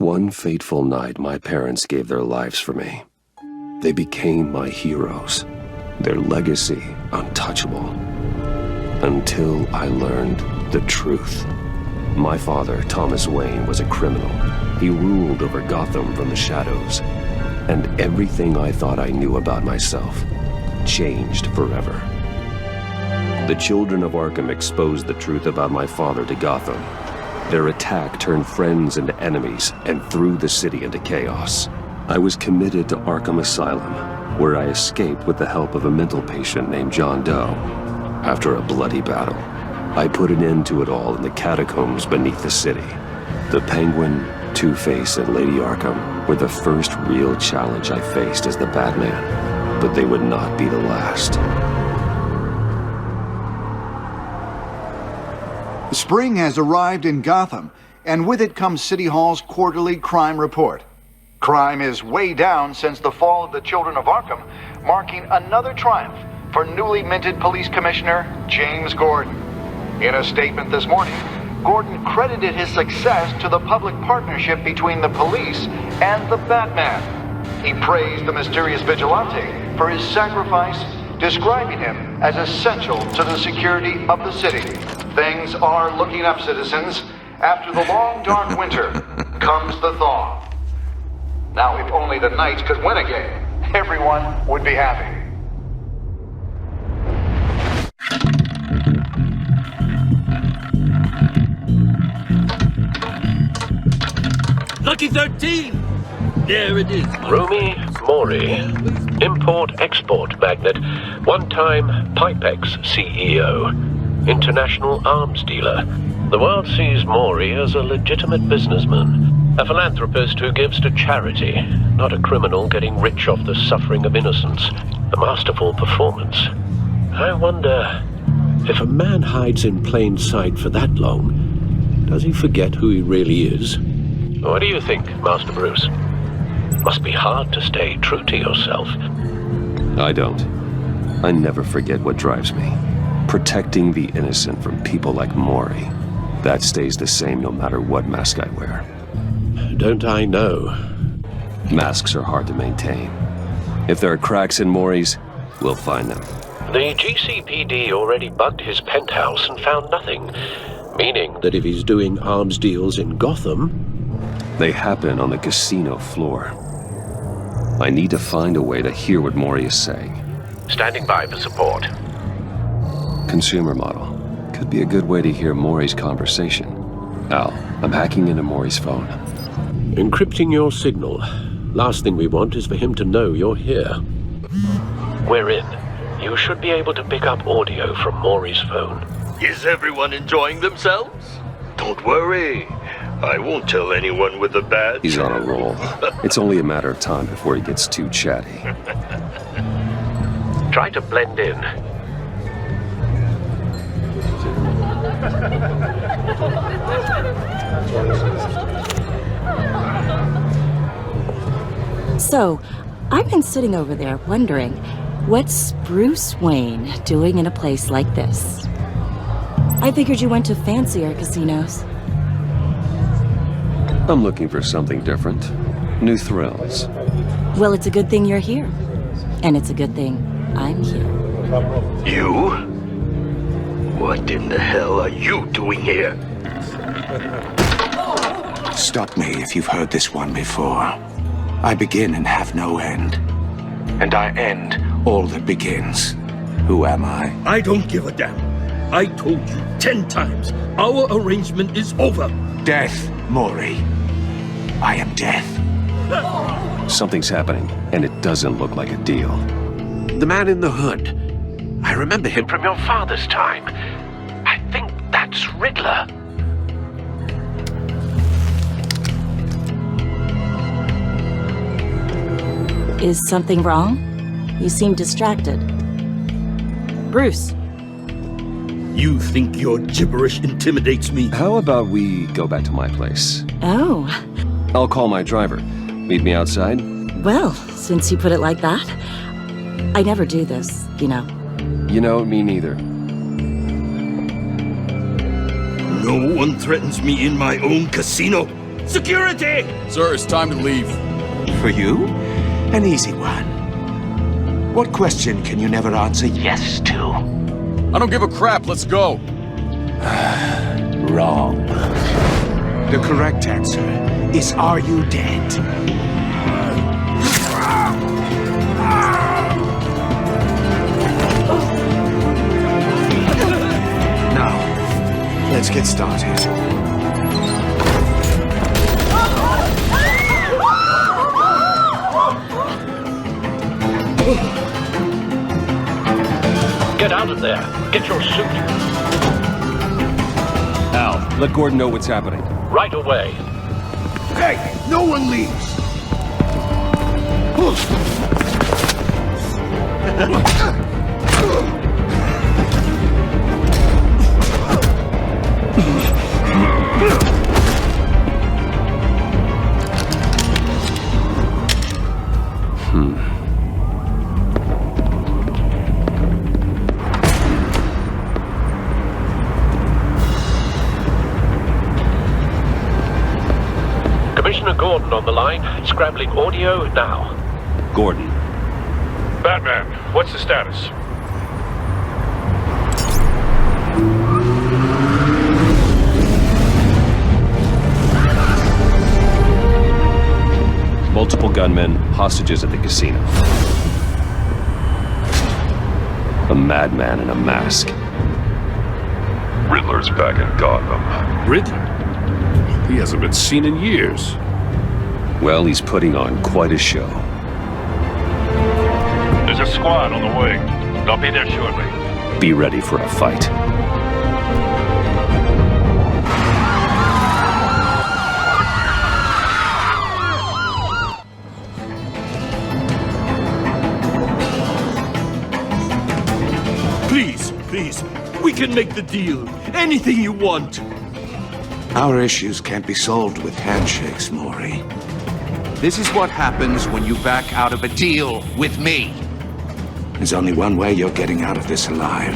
One fateful night, my parents gave their lives for me. They became my heroes, their legacy untouchable. Until I learned the truth. My father, Thomas Wayne, was a criminal. He ruled over Gotham from the shadows. And everything I thought I knew about myself changed forever. The children of Arkham exposed the truth about my father to Gotham. Their attack turned friends into enemies and threw the city into chaos. I was committed to Arkham Asylum, where I escaped with the help of a mental patient named John Doe. After a bloody battle, I put an end to it all in the catacombs beneath the city. The Penguin, Two-Face, and Lady Arkham were the first real challenge I faced as the Batman, but they would not be the last. Spring has arrived in Gotham, and with it comes City Hall's quarterly crime report. Crime is way down since the fall of the Children of Arkham, marking another triumph for newly minted Police Commissioner James Gordon. In a statement this morning, Gordon credited his success to the public partnership between the police and the Batman. He praised the mysterious vigilante for his sacrifice, describing him as essential to the security of the city. Things are looking up, citizens. After the long, dark winter comes the thaw. Now, if only the Knights could win a game, everyone would be happy. Lucky 13! There it is. Rumi Mori, import-export magnate, one-time Pipex CEO, international arms dealer. The world sees Mori as a legitimate businessman, a philanthropist who gives to charity, not a criminal getting rich off the suffering of innocence. A masterful performance. I wonder, if a man hides in plain sight for that long, does he forget who he really is? What do you think, Master Bruce? Must be hard to stay true to yourself. I don't. I never forget what drives me. Protecting the innocent from people like Mori. That stays the same no matter what mask I wear. Don't I know? Masks are hard to maintain. If there are cracks in Mori's, we'll find them. The GCPD already bugged his penthouse and found nothing. Meaning that if he's doing arms deals in Gotham... They happen on the casino floor. I need to find a way to hear what Mori is saying. Standing by for support. Consumer model. Could be a good way to hear Mori's conversation. Al, I'm hacking into Mori's phone. Encrypting your signal. Last thing we want is for him to know you're here. We're in. You should be able to pick up audio from Mori's phone. Is everyone enjoying themselves? Don't worry. I won't tell anyone with a badge. He's on a roll. It's only a matter of time before he gets too chatty. Try to blend in. So, I've been sitting over there wondering, what's Bruce Wayne doing in a place like this? I figured you went to fancier casinos. I'm looking for something different. New thrills. Well, it's a good thing you're here. And it's a good thing I'm here. You? What in the hell are you doing here? Stop me if you've heard this one before. I begin and have no end. And I end all that begins. Who am I? I don't give a damn. I told you 10 times. Our arrangement is over. Death, Mori. I am death. Something's happening, and it doesn't look like a deal. The man in the hood. I remember him from your father's time. I think that's Riddler. Is something wrong? You seem distracted. Bruce. You think your gibberish intimidates me? How about we go back to my place? Oh. I'll call my driver. Meet me outside? Well, since you put it like that, I never do this, you know. You know, me neither. No one threatens me in my own casino. Security! Sir, it's time to leave. For you? An easy one. What question can you never answer yes to? I don't give a crap. Let's go. Wrong. The correct answer is, are you dead? Now, let's get started. Get out of there. Get your suit. Al, let Gordon know what's happening. Right away. Hey, no one leaves! Commissioner Gordon on the line, scrambling audio now. Gordon. Batman, what's the status? Multiple gunmen, hostages at the casino. A madman in a mask. Riddler's back in Gotham. Riddler? He hasn't been seen in years. Well, he's putting on quite a show. There's a squad on the way. They'll be there shortly. Be ready for a fight. Please, please, we can make the deal. Anything you want. Our issues can't be solved with handshakes, Maury. This is what happens when you back out of a deal with me. There's only one way you're getting out of this alive.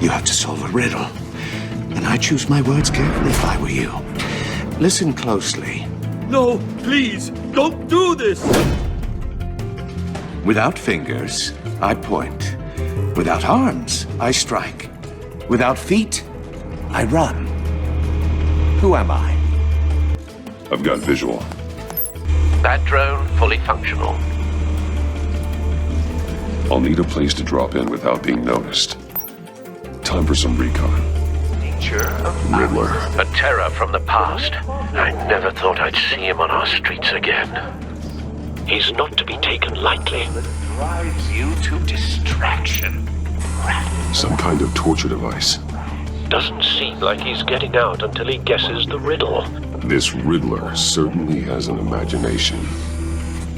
You have to solve a riddle. And I choose my words carefully if I were you. Listen closely. No, please, don't do this. Without fingers, I point. Without arms, I strike. Without feet, I run. Who am I? I've got visual. That drone fully functional. I'll need a place to drop in without being noticed. Time for some recon. Riddler. A terror from the past. I never thought I'd see him on our streets again. He's not to be taken lightly. Drives you to distraction. Some kind of torture device. Doesn't seem like he's getting out until he guesses the riddle. This Riddler certainly has an imagination.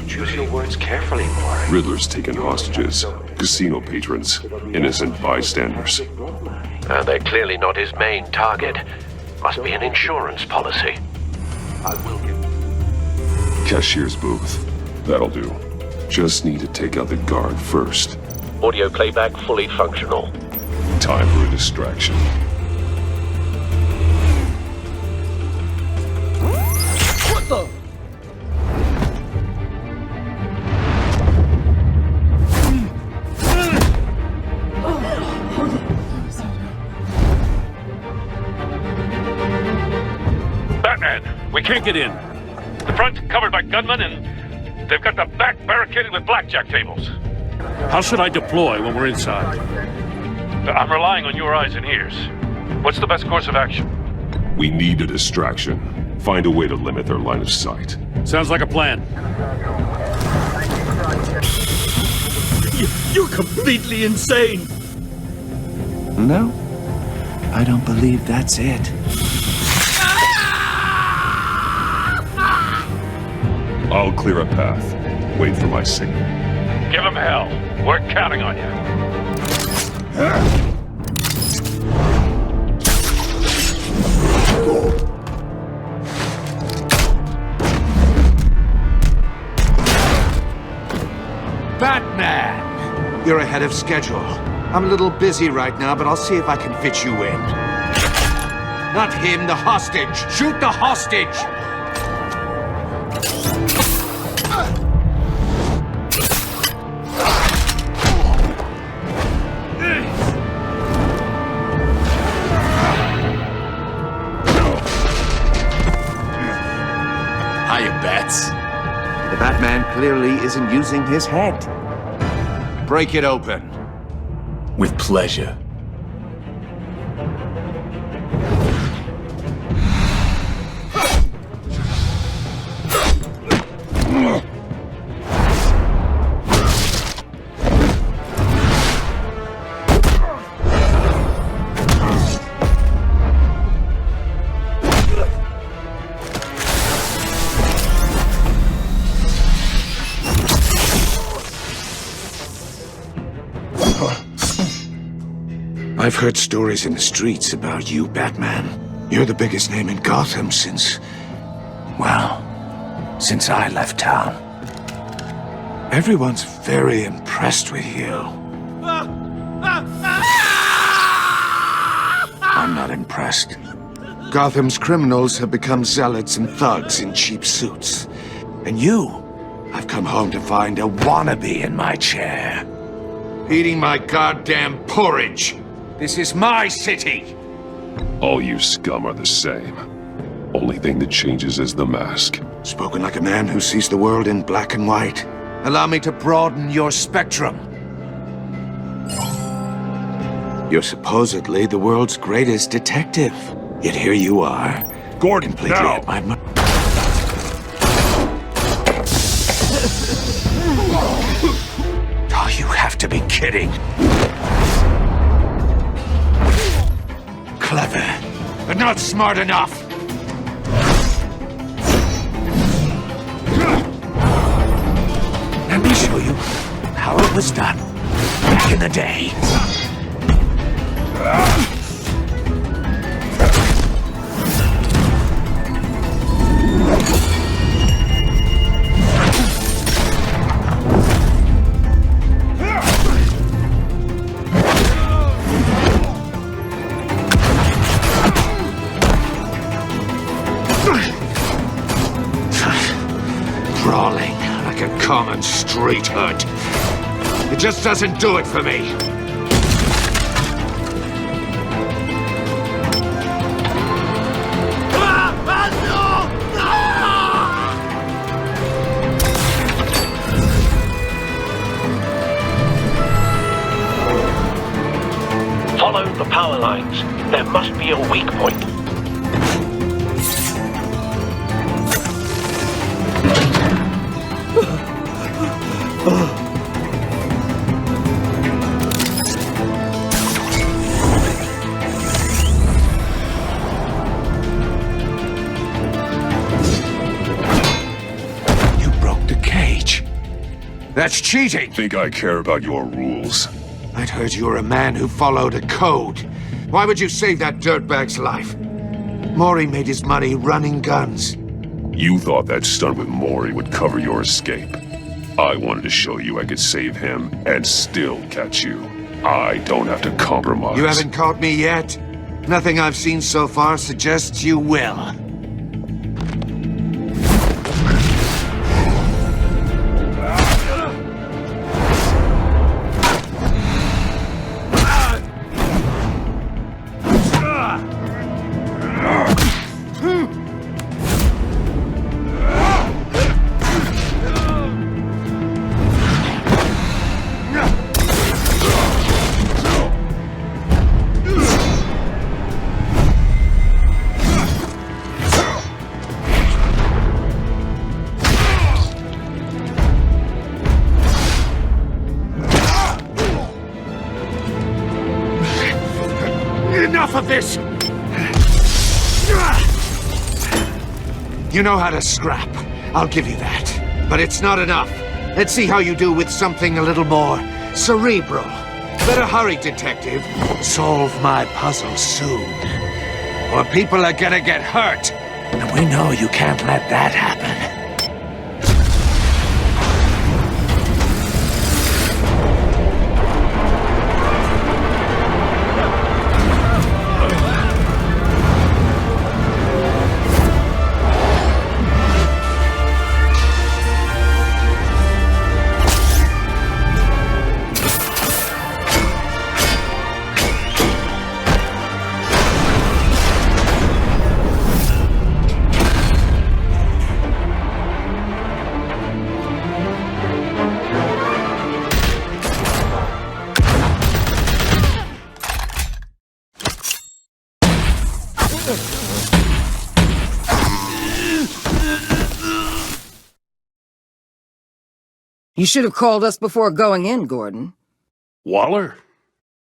Choose your words carefully, Maury. Riddler's taken hostages, casino patrons, innocent bystanders. They're clearly not his main target. Must be an insurance policy. I will give. Cashier's booth. That'll do. Just need to take out the guard first. Audio playback fully functional. Time for a distraction. What the? Batman, we can't get in. The front covered by gunmen and they've got the back barricaded with blackjack tables. How should I deploy when we're inside? I'm relying on your eyes and ears. What's the best course of action? We need a distraction. Find a way to limit their line of sight. Sounds like a plan. You're completely insane! No, I don't believe that's it. I'll clear a path. Wait for my signal. Give them hell. We're counting on you. Batman! You're ahead of schedule. I'm a little busy right now, but I'll see if I can fit you in. Not him, the hostage! Shoot the hostage! Hiya, Bats. The Batman clearly isn't using his head. Break it open. With pleasure. I've heard stories in the streets about you, Batman. You're the biggest name in Gotham since I left town. Everyone's very impressed with you. I'm not impressed. Gotham's criminals have become zealots and thugs in cheap suits. And you, I've come home to find a wannabe in my chair. Eating my goddamn porridge. This is my city! All you scum are the same. Only thing that changes is the mask. Spoken like a man who sees the world in black and white. Allow me to broaden your spectrum. You're supposedly the world's greatest detective. Yet here you are. Gordon, completely now! at my Oh, you have to be kidding. Clever, but not smart enough. Let me show you how it was done back in the day. Brawling like a common street hood. It just doesn't do it for me. Follow the power lines. There must be a weak point. You broke the cage. That's cheating. Think I care about your rules? I'd heard you were a man who followed a code. Why would you save that dirtbag's life? Maury made his money running guns. You thought that stunt with Maury would cover your escape. I wanted to show you I could save him and still catch you. I don't have to compromise. You haven't caught me yet. Nothing I've seen so far suggests you will. Enough of this! You know how to scrap. I'll give you that. But it's not enough. Let's see how you do with something a little more cerebral. Better hurry, detective. Solve my puzzle soon. Or people are gonna get hurt. And we know you can't let that happen. You should have called us before going in, Gordon. Waller?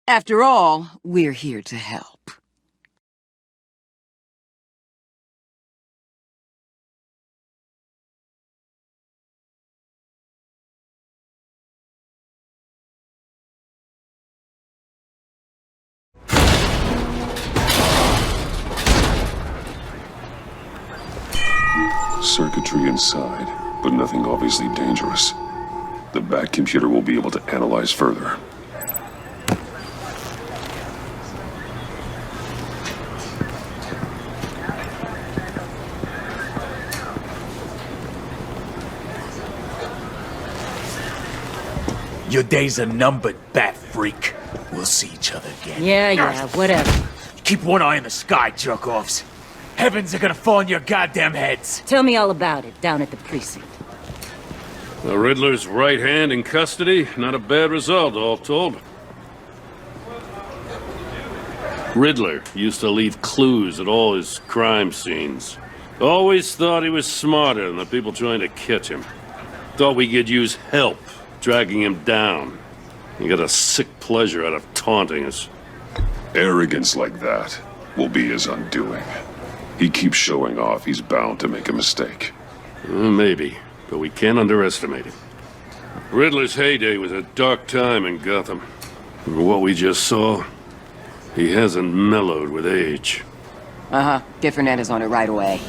After all, we're here to help. Circuitry inside, but nothing obviously dangerous. The back computer will be able to analyze further. Your days are numbered, bat freak. We'll see each other again. Yeah, whatever. Keep one eye in the sky, jerk-offs. Heavens are gonna fall on your goddamn heads. Tell me all about it down at the precinct. The Riddler's right hand in custody. Not a bad result, all told. Riddler used to leave clues at all his crime scenes. Always thought he was smarter than the people trying to catch him. Thought we could use help dragging him down. He got a sick pleasure out of taunting us. Arrogance like that will be his undoing. He keeps showing off, he's bound to make a mistake. Maybe, but we can't underestimate him. Riddler's heyday was a dark time in Gotham. From what we just saw, he hasn't mellowed with age. Get Fernandez on it right away.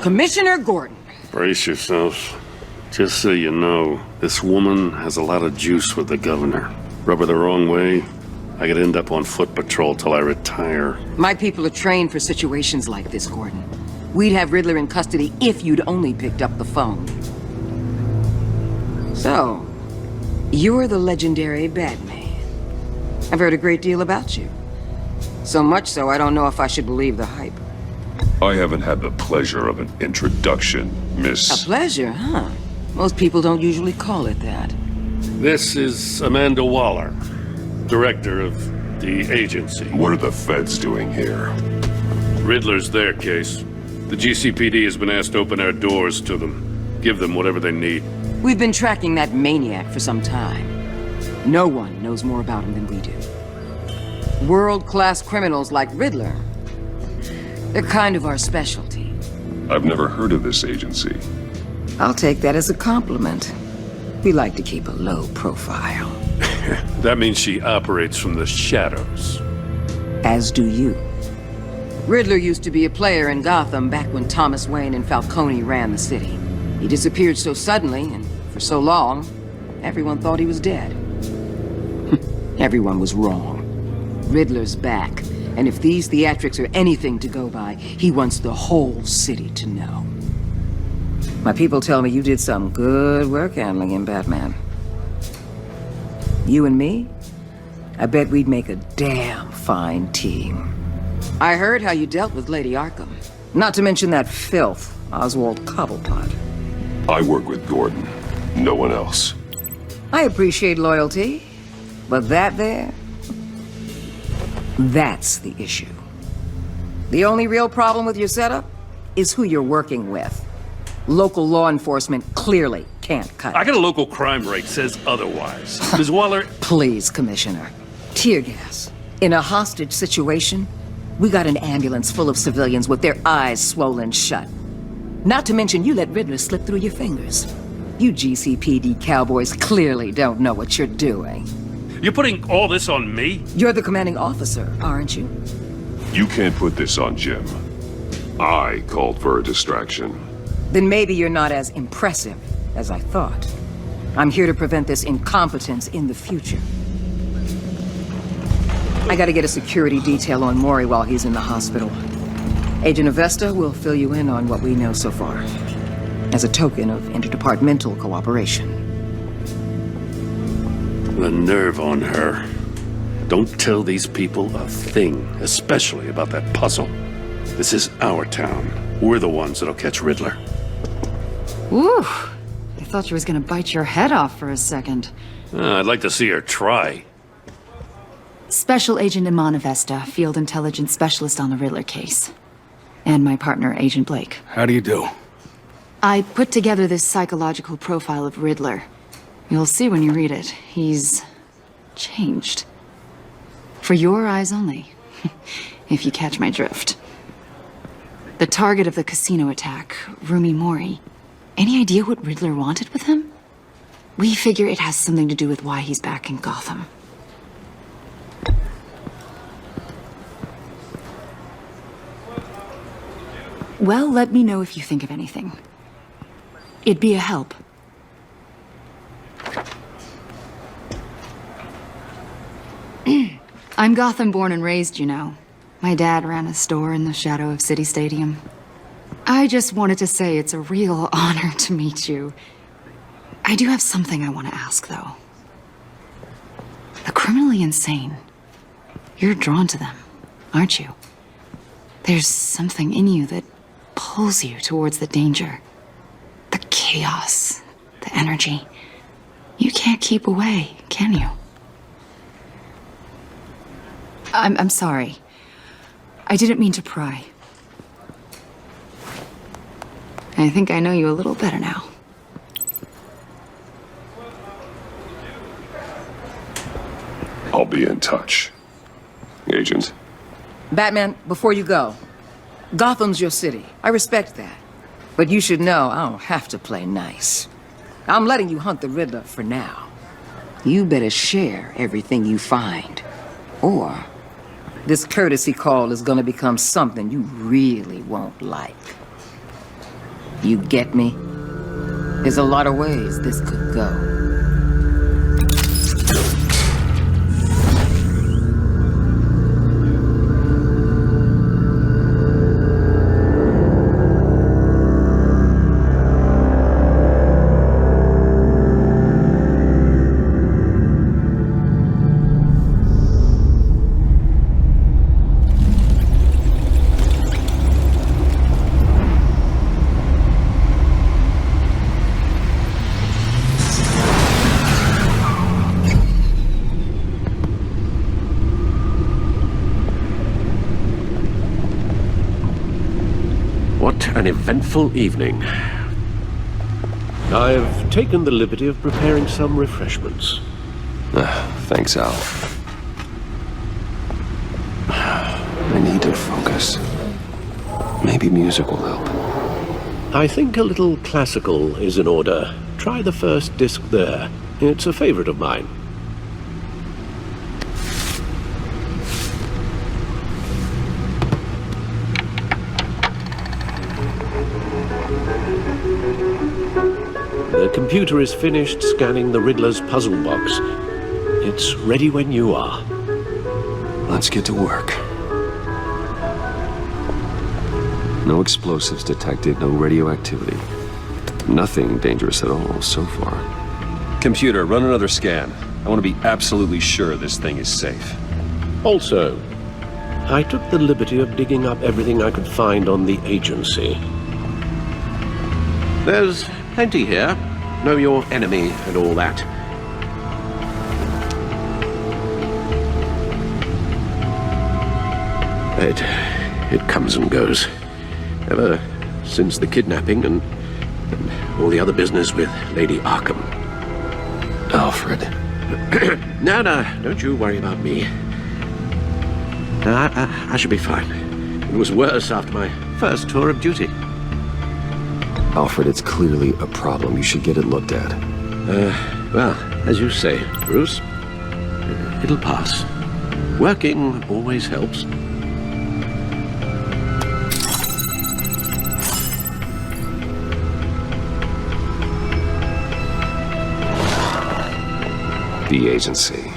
Commissioner Gordon. Brace yourselves. Just so you know, this woman has a lot of juice with the governor. Rub her the wrong way, I could end up on foot patrol till I retire. My people are trained for situations like this, Gordon. We'd have Riddler in custody if you'd only picked up the phone. So, you're the legendary Batman. I've heard a great deal about you. So much so, I don't know if I should believe the hype. I haven't had the pleasure of an introduction, Miss... A pleasure, huh? Most people don't usually call it that. This is Amanda Waller, director of the agency. What are the feds doing here? Riddler's their case. The GCPD has been asked to open our doors to them. Give them whatever they need. We've been tracking that maniac for some time. No one knows more about him than we do. World-class criminals like Riddler. They're kind of our specialty. I've never heard of this agency. I'll take that as a compliment. We like to keep a low profile. That means she operates from the shadows. As do you. Riddler used to be a player in Gotham back when Thomas Wayne and Falcone ran the city. He disappeared so suddenly and for so long, everyone thought he was dead. Everyone was wrong. Riddler's back, and if these theatrics are anything to go by, he wants the whole city to know. My people tell me you did some good work handling him, Batman. You and me? I bet we'd make a damn fine team. I heard how you dealt with Lady Arkham. Not to mention that filth, Oswald Cobblepot. I work with Gordon. No one else. I appreciate loyalty, but that there... that's the issue. The only real problem with your setup is who you're working with. Local law enforcement clearly can't cut it. I got a local crime rate says otherwise. Ms. Waller... Please, Commissioner. Tear gas. In a hostage situation, we got an ambulance full of civilians with their eyes swollen shut. Not to mention you let Riddler slip through your fingers. You GCPD cowboys clearly don't know what you're doing. You're putting all this on me? You're the commanding officer, aren't you? You can't put this on Jim. I called for a distraction. Then maybe you're not as impressive as I thought. I'm here to prevent this incompetence in the future. I gotta get a security detail on Maury while he's in the hospital. Agent Avesta will fill you in on what we know so far, as a token of interdepartmental cooperation. The nerve on her. Don't tell these people a thing, especially about that puzzle. This is our town. We're the ones that'll catch Riddler. Ooh, I thought you was gonna bite your head off for a second. I'd like to see her try. Special Agent Iman Avesta, Field Intelligence Specialist on the Riddler case. And my partner, Agent Blake. How do you do? I put together this psychological profile of Riddler. You'll see when you read it. He's changed. For your eyes only, if you catch my drift. The target of the casino attack, Rumi Mori. Any idea what Riddler wanted with him? We figure it has something to do with why he's back in Gotham. Well, let me know if you think of anything. It'd be a help. I'm Gotham born and raised, you know. My dad ran a store in the shadow of City Stadium. I just wanted to say it's a real honor to meet you. I do have something I want to ask, though. The criminally insane. You're drawn to them, aren't you? There's something in you that pulls you towards the danger. The chaos, the energy. You can't keep away, can you? I'm sorry. I didn't mean to pry. I think I know you a little better now. I'll be in touch. Agent. Batman, before you go, Gotham's your city. I respect that. But you should know I don't have to play nice. I'm letting you hunt the Riddler for now. You better share everything you find. Or this courtesy call is gonna become something you really won't like. You get me? There's a lot of ways this could go. An eventful evening. I've taken the liberty of preparing some refreshments. Thanks, Al. I need to focus. Maybe music will help. I think a little classical is in order. Try the first disc there. It's a favorite of mine. The computer is finished scanning the Riddler's puzzle box. It's ready when you are. Let's get to work. No explosives detected, no radioactivity. Nothing dangerous at all so far. Computer, run another scan. I want to be absolutely sure this thing is safe. Also, I took the liberty of digging up everything I could find on the agency. There's plenty here. Know your enemy and all that. It comes and goes. Ever since the kidnapping and all the other business with Lady Arkham. Alfred. No, don't you worry about me. I should be fine. It was worse after my first tour of duty. Alfred, it's clearly a problem. You should get it looked at. Well, as you say, Bruce, it'll pass. Working always helps. The agency.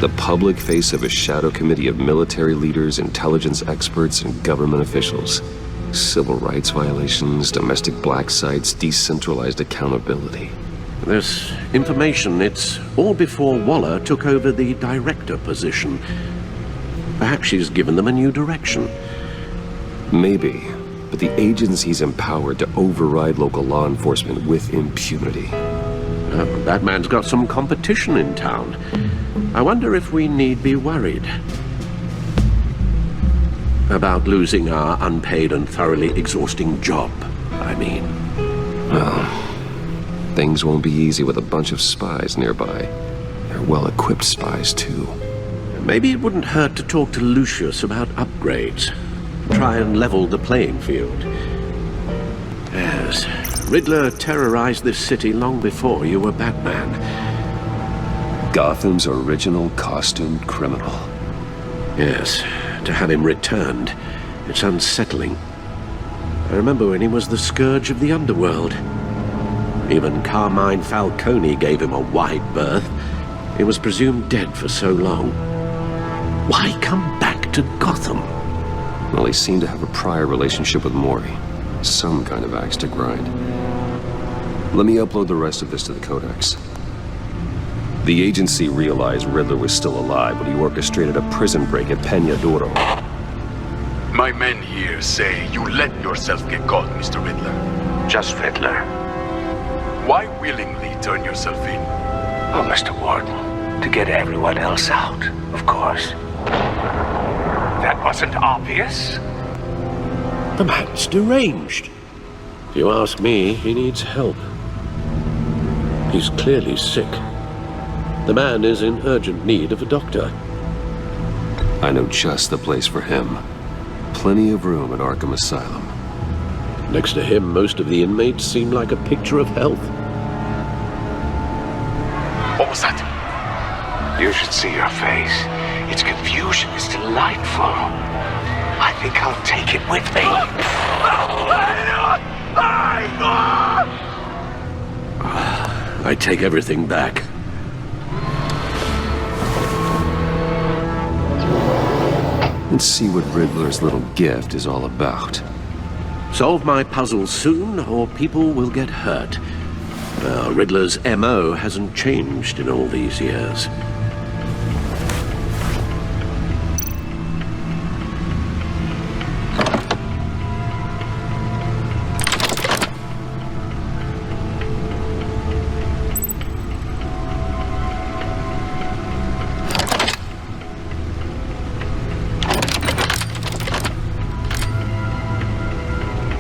The public face of a shadow committee of military leaders, intelligence experts, and government officials. Civil rights violations, domestic black sites, decentralized accountability. This information, it's all before Waller took over the director position. Perhaps she's given them a new direction. Maybe, but the agency's empowered to override local law enforcement with impunity. That man's got some competition in town. I wonder if we need be worried about losing our unpaid and thoroughly exhausting job, I mean. Well, things won't be easy with a bunch of spies nearby. They're well-equipped spies, too. Maybe it wouldn't hurt to talk to Lucius about upgrades. Try and level the playing field. Yes, Riddler terrorized this city long before you were Batman. Gotham's original costumed criminal. Yes, to have him returned, it's unsettling. I remember when he was the scourge of the underworld. Even Carmine Falcone gave him a wide berth. He was presumed dead for so long. Why come back to Gotham? Well, he seemed to have a prior relationship with Mori. Some kind of axe to grind. Let me upload the rest of this to the Codex. The agency realized Riddler was still alive when he orchestrated a prison break at Peña Duro. My men here say you let yourself get caught, Mr. Riddler. Just Riddler. Why willingly turn yourself in? Oh, Mr. Warden, to get everyone else out, of course. That wasn't obvious. The man's deranged. If you ask me, he needs help. He's clearly sick. The man is in urgent need of a doctor. I know just the place for him. Plenty of room at Arkham Asylum. Next to him, most of the inmates seem like a picture of health. What was that? You should see your face. Its confusion is delightful. I think I'll take it with me. I take everything back. Let's see what Riddler's little gift is all about. Solve my puzzle soon, or people will get hurt. Well, Riddler's M.O. hasn't changed in all these years.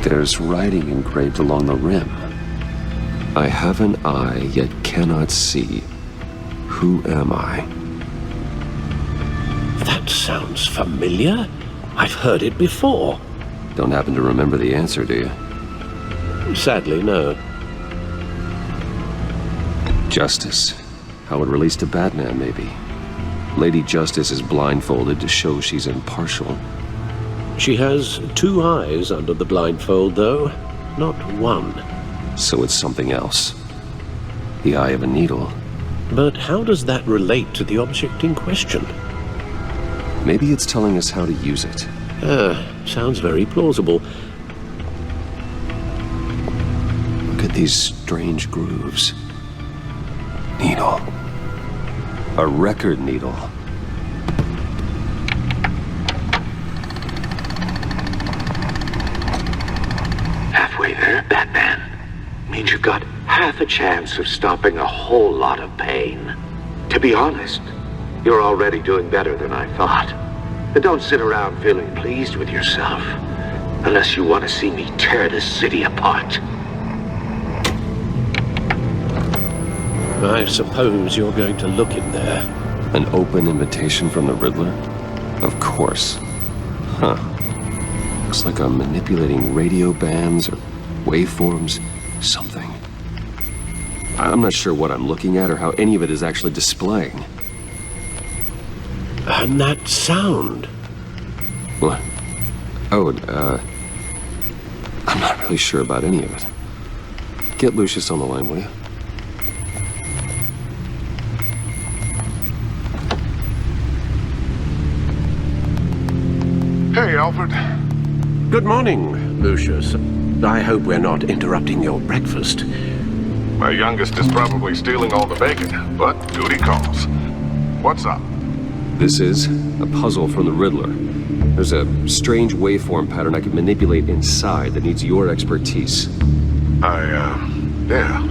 There's writing engraved along the rim. I have an eye, yet cannot see. Who am I? That sounds familiar. I've heard it before. Don't happen to remember the answer, do you? Sadly, no. Justice. How it relates to Batman, maybe. Lady Justice is blindfolded to show she's impartial. She has two eyes under the blindfold, though, not one. So it's something else. The eye of a needle. But how does that relate to the object in question? Maybe it's telling us how to use it. Sounds very plausible. Look at these strange grooves. Needle. A record needle. Halfway there, Batman. Means you've got half a chance of stopping a whole lot of pain. To be honest, you're already doing better than I thought. But don't sit around feeling pleased with yourself, unless you want to see me tear this city apart. I suppose you're going to look in there. An open invitation from the Riddler? Of course. Huh. Looks like I'm manipulating radio bands or waveforms, something. I'm not sure what I'm looking at or how any of it is actually displaying. And that sound? What? Oh, I'm not really sure about any of it. Get Lucius on the line, will you? Hey, Alfred. Good morning, Lucius. I hope we're not interrupting your breakfast. My youngest is probably stealing all the bacon, but duty calls. What's up? This is a puzzle from the Riddler. There's a strange waveform pattern I can manipulate inside that needs your expertise. Yeah,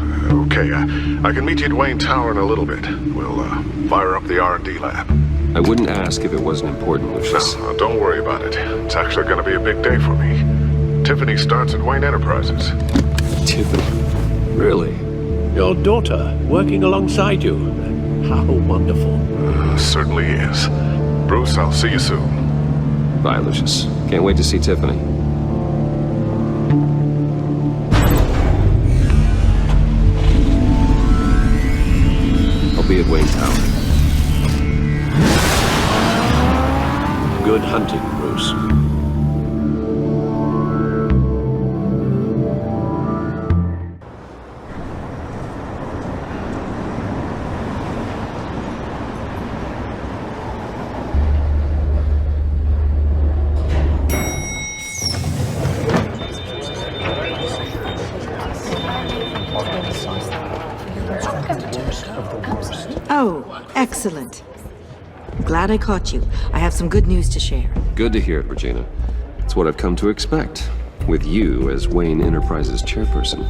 okay. I can meet you at Wayne Tower in a little bit. We'll, fire up the R&D lab. I wouldn't ask if it wasn't important, Lucius. No, don't worry about it. It's actually gonna be a big day for me. Tiffany starts at Wayne Enterprises. Tiffany? Really? Your daughter working alongside you? How wonderful. Certainly is. Bruce, I'll see you soon. Bye, Lucius. Can't wait to see Tiffany. I'll be at Wayne Tower. Good hunting, Bruce. Oh, excellent. Glad I caught you. I have some good news to share. Good to hear it, Regina. It's what I've come to expect, with you as Wayne Enterprises chairperson.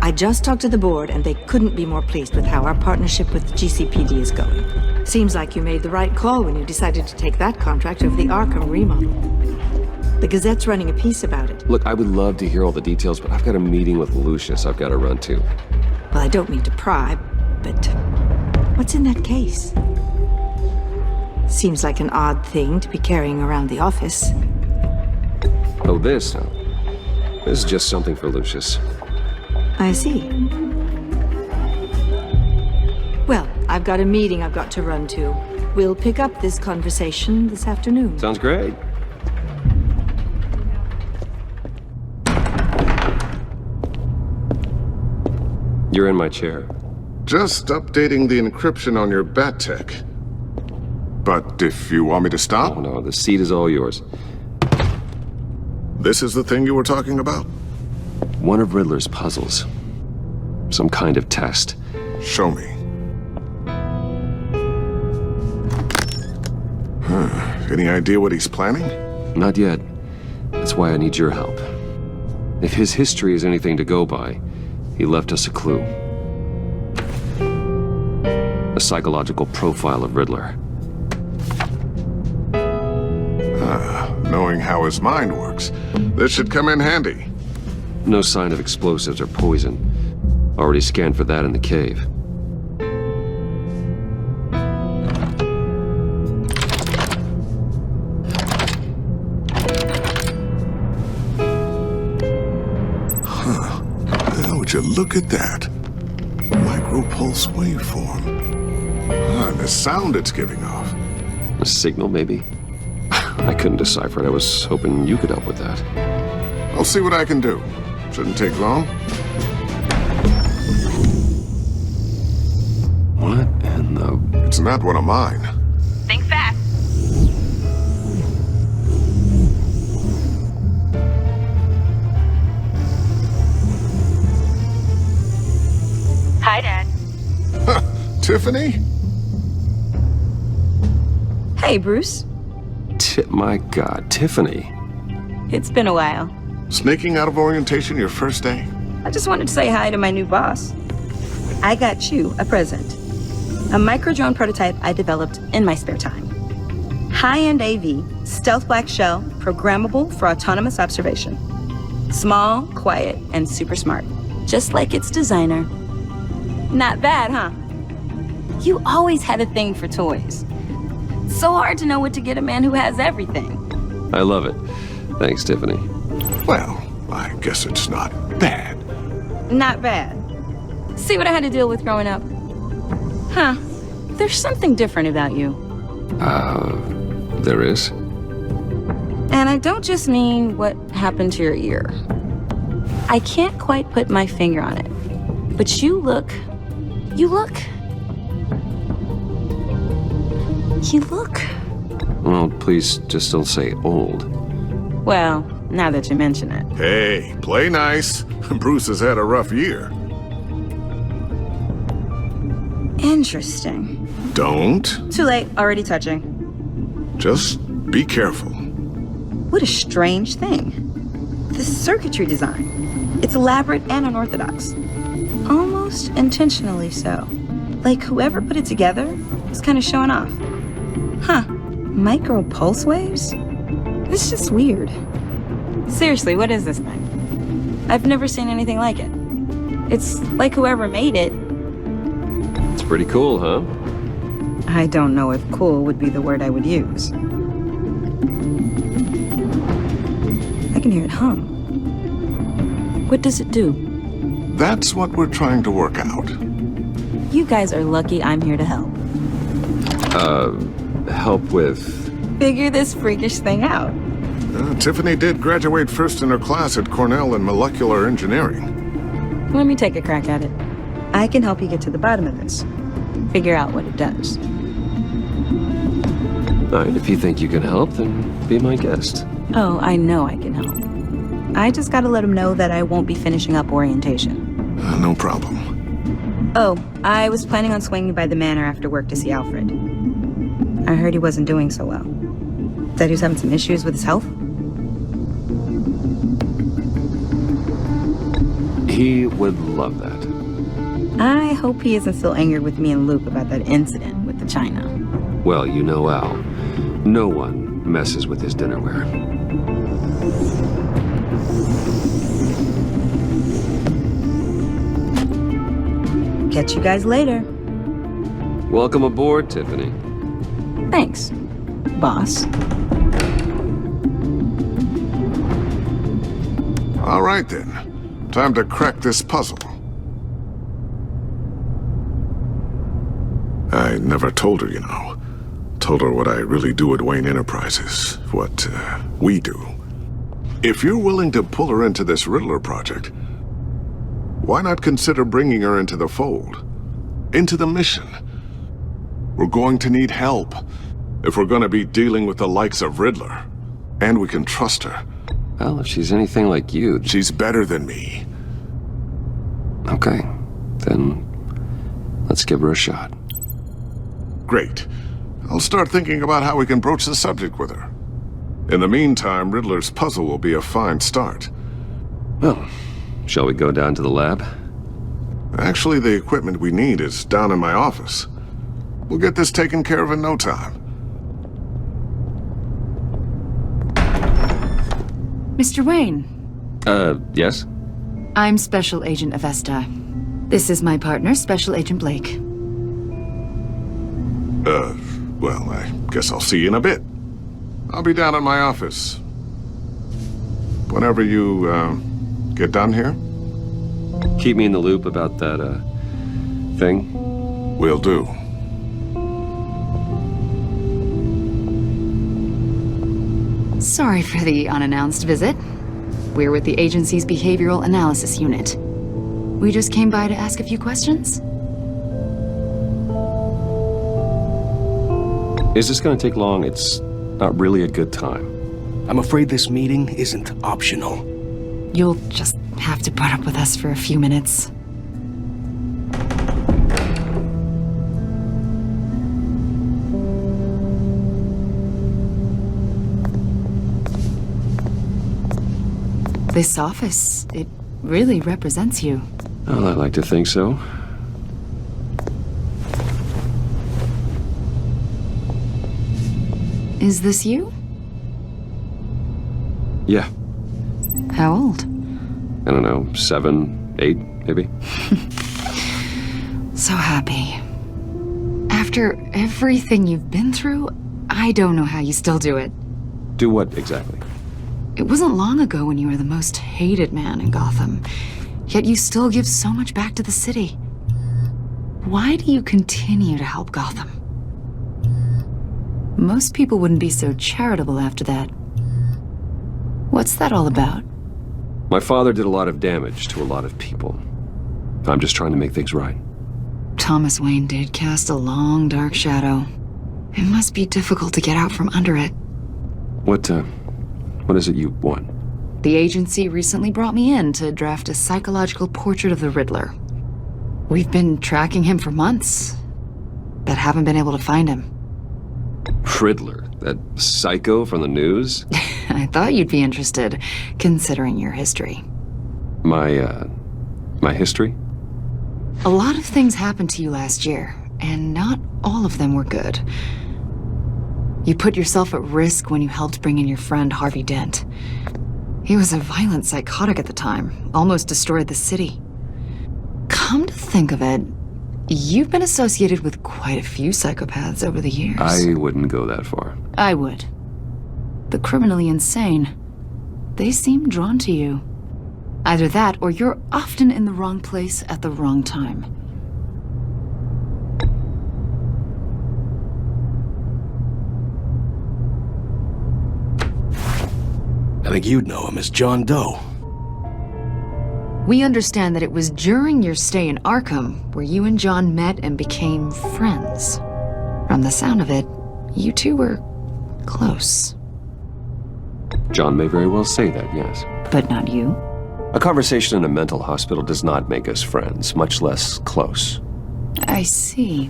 I just talked to the board, and they couldn't be more pleased with how our partnership with GCPD is going. Seems like you made the right call when you decided to take that contract over the Arkham remodel. The Gazette's running a piece about it. Look, I would love to hear all the details, but I've got a meeting with Lucius I've got to run to. Well, I don't mean to pry, but what's in that case? Seems like an odd thing to be carrying around the office. Oh, this? Huh? This is just something for Lucius. I see. Well, I've got a meeting I've got to run to. We'll pick up this conversation this afternoon. Sounds great. You're in my chair. Just updating the encryption on your bat tech. But if you want me to stop? Oh, no, the seat is all yours. This is the thing you were talking about? One of Riddler's puzzles. Some kind of test. Show me. Any idea what he's planning? Not yet. That's why I need your help. If his history is anything to go by, he left us a clue. A psychological profile of Riddler. Knowing how his mind works, this should come in handy. No sign of explosives or poison. Already scanned for that in the cave. Now would you look at that? Micropulse waveform. And the sound it's giving off. A signal, maybe? I couldn't decipher it. I was hoping you could help with that. I'll see what I can do. Shouldn't take long. What in the... It's not one of mine. Think fast. Hi, Dad. Tiffany? Hey, Bruce. My God, Tiffany. It's been a while. Sneaking out of orientation your first day? I just wanted to say hi to my new boss. I got you a present. A micro-drone prototype I developed in my spare time. High-end AV, stealth black shell, programmable for autonomous observation. Small, quiet, and super smart. Just like its designer. Not bad, huh? You always had a thing for toys. So hard to know what to get a man who has everything. I love it. Thanks, Tiffany. Well, I guess it's not bad. Not bad. See what I had to deal with growing up? Huh. There's something different about you. There is? And I don't just mean what happened to your ear. I can't quite put my finger on it. But you look... Well, please just don't say old. Well, now that you mention it. Hey, play nice. Bruce has had a rough year. Interesting. Don't. Too late, already touching. Just be careful. What a strange thing. The circuitry design. It's elaborate and unorthodox. Almost intentionally so. Like whoever put it together was kind of showing off. Huh. Micro pulse waves? This is just weird. Seriously, what is this thing? I've never seen anything like it. It's like whoever made it. It's pretty cool, huh? I don't know if cool would be the word I would use. I can hear it hum. What does it do? That's what we're trying to work out. You guys are lucky I'm here to help. Help with... Figure this freakish thing out. Tiffany did graduate first in her class at Cornell in molecular engineering. Let me take a crack at it. I can help you get to the bottom of this. Figure out what it does. All right, if you think you can help, then be my guest. Oh, I know I can help. I just gotta let him know that I won't be finishing up orientation. No problem. Oh, I was planning on swinging by the manor after work to see Alfred. I heard he wasn't doing so well. Said he was having some issues with his health. He would love that. I hope he isn't still angered with me and Luke about that incident with the china. Well, you know Al. No one messes with his dinnerware. Catch you guys later. Welcome aboard, Tiffany. Thanks, boss. All right, then. Time to crack this puzzle. I never told her, you know. Told her what I really do at Wayne Enterprises. What, we do. If you're willing to pull her into this Riddler project, why not consider bringing her into the fold? Into the mission? We're going to need help if we're going to be dealing with the likes of Riddler. And we can trust her. Well, if she's anything like you... She's better than me. Okay, then let's give her a shot. Great. I'll start thinking about how we can broach the subject with her. In the meantime, Riddler's puzzle will be a fine start. Well, shall we go down to the lab? Actually, the equipment we need is down in my office. We'll get this taken care of in no time. Mr. Wayne. Yes? I'm Special Agent Avesta. This is my partner, Special Agent Blake. Well, I guess I'll see you in a bit. I'll be down in my office. Whenever you, get done here? Keep me in the loop about that, thing? Will do. Sorry for the unannounced visit. We're with the agency's Behavioral Analysis Unit. We just came by to ask a few questions. Is this gonna take long? It's not really a good time. I'm afraid this meeting isn't optional. You'll just have to put up with us for a few minutes. This office, it really represents you. Well, I like to think so. Is this you? Yeah. How old? I don't know, 7, 8, maybe? So happy. After everything you've been through, I don't know how you still do it. Do what exactly? It wasn't long ago when you were the most hated man in Gotham, yet you still give so much back to the city. Why do you continue to help Gotham? Most people wouldn't be so charitable after that. What's that all about? My father did a lot of damage to a lot of people. I'm just trying to make things right. Thomas Wayne did cast a long, dark shadow. It must be difficult to get out from under it. What is it you want? The agency recently brought me in to draft a psychological portrait of the Riddler. We've been tracking him for months, but haven't been able to find him. Riddler? That psycho from the news? I thought you'd be interested, considering your history. My history? A lot of things happened to you last year, and not all of them were good. You put yourself at risk when you helped bring in your friend Harvey Dent. He was a violent psychotic at the time, almost destroyed the city. Come to think of it, you've been associated with quite a few psychopaths over the years. I wouldn't go that far. I would. The criminally insane. They seem drawn to you. Either that, or you're often in the wrong place at the wrong time. I think you'd know him as John Doe. We understand that it was during your stay in Arkham where you and John met and became friends. From the sound of it, you two were close. John may very well say that, yes. But not you? A conversation in a mental hospital does not make us friends, much less close. I see.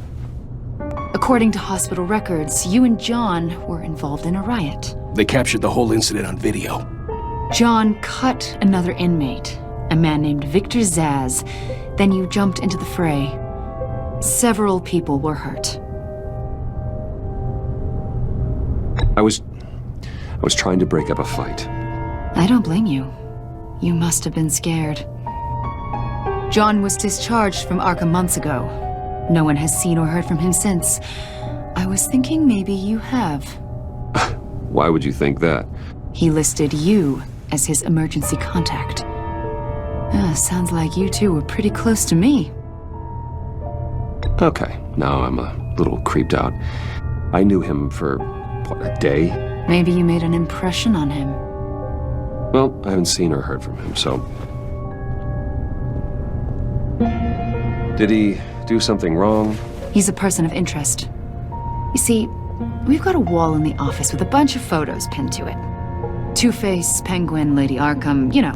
According to hospital records, you and John were involved in a riot. They captured the whole incident on video. John cut another inmate, a man named Victor Zaz. Then you jumped into the fray. Several people were hurt. I was trying to break up a fight. I don't blame you. You must have been scared. John was discharged from Arkham months ago. No one has seen or heard from him since. I was thinking maybe you have. Why would you think that? He listed you as his emergency contact. Sounds like you two were pretty close to me. Okay, now I'm a little creeped out. I knew him for, what, a day? Maybe you made an impression on him. Well, I haven't seen or heard from him, so... Did he do something wrong? He's a person of interest. You see, we've got a wall in the office with a bunch of photos pinned to it. Two-Face, Penguin, Lady Arkham, you know,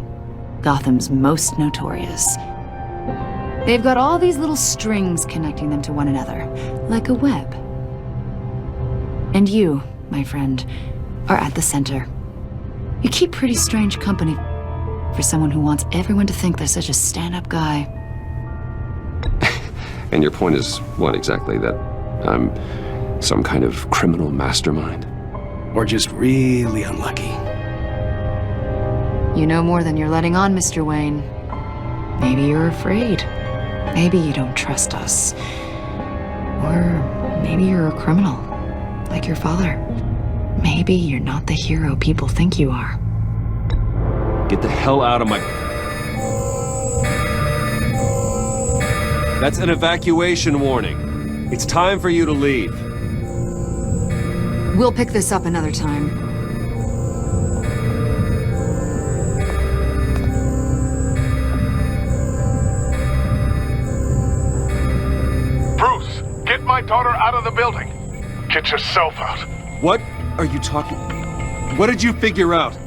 Gotham's most notorious. They've got all these little strings connecting them to one another, like a web. And you, my friend, are at the center. You keep pretty strange company for someone who wants everyone to think they're such a stand-up guy. And your point is, what exactly? That I'm some kind of criminal mastermind? Or just really unlucky? You know more than you're letting on, Mr. Wayne. Maybe you're afraid. Maybe you don't trust us. Or maybe you're a criminal, like your father. Maybe you're not the hero people think you are. Get the hell out of my... That's an evacuation warning. It's time for you to leave. We'll pick this up another time. Bruce, get my daughter out of the building. Get yourself out. What are you talking... What did you figure out?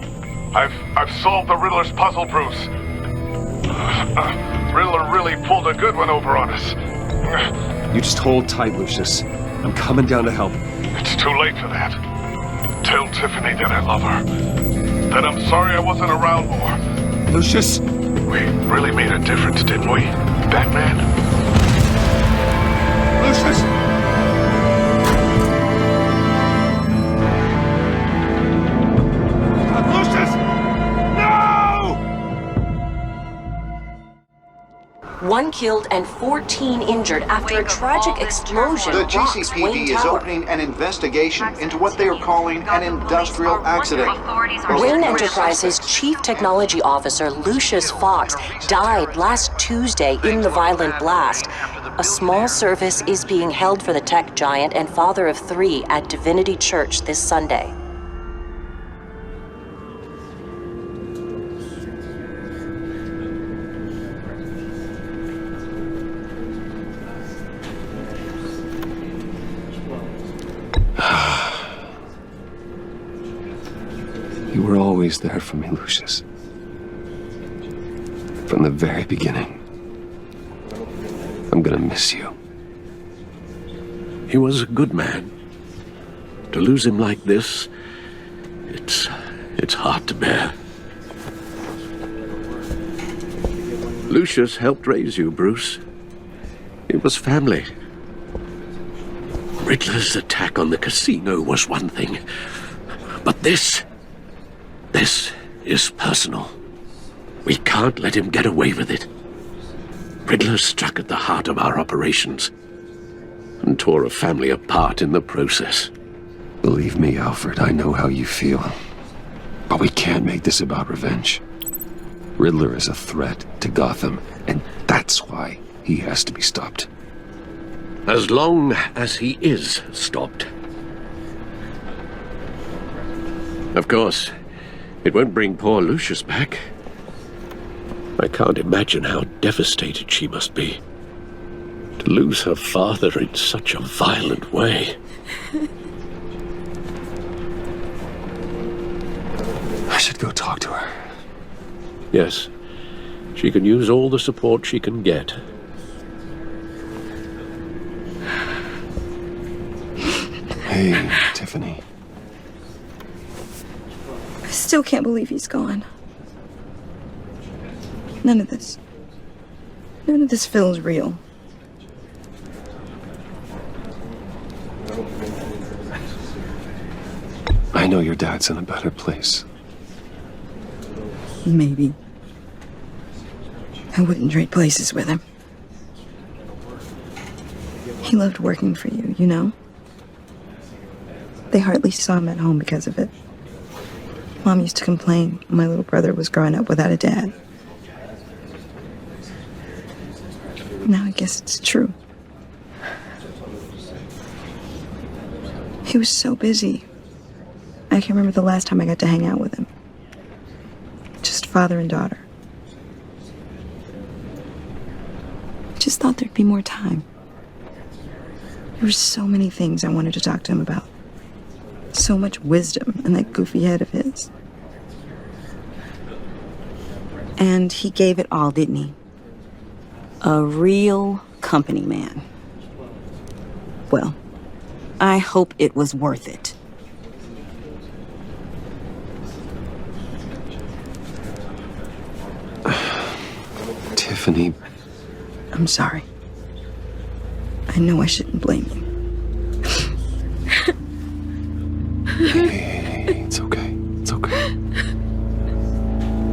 I've solved the Riddler's puzzle, Bruce. Riddler really pulled a good one over on us. You just hold tight, Lucius. I'm coming down to help. It's too late for that. Tell Tiffany that I love her. That I'm sorry I wasn't around more. Lucius! We really made a difference, didn't we, Batman? Lucius! One killed and 14 injured after a tragic explosion. The rocks GCPD Wayne is Tower. opening an investigation into what they are calling an industrial accident. Wayne Enterprises' Chief Technology Officer Lucius Fox died last Tuesday in the violent blast. A small service is being held for the tech giant and father of 3 at Divinity Church this Sunday. You were always there for me, Lucius. From the very beginning. I'm gonna miss you. He was a good man. To lose him like this, it's hard to bear. Lucius helped raise you, Bruce. It was family. Riddler's attack on the casino was one thing, but this is personal. We can't let him get away with it. Riddler struck at the heart of our operations and tore a family apart in the process. Believe me, Alfred, I know how you feel. But we can't make this about revenge. Riddler is a threat to Gotham, and that's why he has to be stopped. As long as he is stopped. Of course, it won't bring poor Lucius back. I can't imagine how devastated she must be. To lose her father in such a violent way. I should go talk to her. Yes, she can use all the support she can get. Hey, Tiffany. I still can't believe he's gone. None of this feels real. I know your dad's in a better place. Maybe. I wouldn't trade places with him. He loved working for you, you know? They hardly saw him at home because of it. Mom used to complain my little brother was growing up without a dad. Now I guess it's true. He was so busy. I can't remember the last time I got to hang out with him. Just father and daughter. I just thought there'd be more time. There were so many things I wanted to talk to him about. So much wisdom in that goofy head of his. And he gave it all, didn't he? A real company man. Well, I hope it was worth it. Tiffany. I'm sorry. I know I shouldn't blame you. Hey, it's okay. It's okay.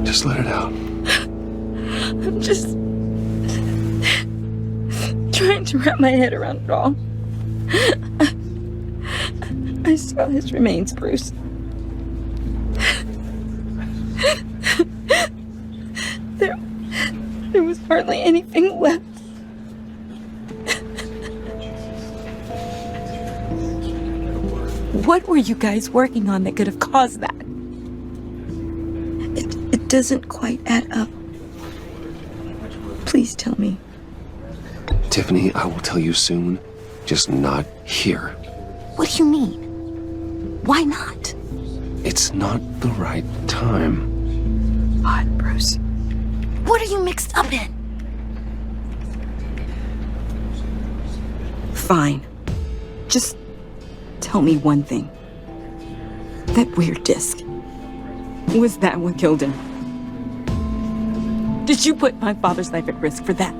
Just let it out. I'm just trying to wrap my head around it all. I saw his remains, Bruce. There was hardly anything left. What were you guys working on that could have caused that? It doesn't quite add up. Please tell me. Tiffany, I will tell you soon, just not here. What do you mean? Why not? It's not the right time. What, Bruce? What are you mixed up in? Fine. Just tell me one thing. That weird disc. Was that what killed him? Did you put my father's life at risk for that?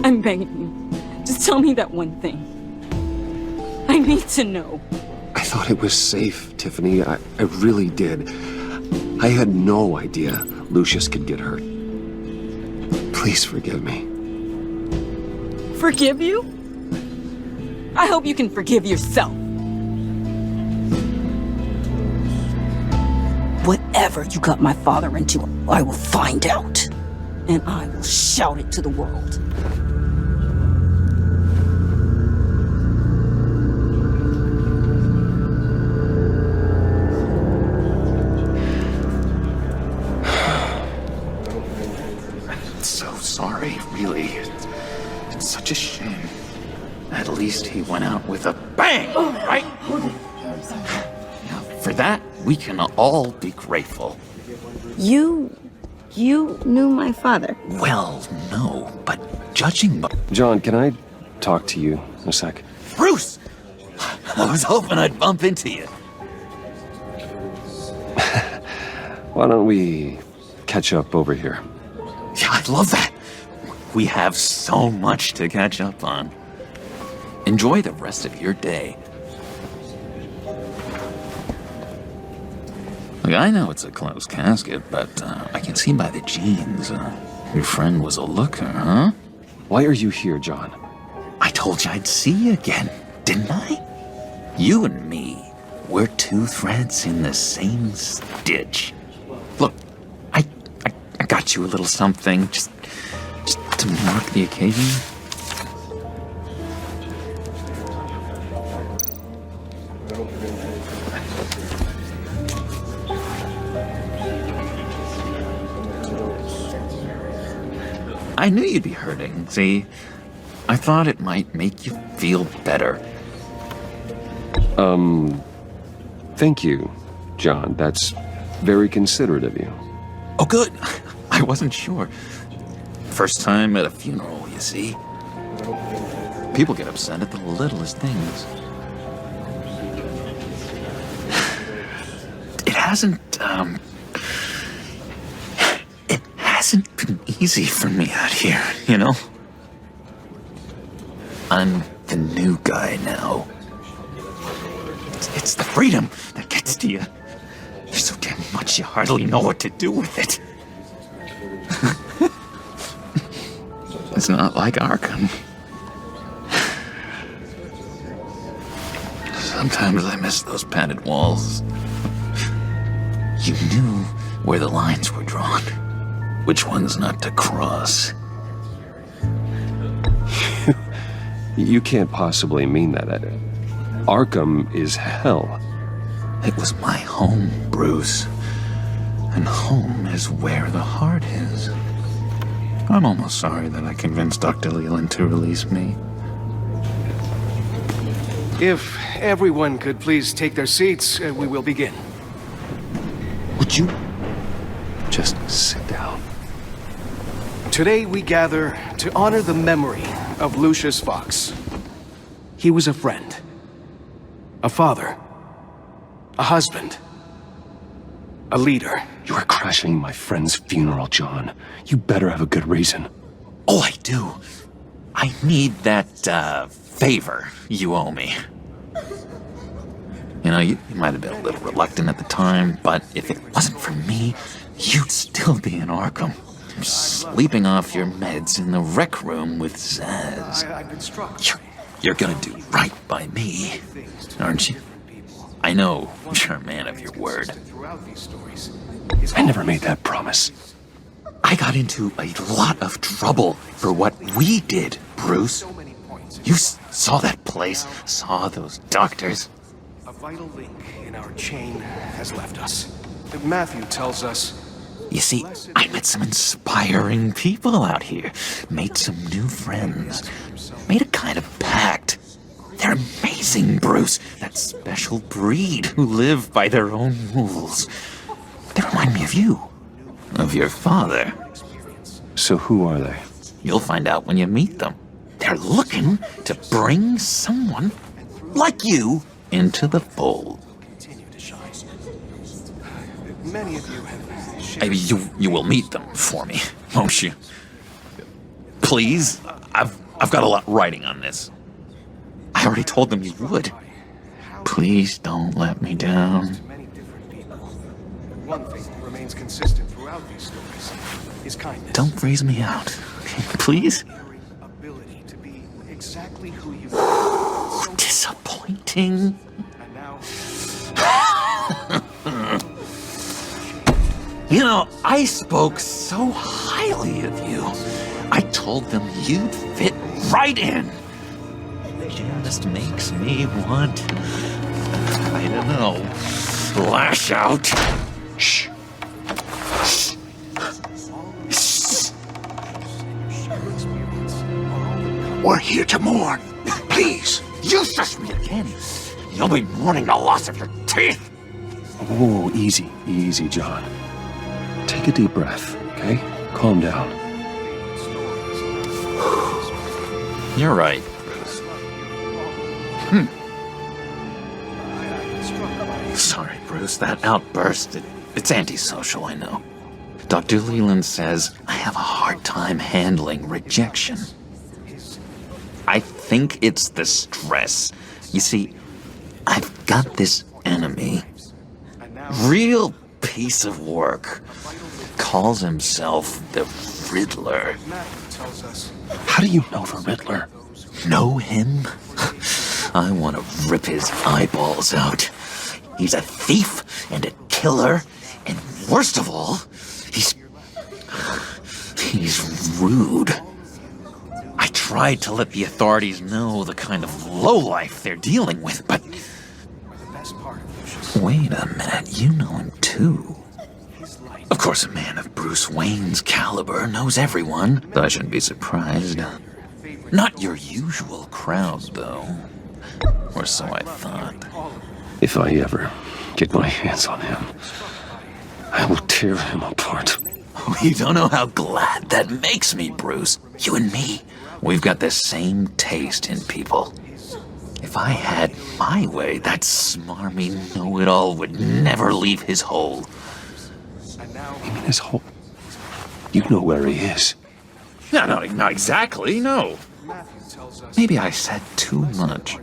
I'm begging you. Just tell me that one thing. I need to know. I thought it was safe, Tiffany. I really did. I had no idea Lucius could get hurt. Please forgive me. Forgive you? I hope you can forgive yourself. Whatever you got my father into, I will find out. And I will shout it to the world. So sorry, really. It's such a shame. At least he went out with a bang, right? For that, we can all be grateful. You knew my father? Well, no, but judging by... John, can I talk to you a sec? Bruce! I was hoping I'd bump into you. Why don't we catch up over here? Yeah, I'd love that. We have so much to catch up on. Enjoy the rest of your day. Look, I know it's a closed casket, but I can see by the jeans. Your friend was a looker, huh? Why are you here, John? I told you I'd see you again, didn't I? You and me, we're two threads in the same stitch. Look, I got you a little something, just to mark the occasion. I knew you'd be hurting, see? I thought it might make you feel better. Thank you, John. That's very considerate of you. Oh, good. I wasn't sure. First time at a funeral, you see? People get upset at the littlest things. It hasn't been easy for me out here, you know? I'm the new guy now. It's the freedom that gets to you. There's so damn much you hardly know what to do with it. It's not like Arkham. Sometimes I miss those padded walls. You knew where the lines were drawn. Which ones not to cross. You can't possibly mean that. Arkham is hell. It was my home, Bruce. And home is where the heart is. I'm almost sorry that I convinced Dr. Leland to release me. If everyone could please take their seats, we will begin. Would you just sit down? Today we gather to honor the memory of Lucius Fox. He was a friend, a father, a husband, a leader. You are crashing my friend's funeral, John. You better have a good reason. Oh, I do. I need that, favor you owe me. You know, you might have been a little reluctant at the time, but if it wasn't for me, you'd still be in Arkham. Sleeping off your meds in the rec room with Zaz. I've been struck. You're gonna do right by me, aren't you? I know you're a man of your word. I never made that promise. I got into a lot of trouble for what we did, Bruce. You saw that place, saw those doctors. A vital link in our chain has left us. Matthew tells us. You see, I met some inspiring people out here. Made some new friends. Made a kind of pact. They're amazing, Bruce. That special breed who live by their own rules. They remind me of you. Of your father. So who are they? You'll find out when you meet them. They're looking to bring someone like you into the fold. Many of you have. You will meet them for me, won't you? Please, I've got a lot writing on this. I already told them you would. Please don't let me down. One thing that remains consistent throughout these stories is kindness. Don't freeze me out, please. Ability to be exactly who you are. Disappointing. And now. You know, I spoke so highly of you. I told them you'd fit right in. It just makes me want, I don't know, lash out. Shh. Shh. We're here to mourn. Please. You shush me again. You'll be mourning the loss of your teeth. Oh, easy, easy, John. Take a deep breath, okay? Calm down. You're right. Sorry, Bruce. That outburst, it's antisocial, I know. Dr. Leland says I have a hard time handling rejection. I think it's the stress. You see, I've got this enemy. Real piece of work. Calls himself the Riddler. How do you know the Riddler? Know him? I want to rip his eyeballs out. He's a thief and a killer, and worst of all, he's rude. I tried to let the authorities know the kind of lowlife they're dealing with, but... Wait a minute, you know him too. Of course, a man of Bruce Wayne's caliber knows everyone, so I shouldn't be surprised. Not your usual crowd, though. Or so I thought. If I ever get my hands on him, I will tear him apart. You don't know how glad that makes me, Bruce. You and me, we've got the same taste in people. If I had my way, that smarmy know-it-all would never leave his hole. You mean his hole? You know where he is. No, not exactly, no. Maybe I said too much.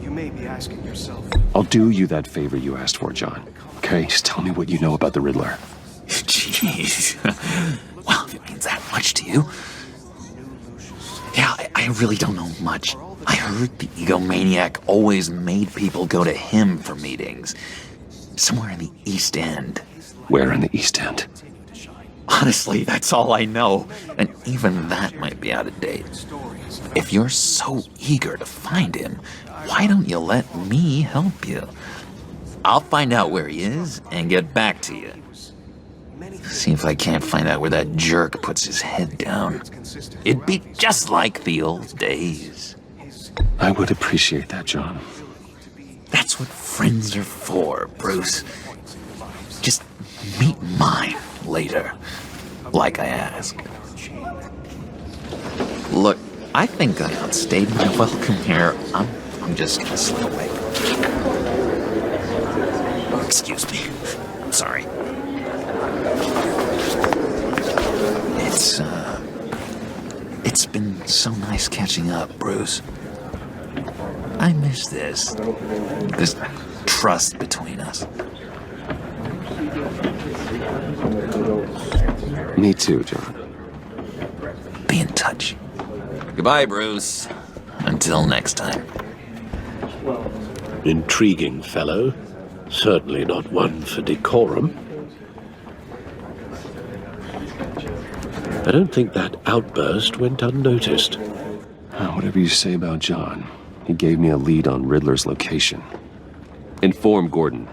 You may be asking yourself. I'll do you that favor you asked for, John. Okay, just tell me what you know about the Riddler. Jeez. Well, if it means that much to you. Yeah, I really don't know much. I heard the egomaniac always made people go to him for meetings. Somewhere in the East End. Where in the East End? Honestly, that's all I know. And even that might be out of date. If you're so eager to find him, why don't you let me help you? I'll find out where he is and get back to you. See if I can't find out where that jerk puts his head down. It'd be just like the old days. I would appreciate that, John. That's what friends are for, Bruce. Just meet mine later, like I asked. Look, I think I outstayed my welcome here. I'm just gonna slip away. Excuse me. I'm sorry. It's been so nice catching up, Bruce. I miss this trust between us. Me too, John. Be in touch. Goodbye, Bruce. Until next time. Intriguing fellow. Certainly not one for decorum. I don't think that outburst went unnoticed. Whatever you say about John, he gave me a lead on Riddler's location. Inform Gordon.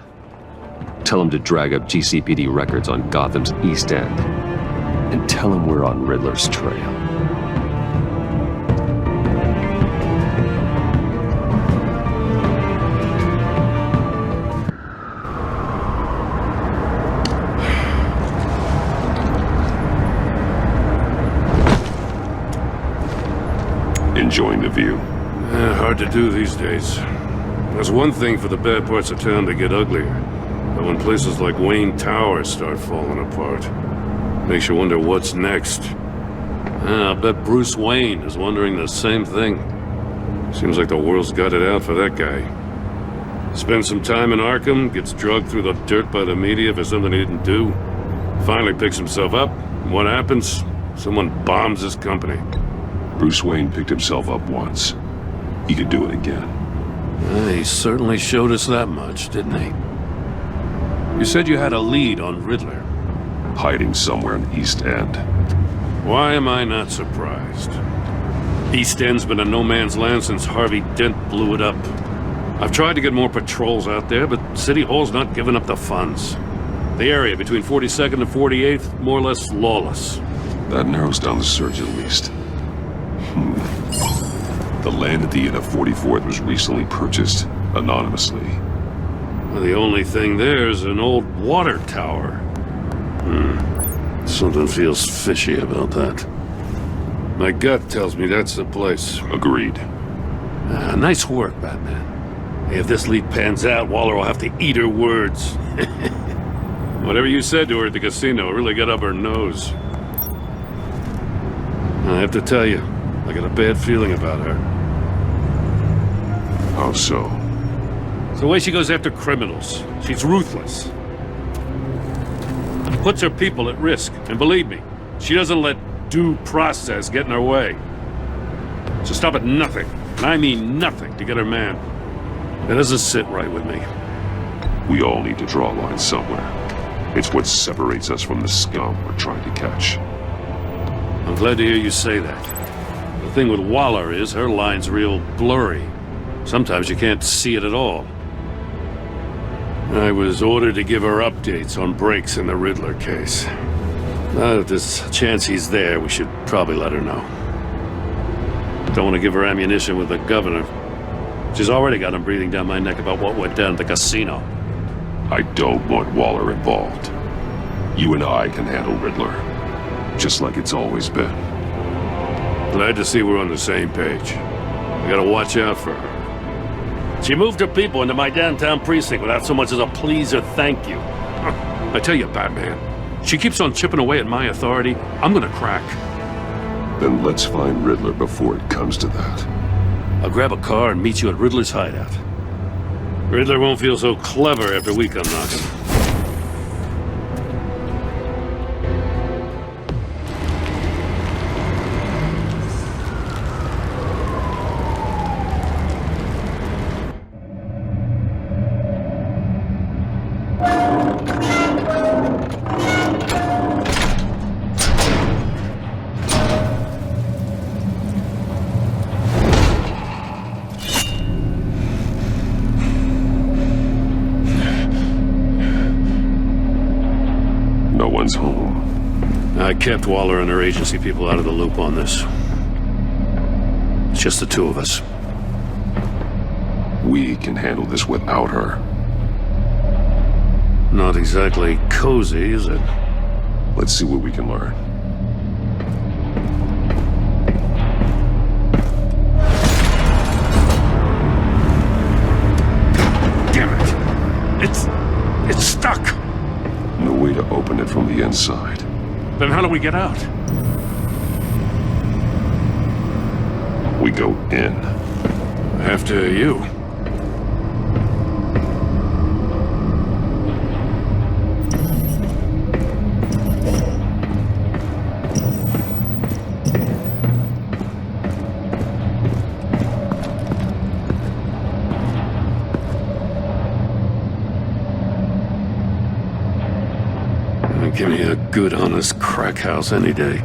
Tell him to drag up GCPD records on Gotham's East End. And tell him we're on Riddler's trail. Enjoying the view? Hard to do these days. There's one thing for the bad parts of town to get uglier. But when places like Wayne Tower start falling apart, makes you wonder what's next. I bet Bruce Wayne is wondering the same thing. Seems like the world's got it out for that guy. Spends some time in Arkham, gets drugged through the dirt by the media for something he didn't do. Finally picks himself up, and what happens? Someone bombs his company. Bruce Wayne picked himself up once. He could do it again. He certainly showed us that much, didn't he? You said you had a lead on Riddler. Hiding somewhere in East End. Why am I not surprised? East End's been a no-man's land since Harvey Dent blew it up. I've tried to get more patrols out there, but City Hall's not giving up the funds. The area between 42nd and 48th, more or less lawless. That narrows down the search at least. The land at the end of 44th was recently purchased anonymously. Well, the only thing there is an old water tower. Something feels fishy about that. My gut tells me that's the place. Agreed. Nice work, Batman. If this lead pans out, Waller will have to eat her words. Whatever you said to her at the casino really got up her nose. I have to tell you, I got a bad feeling about her. How so? It's the way she goes after criminals. She's ruthless. puts her people at risk. And believe me, she doesn't let due process get in her way. She'll stop at nothing, and I mean nothing, to get her man. That doesn't sit right with me. We all need to draw a line somewhere. It's what separates us from the scum we're trying to catch. I'm glad to hear you say that. The thing with Waller is her line's real blurry. Sometimes you can't see it at all. I was ordered to give her updates on breaks in the Riddler case. Now, if there's a chance he's there, we should probably let her know. Don't want to give her ammunition with the governor. She's already got him breathing down my neck about what went down at the casino. I don't want Waller involved. You and I can handle Riddler, just like it's always been. Glad to see we're on the same page. I gotta watch out for her. She moved her people into my downtown precinct without so much as a please or thank you. I tell you, Batman, she keeps on chipping away at my authority, I'm gonna crack. Then let's find Riddler before it comes to that. I'll grab a car and meet you at Riddler's hideout. Riddler won't feel so clever after we come knocking. Home. I kept Waller and her agency people out of the loop on this. It's just the two of us. We can handle this without her. Not exactly cozy, is it? Let's see what we can learn. Damn it! It's stuck! No way to open it from the inside. Then how do we get out? We go in. After you. Give me a good, honest crack house any day.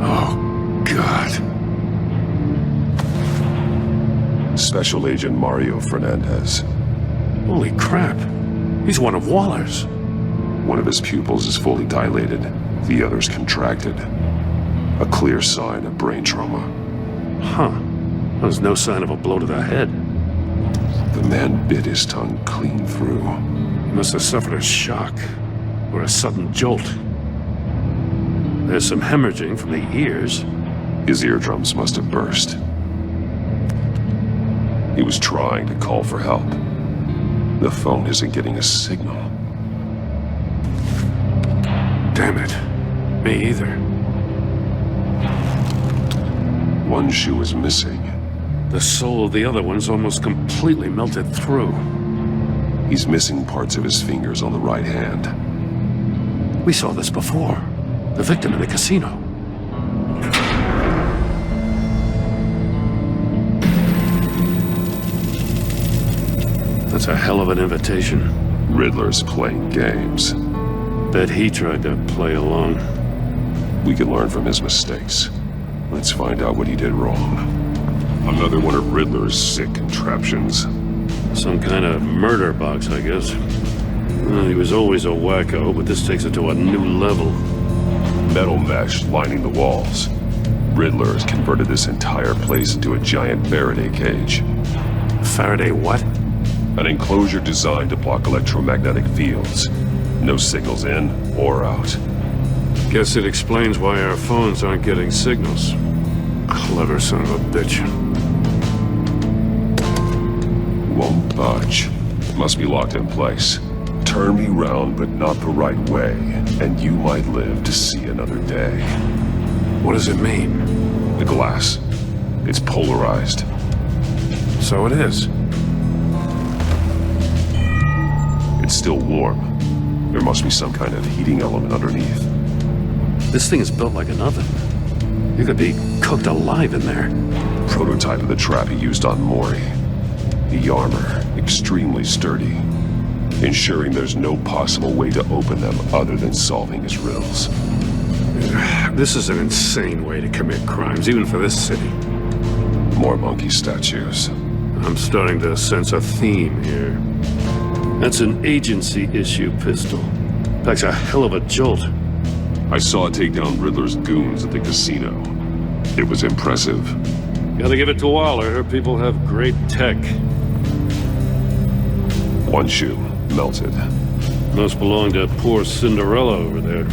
Oh, God. Special Agent Mario Fernandez. Holy crap. He's one of Waller's. One of his pupils is fully dilated. The other's contracted. A clear sign of brain trauma. Huh. There's no sign of a blow to the head. The man bit his tongue clean through. He must have suffered a shock, or a sudden jolt. There's some hemorrhaging from the ears. His eardrums must have burst. He was trying to call for help. The phone isn't getting a signal. Damn it. Me either. One shoe is missing. The sole of the other one's almost completely melted through. He's missing parts of his fingers on the right hand. We saw this before. The victim in the casino. That's a hell of an invitation. Riddler's playing games. Bet he tried to play along. We can learn from his mistakes. Let's find out what he did wrong. Another one of Riddler's sick contraptions. Some kind of murder box, I guess. Well, he was always a wacko, but this takes it to a new level. Metal mesh lining the walls. Riddler has converted this entire place into a giant Faraday cage. Faraday what? An enclosure designed to block electromagnetic fields. No signals in or out. Guess it explains why our phones aren't getting signals. Clever son of a bitch. Won't budge. Must be locked in place. Turn me round, but not the right way, and you might live to see another day. What does it mean? The glass. It's polarized. So it is. It's still warm. There must be some kind of heating element underneath. This thing is built like an oven. You could be cooked alive in there. Prototype of the trap he used on Mori. The armor, extremely sturdy, ensuring there's no possible way to open them other than solving his riddles. This is an insane way to commit crimes, even for this city. More monkey statues. I'm starting to sense a theme here. That's an agency issue pistol. Packs a hell of a jolt. I saw it take down Riddler's goons at the casino. It was impressive. Gotta give it to Waller. Her people have great tech. One shoe, melted. Must belong to poor Cinderella over there.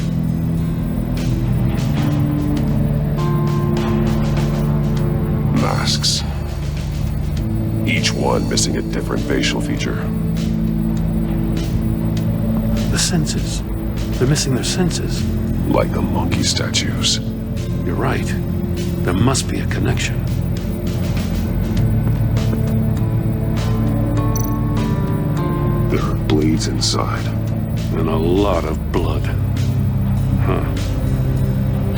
Masks. Each one missing a different facial feature. The senses. They're missing their senses. Like the monkey statues. You're right. There must be a connection. There are blades inside. And a lot of blood. Huh.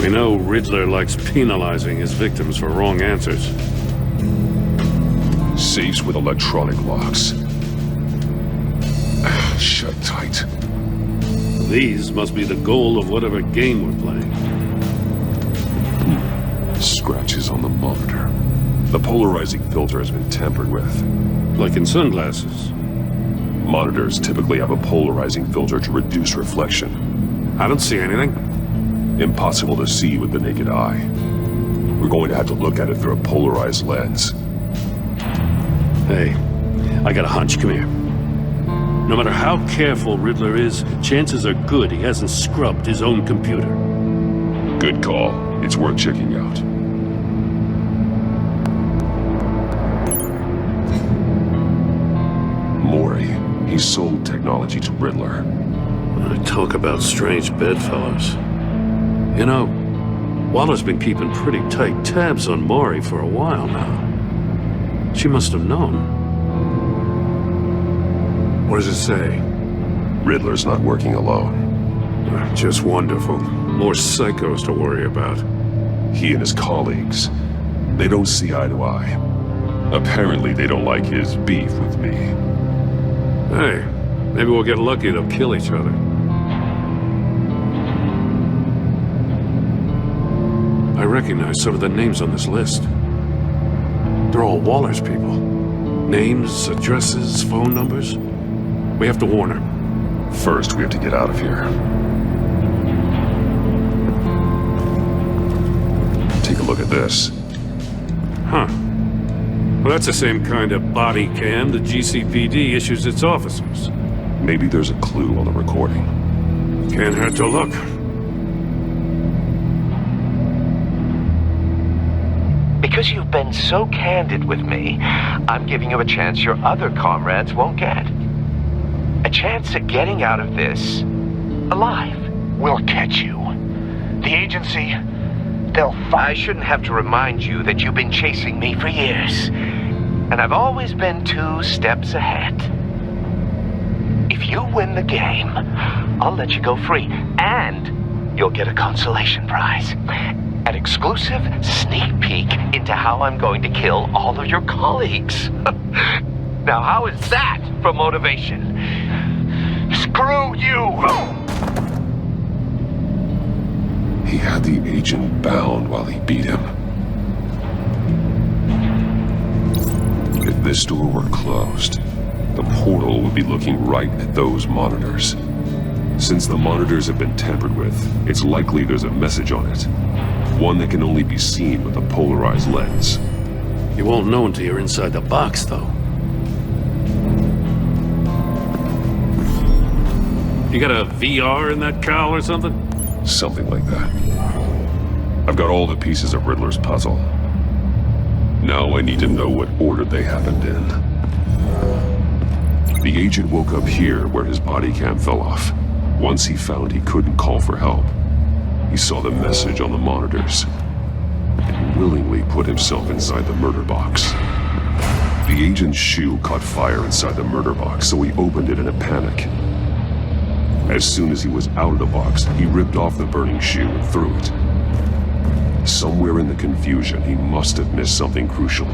We know Riddler likes penalizing his victims for wrong answers. Safes with electronic locks. Shut tight. These must be the goal of whatever game we're playing. Scratches on the monitor. The polarizing filter has been tampered with. Like in sunglasses. Monitors typically have a polarizing filter to reduce reflection. I don't see anything. Impossible to see with the naked eye. We're going to have to look at it through a polarized lens. Hey, I got a hunch. Come here. No matter how careful Riddler is, chances are good he hasn't scrubbed his own computer. Good call. It's worth checking out. Mori. He sold technology to Riddler. Talk about strange bedfellows. You know, Waller's been keeping pretty tight tabs on Mori for a while now. She must have known. What does it say? Riddler's not working alone. Just wonderful. More psychos to worry about. He and his colleagues, they don't see eye to eye. Apparently they don't like his beef with me. Hey, maybe we'll get lucky. They'll kill each other. I recognize some of the names on this list. They're all Waller's people. Names, addresses, phone numbers. We have to warn her. First, we have to get out of here. Take a look at this. Huh. Well, that's the same kind of body cam the GCPD issues its officers. Maybe there's a clue on the recording. Can't hurt to look. Because you've been so candid with me, I'm giving you a chance your other comrades won't get. A chance at getting out of this alive. We'll catch you. The agency, they'll I shouldn't have to remind you that you've been chasing me for years. And I've always been 2 steps ahead. If you win the game, I'll let you go free. And you'll get a consolation prize. An exclusive sneak peek into how I'm going to kill all of your colleagues. Now, how is that for motivation? Screw you! He had the agent bound while he beat him. If this door were closed, the portal would be looking right at those monitors. Since the monitors have been tampered with, it's likely there's a message on it. One that can only be seen with a polarized lens. You won't know until you're inside the box, though. You got a VR in that cowl or something? Something like that. I've got all the pieces of Riddler's puzzle. Now I need to know what order they happened in. The agent woke up here where his body cam fell off. Once he found he couldn't call for help, he saw the message on the monitors. willingly put himself inside the murder box. The agent's shoe caught fire inside the murder box, so he opened it in a panic. As soon as he was out of the box, he ripped off the burning shoe and threw it. Somewhere in the confusion, he must have missed something crucial.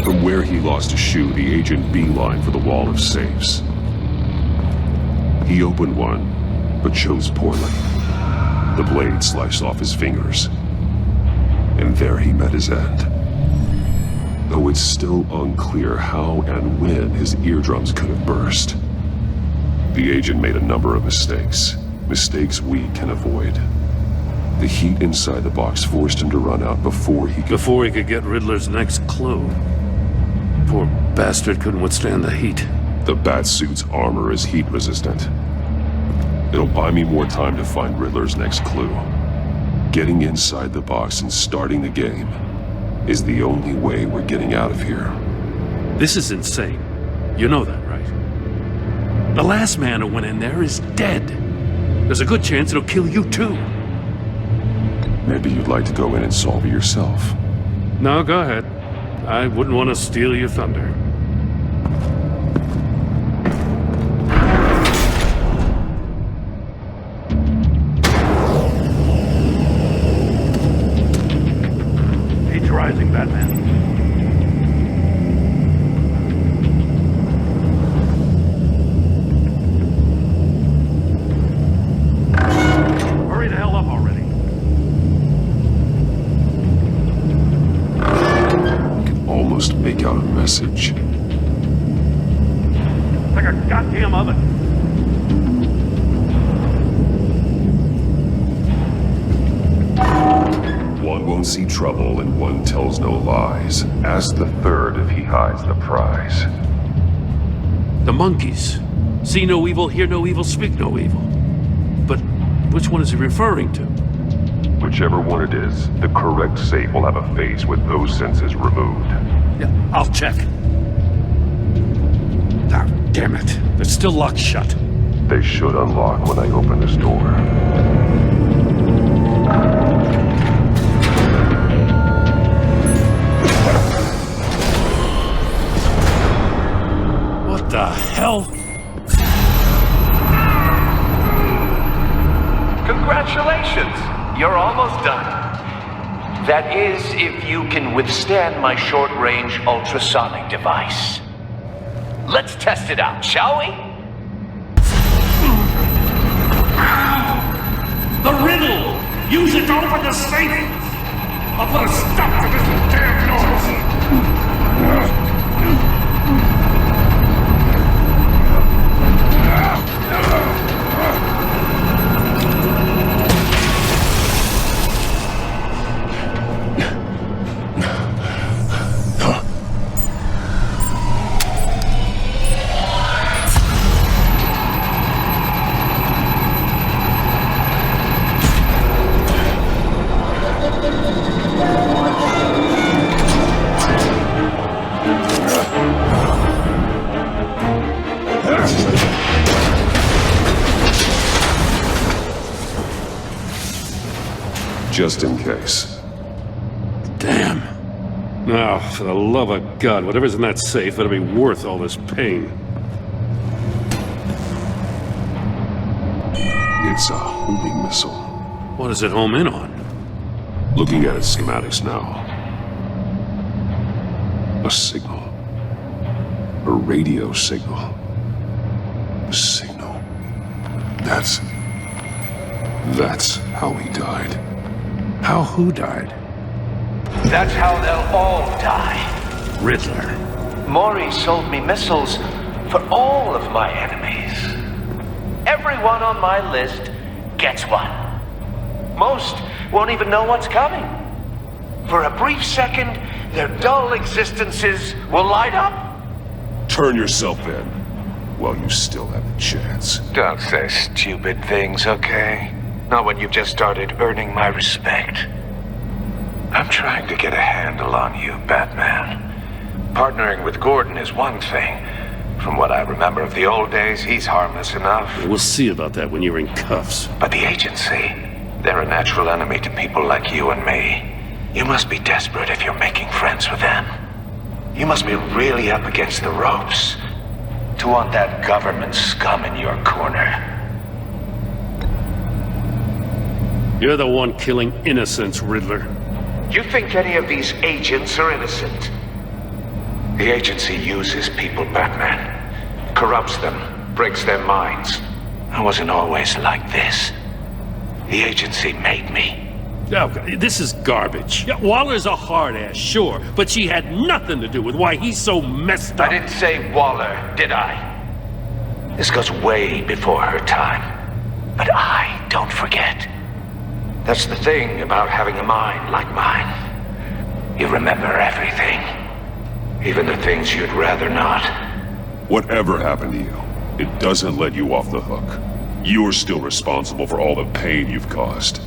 From where he lost a shoe, the agent beelined for the wall of safes. He opened one, but chose poorly. The blade sliced off his fingers. And there he met his end. Though it's still unclear how and when his eardrums could have burst. The agent made a number of mistakes. Mistakes we can avoid. The heat inside the box forced him to run out before he could get Riddler's next clue. Poor bastard couldn't withstand the heat. The Batsuit's armor is heat resistant. It'll buy me more time to find Riddler's next clue. Getting inside the box and starting the game is the only way we're getting out of here. This is insane. You know that, right? The last man who went in there is dead. There's a good chance it'll kill you too. Maybe you'd like to go in and solve it yourself. No, go ahead. I wouldn't want to steal your thunder. Heat's rising, Batman. Hurry the hell up already. Almost make out a message. It's like a goddamn oven. One won't see trouble and one tells no lies. Ask the third if he hides the prize. The monkeys. See no evil, hear no evil, speak no evil. But which one is he referring to? Whichever one it is, the correct safe will have a face with those senses removed. Yeah, I'll check. Ah, damn it. They're still locked shut. They should unlock when I open this door. What the hell? Congratulations! You're almost done. That is, if you can withstand my short-range ultrasonic device. Let's test it out, shall we? The riddle! Use it to open the safe! I'll put a stop to this damn noise! Just in case. Damn. Now, for the love of God, whatever's in that safe better be worth all this pain. It's a homing missile. What does it home in on? Looking at its schematics now. A signal. A radio signal. A signal. That's how he died. How who died? That's how they'll all die. Riddler. Maury sold me missiles for all of my enemies. Everyone on my list gets one. Most won't even know what's coming. For a brief second, their dull existences will light up. Turn yourself in while you still have the chance. Don't say stupid things, okay? Not when you've just started earning my respect. I'm trying to get a handle on you, Batman. Partnering with Gordon is one thing. From what I remember of the old days, he's harmless enough. We'll see about that when you're in cuffs. But the agency, they're a natural enemy to people like you and me. You must be desperate if you're making friends with them. You must be really up against the ropes to want that government scum in your corner. You're the one killing innocents, Riddler. You think any of these agents are innocent? The agency uses people, Batman. Corrupts them, breaks their minds. I wasn't always like this. The agency made me. Oh, this is garbage. Yeah, Waller's a hard-ass, sure, but she had nothing to do with why he's so messed up. I didn't say Waller, did I? This goes way before her time. But I don't forget. That's the thing about having a mind like mine. You remember everything. Even the things you'd rather not. Whatever happened to you, it doesn't let you off the hook. You're still responsible for all the pain you've caused.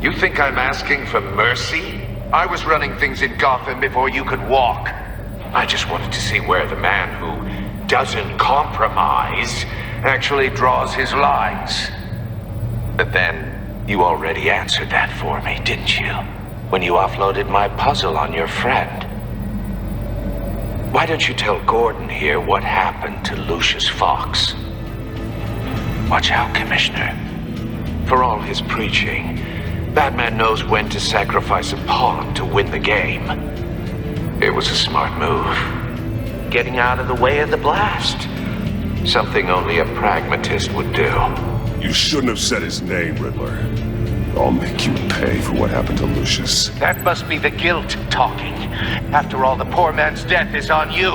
You think I'm asking for mercy? I was running things in Gotham before you could walk. I just wanted to see where the man who doesn't compromise actually draws his lines. But then, you already answered that for me, didn't you? When you offloaded my puzzle on your friend. Why don't you tell Gordon here what happened to Lucius Fox? Watch out, Commissioner. For all his preaching, Batman knows when to sacrifice a pawn to win the game. It was a smart move. Getting out of the way of the blast. Something only a pragmatist would do. You shouldn't have said his name, Riddler. I'll make you pay for what happened to Lucius. That must be the guilt talking. After all, the poor man's death is on you.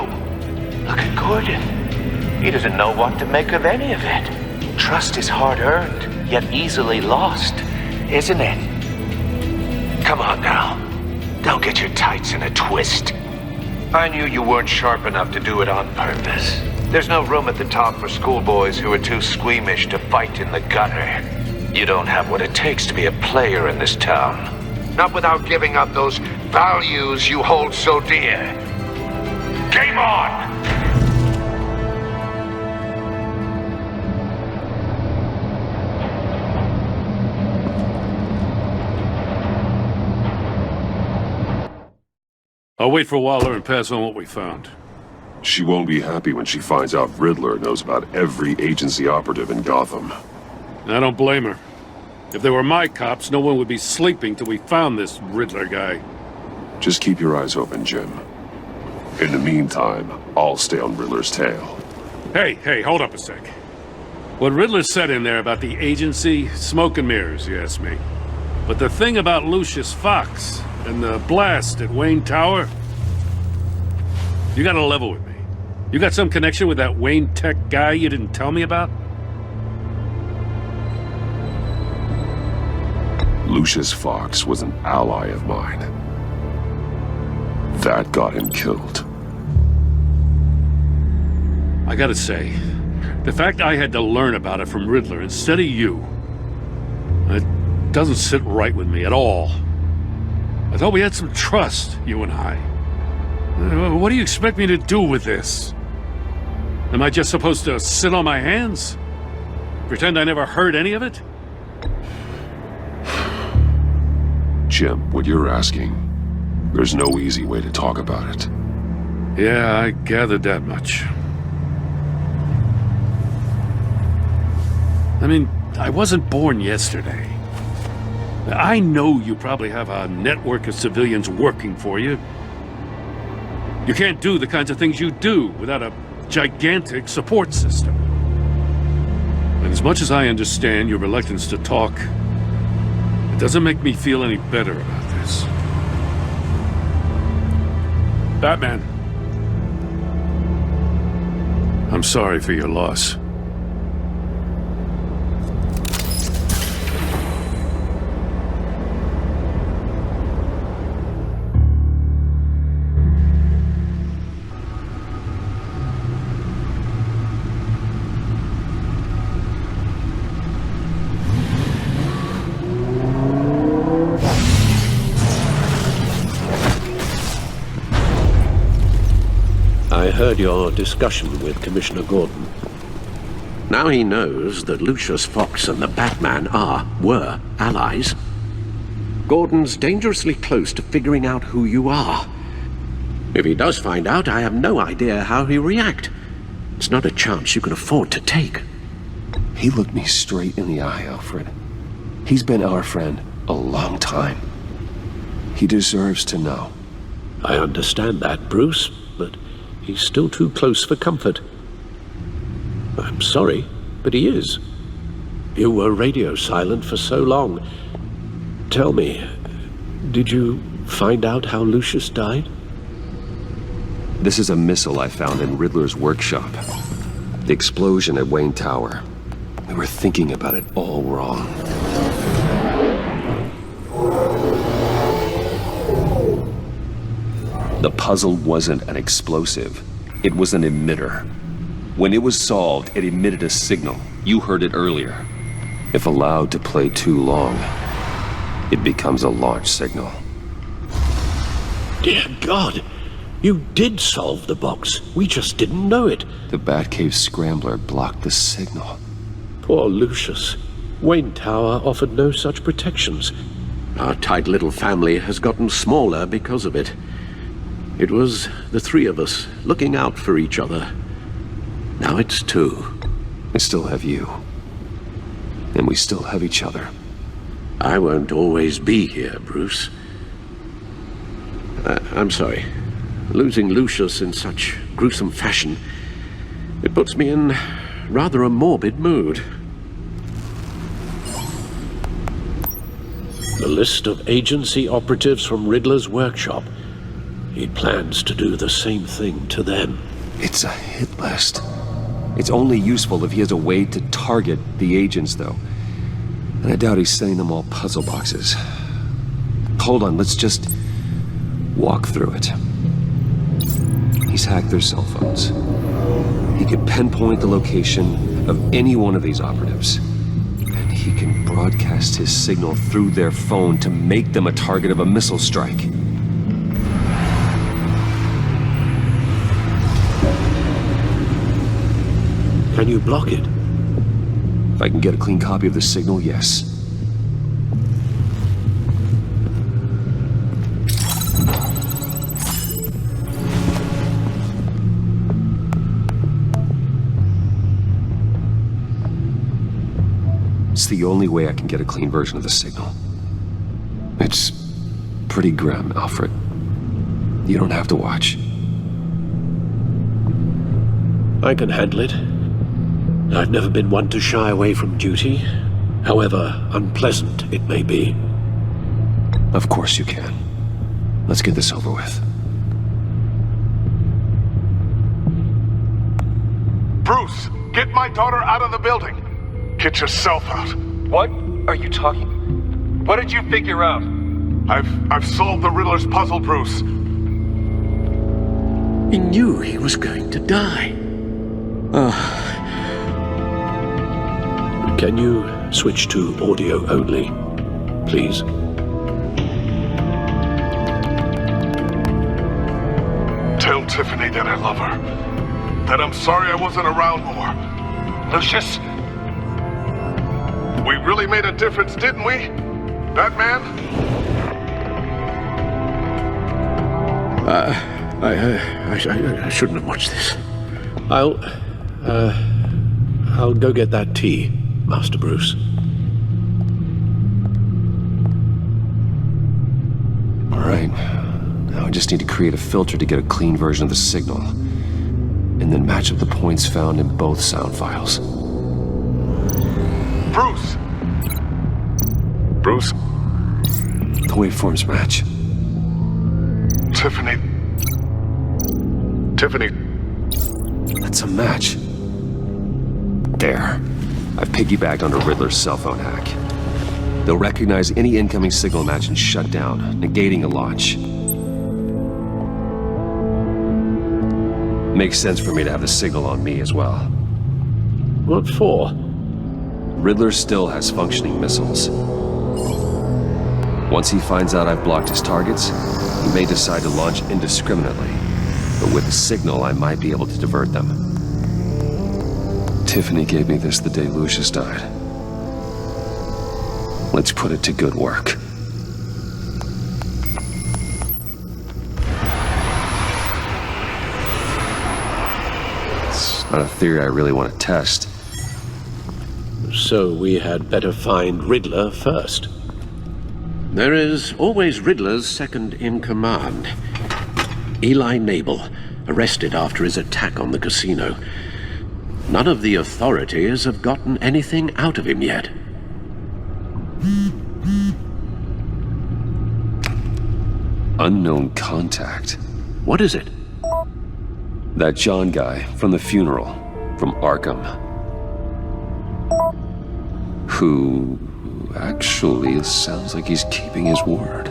Look at Gordon. He doesn't know what to make of any of it. Trust is hard-earned, yet easily lost, isn't it? Come on now. Don't get your tights in a twist. I knew you weren't sharp enough to do it on purpose. There's no room at the top for schoolboys who are too squeamish to fight in the gutter. You don't have what it takes to be a player in this town. Not without giving up those values you hold so dear. Game on! I'll wait for Waller and pass on what we found. She won't be happy when she finds out Riddler knows about every agency operative in Gotham. I don't blame her. If they were my cops, no one would be sleeping till we found this Riddler guy. Just keep your eyes open, Jim. In the meantime, I'll stay on Riddler's tail. Hey, hold up a sec. What Riddler said in there about the agency, smoke and mirrors, you ask me. But the thing about Lucius Fox and the blast at Wayne Tower, you gotta level with me. You got some connection with that Wayne Tech guy you didn't tell me about? Lucius Fox was an ally of mine. That got him killed. I gotta say, the fact I had to learn about it from Riddler instead of you, it doesn't sit right with me at all. I thought we had some trust, you and I. What do you expect me to do with this? Am I just supposed to sit on my hands? Pretend I never heard any of it? Jim, what you're asking, there's no easy way to talk about it. Yeah, I gathered that much. I mean, I wasn't born yesterday. I know you probably have a network of civilians working for you. You can't do the kinds of things you do without a gigantic support system. And as much as I understand your reluctance to talk, it doesn't make me feel any better about this. Batman. I'm sorry for your loss. I heard your discussion with Commissioner Gordon. Now he knows that Lucius Fox and the Batman were allies. Gordon's dangerously close to figuring out who you are. If he does find out, I have no idea how he'll react. It's not a chance you can afford to take. He looked me straight in the eye, Alfred. He's been our friend a long time. He deserves to know. I understand that, Bruce, but he's still too close for comfort. I'm sorry, but he is. You were radio silent for so long. Tell me, did you find out how Lucius died? This is a missile I found in Riddler's workshop. The explosion at Wayne Tower. We were thinking about it all wrong. The puzzle wasn't an explosive. It was an emitter. When it was solved, it emitted a signal. You heard it earlier. If allowed to play too long, it becomes a launch signal. Dear God! You did solve the box. We just didn't know it. The Batcave scrambler blocked the signal. Poor Lucius. Wayne Tower offered no such protections. Our tight little family has gotten smaller because of it. It was the three of us looking out for each other. Now it's two. I still have you. And we still have each other. I won't always be here, Bruce. I'm sorry. Losing Lucius in such gruesome fashion, it puts me in rather a morbid mood. The list of agency operatives from Riddler's workshop. He plans to do the same thing to them. It's a hit list. It's only useful if he has a way to target the agents, though. And I doubt he's sending them all puzzle boxes. Hold on, let's just walk through it. He's hacked their cell phones. He could pinpoint the location of any one of these operatives. And he can broadcast his signal through their phone to make them a target of a missile strike. Can you block it? If I can get a clean copy of the signal, yes. It's the only way I can get a clean version of the signal. It's pretty grim, Alfred. You don't have to watch. I can handle it. I've never been one to shy away from duty, however unpleasant it may be. Of course you can. Let's get this over with. Bruce, get my daughter out of the building. Get yourself out. What are you talking? What did you figure out? I've solved the Riddler's puzzle, Bruce. He knew he was going to die. Can you switch to audio only, please? Tell Tiffany that I love her. That I'm sorry I wasn't around more. Lucius? We really made a difference, didn't we? Batman? I shouldn't have watched this. I'll go get that tea, Master Bruce. All right. Now I just need to create a filter to get a clean version of the signal. And then match up the points found in both sound files. Bruce! Bruce? The waveforms match. Tiffany. Tiffany. That's a match. There. I've piggybacked onto Riddler's cell phone hack. They'll recognize any incoming signal match and shut down, negating a launch. Makes sense for me to have the signal on me as well. What for? Riddler still has functioning missiles. Once he finds out I've blocked his targets, he may decide to launch indiscriminately. But with the signal, I might be able to divert them. Tiffany gave me this the day Lucius died. Let's put it to good work. Not a theory I really want to test. So we had better find Riddler first. There is always Riddler's second in command. Eli Nabel, arrested after his attack on the casino. None of the authorities have gotten anything out of him yet. Unknown contact. What is it? That John guy from the funeral, from Arkham. Who actually sounds like he's keeping his word.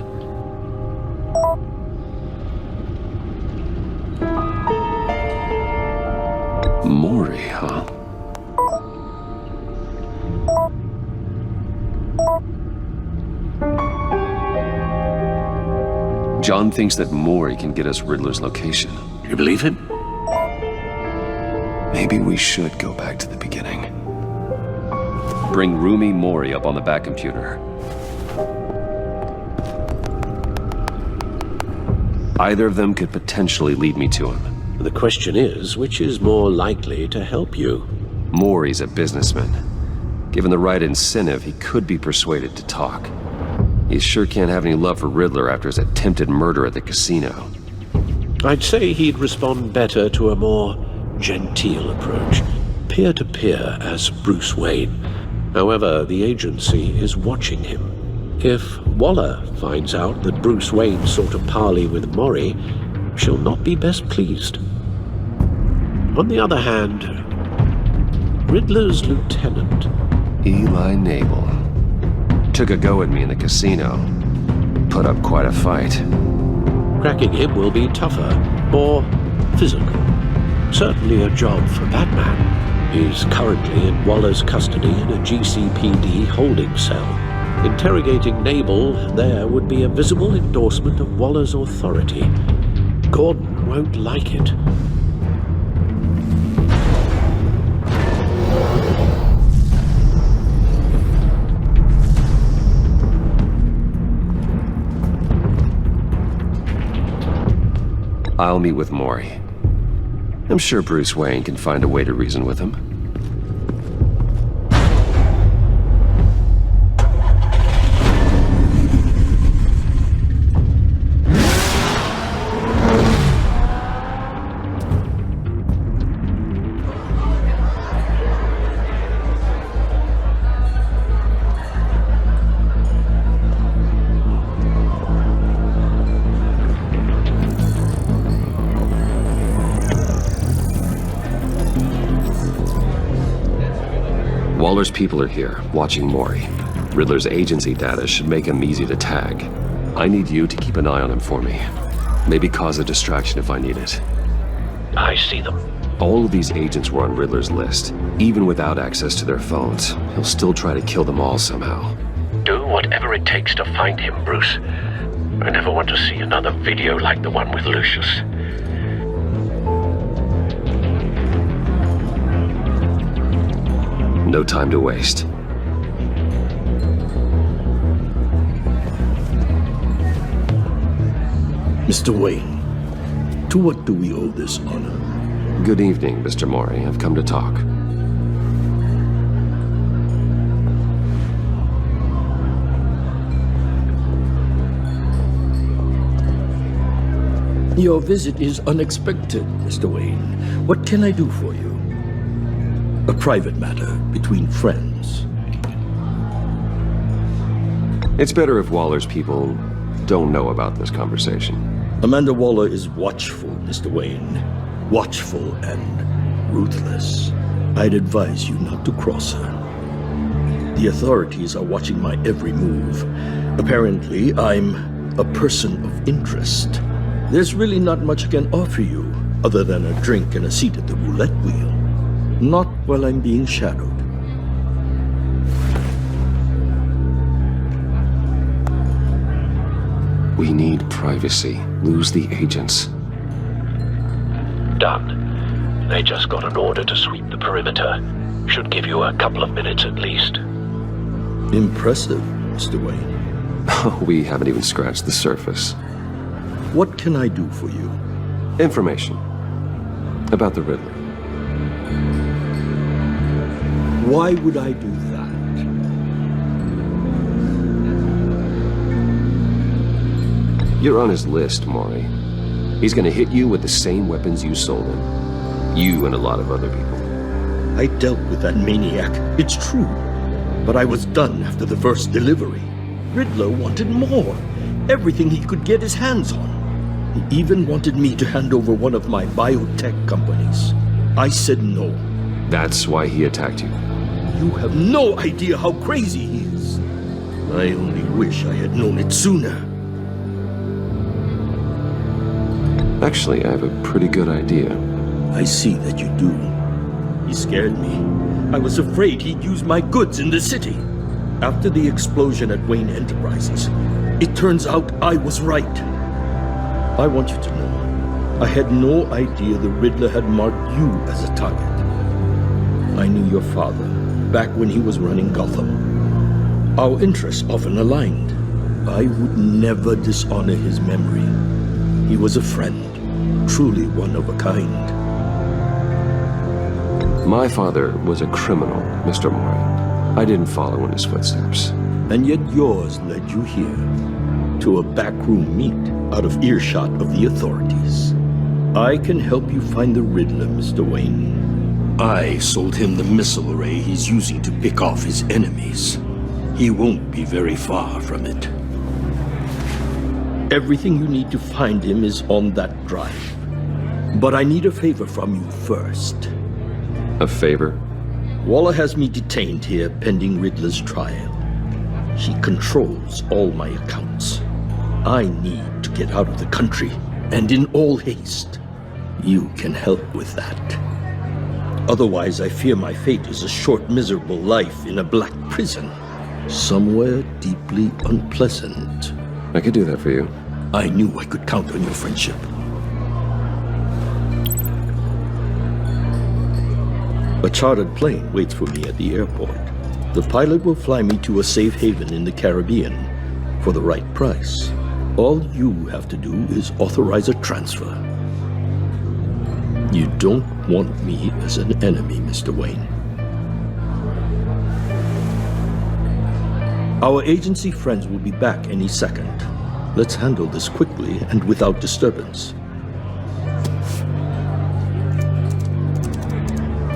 Maury, huh? John thinks that Maury can get us Riddler's location. You believe him? Maybe we should go back to the beginning. Bring Rumi Maury up on the back computer. Either of them could potentially lead me to him. The question is, which is more likely to help you? Maury's a businessman. Given the right incentive, he could be persuaded to talk. He sure can't have any love for Riddler after his attempted murder at the casino. I'd say he'd respond better to a more genteel approach, peer-to-peer as Bruce Wayne. However, the agency is watching him. If Waller finds out that Bruce Wayne sought a parley with Maury, she'll not be best pleased. On the other hand, Riddler's lieutenant, Eli Nabel, took a go at me in the casino. Put up quite a fight. Cracking him will be tougher, more physical. Certainly a job for Batman. He's currently in Waller's custody in a GCPD holding cell. Interrogating Nabel there would be a visible endorsement of Waller's authority. Gordon won't like it. I'll meet with Maury. I'm sure Bruce Wayne can find a way to reason with him. Waller's people are here, watching Maury. Riddler's agency data should make him easy to tag. I need you to keep an eye on him for me. Maybe cause a distraction if I need it. I see them. All of these agents were on Riddler's list. Even without access to their phones, he'll still try to kill them all somehow. Do whatever it takes to find him, Bruce. I never want to see another video like the one with Lucius. No time to waste. Mr. Wayne, to what do we owe this honor? Good evening, Mr. Maury. I've come to talk. Your visit is unexpected, Mr. Wayne. What can I do for you? A private matter between friends. It's better if Waller's people don't know about this conversation. Amanda Waller is watchful, Mr. Wayne. Watchful and ruthless. I'd advise you not to cross her. The authorities are watching my every move. Apparently, I'm a person of interest. There's really not much I can offer you, other than a drink and a seat at the roulette wheel. Not while I'm being shadowed. We need privacy. Lose the agents. Done. They just got an order to sweep the perimeter. Should give you a couple of minutes at least. Impressive, Mr. Wayne. We haven't even scratched the surface. What can I do for you? Information. About the Riddler. Why would I do that? You're on his list, Maury. He's gonna hit you with the same weapons you sold him. You and a lot of other people. I dealt with that maniac, it's true. But I was done after the first delivery. Riddler wanted more. Everything he could get his hands on. He even wanted me to hand over one of my biotech companies. I said no. That's why he attacked you. You have no idea how crazy he is. I only wish I had known it sooner. Actually, I have a pretty good idea. I see that you do. He scared me. I was afraid he'd use my goods in the city. After the explosion at Wayne Enterprises, it turns out I was right. I want you to know, I had no idea the Riddler had marked you as a target. I knew your father back when he was running Gotham. Our interests often aligned. I would never dishonor his memory. He was a friend, truly one of a kind. My father was a criminal, Mr. Maury. I didn't follow in his footsteps. And yet yours led you here, to a backroom meet out of earshot of the authorities. I can help you find the Riddler, Mr. Wayne. I sold him the missile array he's using to pick off his enemies. He won't be very far from it. Everything you need to find him is on that drive. But I need a favor from you first. A favor? Waller has me detained here pending Riddler's trial. She controls all my accounts. I need to get out of the country, and in all haste. You can help with that. Otherwise, I fear my fate is a short, miserable life in a black prison. Somewhere deeply unpleasant. I could do that for you. I knew I could count on your friendship. A chartered plane waits for me at the airport. The pilot will fly me to a safe haven in the Caribbean for the right price. All you have to do is authorize a transfer. You don't want me as an enemy, Mr. Wayne. Our agency friends will be back any second. Let's handle this quickly and without disturbance.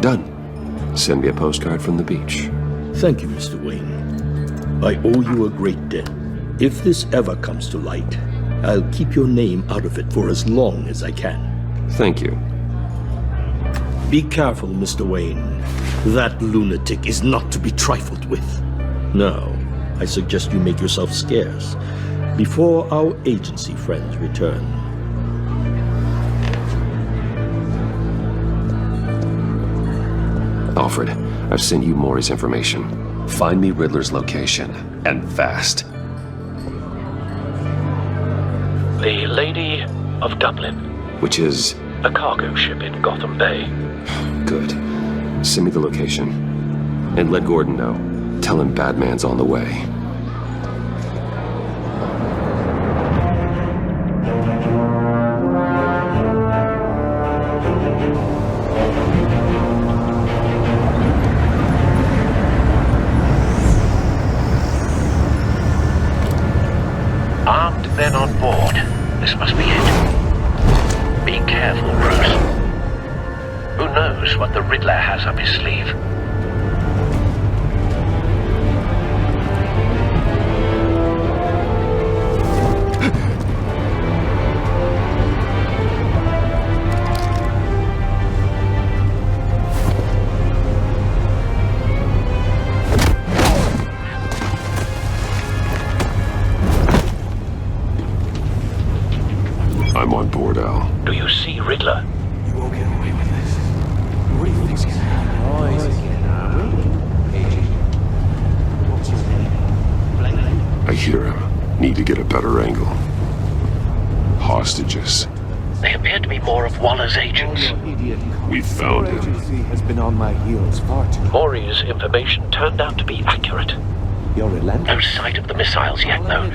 Done. Send me a postcard from the beach. Thank you, Mr. Wayne. I owe you a great debt. If this ever comes to light, I'll keep your name out of it for as long as I can. Thank you. Be careful, Mr. Wayne. That lunatic is not to be trifled with. Now, I suggest you make yourself scarce before our agency friends return. Alfred, I've sent you Maury's information. Find me Riddler's location, and fast. The Lady of Dublin. Which is? A cargo ship in Gotham Bay. Good. Send me the location. And let Gordon know. Tell him Batman's on the way. Armed men on board. This must be it. Be careful, Bruce. Who knows what the Riddler has up his sleeve? I'm on board, Al. Do you see Riddler? You won't get away with this. What do you think's gonna happen? I hear him. Need to get a better angle. Hostages. They appear to be more of Waller's agents. We found him. Has been on my heels far too long. Maury's information turned out to be accurate. You're relentless. No sight of the missiles yet, though.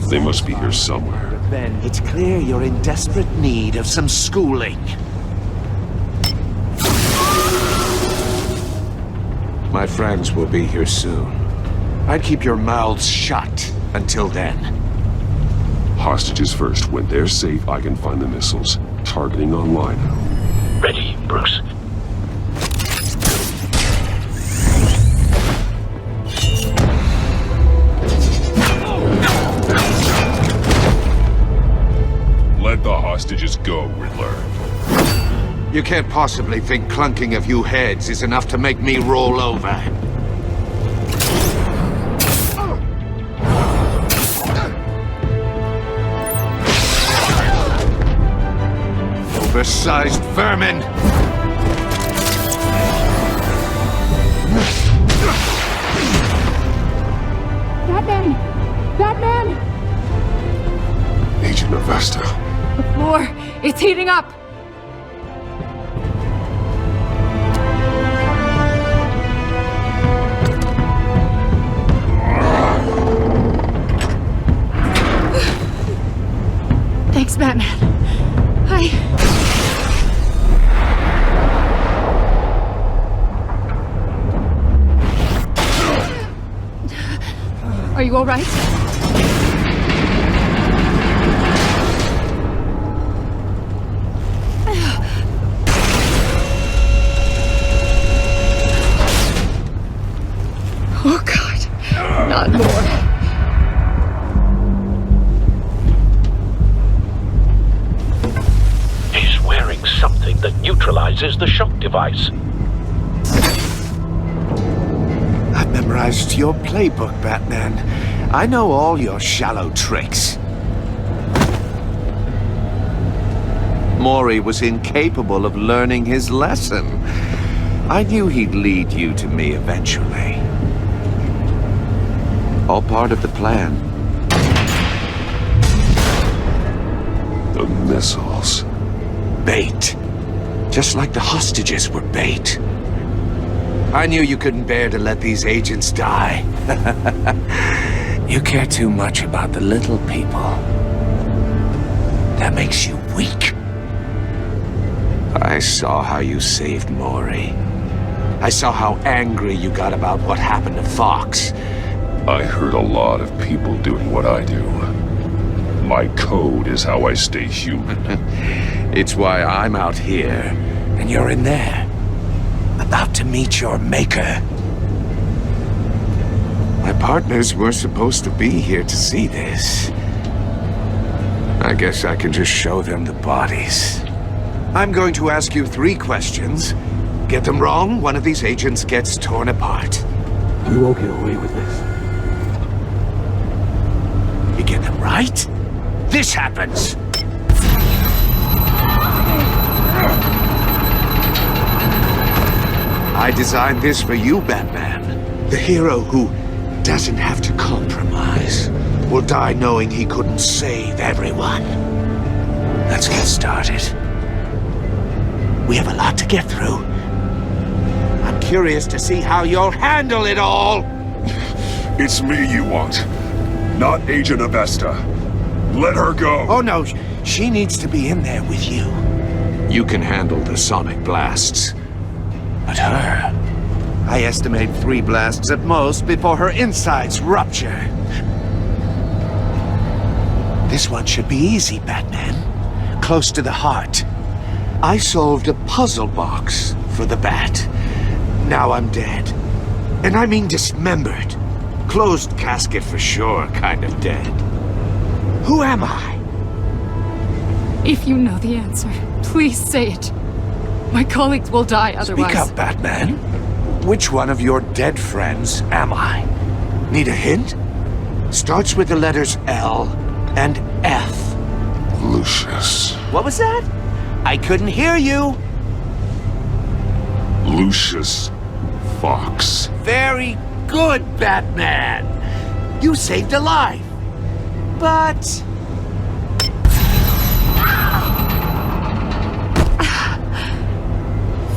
They must be here somewhere. It's clear you're in desperate need of some schooling. My friends will be here soon. I'd keep your mouths shut until then. Hostages first. When they're safe, I can find the missiles. Targeting online. Ready, Bruce. Let the hostages go, Riddler. You can't possibly think clunking a few heads is enough to make me roll over. Oversized vermin! Batman! Batman! Agent Avesta. The floor, it's heating up! Thanks, Batman. Are you all right? Oh, God. Not more. He's wearing something that neutralizes the shock device. I've memorized your playbook, Batman. I know all your shallow tricks. Mori was incapable of learning his lesson. I knew he'd lead you to me eventually. All part of the plan. The missiles. Bait. Just like the hostages were bait. I knew you couldn't bear to let these agents die. You care too much about the little people. That makes you weak. I saw how you saved Mori. I saw how angry you got about what happened to Fox. I hurt a lot of people doing what I do. My code is how I stay human. It's why I'm out here, and you're in there. About to meet your maker. My partners were supposed to be here to see this. I guess I can just show them the bodies. I'm going to ask you 3 questions. Get them wrong, one of these agents gets torn apart. We won't get away with this. You get them right, this happens. I designed this for you, Batman. The hero who doesn't have to compromise will die knowing he couldn't save everyone. Let's get started. We have a lot to get through. I'm curious to see how you'll handle it all. It's me you want, not Agent Avesta. Let her go. Oh no, she needs to be in there with you. You can handle the sonic blasts. But her, I estimate 3 blasts at most before her insides rupture. This one should be easy, Batman. Close to the heart. I solved a puzzle box for the Bat. Now I'm dead. And I mean dismembered. Closed casket for sure, kind of dead. Who am I? If you know the answer, please say it. My colleagues will die otherwise. Speak up, Batman. Which one of your dead friends am I? Need a hint? Starts with the letters L and F. Lucius. What was that? I couldn't hear you. Lucius Fox. Very good, Batman. You saved a life. But...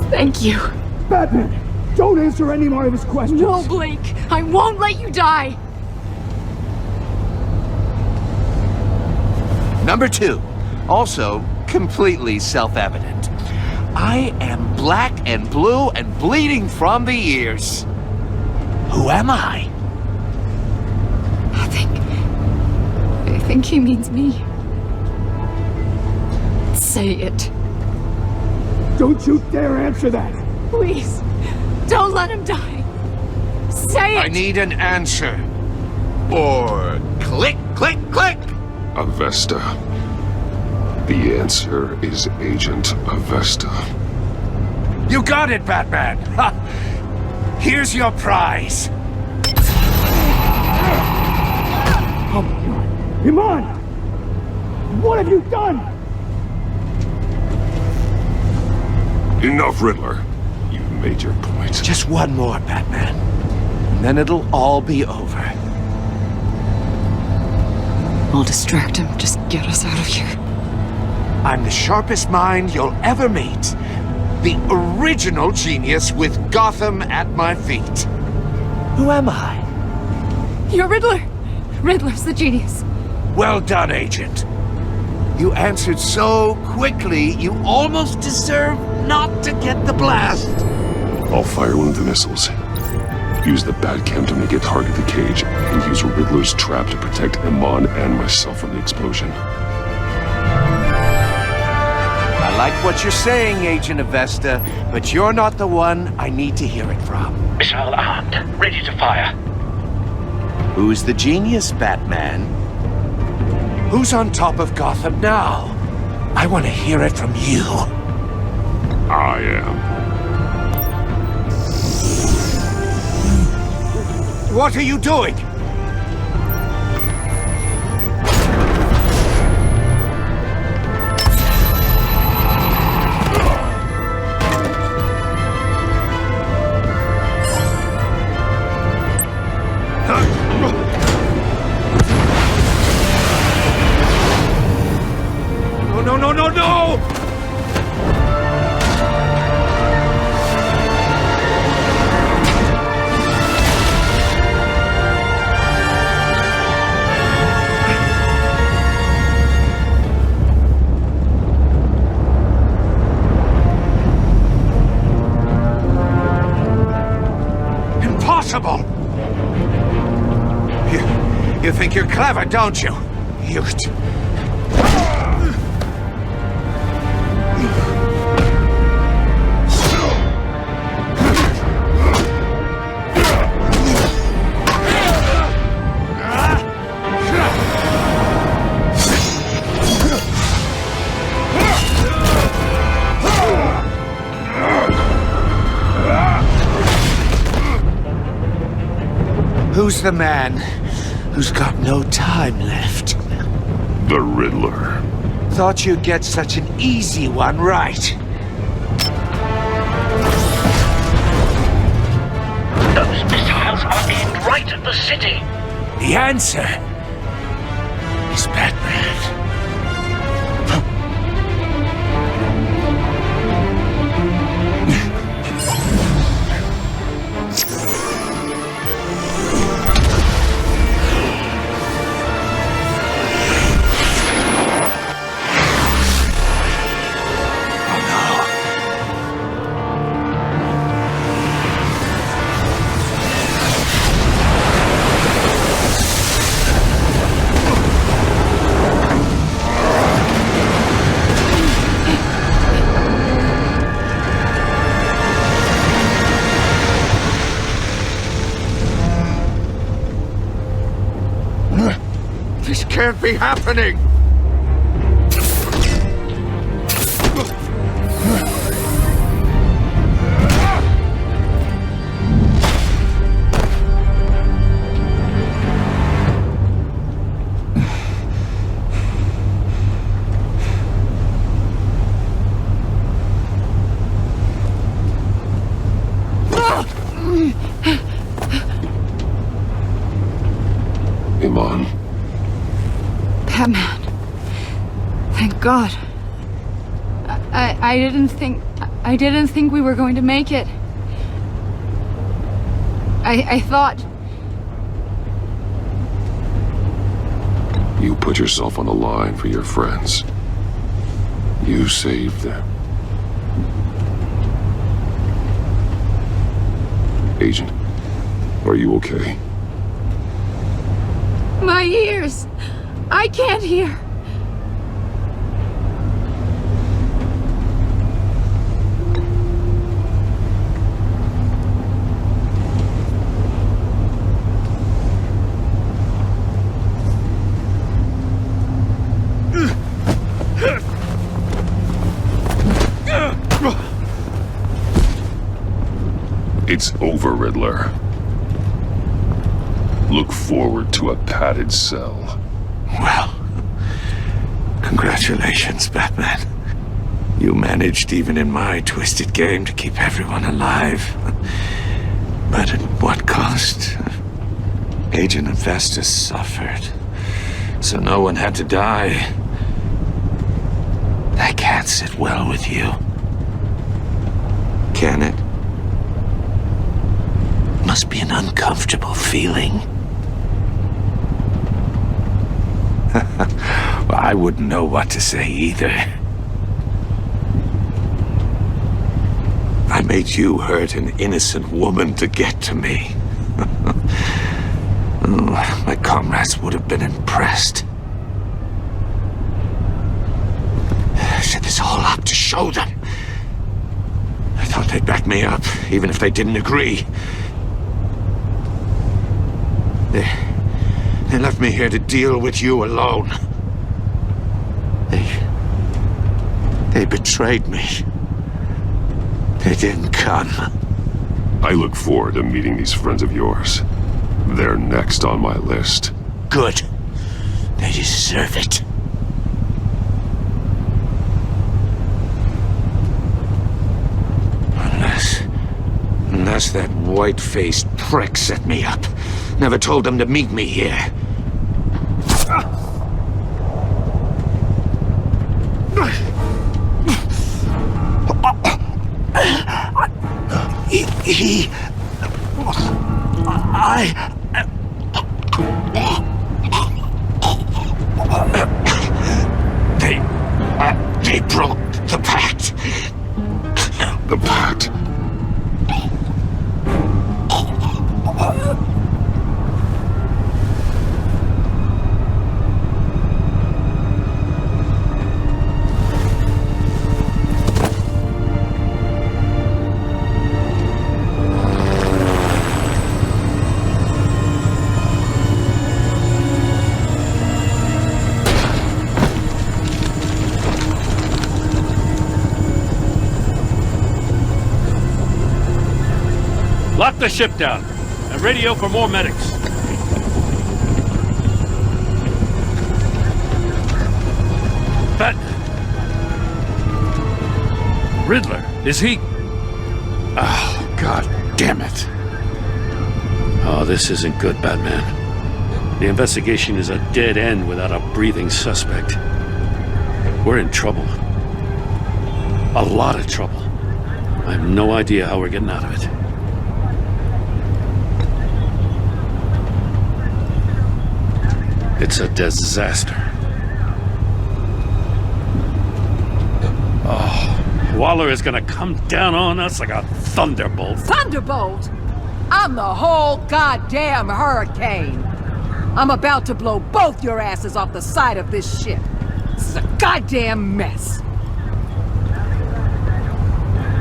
Thank you. Batman, don't answer any more of his questions. No, Blake. I won't let you die. Number 2. Also, completely self-evident. I am black and blue and bleeding from the ears. Who am I? I think he means me. Say it. Don't you dare answer that! Please, don't let him die. Say it! I need an answer. Or click, click, click! Avesta. The answer is Agent Avesta. You got it, Batman! Ha! Here's your prize. Oh my God! Iman! What have you done? Enough, Riddler. You've made your point. Just one more, Batman. And then it'll all be over. I'll distract him. Just get us out of here. I'm the sharpest mind you'll ever meet. The original genius with Gotham at my feet. Who am I? You're Riddler. Riddler's the genius. Well done, Agent. You answered so quickly, you almost deserve not to get the blast. I'll fire one of the missiles. Use the Batcam to make it target the cage, and use Riddler's trap to protect Iman and myself from the explosion. I like what you're saying, Agent Avesta, but you're not the one I need to hear it from. Missile armed, ready to fire. Who's the genius, Batman? Who's on top of Gotham now? I want to hear it from you. I am. What are you doing? No, no, no, no! Impossible! You think you're clever, don't you? You... Who's the man who's got no time left? The Riddler. Thought you'd get such an easy one right. Those missiles are aimed right at the city. The answer is Batman. This can't be happening! Iman. Batman. Thank God. I didn't think we were going to make it. I thought... You put yourself on the line for your friends. You saved them. Agent, Are you okay? My ears! I can't hear! It's over, Riddler. Look forward to a padded cell. Well, congratulations, Batman. You managed, even in my twisted game, to keep everyone alive. But at what cost? Agent Avestus suffered, so no one had to die. That can't sit well with you. Can it? Must be an uncomfortable feeling. Well, I wouldn't know what to say either. I made you hurt an innocent woman to get to me. Oh, my comrades would have been impressed. I set this all up to show them. I thought they'd back me up, even if they didn't agree. They left me here to deal with you alone. They betrayed me. They didn't come. I look forward to meeting these friends of yours. They're next on my list. Good. They deserve it. Unless that white-faced prick set me up. Never told them to meet me here. They broke the pact. The pact? Lock the ship down and radio for more medics. Riddler, is he? Oh, God damn it. Oh, this isn't good, Batman. The investigation is a dead end without a breathing suspect. We're in trouble. A lot of trouble. I have no idea how we're getting out of it. It's a disaster. Oh, Waller is gonna come down on us like a thunderbolt. Thunderbolt? I'm the whole goddamn hurricane. I'm about to blow both your asses off the side of this ship. This is a goddamn mess.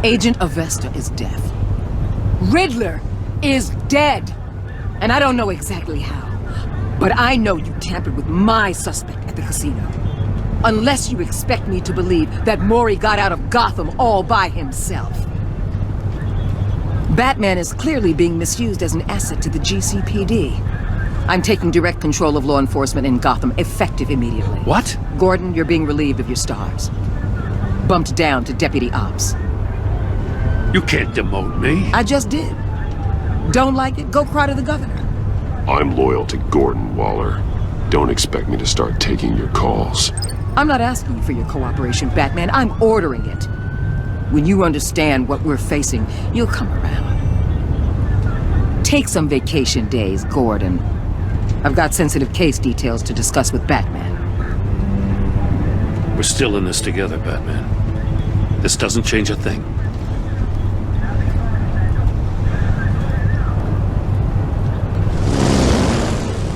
Agent Avesta is dead. Riddler is dead. And I don't know exactly how. But I know you tampered with my suspect at the casino. Unless you expect me to believe that Mori got out of Gotham all by himself. Batman is clearly being misused as an asset to the GCPD. I'm taking direct control of law enforcement in Gotham, effective immediately. What? Gordon, you're being relieved of your stars. Bumped down to Deputy Ops. You can't demote me. I just did. Don't like it? Go cry to the governor. I'm loyal to Gordon, Waller. Don't expect me to start taking your calls. I'm not asking you for your cooperation, Batman. I'm ordering it. When you understand what we're facing, you'll come around. Take some vacation days, Gordon. I've got sensitive case details to discuss with Batman. We're still in this together, Batman. This doesn't change a thing.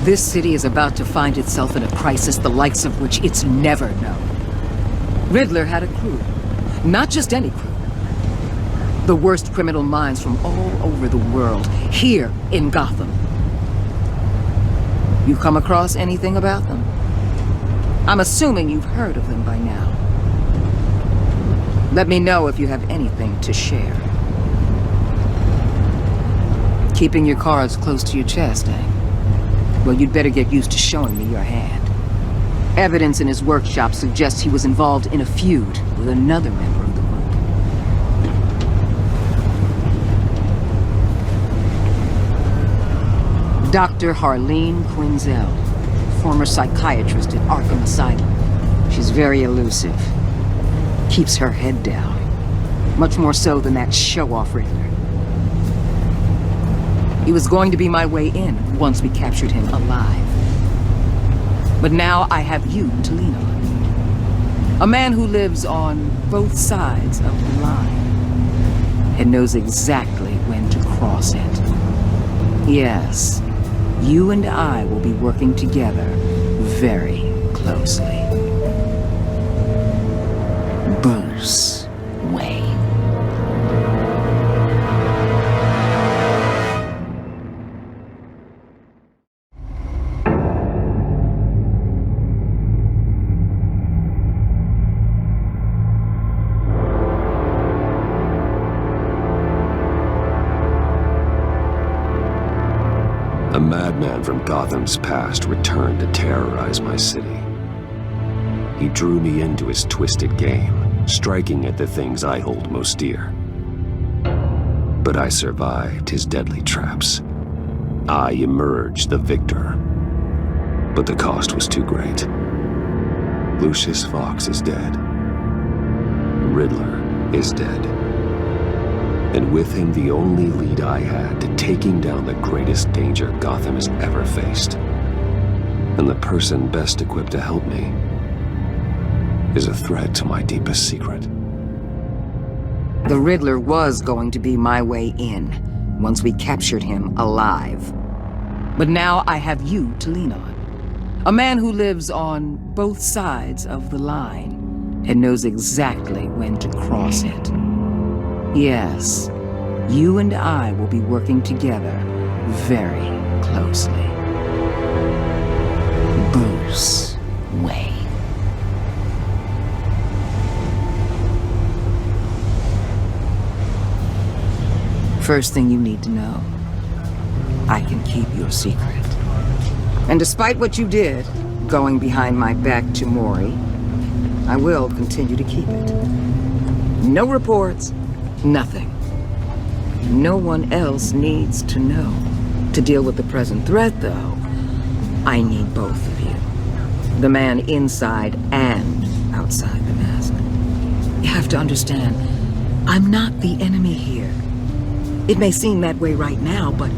This city is about to find itself in a crisis the likes of which it's never known. Riddler had a crew. Not just any crew. The worst criminal minds from all over the world, here in Gotham. You come across anything about them? I'm assuming you've heard of them by now. Let me know if you have anything to share. Keeping your cards close to your chest, eh? Well, you'd better get used to showing me your hand. Evidence in his workshop suggests he was involved in a feud with another member of the group. Dr. Harleen Quinzel, former psychiatrist at Arkham Asylum. She's very elusive. Keeps her head down. Much more so than that show-off Riddler. He was going to be my way in once we captured him alive. But now I have you to lean on. A man who lives on both sides of the line and knows exactly when to cross it. Yes, you and I will be working together very closely. Bruce Wayne. A madman from Gotham's past returned to terrorize my city. He drew me into his twisted game, striking at the things I hold most dear. But I survived his deadly traps. I emerged the victor. But the cost was too great. Lucius Fox is dead. Riddler is dead. And with him the only lead I had to taking down the greatest danger Gotham has ever faced. And the person best equipped to help me is a threat to my deepest secret. The Riddler was going to be my way in, once we captured him alive. But now I have you to lean on. A man who lives on both sides of the line and knows exactly when to cross it. Yes, you and I will be working together very closely. Bruce Wayne. First thing you need to know, I can keep your secret. And despite what you did, going behind my back to Mori, I will continue to keep it. No reports, nothing. No one else needs to know. To deal with the present threat, though, I need both of you. The man inside and outside the mask. You have to understand, I'm not the enemy here. It may seem that way right now, but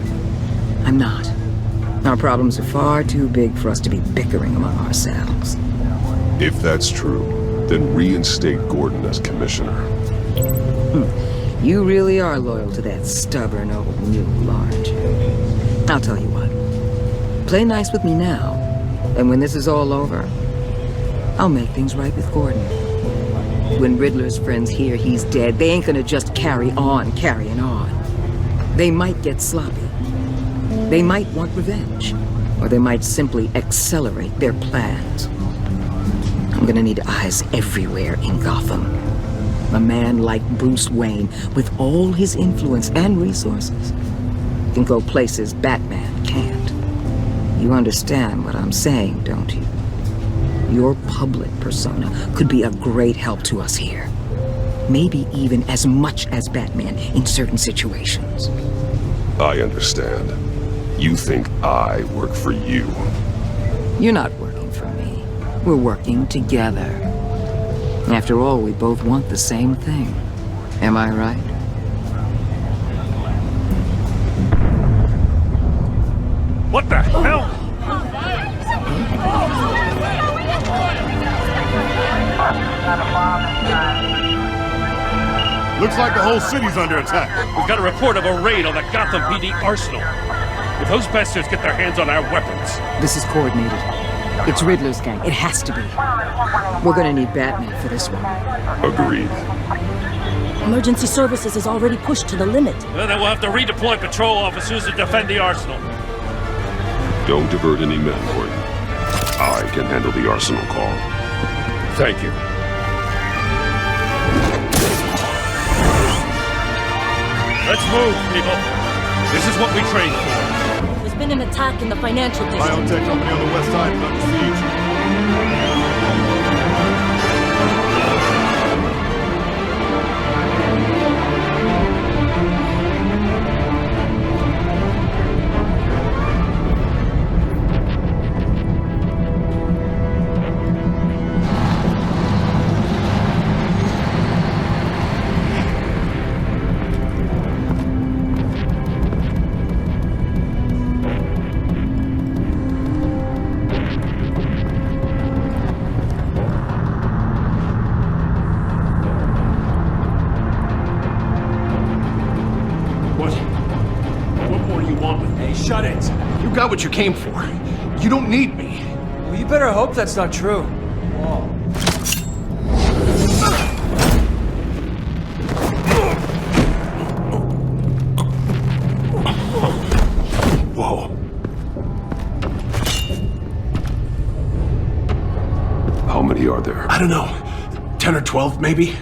I'm not. Our problems are far too big for us to be bickering among ourselves. If that's true, then reinstate Gordon as commissioner. You really are loyal to that stubborn old mule, aren't you? I'll tell you what. Play nice with me now, and when this is all over, I'll make things right with Gordon. When Riddler's friends hear he's dead, they ain't gonna just carry on carrying on. They might get sloppy. They might want revenge, or they might simply accelerate their plans. I'm gonna need eyes everywhere in Gotham. A man like Bruce Wayne, with all his influence and resources, can go places Batman can't. You understand what I'm saying, don't you? Your public persona could be a great help to us here. Maybe even as much as Batman in certain situations. I understand. You think I work for you. You're not working for me. We're working together. After all, we both want the same thing. Am I right? What the hell? Looks like the whole city's under attack. We've got a report of a raid on the Gotham PD arsenal. If those bastards get their hands on our weapons, Boss, this is coordinated. It's Riddler's gang. It has to be. We're gonna need Batman for this one. Agreed. Emergency services is already pushed to the limit. Then we'll have to redeploy patrol officers to defend the arsenal. Don't divert any men, Gordon. I can handle the arsenal call. Thank you. Let's move, people. This is what we trained for. There's been an attack in the financial district. Biotech company on the west side is under siege. Shut it! You got what you came for. You don't need me. Well, you better hope that's not true. Whoa. How many are there? I don't know. 10 or 12, maybe?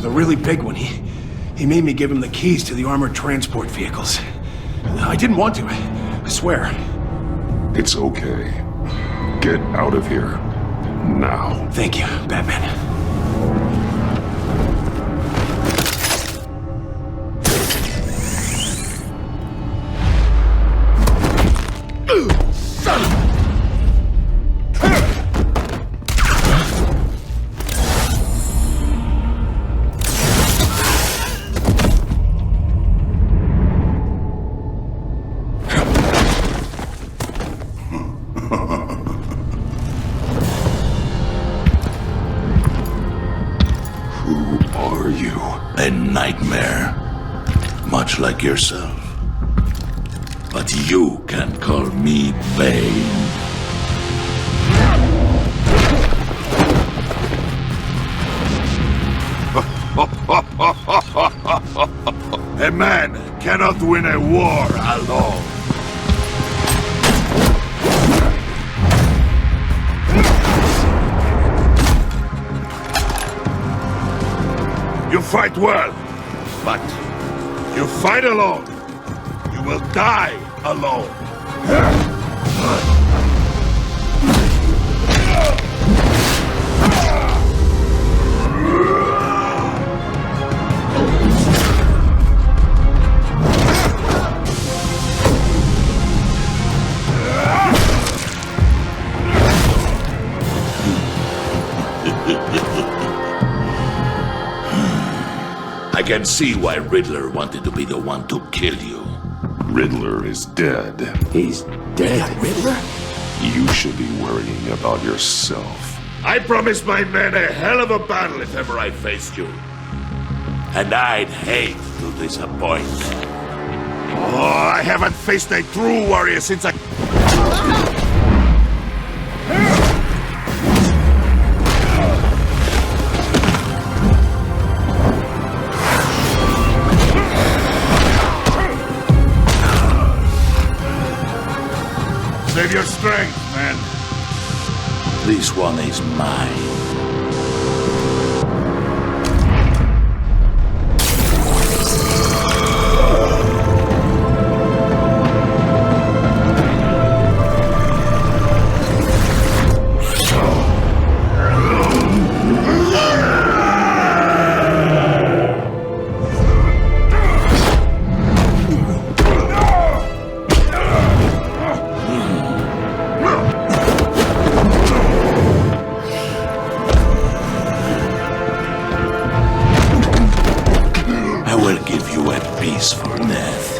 The really big one, he made me give him the keys to the armored transport vehicles. I didn't want to, I swear. It's okay. Get out of here. Now. Thank you, Batman. A nightmare, much like yourself. But you can call me Bane. A man cannot win a war alone. You fight well, but you fight alone. You will die alone. I can see why Riddler wanted to be the one to kill you. Riddler is dead. He's dead? Riddler? You should be worrying about yourself. I promised my men a hell of a battle if ever I faced you. And I'd hate to disappoint. Oh, I haven't faced a true warrior since I... Save your strength, man. This one is mine. Peaceful death,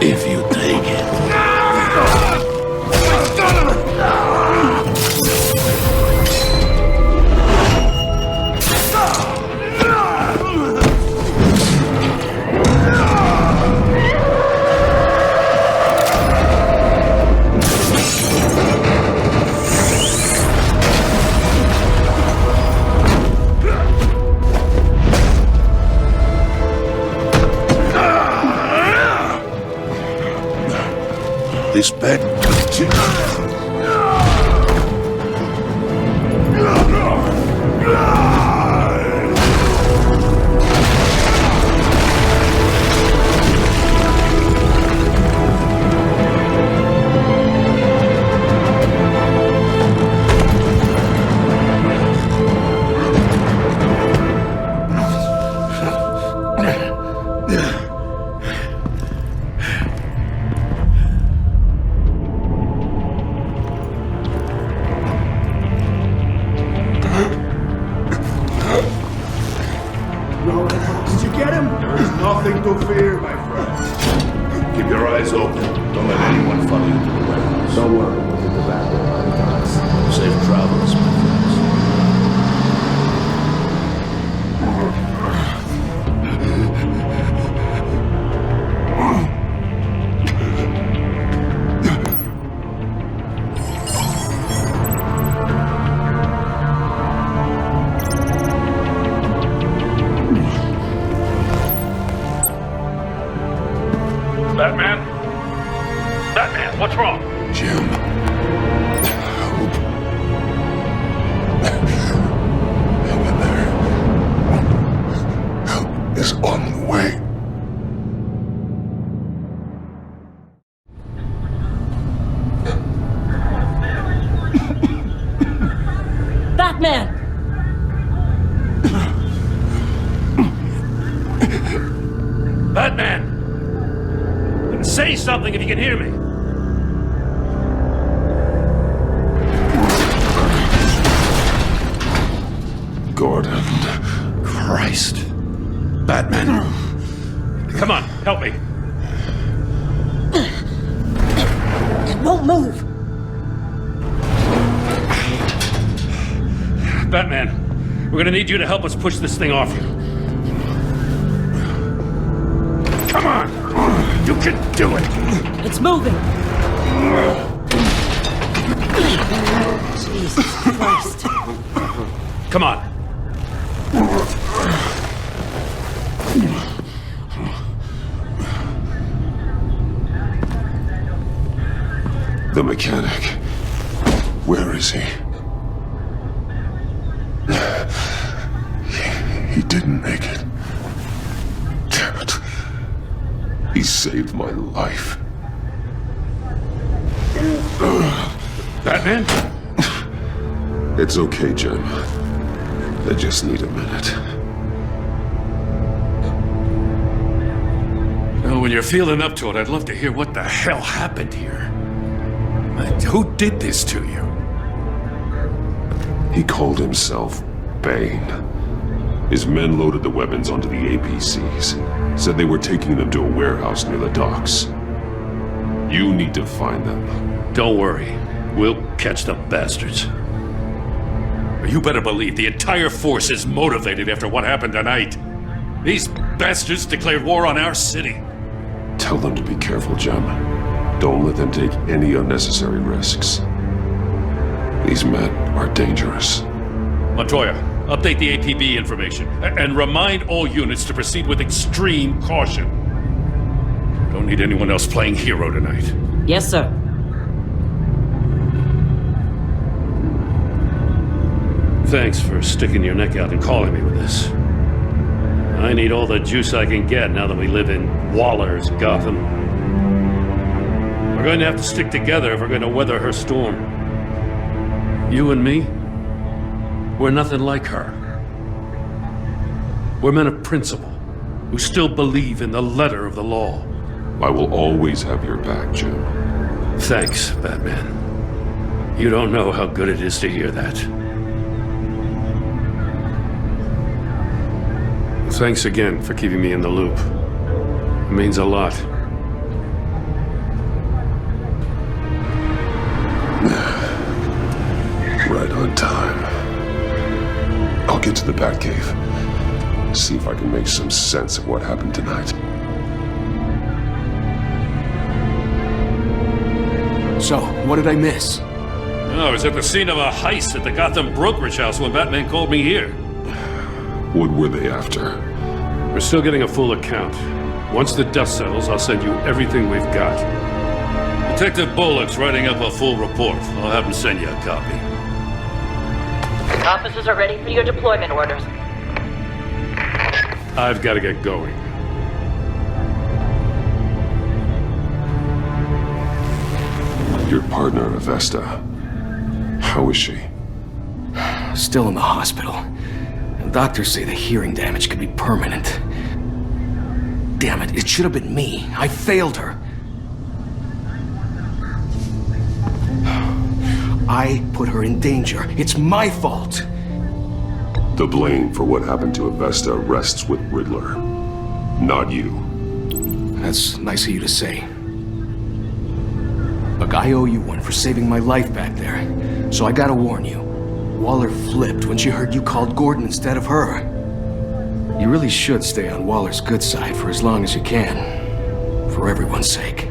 if you take it. this bed continues. Did you get him? There is nothing to fear, my friend. Keep your eyes open. Don't let anyone follow you to the warehouse. Don't worry, we'll get the back door. Safe travels, my friends. Batman? Batman, what's wrong? Jim. Help. Hang in there. Help is on the way. Batman! Batman! Say something if you can hear me. Gordon. Christ. Batman. Come on, help me. It won't move. Batman, we're gonna need you to help us push this thing off you. Come on! You can do it! It's moving. Jesus Christ. Come on. The mechanic. Where is he? He didn't make it. Damn it. He saved my life. Batman? It's okay, Jim. I just need a minute. Well, when you're feeling up to it, I'd love to hear what the hell happened here. Who did this to you? He called himself Bane. His men loaded the weapons onto the APCs. Said they were taking them to a warehouse near the docks. You need to find them. Don't worry. We'll catch the bastards. You better believe the entire force is motivated after what happened tonight. These bastards declared war on our city. Tell them to be careful, Jim. Don't let them take any unnecessary risks. These men are dangerous. Montoya, update the APB information and remind all units to proceed with extreme caution. Don't need anyone else playing hero tonight. Yes, sir. Thanks for sticking your neck out and calling me with this. I need all the juice I can get now that we live in Waller's Gotham. We're going to have to stick together if we're going to weather her storm. You and me, we're nothing like her. We're men of principle, who still believe in the letter of the law. I will always have your back, Jim. Thanks, Batman. You don't know how good it is to hear that. Thanks again for keeping me in the loop. It means a lot. Right on time. I'll get to the Batcave. See if I can make some sense of what happened tonight. So, what did I miss? Oh, I was at the scene of a heist at the Gotham brokerage house when Batman called me here. What were they after? We're still getting a full account. Once the dust settles, I'll send you everything we've got. The Detective Bullock's writing up a full report. I'll have him send you a copy. Officers are ready for your deployment orders. I've got to get going. Your partner, Avesta. How is she? Still in the hospital. Doctors say the hearing damage could be permanent. Damn it, it should have been me. I failed her. I put her in danger. It's my fault. The blame for what happened to Avesta rests with Riddler, not you. That's nice of you to say. Look, I owe you one for saving my life back there. So I gotta warn you. Waller flipped when she heard you called Gordon instead of her. You really should stay on Waller's good side for as long as you can. For everyone's sake.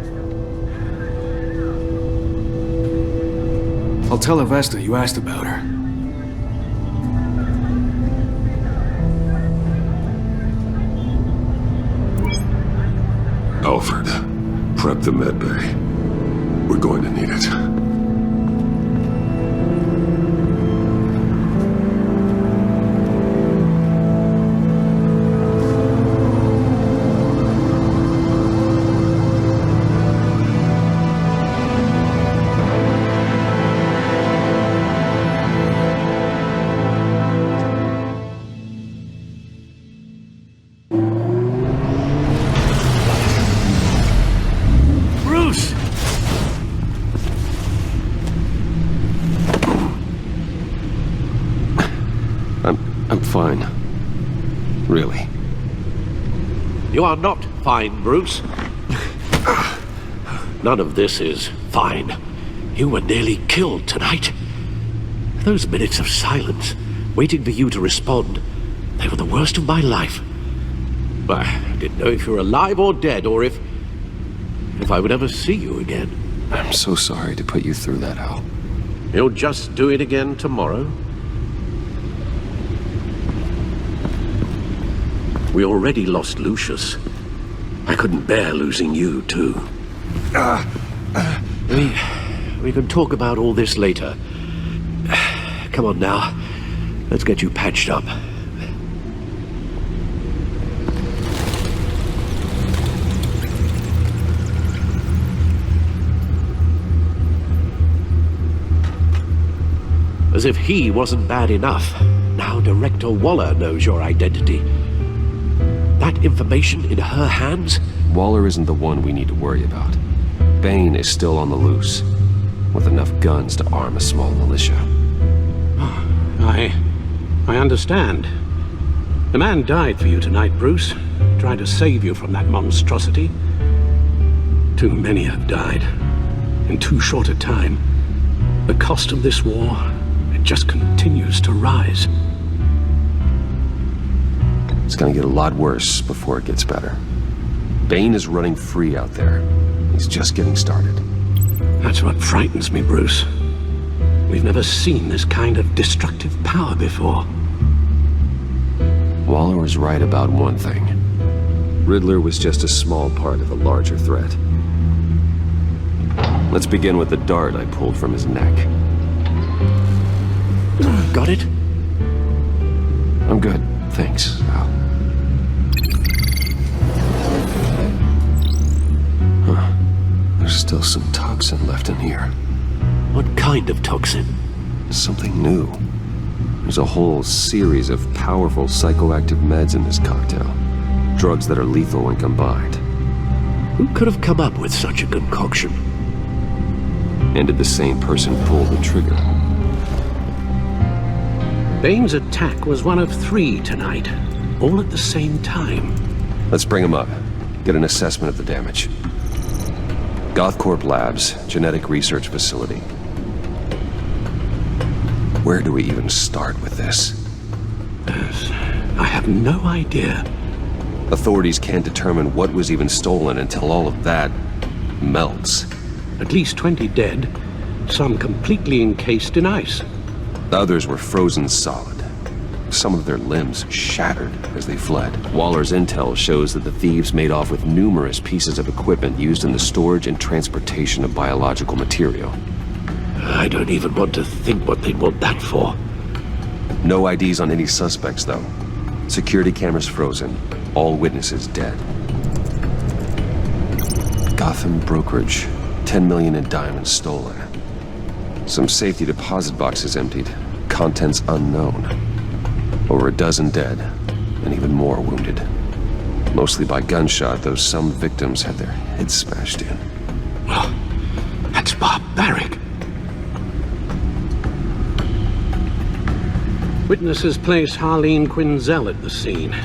I'll tell Avesta you asked about her. Alfred, prep the med bay. We're going to need it. I'm fine. Really. You are not fine, Bruce. None of this is fine. You were nearly killed tonight. Those minutes of silence, waiting for you to respond, they were the worst of my life. I didn't know if you were alive or dead, or if I would ever see you again. I'm so sorry to put you through that, Al. You'll just do it again tomorrow? We already lost Lucius. I couldn't bear losing you, too. We can talk about all this later. Come on now. Let's get you patched up. As if he wasn't bad enough, now Director Waller knows your identity. That information in her hands? Waller isn't the one we need to worry about. Bane is still on the loose, with enough guns to arm a small militia. I understand. The man died for you tonight, Bruce. Tried to save you from that monstrosity. Too many have died. In too short a time. The cost of this war, it just continues to rise. It's gonna get a lot worse before it gets better. Bane is running free out there. He's just getting started. That's what frightens me, Bruce. We've never seen this kind of destructive power before. Waller was right about one thing. Riddler was just a small part of a larger threat. Let's begin with the dart I pulled from his neck. Got it? I'm good, thanks, Al. Huh. There's still some toxin left in here. What kind of toxin? Something new. There's a whole series of powerful psychoactive meds in this cocktail. Drugs that are lethal when combined. Who could have come up with such a concoction? And did the same person pull the trigger? Bane's attack was one of 3 tonight, all at the same time. Let's bring him up. Get an assessment of the damage. Gothcorp Labs, genetic research facility. Where do we even start with this? I have no idea. Authorities can't determine what was even stolen until all of that melts. At least 20 dead, some completely encased in ice. The others were frozen solid. some of their limbs shattered as they fled. Waller's intel shows that the thieves made off with numerous pieces of equipment used in the storage and transportation of biological material. I don't even want to think what they'd want that for. No IDs on any suspects, though. Security cameras frozen. All witnesses dead. Gotham brokerage. 10 million in diamonds stolen. Some safety deposit boxes emptied. Contents unknown. Over a dozen dead, and even more wounded. Mostly by gunshot, though some victims had their heads smashed in. Well, that's barbaric. Witnesses place Harleen Quinzel at the scene,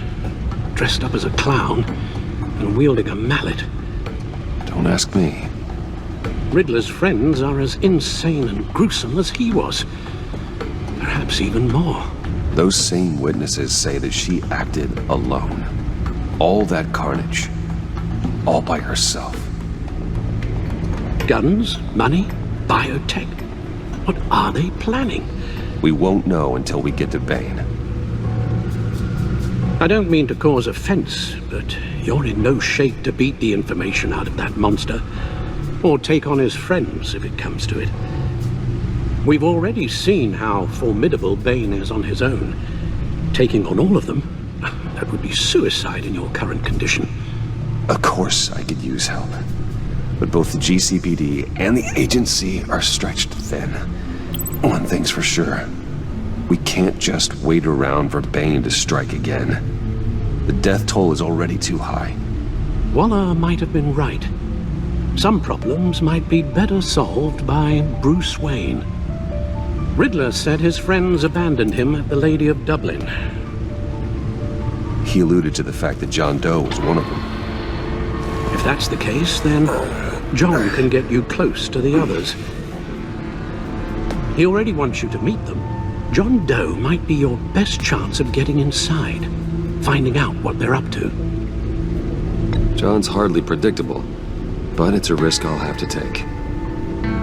dressed up as a clown and wielding a mallet. Don't ask me. Riddler's friends are as insane and gruesome as he was. Perhaps even more. Those same witnesses say that she acted alone. All that carnage. All by herself. Guns, money, biotech. What are they planning? We won't know until we get to Bane. I don't mean to cause offense, but you're in no shape to beat the information out of that monster, or take on his friends if it comes to it. We've already seen how formidable Bane is on his own. Taking on all of them, that would be suicide in your current condition. Of course I could use help. But both the GCPD and the agency are stretched thin. One thing's for sure. We can't just wait around for Bane to strike again. The death toll is already too high. Waller might have been right. Some problems might be better solved by Bruce Wayne. Riddler said his friends abandoned him at the Lady of Dublin. He alluded to the fact that John Doe was one of them. If that's the case, then John can get you close to the others. He already wants you to meet them. John Doe might be your best chance of getting inside, finding out what they're up to. John's hardly predictable, but it's a risk I'll have to take.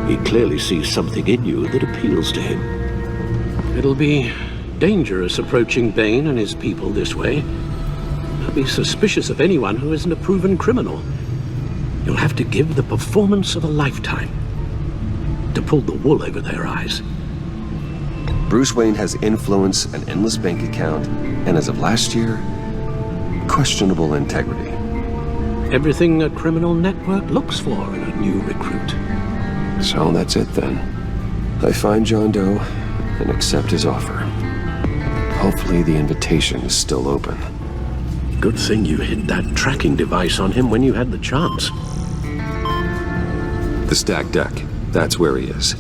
He clearly sees something in you that appeals to him. It'll be dangerous approaching Bane and his people this way. I'll be suspicious of anyone who isn't a proven criminal. You'll have to give the performance of a lifetime to pull the wool over their eyes. Bruce Wayne has influence, an endless bank account, and as of last year, questionable integrity. Everything a criminal network looks for in a new recruit. So that's it then. I find John Doe and accept his offer. Hopefully the invitation is still open. Good thing you hid that tracking device on him when you had the chance. The stacked deck. That's where he is.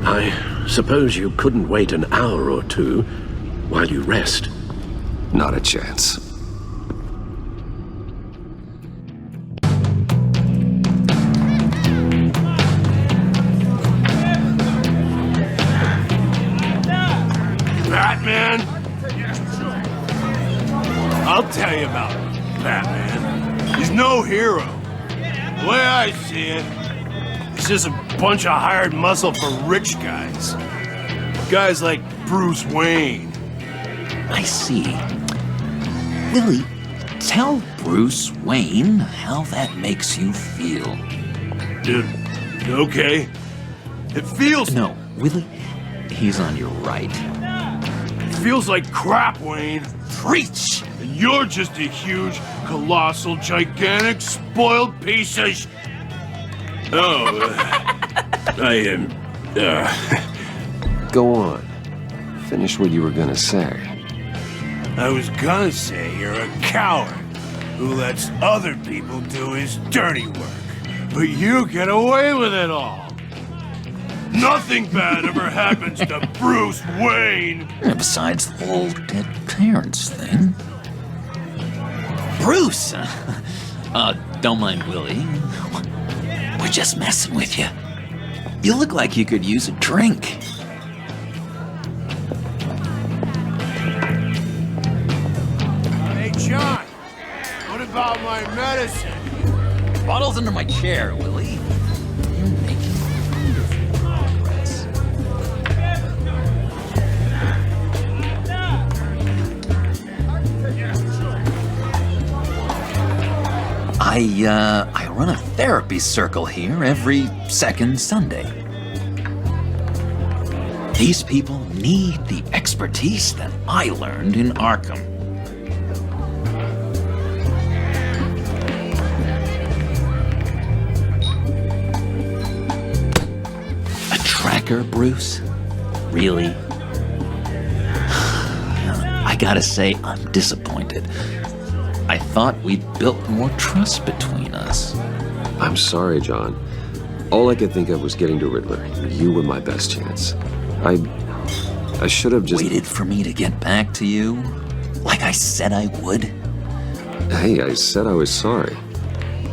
I suppose you couldn't wait an hour or two while you rest? Not a chance. Batman? I'll tell you about Batman. He's no hero. The way I see it, he's just a bunch of hired muscle for rich guys. Guys like Bruce Wayne. I see. Willie, tell Bruce Wayne how that makes you feel. Dude, okay. It feels... No, Willie, he's on your right. It feels like crap, Wayne. Preach! And you're just a huge, colossal, gigantic, spoiled piece of I am... Go on. Finish what you were gonna say. I was gonna say you're a coward who lets other people do his dirty work. But you get away with it all. Nothing bad ever happens to Bruce Wayne. Besides the whole dead parents thing. Bruce! Don't mind Willie. We're just messing with you. You look like you could use a drink. Hey, John. What about my medicine? Bottle's under my chair, Willie. You're making wonderful progress. I run a therapy circle here every second Sunday. These people need the expertise that I learned in Arkham. A tracker, Bruce? Really? I gotta say, I'm disappointed. I thought we'd built more trust between us. I'm sorry, John. All I could think of was getting to Riddler. You were my best chance. I should have just... Waited for me to get back to you? Like I said I would? Hey, I said I was sorry.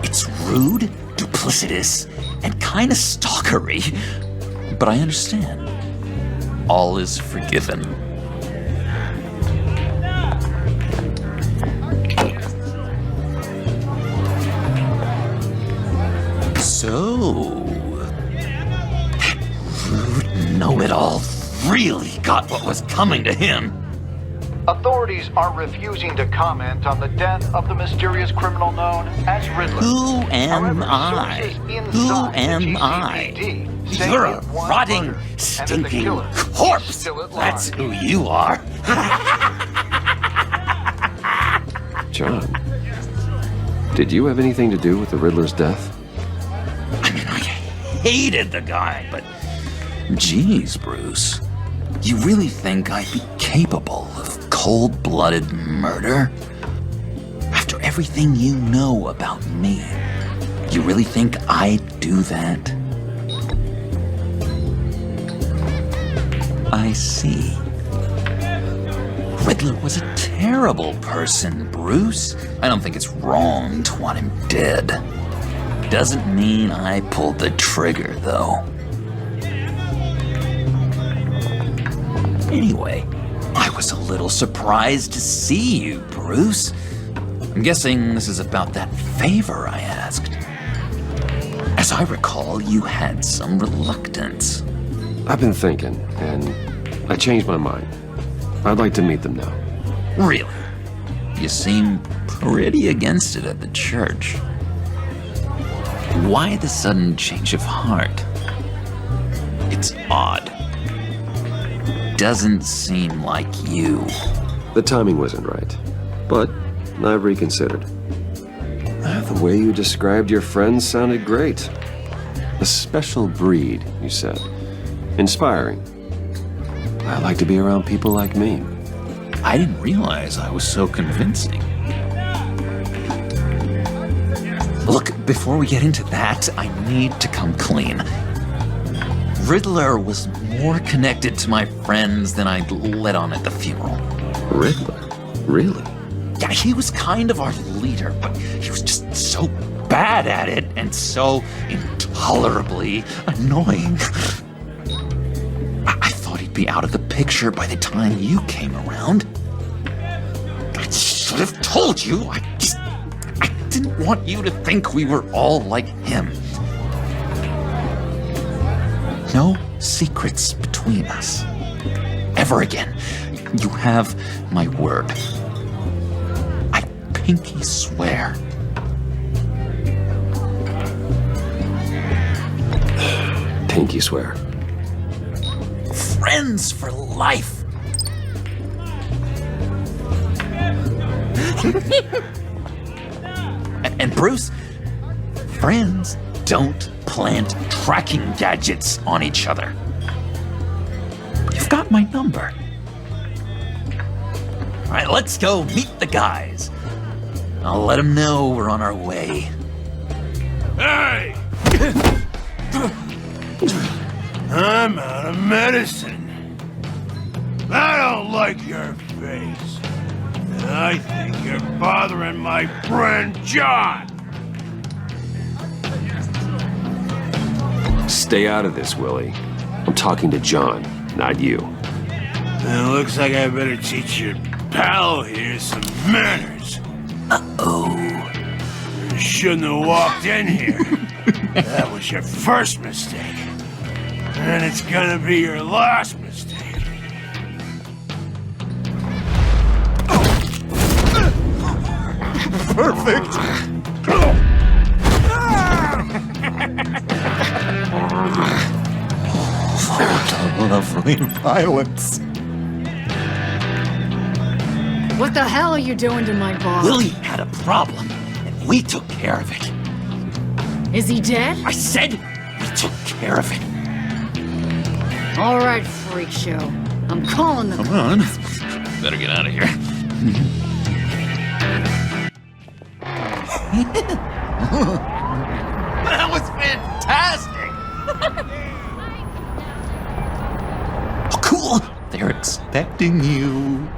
It's rude, duplicitous, and kinda stalkery. But I understand. All is forgiven. So... rude know-it-all really got what was coming to him. Authorities are refusing to comment on the death of the mysterious criminal known as Riddler. Who am I? Who am I? You're a rotting, stinking corpse! That's who you are. John, did you have anything to do with the Riddler's death? I mean, I hated the guy, but... Geez, Bruce. You really think I'd be capable of cold-blooded murder? After everything you know about me, you really think I'd do that? I see. Riddler was a terrible person, Bruce. I don't think it's wrong to want him dead. Doesn't mean I pulled the trigger, though. Anyway, I was a little surprised to see you, Bruce. I'm guessing this is about that favor I asked. As I recall, you had some reluctance. I've been thinking, and I changed my mind. I'd like to meet them now. Really? You seem pretty against it at the church. Why the sudden change of heart? It's odd. Doesn't seem like you. The timing wasn't right, but I've reconsidered. The way you described your friends sounded great. A special breed, you said. Inspiring. I like to be around people like me. I didn't realize I was so convincing. Look, before we get into that, I need to come clean. Riddler was more connected to my friends than I'd let on at the funeral. Riddler? Really? Yeah, he was kind of our leader, but he was just so bad at it and so intolerably annoying. I thought he'd be out of the picture by the time you came around. I should have told you. I didn't want you to think we were all like him. No secrets between us. Ever again. You have my word. I pinky swear. Pinky swear. Friends for life. And Bruce, friends don't plant tracking gadgets on each other. You've got my number. All right, let's go meet the guys. I'll let them know we're on our way. Hey! I'm out of medicine. I don't like your face. And I think you're bothering my friend John. Stay out of this, Willie. I'm talking to John, not you. It looks like I better teach your pal here some manners. Uh-oh. You shouldn't have walked in here. That was your first mistake. And it's gonna be your last mistake. Perfect! Lovely violence. What the hell are you doing to my bar? Willie had a problem, and we took care of it. Is he dead? I said we took care of it. All right, freak show. I'm calling the Come on. Better get out of here. That was fantastic! Oh, cool! They're expecting you.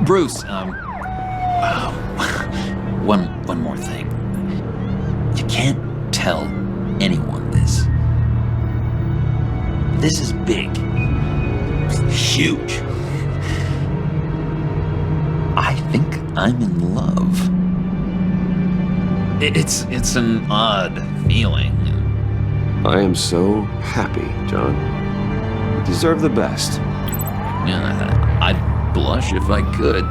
Bruce, one more thing. You can't tell anyone this. This is big. Huge. I think I'm in love. It's an odd feeling. I am so happy, John. You deserve the best. Yeah, I'd blush if I could.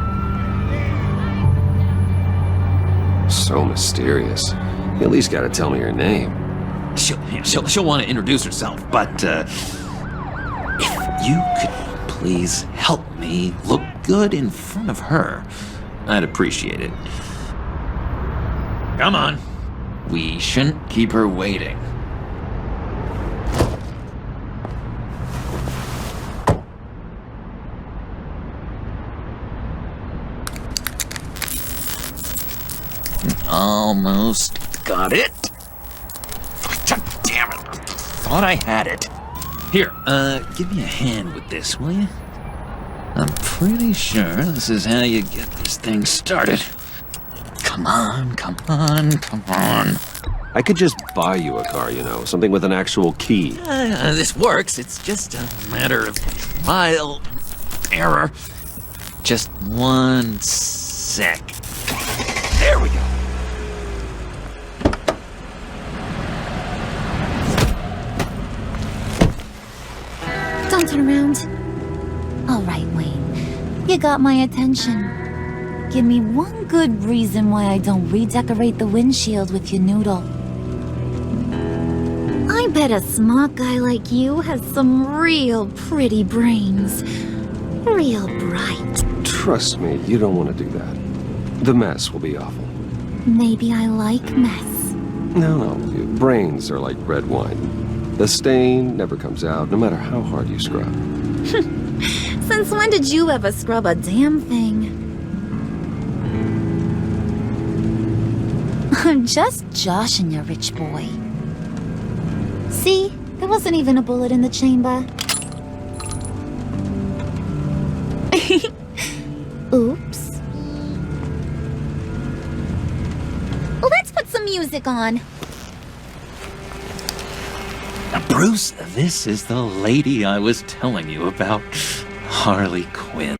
So mysterious. You at least gotta tell me your name. She'll want to introduce herself, but if you could please help me look good in front of her, I'd appreciate it. Come on. We shouldn't keep her waiting. Almost got it. Damn it. Thought I had it. Here, give me a hand with this, will you? I'm pretty sure this is how you get this thing started. Come on, come on, come on. I could just buy you a car, you know, something with an actual key. This works. It's just a matter of trial and error. Just one sec. There we go. Don't turn around. All right, Wayne. You got my attention. Give me one good reason why I don't redecorate the windshield with your noodle. I bet a smart guy like you has some real pretty brains. Real bright. Trust me, you don't want to do that. The mess will be awful. Maybe I like mess. No, brains are like red wine. The stain never comes out, no matter how hard you scrub. Since when did you ever scrub a damn thing? I'm just joshing you, rich boy. See? There wasn't even a bullet in the chamber. Oops. Let's put some music on. Now, Bruce, this is the lady I was telling you about. Harley Quinn.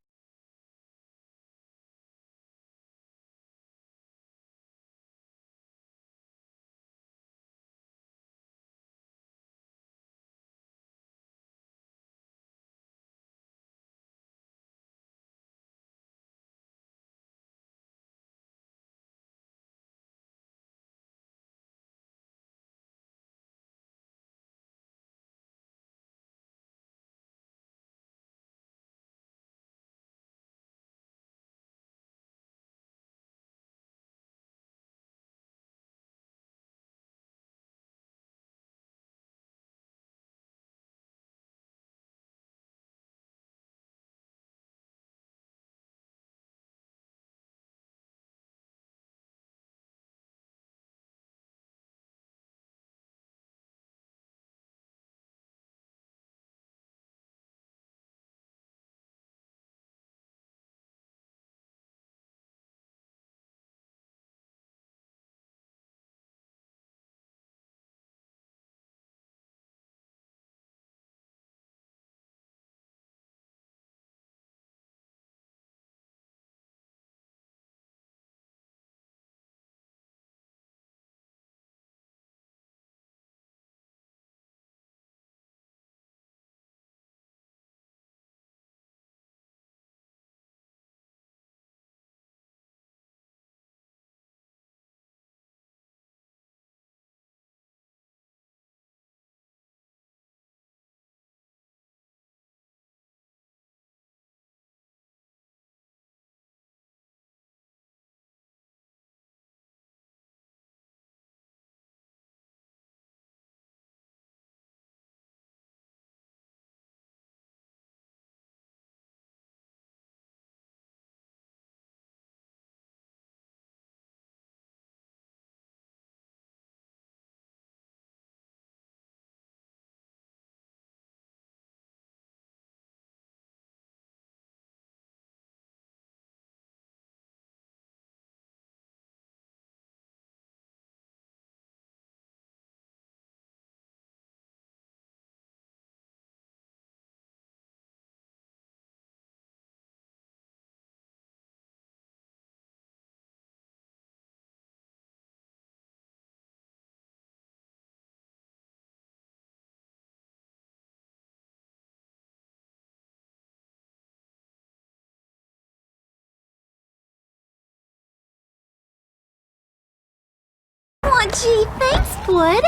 Aw, gee, thanks, bud.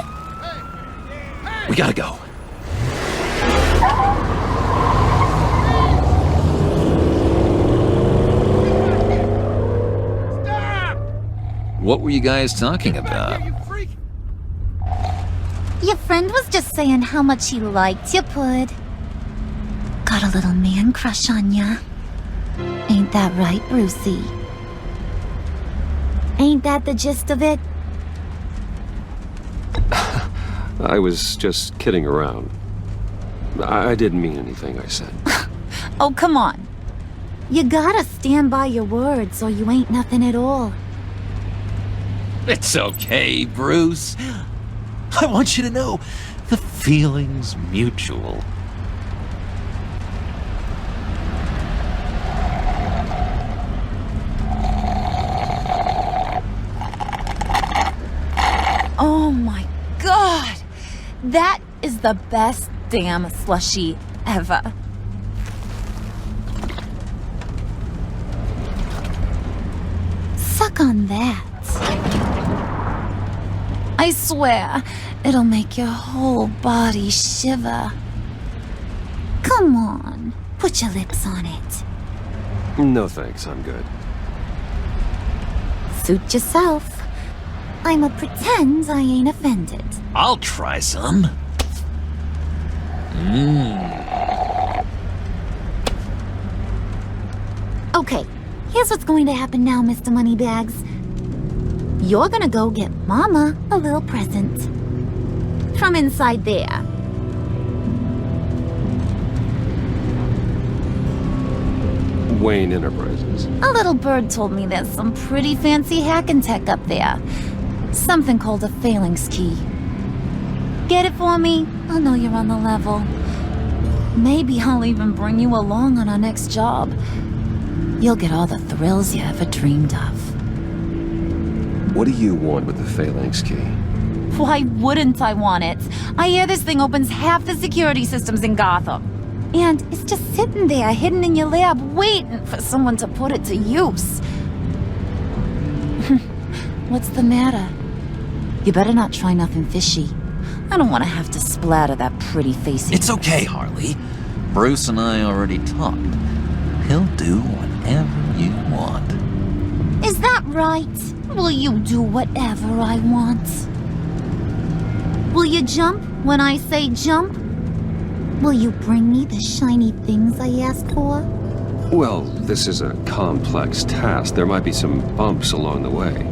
We gotta go. What were you guys talking about? Your friend was just saying how much he liked you, bud. Got a little man crush on ya. Ain't that right, Brucey? Ain't that the gist of it? I was just kidding around. I didn't mean anything I said. Oh, come on. You gotta stand by your words or you ain't nothing at all. It's okay, Bruce. I want you to know the feeling's mutual. Oh my god! That is the best damn slushie ever. Suck on that. I swear, it'll make your whole body shiver. Come on, put your lips on it. No thanks, I'm good. Suit yourself. I'ma pretend I ain't offended. I'll try some. Okay, here's what's going to happen now, Mr. Moneybags. You're gonna go get Mama a little present. From inside there. Wayne Enterprises. A little bird told me there's some pretty fancy hacking tech up there. Something called a phalanx key. Get it for me? I'll know you're on the level. Maybe I'll even bring you along on our next job. You'll get all the thrills you ever dreamed of. What do you want with the phalanx key? Why wouldn't I want it? I hear this thing opens half the security systems in Gotham. And it's just sitting there, hidden in your lab, waiting for someone to put it to use. What's the matter? You better not try nothing fishy. I don't want to have to splatter that pretty face. It's okay, Harley. Bruce and I already talked. He'll do whatever you want. Is that right? Will you do whatever I want? Will you jump when I say jump? Will you bring me the shiny things I asked for? Well, this is a complex task. There might be some bumps along the way.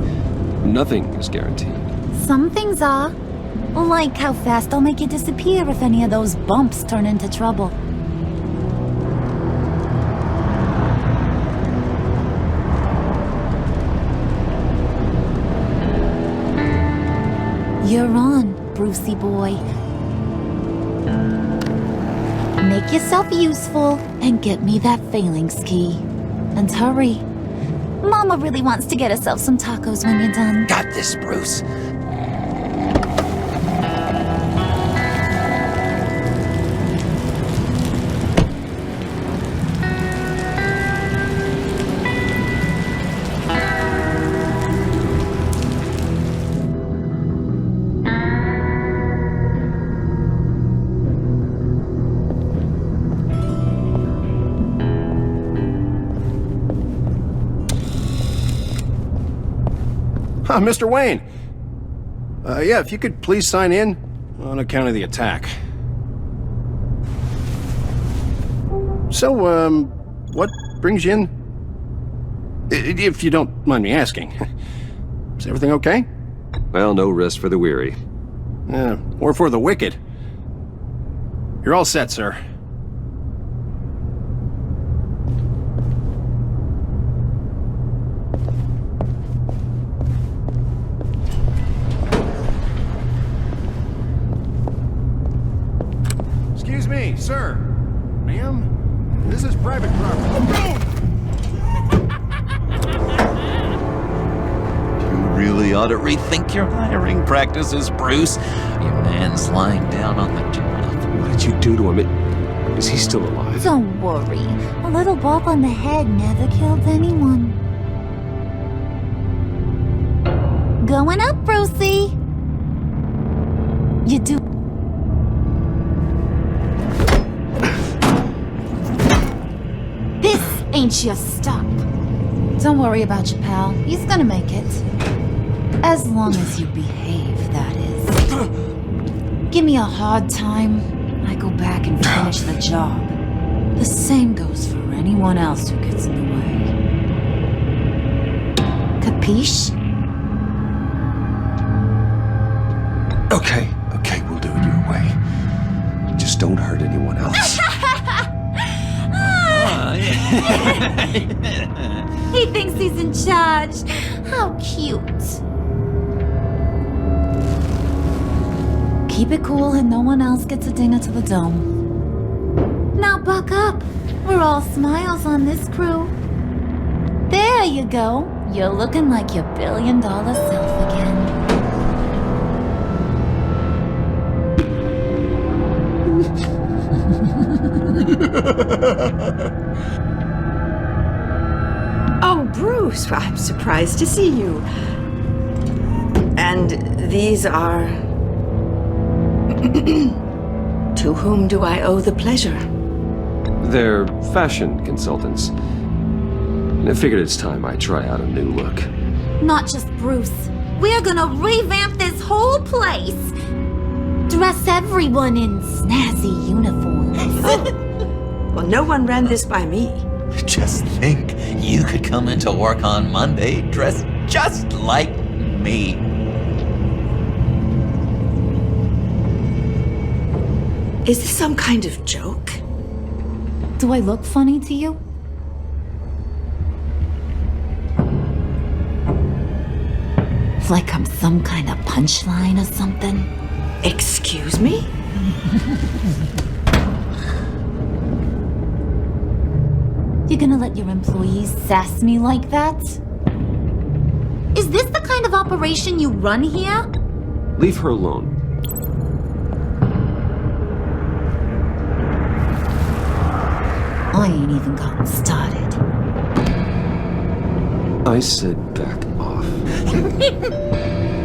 Nothing is guaranteed. Some things are. Like how fast I'll make you disappear if any of those bumps turn into trouble. You're on, Brucey boy. Make yourself useful and get me that phalanx key. And hurry. Mama really wants to get herself some tacos when you're done. Got this, Bruce. Mr. Wayne. Yeah, if you could please sign in on account of the attack. So, what brings you in? If you don't mind me asking. Is everything okay? Well, no rest for the weary. Yeah, or for the wicked. You're all set, sir. Excuse me, sir. Ma'am, this is private property. You really ought to rethink your hiring practices, Bruce. Your man's lying down on the job. What did you do to him? Is he still alive? Don't worry. A little bump on the head never killed anyone. Go Coming up, Brucey. You do. This ain't your stop. Don't worry about your pal. He's gonna make it. As long as you behave, that is. Give me a hard time, I go back and finish the job. The same goes for anyone else who gets in the way. Capiche? Okay, we'll do it your way. Just don't hurt anyone else. He thinks he's in charge. How cute. Keep it cool and no one else gets a dinger to the dome. Now buck up. We're all smiles on this crew. There you go. You're looking like your billion-dollar self again. Oh, Bruce, I'm surprised to see you. And these are... To whom do I owe the pleasure? They're fashion consultants. I figured it's time I try out a new look. Not just Bruce. We're gonna revamp this whole place. Dress everyone in snazzy uniforms. Well, no one ran this by me. Just think, you could come into work on Monday dressed just like me. Is this some kind of joke? Do I look funny to you? Like I'm some kind of punchline or something? Excuse me? You gonna let your employees sass me like that? Is this the kind of operation you run here? Leave her alone. I ain't even gotten started. I said back off.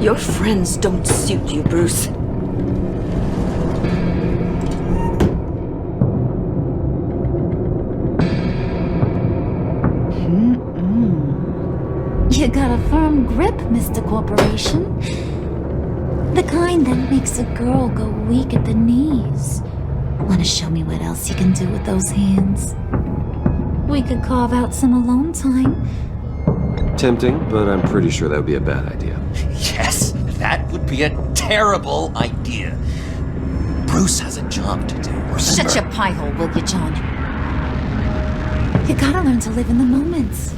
Your friends don't suit you, Bruce. You got a firm grip, Mr. Corporation. The kind that makes a girl go weak at the knees. Wanna show me what else you can do with those hands? We could carve out some alone time. Tempting, but I'm pretty sure that would be a bad idea. Yes, that would be a terrible idea. Bruce has a job to do, remember? Shut your pie hole, will you, John? You gotta learn to live in the moment.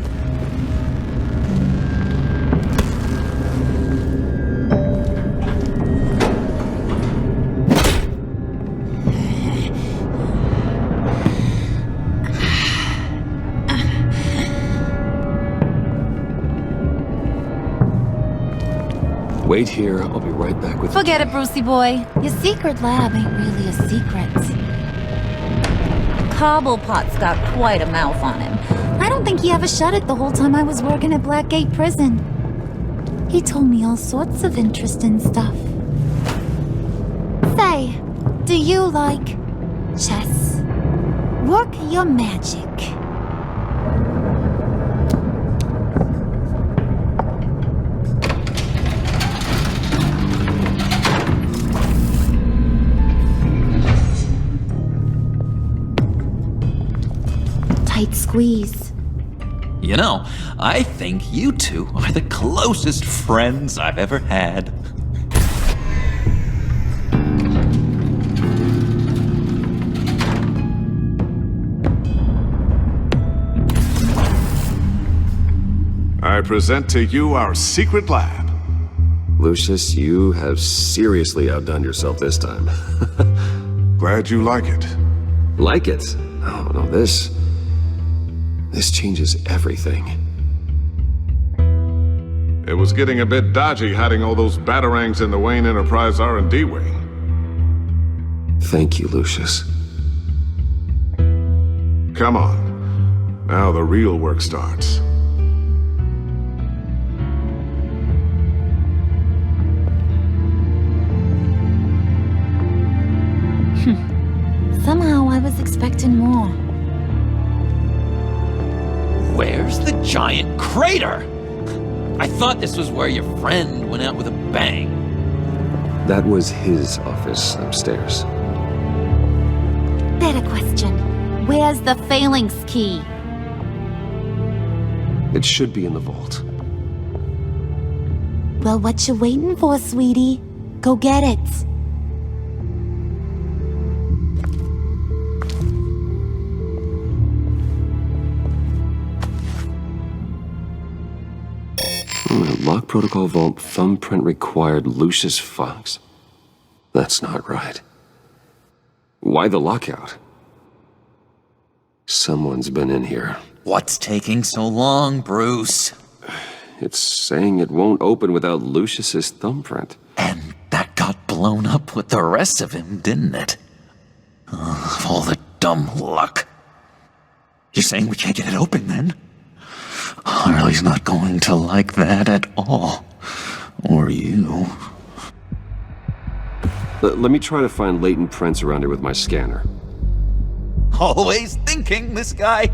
Wait here, I'll be right back with... Forget it, Brucey boy. Your secret lab ain't really a secret. Cobblepot's got quite a mouth on him. I don't think he ever shut it the whole time I was working at Blackgate Prison. He told me all sorts of interesting stuff. Say, do you like chess? Work your magic. Tight squeeze. You know, I think you two are the closest friends I've ever had. I present to you our secret lab. Lucius, you have seriously outdone yourself this time. Glad you like it. Like it? Oh, no, this changes everything. It was getting a bit dodgy hiding all those batarangs in the Wayne Enterprise R&D wing. Thank you, Lucius. Come on. Now the real work starts. the giant crater! I thought this was where your friend went out with a bang. That was his office upstairs. Better question. Where's the phalanx key? It should be in the vault. Well, what you waiting for, sweetie? Go get it. Lock protocol vault thumbprint required Lucius Fox. That's not right. Why the lockout? Someone's been in here. What's taking so long, Bruce? It's saying it won't open without Lucius's thumbprint. And that got blown up with the rest of him, didn't it? All the dumb luck. You're saying we can't get it open, then? Harley's not going to like that at all. Or you. Let me try to find latent prints around here with my scanner. Always thinking, this guy.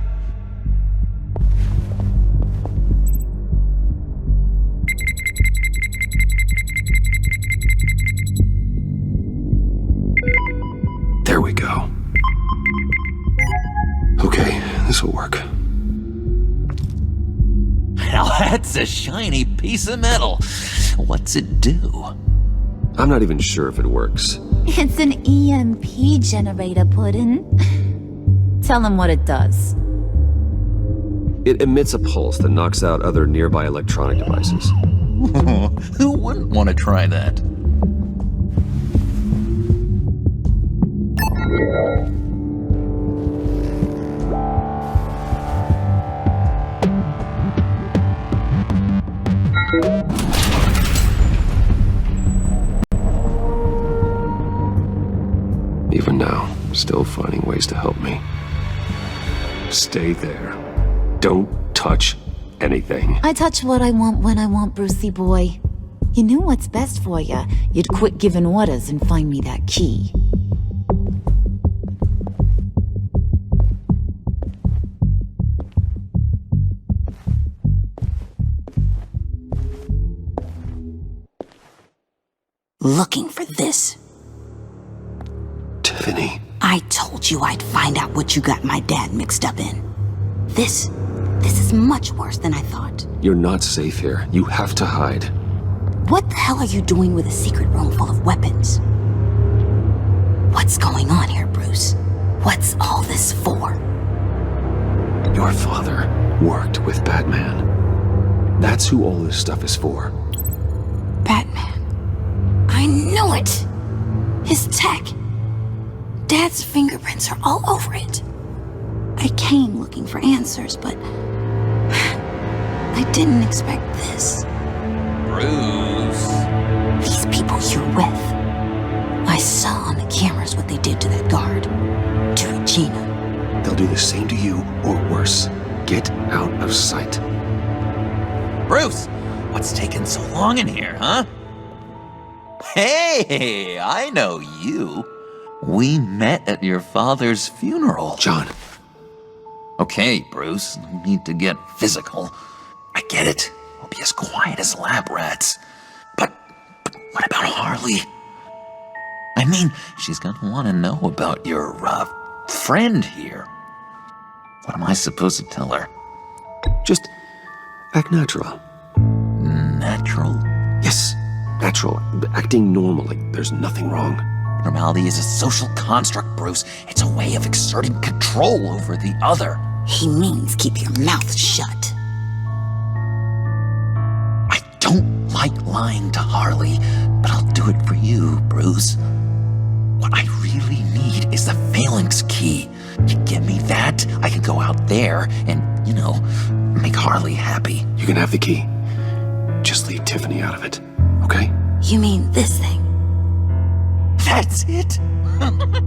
There we go. Okay, this will work. Now that's a shiny piece of metal. What's it do? I'm not even sure if it works. It's an EMP generator, Puddin'. Tell him what it does. It emits a pulse that knocks out other nearby electronic devices. Who wouldn't want to try that? Even now, still finding ways to help me. Stay there. Don't touch anything. I touch what I want when I want, Brucey boy. You knew what's best for you. You'd quit giving orders and find me that key. Looking for this. Tiffany. I told you I'd find out what you got my dad mixed up in. This is much worse than I thought. You're not safe here. You have to hide. What the hell are you doing with a secret room full of weapons? What's going on here, Bruce? What's all this for? Your father worked with Batman. That's who all this stuff is for. Batman. I knew it! His tech. Dad's fingerprints are all over it. I came looking for answers, but I didn't expect this. Bruce. These people you're with. I saw on the cameras what they did to that guard. To Regina. They'll do the same to you, or worse. Get out of sight. Bruce, what's taking so long in here, huh? Hey, I know you. We met at your father's funeral. John. Okay, Bruce, no need to get physical. I get it. We'll be as quiet as lab rats. But what about Harley? I mean, she's gonna want to know about your, friend here. What am I supposed to tell her? Just act natural. Natural? Yes, natural. Acting normally. There's nothing wrong. Normality is a social construct, Bruce. It's a way of exerting control over the other. He means keep your mouth shut. I don't like lying to Harley, but I'll do it for you, Bruce. What I really need is the phalanx key. You give me that, I can go out there and, make Harley happy. You can have the key. Just leave Tiffany out of it, okay? You mean this thing? That's it?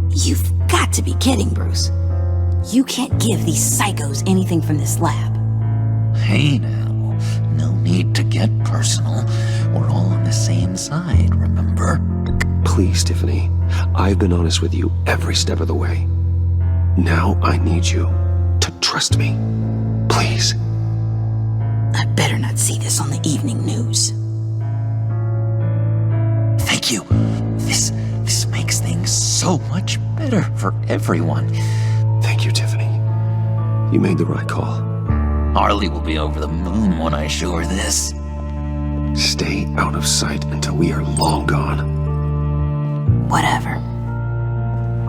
You've got to be kidding, Bruce. You can't give these psychos anything from this lab. Hey now, no need to get personal. We're all on the same side, remember? Please, Tiffany. I've been honest with you every step of the way. Now I need you to trust me. Please. see this on the evening news. Thank you. This makes things so much better for everyone. Thank you, Tiffany. You made the right call. Harley will be over the moon when I show her this. Stay out of sight until we are long gone. Whatever.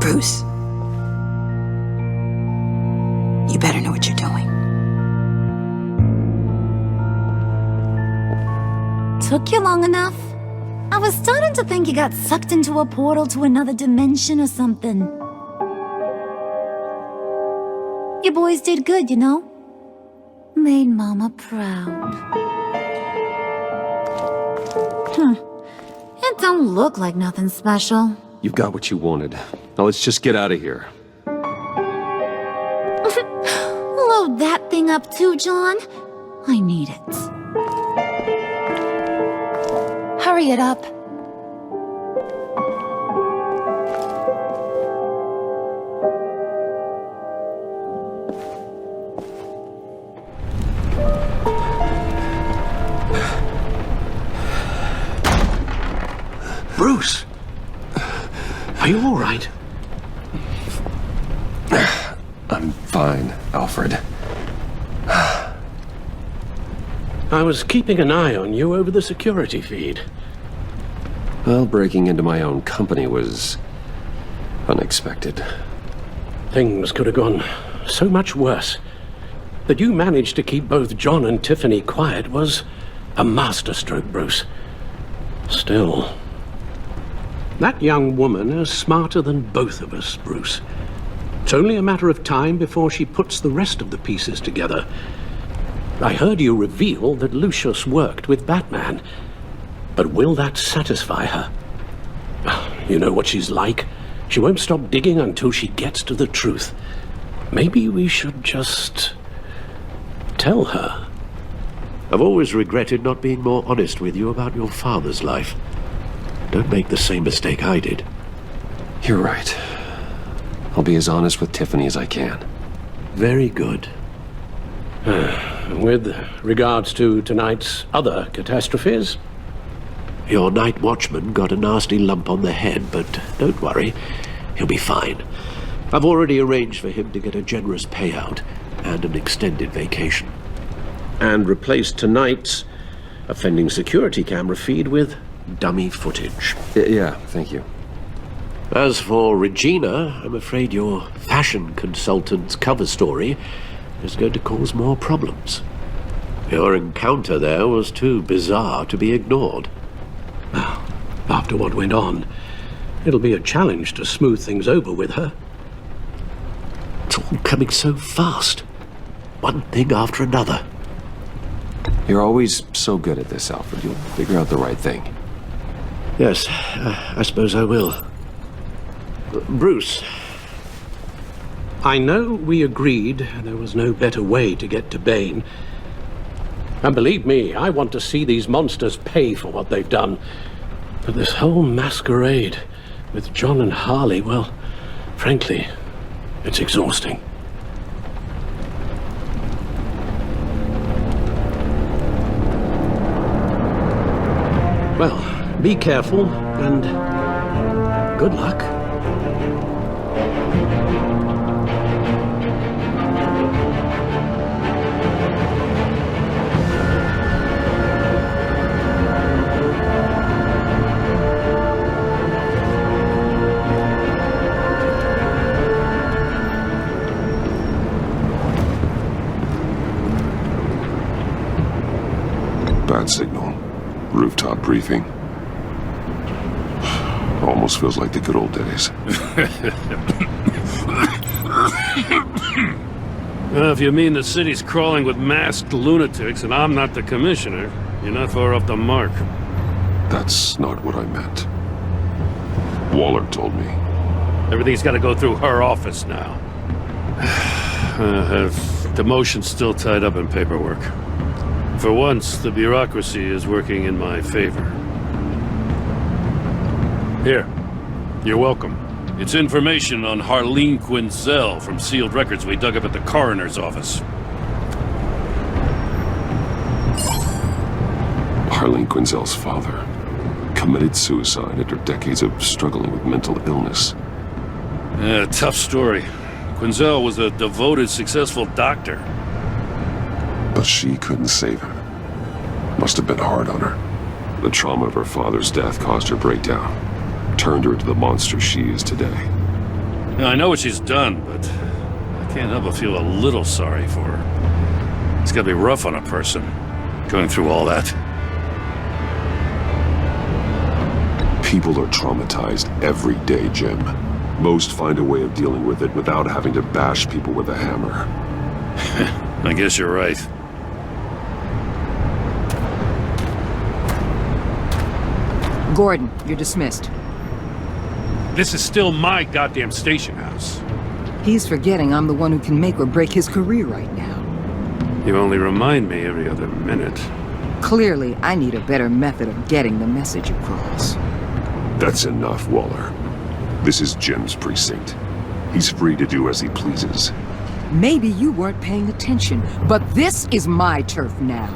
Bruce. You better know what you're doing. Took you long enough? I was starting to think you got sucked into a portal to another dimension or something. You boys did good, you know? Made Mama proud. It don't look like nothing special. You've got what you wanted. Now let's just get out of here. Load that thing up too, John. I need it. Hurry it up. Bruce! Are you all right? I'm fine, Alfred. I was keeping an eye on you over the security feed. Well, breaking into my own company was unexpected. Things could have gone so much worse. That you managed to keep both John and Tiffany quiet was a masterstroke, Bruce. Still, that young woman is smarter than both of us, Bruce. It's only a matter of time before she puts the rest of the pieces together. I heard you reveal that Lucius worked with Batman. But will that satisfy her? You know what she's like. She won't stop digging until she gets to the truth. Maybe we should just tell her. I've always regretted not being more honest with you about your father's life. Don't make the same mistake I did. You're right. I'll be as honest with Tiffany as I can. Very good. With regards to tonight's other catastrophes, your night watchman got a nasty lump on the head, but don't worry, he'll be fine. I've already arranged for him to get a generous payout and an extended vacation. And replaced tonight's offending security camera feed with dummy footage. Yeah, thank you. As for Regina, I'm afraid your fashion consultant's cover story is going to cause more problems. Your encounter there was too bizarre to be ignored. Well, after what went on, it'll be a challenge to smooth things over with her. It's all coming so fast. One thing after another. You're always so good at this, Alfred. You'll figure out the right thing. Yes, I suppose I will. Bruce, I know we agreed there was no better way to get to Bane. And believe me, I want to see these monsters pay for what they've done. But this whole masquerade with John and Harley, well, frankly, it's exhausting. Well, be careful and good luck. Bad signal. Rooftop briefing. Almost feels like the good old days. Well, if you mean the city's crawling with masked lunatics and I'm not the commissioner, you're not far off the mark. That's not what I meant. Waller told me. Everything's got to go through her office now. Her demotion's still tied up in paperwork. For once, the bureaucracy is working in my favor. Here, you're welcome. It's information on Harleen Quinzel from sealed records we dug up at the coroner's office. Eileen Quinzel's father committed suicide after decades of struggling with mental illness. Yeah, tough story. Quinzel was a devoted, successful doctor. But she couldn't save him. Must have been hard on her. The trauma of her father's death caused her breakdown. Turned her into the monster she is today. Now, I know what she's done, but I can't help but feel a little sorry for her. It's gotta be rough on a person, going through all that. People are traumatized every day, Jim. Most find a way of dealing with it without having to bash people with a hammer. I guess you're right. Gordon, you're dismissed. This is still my goddamn station house. He's forgetting I'm the one who can make or break his career right now. You only remind me every other minute. Clearly, I need a better method of getting the message across. That's enough, Waller. This is Jim's precinct. He's free to do as he pleases. Maybe you weren't paying attention, but this is my turf now.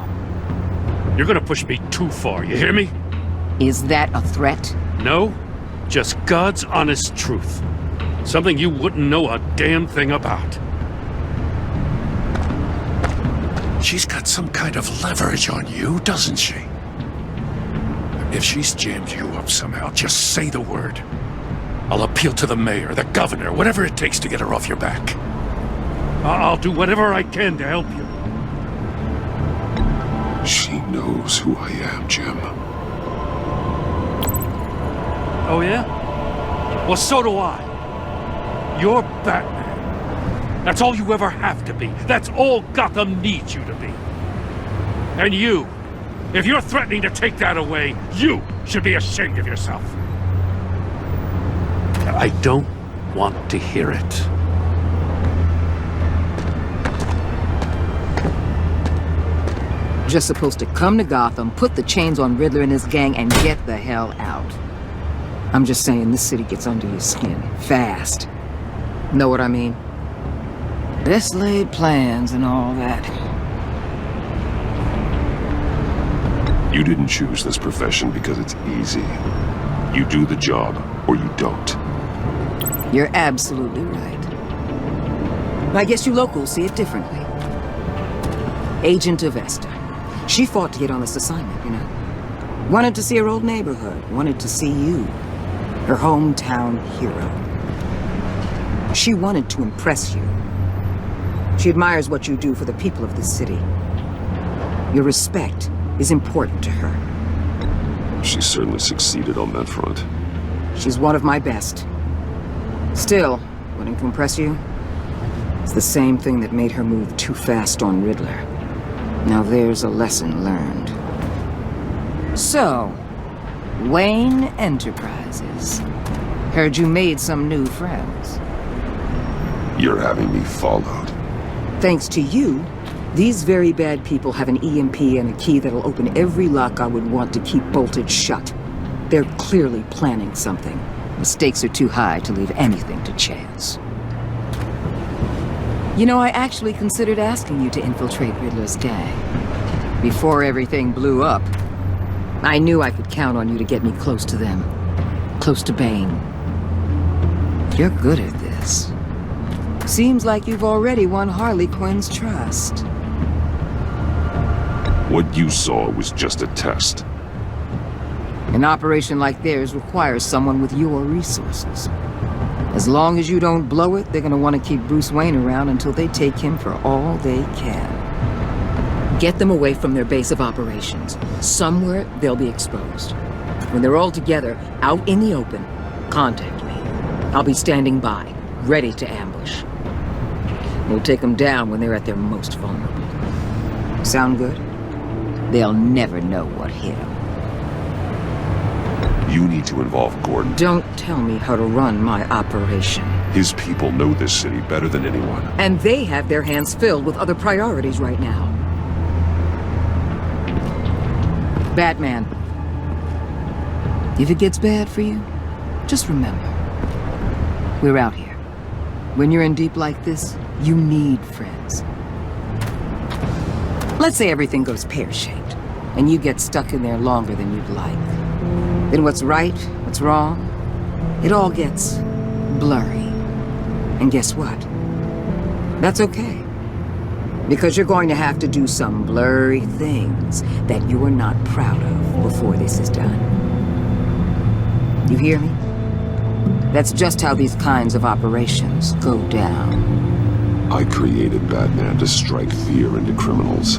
You're gonna push me too far, you hear me? Is that a threat? No, just God's honest truth. Something you wouldn't know a damn thing about. She's got some kind of leverage on you, doesn't she? If she's jammed you up somehow, just say the word. I'll appeal to the mayor, the governor, whatever it takes to get her off your back. I'll do whatever I can to help you. She knows who I am, Jim. Oh yeah? Well, so do I. You're Batman. That's all you ever have to be. That's all Gotham needs you to be. And you, if you're threatening to take that away, you should be ashamed of yourself. I don't want to hear it. Just supposed to come to Gotham, put the chains on Riddler and his gang, and get the hell out. I'm just saying, this city gets under your skin. Fast. Know what I mean? Best laid plans and all that. You didn't choose this profession because it's easy. You do the job, or you don't. You're absolutely right. I guess you locals see it differently. Agent Avesta. She fought to get on this assignment, you know. Wanted to see her old neighborhood. Wanted to see you. Her hometown hero. She wanted to impress you. She admires what you do for the people of this city. Your respect is important to her. She certainly succeeded on that front. She's one of my best. Still, wanting to impress you, it's the same thing that made her move too fast on Riddler. Now there's a lesson learned. So, Wayne Enterprises. Heard you made some new friends. You're having me followed. Thanks to you, these very bad people have an EMP and a key that'll open every lock I would want to keep bolted shut. They're clearly planning something. The stakes are too high to leave anything to chance. You know, I actually considered asking you to infiltrate Riddler's gang. Before everything blew up, I knew I could count on you to get me close to them. Close to Bane. You're good at this. Seems like you've already won Harley Quinn's trust. What you saw was just a test. An operation like theirs requires someone with your resources. As long as you don't blow it, they're gonna want to keep Bruce Wayne around until they take him for all they can. Get them away from their base of operations. Somewhere they'll be exposed. When they're all together, out in the open, contact me. I'll be standing by, ready to ambush. We'll take them down when they're at their most vulnerable. Sound good? They'll never know what hit them. You need to involve Gordon. Don't tell me how to run my operation. His people know this city better than anyone. And they have their hands filled with other priorities right now. Batman. If it gets bad for you, just remember, we're out here. When you're in deep like this, you need friends. Let's say everything goes pear-shaped. and you get stuck in there longer than you'd like. Then what's right, what's wrong, it all gets blurry. And guess what? That's okay. Because you're going to have to do some blurry things that you are not proud of before this is done. You hear me? That's just how these kinds of operations go down. I created Batman to strike fear into criminals,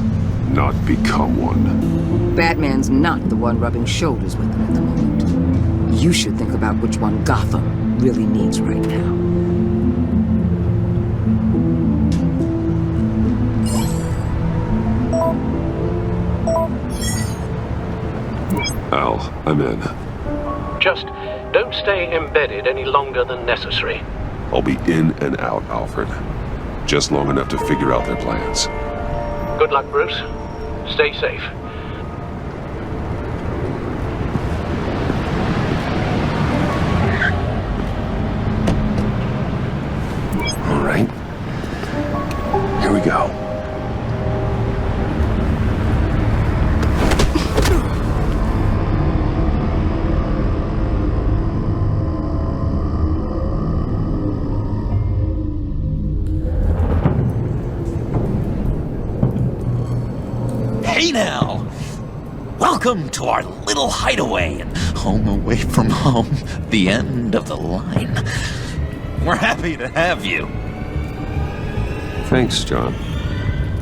not become one. Batman's not the one rubbing shoulders with them at the moment. You should think about which one Gotham really needs right now. Al, I'm in. Just don't stay embedded any longer than necessary. I'll be in and out, Alfred. Just long enough to figure out their plans. Good luck, Bruce. Stay safe. All right. Here we go. Hey now! Welcome to our little hideaway and home away from home, the end of the line. We're happy to have you. Thanks, John.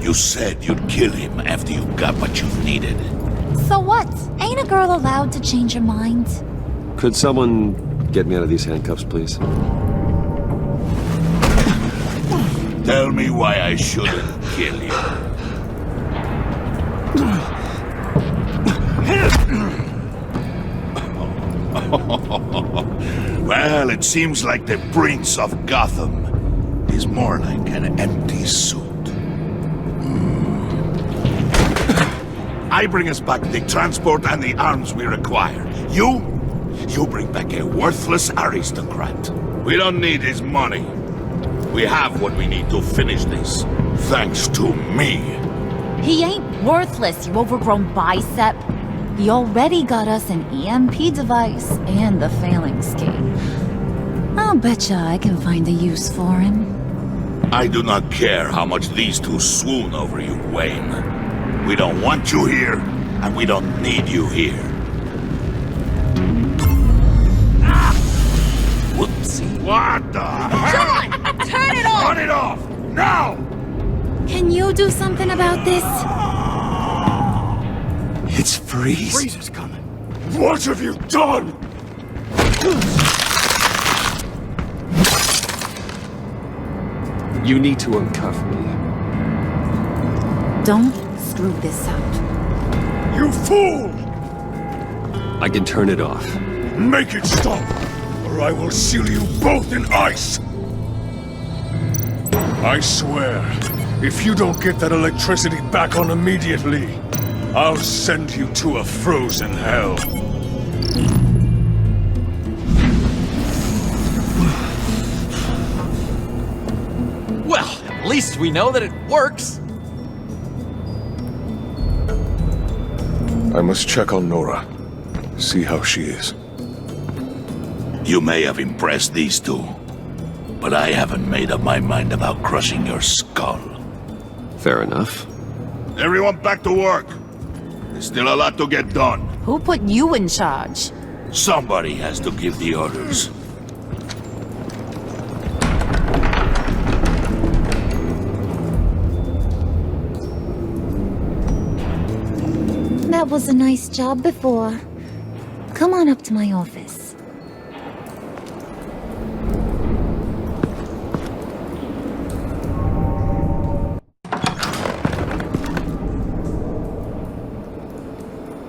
You said you'd kill him after you got what you needed. So what? Ain't a girl allowed to change her mind? Could someone get me out of these handcuffs, please? Tell me why I shouldn't kill you. Well, it seems like the Prince of Gotham is more like an empty suit. I bring us back the transport and the arms we require. You bring back a worthless aristocrat. We don't need his money. We have what we need to finish this, thanks to me. He ain't worthless, you overgrown bicep. He already got us an EMP device and the phalanx key. I'll betcha I can find a use for him. I do not care how much these two swoon over you, Wayne. We don't want you here, and we don't need you here. Whoopsie. What the hell? John! Turn it off! Turn it off! Now! Can you do something about this? It's Freeze. Freeze is coming. What have you done? You need to uncuff me. Don't screw this up. You fool! I can turn it off. Make it stop, or I will seal you both in ice! I swear, if you don't get that electricity back on immediately, I'll send you to a frozen hell. Well, at least we know that it works. I must check on Nora. See how she is. You may have impressed these two, but I haven't made up my mind about crushing your skull. Fair enough. Everyone back to work. There's still a lot to get done. Who put you in charge? Somebody has to give the orders. That was a nice job before. Come on up to my office.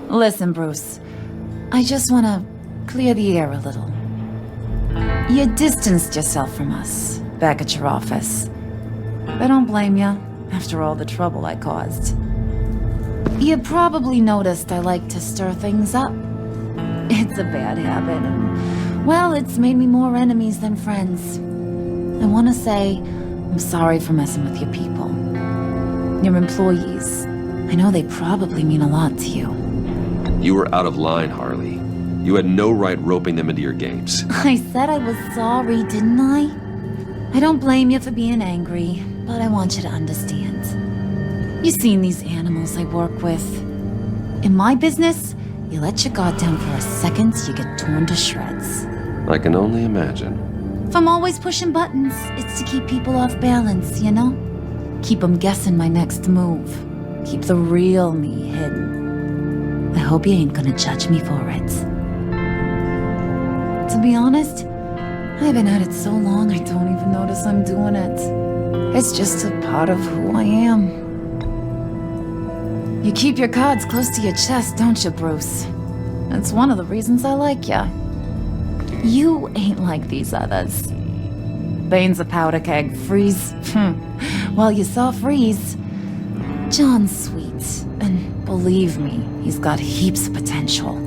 Listen, Bruce. I just want to clear the air a little. You distanced yourself from us back at your office. I don't blame you, after all the trouble I caused. You probably noticed I like to stir things up. It's a bad habit, and, well, it's made me more enemies than friends. I want to say I'm sorry for messing with your people. Your employees. I know they probably mean a lot to you. You were out of line, Harley. You had no right roping them into your games. I said I was sorry, didn't I? I don't blame you for being angry, but I want you to understand. You've seen these animals I work with. In my business, you let your guard down for a second, you get torn to shreds. I can only imagine. If I'm always pushing buttons, it's to keep people off balance, you know? Keep them guessing my next move. Keep the real me hidden. I hope you ain't gonna judge me for it. To be honest, I've been at it so long I don't even notice I'm doing it. It's just a part of who I am. You keep your cards close to your chest, don't you, Bruce? That's one of the reasons I like ya. You ain't like these others. Bane's a powder keg. Freeze. Well, you saw Freeze. John's sweet, and believe me, he's got heaps of potential.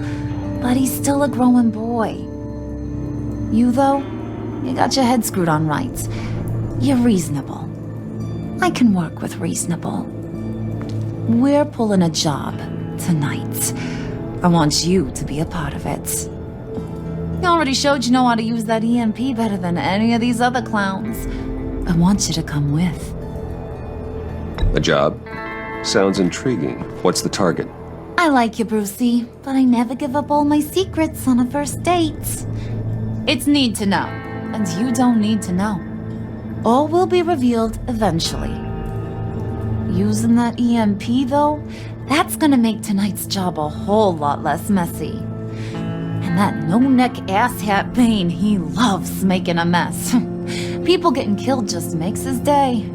But he's still a growing boy. You, though, you got your head screwed on right. You're reasonable. I can work with reasonable. We're pulling a job tonight. I want you to be a part of it. You already showed you know how to use that EMP better than any of these other clowns. I want you to come with. A job? Sounds intriguing. What's the target? I like you, Brucey, but I never give up all my secrets on a first date. It's need to know, and you don't need to know. All will be revealed eventually. Using that EMP, though, that's gonna make tonight's job a whole lot less messy. And that no-neck asshat Bane, he loves making a mess. People getting killed just makes his day.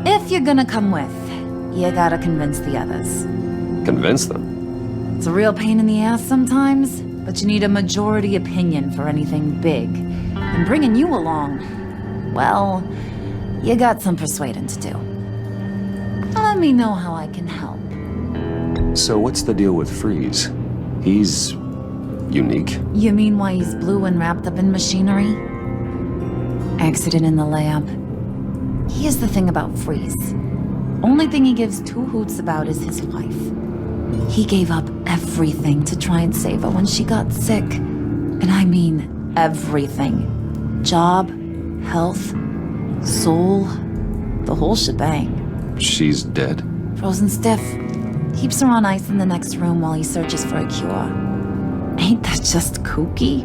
If you're gonna come with, you gotta convince the others. Convince them? It's a real pain in the ass sometimes, but you need a majority opinion for anything big. And bringing you along, well, you got some persuading to do. Let me know how I can help. So what's the deal with Freeze? He's unique. You mean why he's blue and wrapped up in machinery? Accident in the lab. Here's the thing about Freeze. Only thing he gives two hoots about is his wife. He gave up everything to try and save her when she got sick. And I mean everything. Job, health, soul, the whole shebang. She's dead? Frozen stiff. Keeps her on ice in the next room while he searches for a cure. Ain't that just kooky?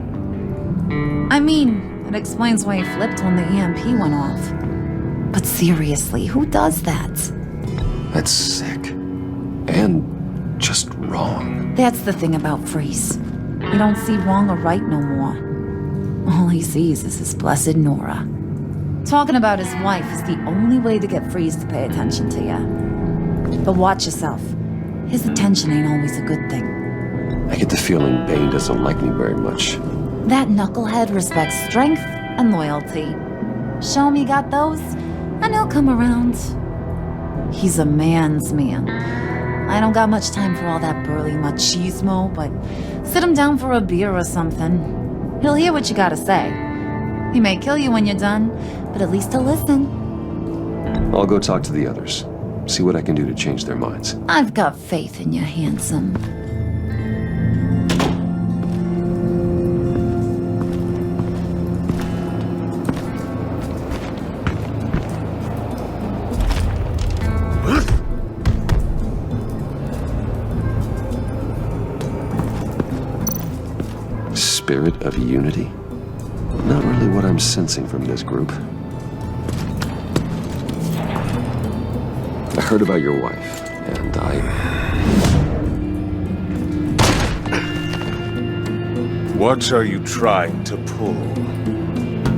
I mean, it explains why he flipped when the EMP went off. But seriously, who does that? That's sick. And just wrong. That's the thing about Freeze. He don't see wrong or right no more. All he sees is his blessed Nora. Talking about his wife is the only way to get Freeze to pay attention to you. But watch yourself. His attention ain't always a good thing. I get the feeling Bane doesn't like me very much. That knucklehead respects strength and loyalty. Show him you got those, and he'll come around. He's a man's man. I don't got much time for all that burly machismo, but sit him down for a beer or something. He'll hear what you gotta say. He may kill you when you're done, but at least he'll listen. I'll go talk to the others. See what I can do to change their minds. I've got faith in you, handsome. Spirit of unity? Not really what I'm sensing from this group. I heard about your wife, and What are you trying to pull?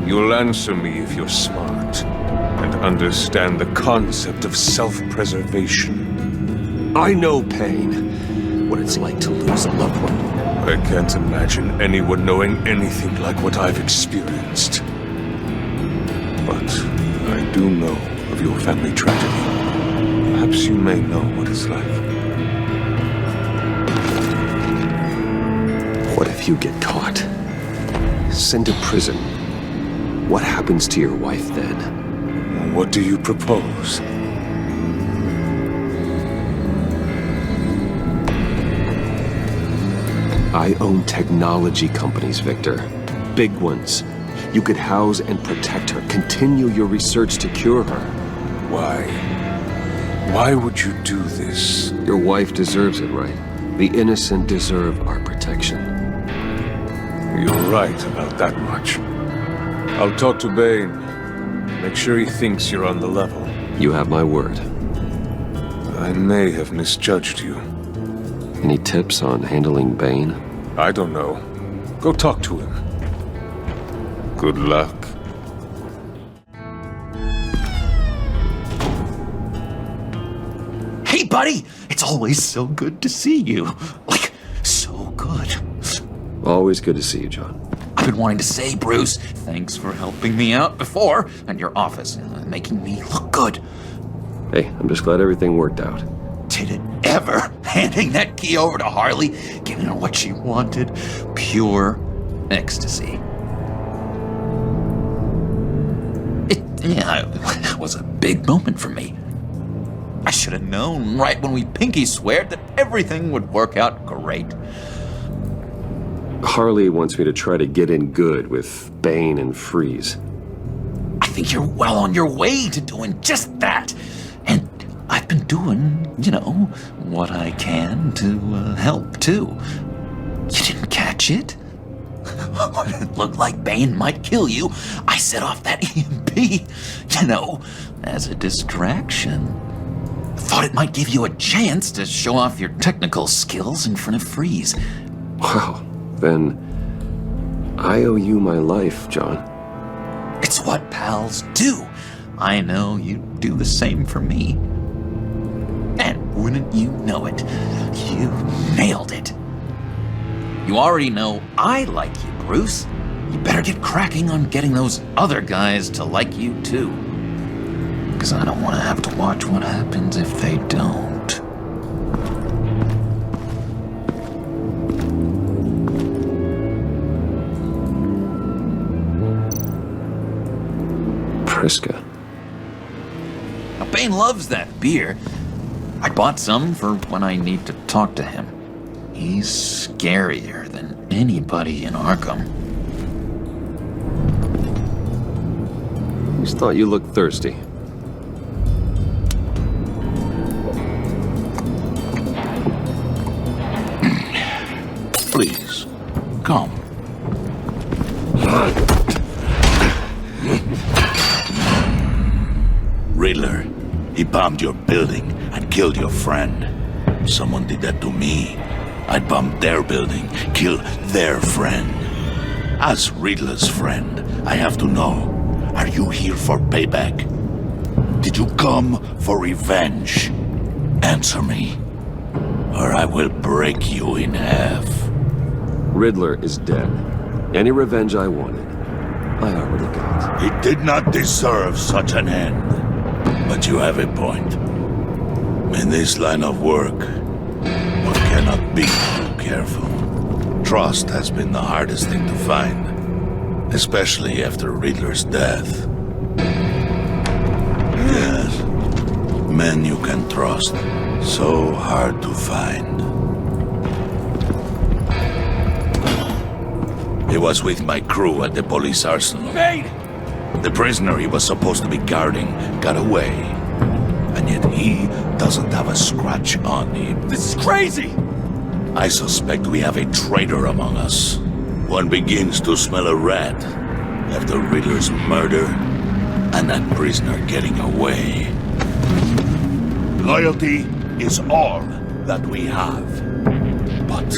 You'll answer me if you're smart and understand the concept of self-preservation. I know pain. What it's like to lose a loved one. I can't imagine anyone knowing anything like what I've experienced. But I do know of your family tragedy. Perhaps you may know what it's like. What if you get caught? Sent to prison? What happens to your wife then? What do you propose? I own technology companies, Victor. Big ones. You could house and protect her, continue your research to cure her. Why? Why would you do this? Your wife deserves it, right? The innocent deserve our protection. You're right about that much. I'll talk to Bane. Make sure he thinks you're on the level. You have my word. I may have misjudged you. Any tips on handling Bane? I don't know. Go talk to him. Good luck. Hey, buddy! It's always so good to see you. Like, so good. Always good to see you, John. I've been wanting to say, Bruce, thanks for helping me out before, and your office, making me look good. Hey, I'm just glad everything worked out. Did it ever? Handing that key over to Harley, giving her what she wanted. Pure ecstasy. It was a big moment for me. I should have known right when we pinky sweared that everything would work out great. Harley wants me to try to get in good with Bane and Freeze. I think you're well on your way to doing just that. And I've been doing, what I can to help, too. You didn't catch it? When it looked like Bane might kill you, I set off that EMP, as a distraction. Thought it might give you a chance to show off your technical skills in front of Freeze. Wow, then I owe you my life, John. It's what pals do. I know you'd do the same for me. And wouldn't you know it, you nailed it. You already know I like you, Bruce. You better get cracking on getting those other guys to like you, too. Because I don't want to have to watch what happens if they don't. Priska. Now, Bane loves that beer. I bought some for when I need to talk to him. He's scarier than anybody in Arkham. Just thought you looked thirsty. Please, come. Riddler, he bombed your building and killed your friend. Someone did that to me. I'd bomb their building, kill their friend. As Riddler's friend, I have to know, are you here for payback? Did you come for revenge? Answer me, or I will break you in half. Riddler is dead. Any revenge I wanted, I already got. He did not deserve such an end. But you have a point. In this line of work, one cannot be too careful. Trust has been the hardest thing to find, especially after Riddler's death. Yes, men you can trust, so hard to find. He was with my crew at the police arsenal. Bane! The prisoner he was supposed to be guarding got away. And yet he doesn't have a scratch on him. This is crazy! I suspect we have a traitor among us. One begins to smell a rat after Riddler's murder and that prisoner getting away. Loyalty is all that we have. But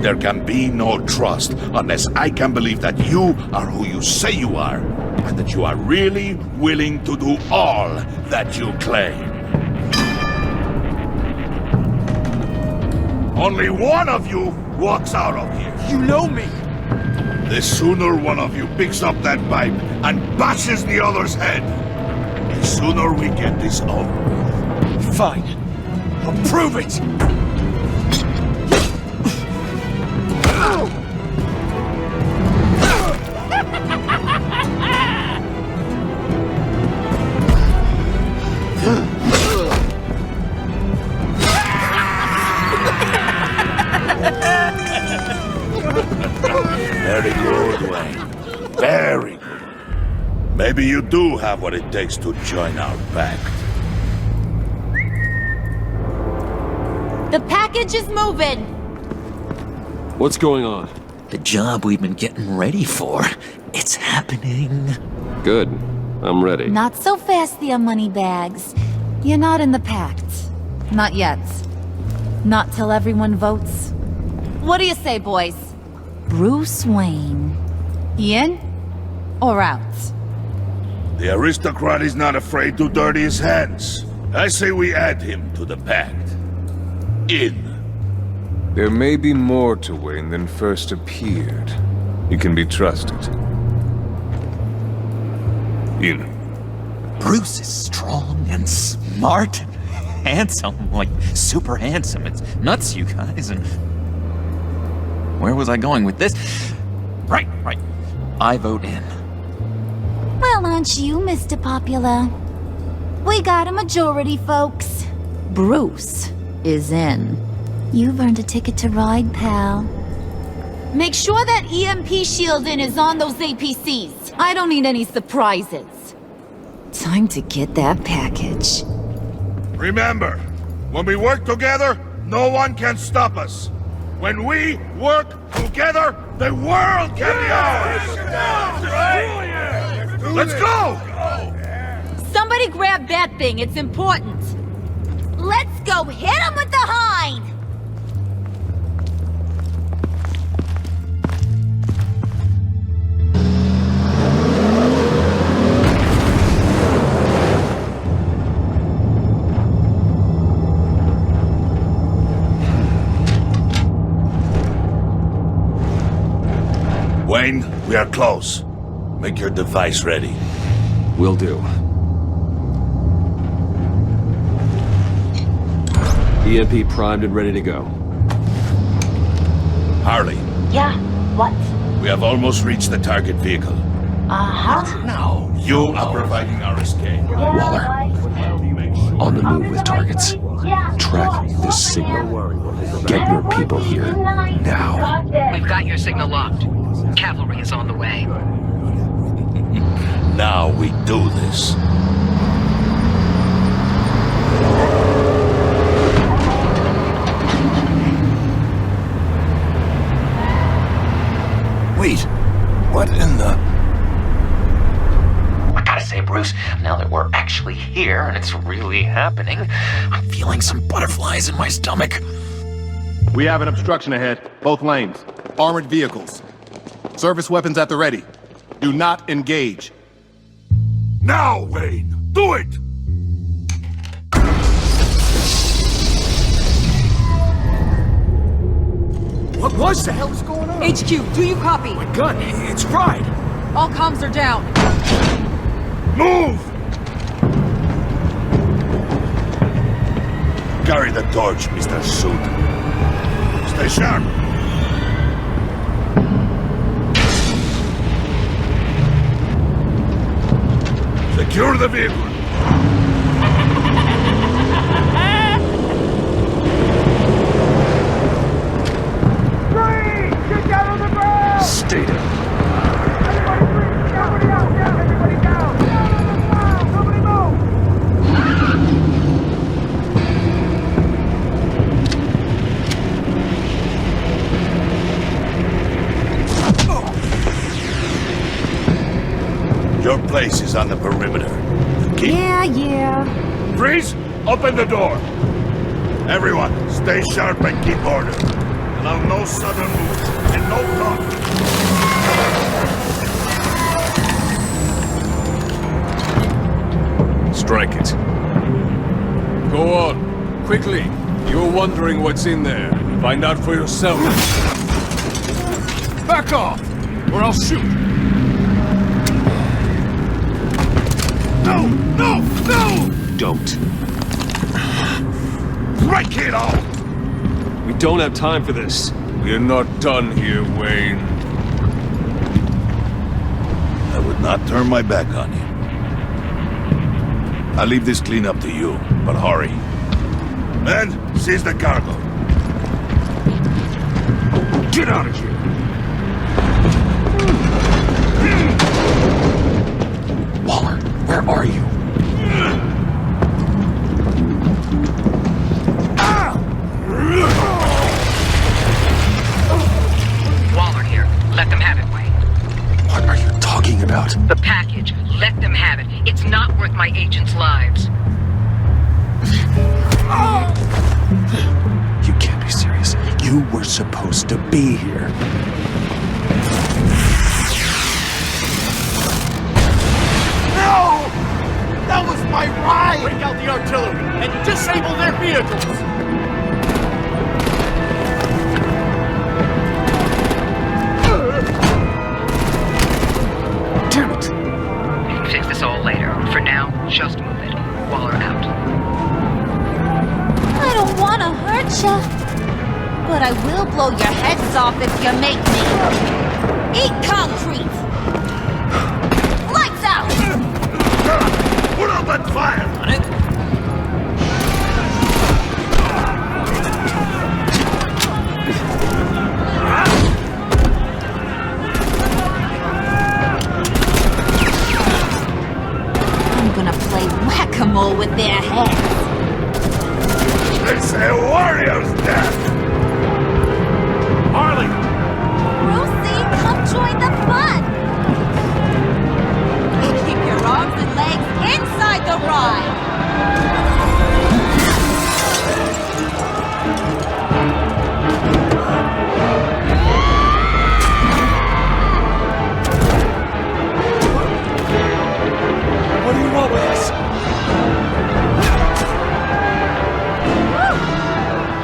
there can be no trust unless I can believe that you are who you say you are, and that you are really willing to do all that you claim. Only one of you walks out of here. You know me! The sooner one of you picks up that pipe and bashes the other's head, the sooner we get this over with. Fine. I'll prove it! Very good, Wayne. Very good. Maybe you do have what it takes to join our pact. The package is moving! What's going on? The job we've been getting ready for. It's happening. Good. I'm ready. Not so fast there, Moneybags. You're not in the pact. Not yet. Not till everyone votes. What do you say, boys? Bruce Wayne. In or out? The aristocrat is not afraid to dirty his hands. I say we add him to the pact. In. There may be more to Wayne than first appeared. He can be trusted. In. Bruce is strong and smart and handsome, like super handsome. It's nuts, you guys. And where was I going with this? Right. I vote in. Well, aren't you, Mr. Popular? We got a majority, folks. Bruce is in. You've earned a ticket to ride, pal. Make sure that EMP shielding is on those APCs. I don't need any surprises. Time to get that package. Remember, when we work together, no one can stop us. When we work together, the world can be ours! Let's go! Somebody grab that thing, it's important. Let's go hit him with the hind! Wayne, we are close. Make your device ready. Will do. EMP primed and ready to go. Harley. Yeah, what? We have almost reached the target vehicle. Uh-huh. No. You are providing our escape. Waller. On the move with targets. Track this signal. Get your people here. Now. We've got your signal locked. Cavalry is on the way. Now we do this. Wait, what in the... I gotta say, Bruce, now that we're actually here and it's really happening, I'm feeling some butterflies in my stomach. We have an obstruction ahead, both lanes. Armored vehicles. Service weapons at the ready. Do not engage. Now, Wayne! Do it! What was that? What the hell is going on? HQ, do you copy? My gun, it's fried. All comms are down. Move! Carry the torch, Mr. Suit. Stay sharp. Secure the vehicle. Get down on the ground! Stay down. Everybody out! Everybody down! Down on the ground! Nobody move! Your place is on the perimeter. Keep... Yeah. Freeze! Open the door! Everyone, stay sharp and keep order. Allow no sudden moves and no talk. Strike it. Go on. Quickly. You're wondering what's in there. Find out for yourself. Back off, or I'll shoot. No! No! No! Don't. Right, kiddo! We don't have time for this. We're not done here, Wayne. I would not turn my back on you. I'll leave this clean up to you, but hurry. Men, seize the cargo. Get out of here! are you? Waller here. Let them have it, Wayne. What are you talking about? The package. Let them have it. It's not worth my agents' lives. You can't be serious. You were supposed to be here. No! That was my ride! Break out the artillery and disable their vehicles! Damn it! We can fix this all later. For now, just move it. Waller out. I don't want to hurt ya, but I will blow your heads off if you make me. Eat concrete! Lights out! Put up that fire on it! I'm gonna play whack-a-mole with their heads. They say a warrior's death! Harley! Brucey, come join the fun! Keep your arms and legs inside the ride! What do you want with us?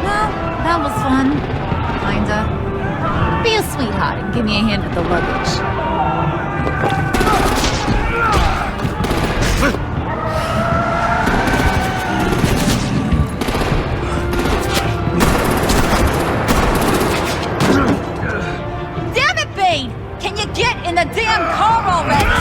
Well, that was fun. Kinda. Be a sweetheart and give me a hand with the luggage. Damn it, Bane! Can you get in the damn car already?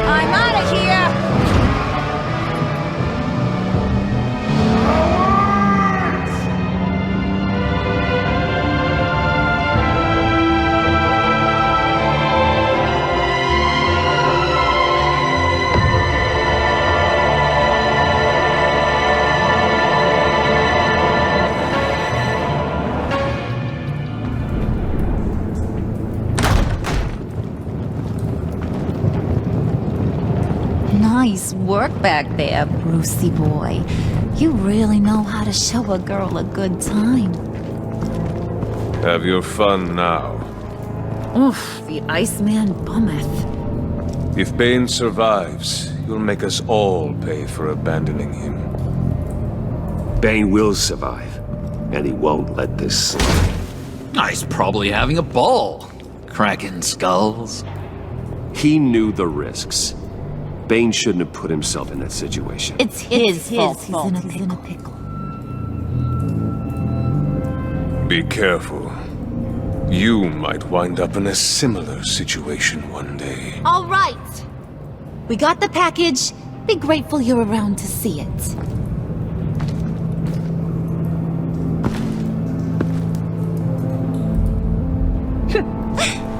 I'm out of here! Nice work back there, Brucey boy. You really know how to show a girl a good time. Have your fun now. Oof, the Iceman bummeth. If Bane survives, you'll make us all pay for abandoning him. Bane will survive, and he won't let this slide. He's probably having a ball. Cracking skulls. He knew the risks. Bane shouldn't have put himself in that situation. It's his fault he's in a pickle. Be careful. You might wind up in a similar situation one day. All right. We got the package. Be grateful you're around to see it.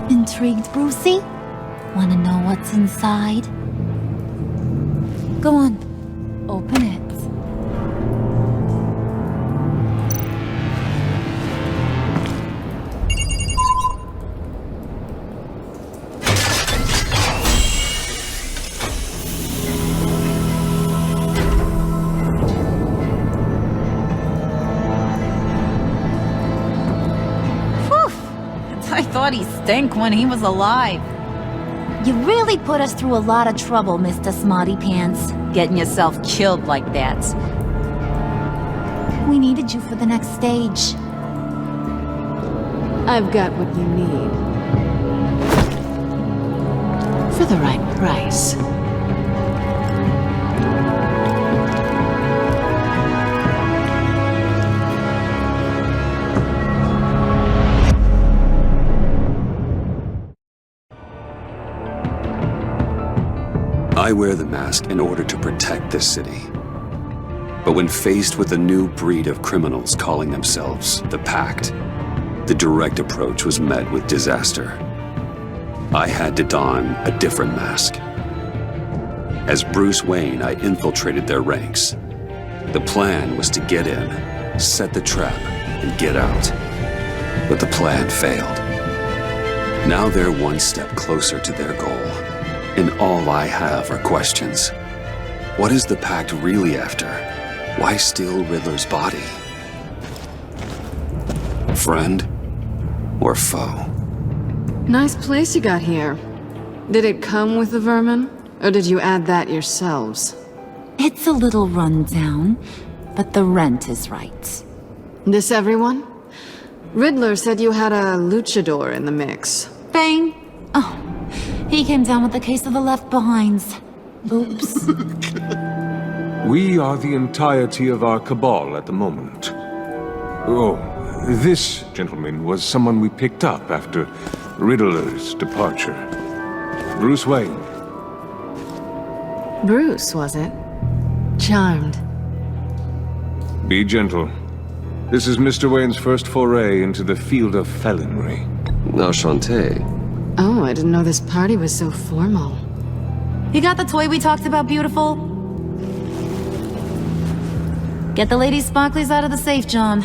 Intrigued, Brucey? Wanna know what's inside? Go on. Open it. I thought he stank when he was alive. You really put us through a lot of trouble, Mr. Smarty Pants. Getting yourself killed like that. We needed you for the next stage. I've got what you need. For the right price. I wear the mask in order to protect this city. But when faced with a new breed of criminals calling themselves the Pact, the direct approach was met with disaster. I had to don a different mask. As Bruce Wayne, I infiltrated their ranks. The plan was to get in, set the trap, and get out. But the plan failed. Now they're one step closer to their goal, and all I have are questions. What is the Pact really after? Why steal Riddler's body? Friend or foe? Nice place you got here. Did it come with the vermin? Or did you add that yourselves? It's a little run down, but the rent is right. This everyone? Riddler said you had a luchador in the mix. Bane? Oh, he came down with a case of the left behinds. Oops. We are the entirety of our cabal at the moment. Oh, this gentleman was someone we picked up after Riddler's departure. Bruce Wayne. Bruce, was it? Charmed. Be gentle. This is Mr. Wayne's first foray into the field of felonry. Enchanté. Oh, I didn't know this party was so formal. You got the toy we talked about, beautiful? Get the lady sparklies out of the safe, John.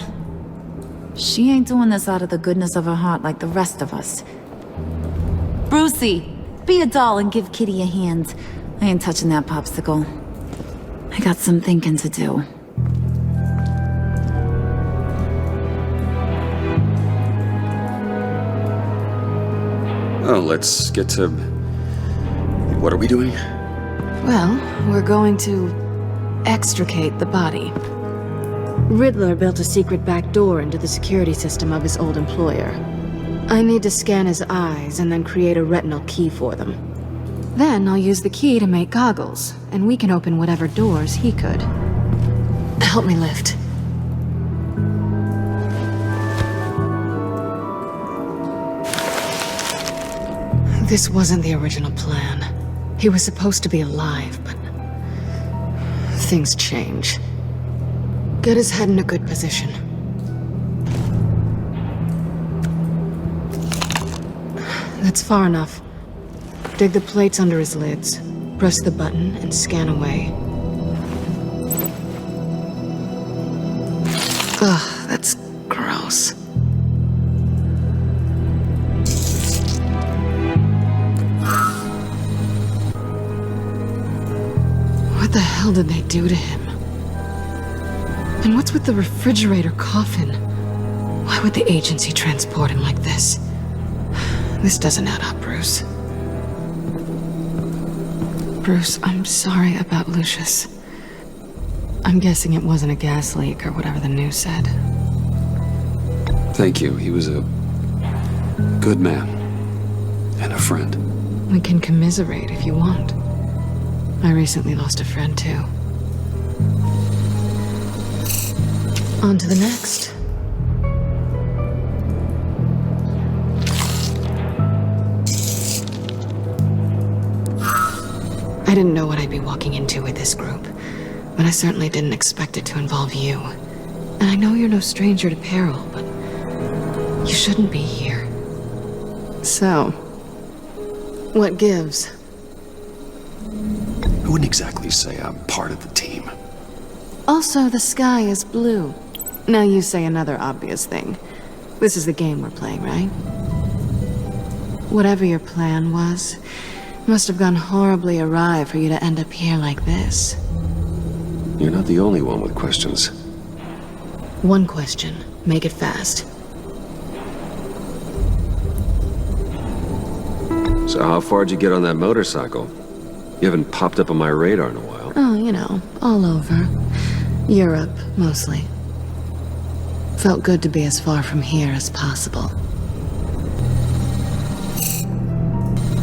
She ain't doing this out of the goodness of her heart like the rest of us. Brucey, be a doll and give Kitty a hand. I ain't touching that popsicle. I got some thinking to do. Oh, let's get to... What are we doing? Well, we're going to extricate the body. Riddler built a secret back door into the security system of his old employer. I need to scan his eyes and then create a retinal key for them. Then I'll use the key to make goggles, and we can open whatever doors he could. Help me lift. This wasn't the original plan. He was supposed to be alive, but things change. Get his head in a good position. That's far enough. Dig the plates under his lids. Press the button and scan away. Ugh, that's gross. What the hell did they do to him? And what's with the refrigerator coffin? Why would the agency transport him like this? This doesn't add up, Bruce. Bruce, I'm sorry about Lucius. I'm guessing it wasn't a gas leak or whatever the news said. Thank you. He was a good man and a friend. We can commiserate if you want. I recently lost a friend, too. On to the next. I didn't know what I'd be walking into with this group, but I certainly didn't expect it to involve you. And I know you're no stranger to peril, but you shouldn't be here. So, what gives? I wouldn't exactly say I'm part of the team. Also, the sky is blue. Now you say another obvious thing. This is the game we're playing, right? Whatever your plan was, must have gone horribly awry for you to end up here like this. You're not the only one with questions. One question. Make it fast. So how far'd you get on that motorcycle? You haven't popped up on my radar in a while. Oh, you know, all over. Europe, mostly. Felt good to be as far from here as possible.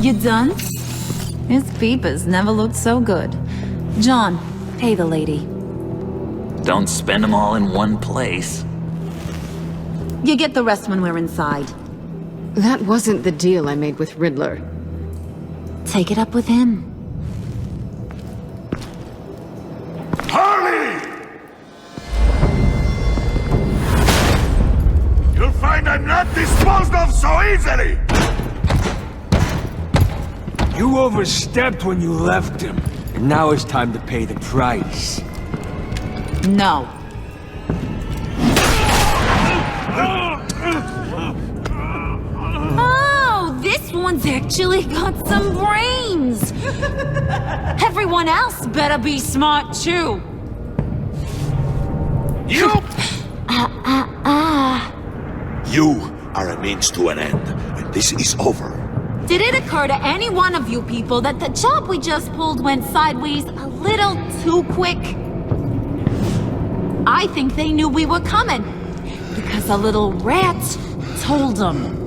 You done? His peepers never looked so good. John, pay the lady. Don't spend them all in one place. You get the rest when we're inside. That wasn't the deal I made with Riddler. Take it up with him. I'm not disposed of so easily! You overstepped when you left him. And now it's time to pay the price. No. Oh, this one's actually got some brains. Everyone else better be smart too. You! You are a means to an end, and this is over. Did it occur to any one of you people that the job we just pulled went sideways a little too quick? I think they knew we were coming, because a little rat told them.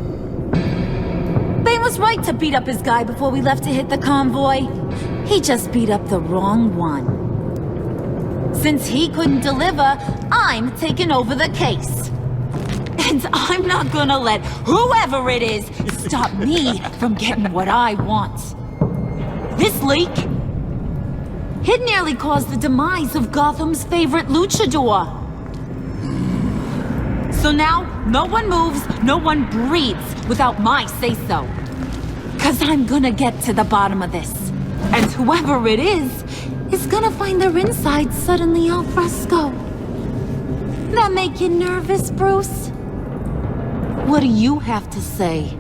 Bane was right to beat up his guy before we left to hit the convoy. He just beat up the wrong one. Since he couldn't deliver, I'm taking over the case. And I'm not gonna let whoever it is stop me from getting what I want. This leak, it nearly caused the demise of Gotham's favorite luchador. So now, no one moves, no one breathes without my say-so. 'Cause I'm gonna get to the bottom of this. And whoever it is gonna find their insides suddenly al fresco. That make you nervous, Bruce? What do you have to say?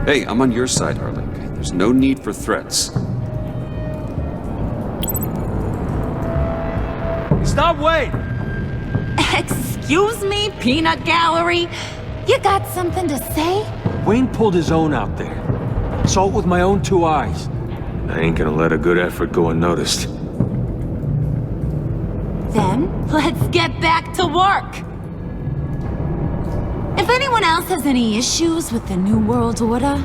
Hey, I'm on your side, Harley. Okay? There's no need for threats. Stop, Wayne! Excuse me, peanut gallery? You got something to say? Wayne pulled his own out there. Saw it with my own 2 eyes. I ain't gonna let a good effort go unnoticed. Then, let's get back to work. If anyone else has any issues with the New World Order,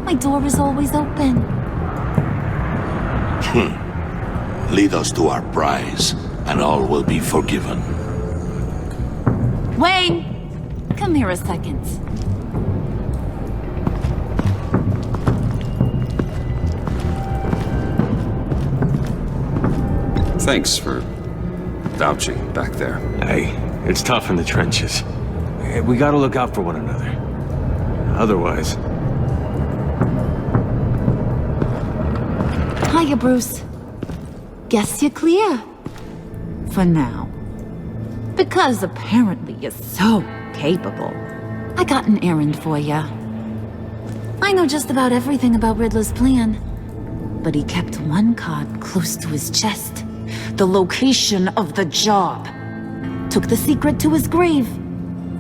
my door is always open. Lead us to our prize, and all will be forgiven. Wayne, come here a second. Thanks for vouching back there. Hey, it's tough in the trenches. We gotta look out for one another. Otherwise... Hiya, Bruce. Guess you're clear. For now. Because apparently you're so capable. I got an errand for ya. I know just about everything about Riddler's plan. But he kept one card close to his chest. The location of the job. Took the secret to his grave.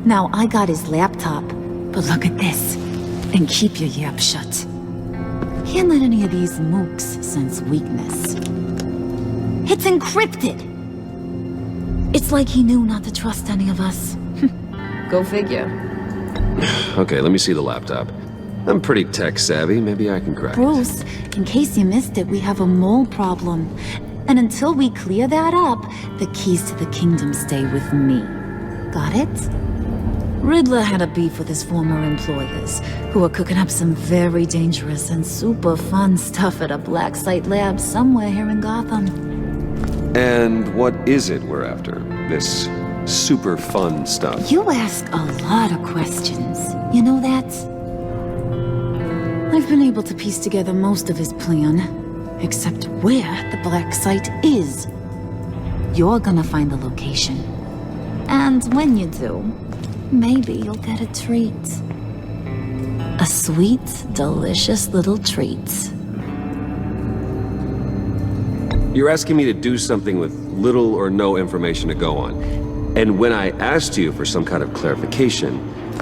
Now I got his laptop. But look at this. And keep your yap shut. Can't let any of these mooks sense weakness. It's encrypted! It's like he knew not to trust any of us. Go figure. Okay, let me see the laptop. I'm pretty tech-savvy. Maybe I can crack it. Bruce, in case you missed it, we have a mole problem. And until we clear that up, the keys to the kingdom stay with me. Got it? Riddler had a beef with his former employers, who were cooking up some very dangerous and super fun stuff at a black site lab somewhere here in Gotham. And what is it we're after? This super fun stuff? You ask a lot of questions. You know that? I've been able to piece together most of his plan, except where the black site is. You're gonna find the location. And when you do, maybe you'll get a treat. A sweet, delicious little treat. You're asking me to do something with little or no information to go on. And when I asked you for some kind of clarification,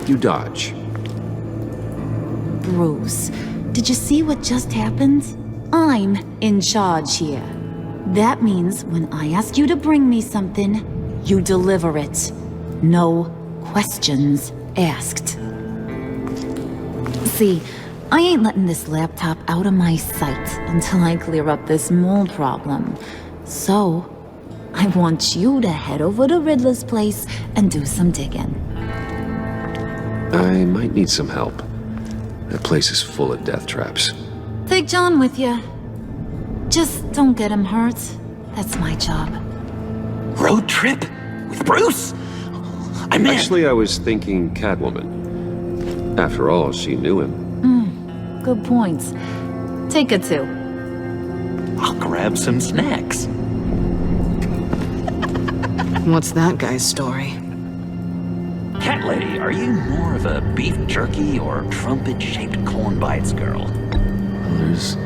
you dodge. Bruce, did you see what just happened? I'm in charge here. That means when I ask you to bring me something, you deliver it. No questions asked. See, I ain't letting this laptop out of my sight until I clear up this mole problem. So, I want you to head over to Riddler's place and do some digging. I might need some help. That place is full of death traps. Take John with you. Just don't get him hurt. That's my job. Road trip? With Bruce? I'm in. Actually, I was thinking Catwoman. After all, she knew him. Good points. Take it too. I'll grab some snacks. What's that guy's story? Cat lady, are you more of a beef jerky or trumpet-shaped corn bites girl? There's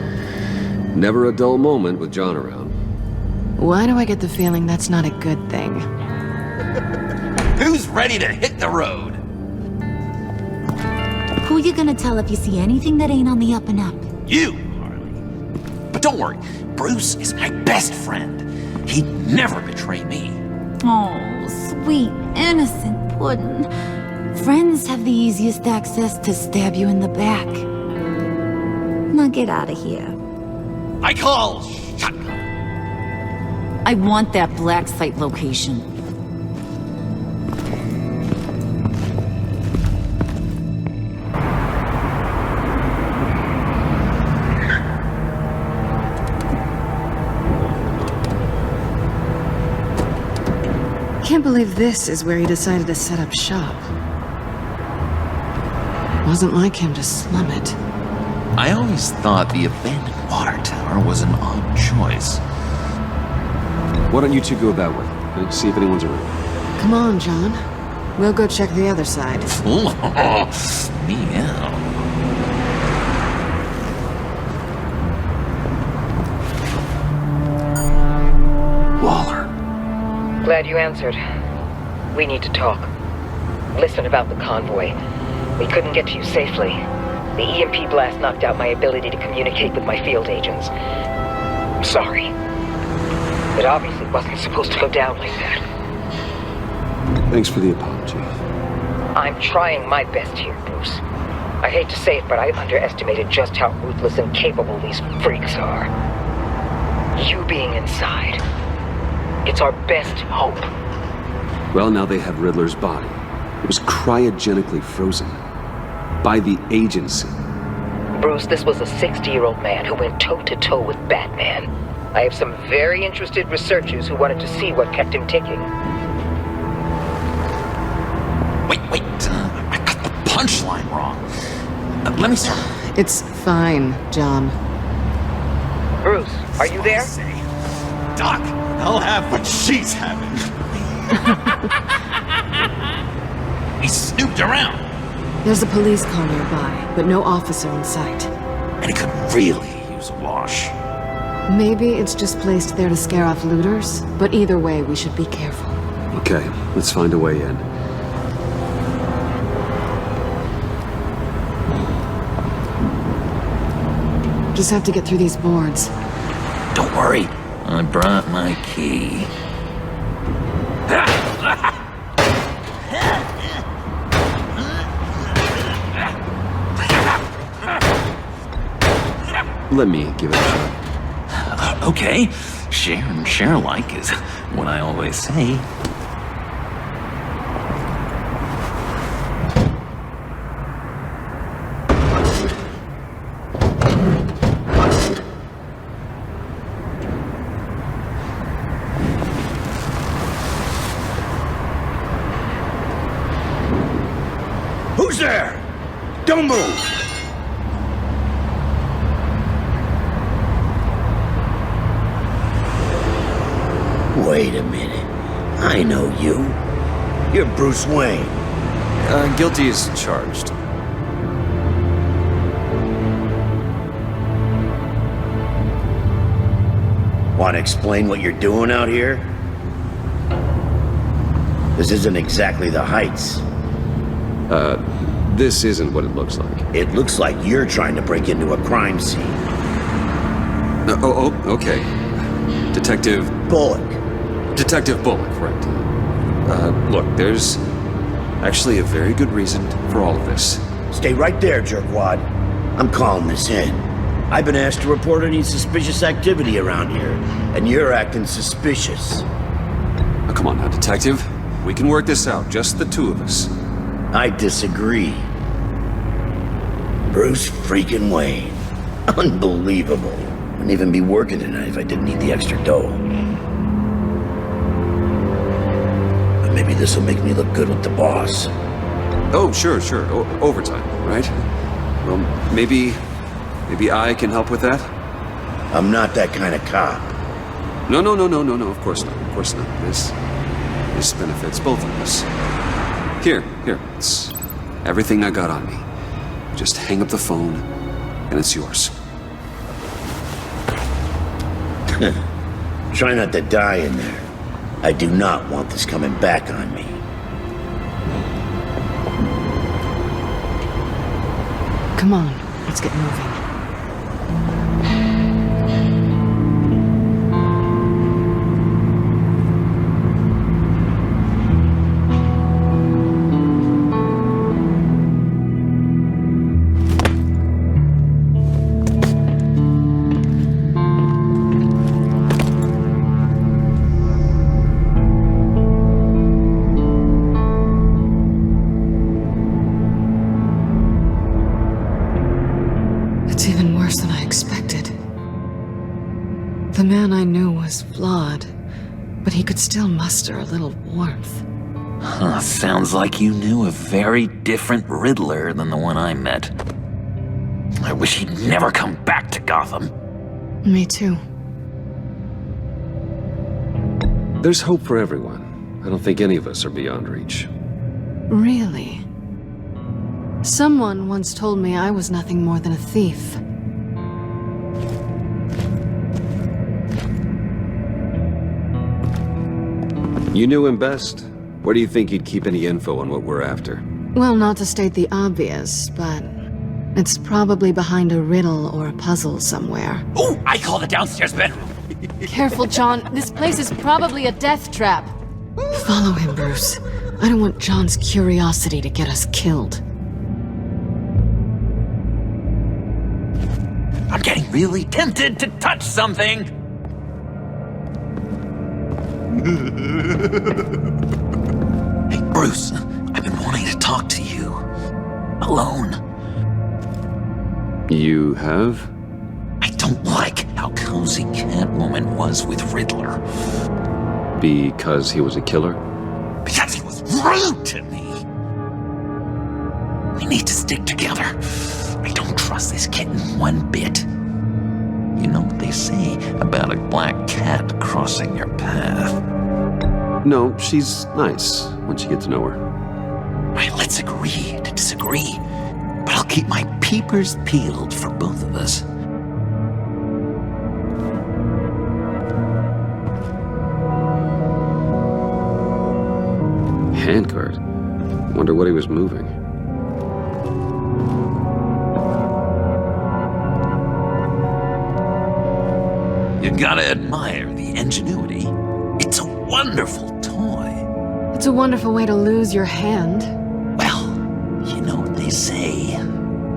never a dull moment with John around. Why do I get the feeling that's not a good thing? Who's ready to hit the road? Who you gonna tell if you see anything that ain't on the up and up? You, Harley. But don't worry, Bruce is my best friend. He'd never betray me. Oh, sweet, innocent puddin'. Friends have the easiest access to stab you in the back. Now get out of here. I call shotgun. I want that black site location. Can't believe this is where he decided to set up shop. Wasn't like him to slum it. I always thought the abandoned water tower was an odd choice. Why don't you two go that way and see if anyone's around? Come on, John. We'll go check the other side. Meow. Waller. Glad you answered. We need to talk. Listen about the convoy. We couldn't get to you safely. The EMP blast knocked out my ability to communicate with my field agents. I'm sorry. It obviously wasn't supposed to go down like that. Thanks for the apology. I'm trying my best here, Bruce. I hate to say it, but I underestimated just how ruthless and capable these freaks are. You being inside, it's our best hope. Well, now they have Riddler's body. It was cryogenically frozen. By the agency. Bruce, this was a 60-year-old man who went toe-to-toe with Batman. I have some very interested researchers who wanted to see what kept him ticking. Wait. I got the punchline wrong. Let me start. It's fine, John. Bruce, are you there? Doc, I'll have what she's having. He snooped around. There's a police car nearby, but no officer in sight. And he could really use a wash. Maybe it's just placed there to scare off looters, but either way, we should be careful. Okay, let's find a way in. Just have to get through these boards. Don't worry, I brought my key. Let me give it a shot. Okay, share and share alike is what I always say. Who's there? Don't move! Wait a minute. I know you. You're Bruce Wayne. Guilty as charged. Want to explain what you're doing out here? This isn't exactly the Heights. This isn't what it looks like. It looks like you're trying to break into a crime scene. Okay. Detective Bullock. Detective Bullock, right. Look, there's actually a very good reason for all of this. Stay right there, jerkwad. I'm calling this in. I've been asked to report any suspicious activity around here, and you're acting suspicious. Oh, come on now, Detective. We can work this out, just the two of us. I disagree. Bruce freaking Wayne. Unbelievable. Wouldn't even be working tonight if I didn't need the extra dough. But maybe Maybe this'll make me look good with the boss. Oh, sure. Overtime, right? Well, maybe I can help with that? I'm not that kind of cop. No, of course not. This benefits both of us. Here, it's everything I got on me. Just hang up the phone, and it's yours. Try not to die in there. I do not want this coming back on me. Come on, let's get moving. It's even worse than I expected. The man I knew was flawed, but he could still muster a little warmth. Huh, sounds like you knew a very different Riddler than the one I met. I wish he'd never come back to Gotham. Me too. There's hope for everyone. I don't think any of us are beyond reach. Really? Someone once told me I was nothing more than a thief. You knew him best. Where do you think he'd keep any info on what we're after? Well, not to state the obvious, but it's probably behind a riddle or a puzzle somewhere. Oh, I call the downstairs bedroom. Careful, John. This place is probably a death trap. Follow him, Bruce. I don't want John's curiosity to get us killed. I'm getting really tempted to touch something. Hey, Bruce, I've been wanting to talk to you. Alone. You have? I don't like how cozy Catwoman was with Riddler. Because he was a killer? Because he was rude to me. We need to stick together. I don't trust this kitten one bit. You know what they say about a black cat crossing your path? No, she's nice once you get to know her. Right, let's agree to disagree. But I'll keep my peepers peeled for both of us. Handcart? Wonder what he was moving. You gotta admire the ingenuity. It's a wonderful toy. It's a wonderful way to lose your hand. Well, you know what they say.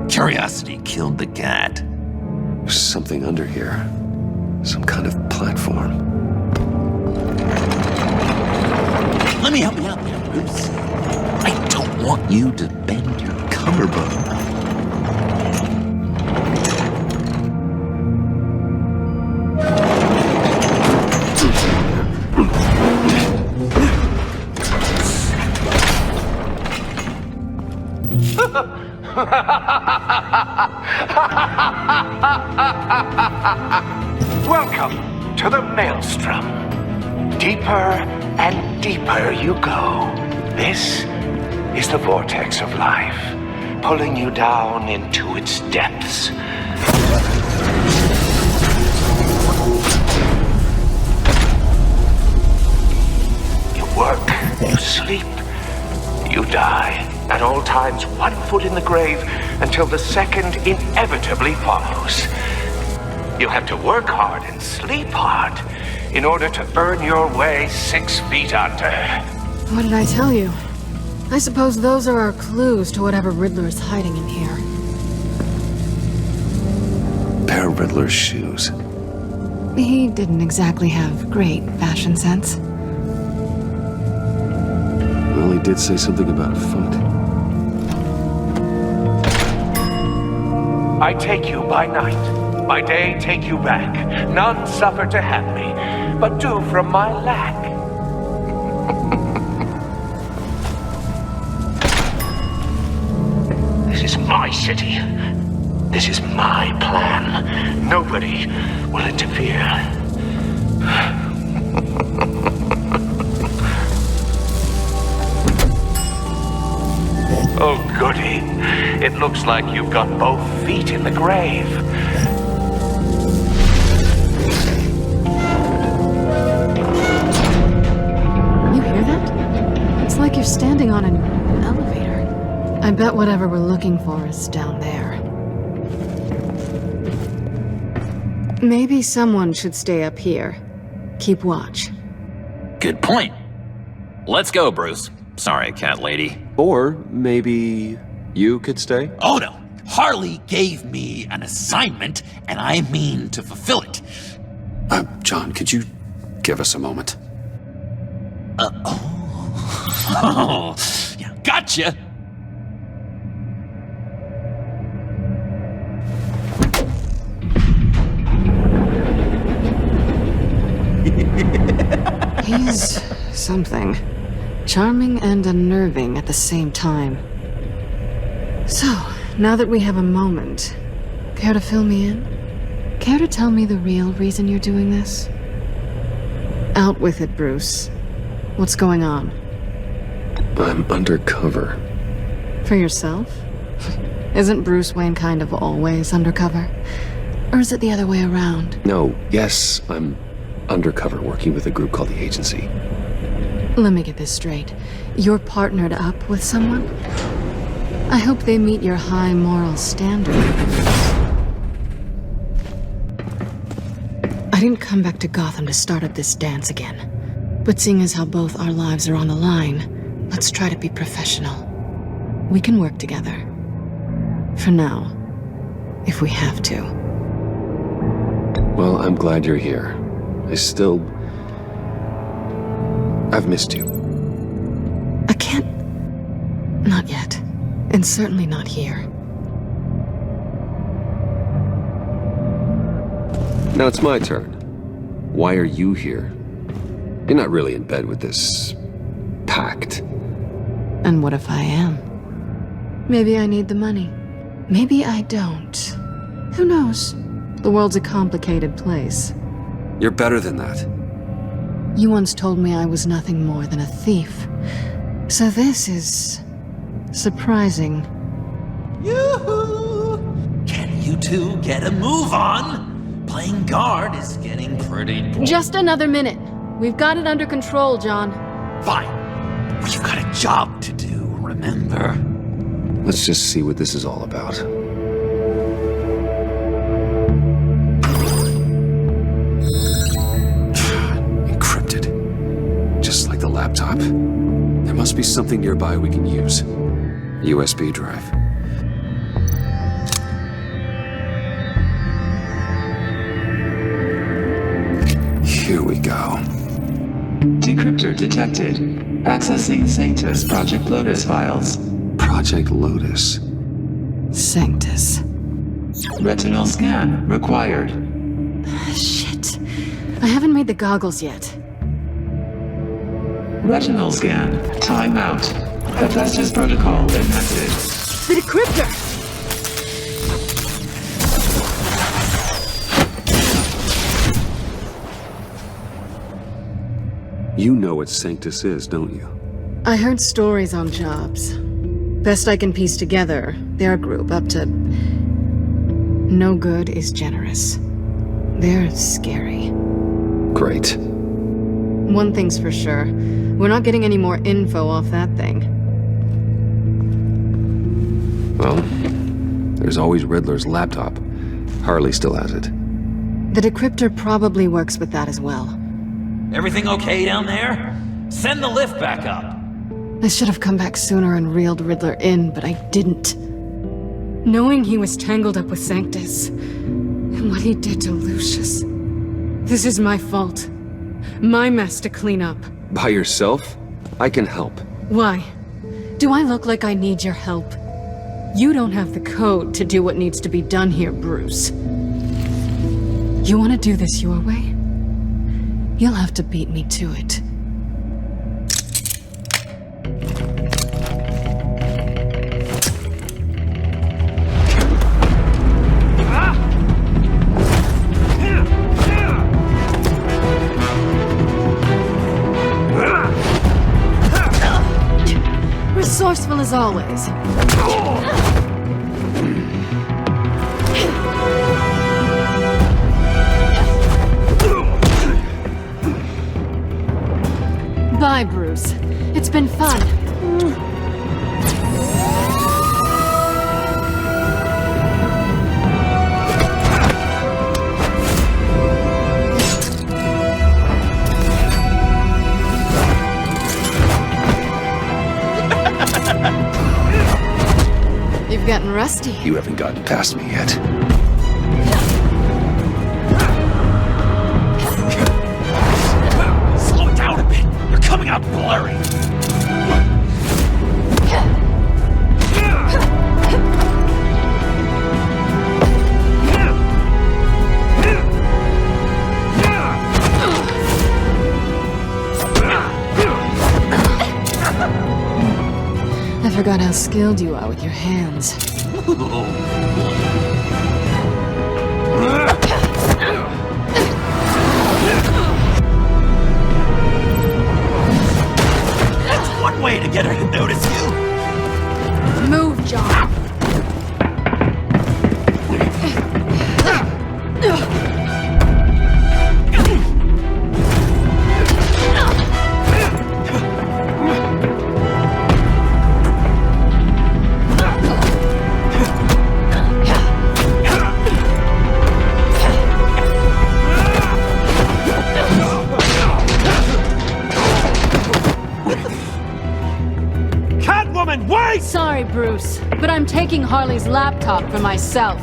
Curiosity killed the cat. There's something under here. Some kind of platform. Let me help you out there, Bruce. I don't want you to bend your collarbone. Welcome to the Maelstrom. Deeper and deeper you go. This is the vortex of life, pulling you down into its depths. You work, you sleep, you die. At all times, 1 foot in the grave until the second inevitably follows. You have to work hard and sleep hard in order to earn your way 6 feet under. What did I tell you? I suppose those are our clues to whatever Riddler is hiding in here. Pair of Riddler's shoes. He didn't exactly have great fashion sense. Well, he did say something about a foot. I take you by night, by day take you back. None suffer to have me, but do from my lack. is my city. This is my plan. Nobody will interfere. Oh, goody. It looks like you've got both feet in the grave. You hear that? It's like you're standing on an elevator. I bet whatever we're looking for is down there. Maybe someone should stay up here. Keep watch. Good point. Let's go, Bruce. Sorry, cat lady. Or maybe you could stay? Oh no. Harley gave me an assignment, and I mean to fulfill it. John, could you give us a moment? Oh, yeah, gotcha. He's something. Charming and unnerving at the same time. So, now that we have a moment, care to fill me in? Care to tell me the real reason you're doing this? Out with it, Bruce. What's going on? I'm undercover. For yourself? Isn't Bruce Wayne kind of always undercover? Or is it the other way around? No, yes, I'm undercover working with a group called the Agency. Let me get this straight. You're partnered up with someone? I hope they meet your high moral standard. I didn't come back to Gotham to start up this dance again. But seeing as how both our lives are on the line, let's try to be professional. We can work together. For now. If we have to. Well, I'm glad you're here. I've missed you. I can't... Not yet. And certainly not here. Now it's my turn. Why are you here? You're not really in bed with this... pact. And what if I am? Maybe I need the money. Maybe I don't. Who knows? The world's a complicated place. You're better than that. You once told me I was nothing more than a thief. So this is... surprising. Yoo-hoo! Can you two get a move on? Playing guard is getting pretty boring. Just another minute. We've got it under control, John. Fine. We've got a job to do, remember? Let's just see what this is all about. Encrypted. Just like the laptop. There must be something nearby we can use. USB drive. Here we go. Decryptor detected. Accessing Sanctus Project Lotus files. Project Lotus. Sanctus. Retinal scan required. Shit. I haven't made the goggles yet. Retinal scan. Timeout. Hephaestus protocol enacted. The decryptor! You know what Sanctus is, don't you? I heard stories on jobs. Best I can piece together, they're a group up to... no good is generous. They're scary. Great. One thing's for sure. We're not getting any more info off that thing. Well, there's always Riddler's laptop. Harley still has it. The decryptor probably works with that as well. Everything okay down there? Send the lift back up. I should have come back sooner and reeled Riddler in, but I didn't. Knowing he was tangled up with Sanctus, and what he did to Lucius. This is my fault. My mess to clean up. By yourself? I can help. Why? Do I look like I need your help? You don't have the code to do what needs to be done here, Bruce. You want to do this your way? You'll have to beat me to it. blaze. Bye, Bruce. It's been fun. You've gotten rusty. You haven't gotten past me yet. Slow it down a bit. You're coming out blurry. I forgot how skilled you are with your hands. That's one way to get her to notice you. Move, John. Sorry, Bruce, but I'm taking Harley's laptop for myself.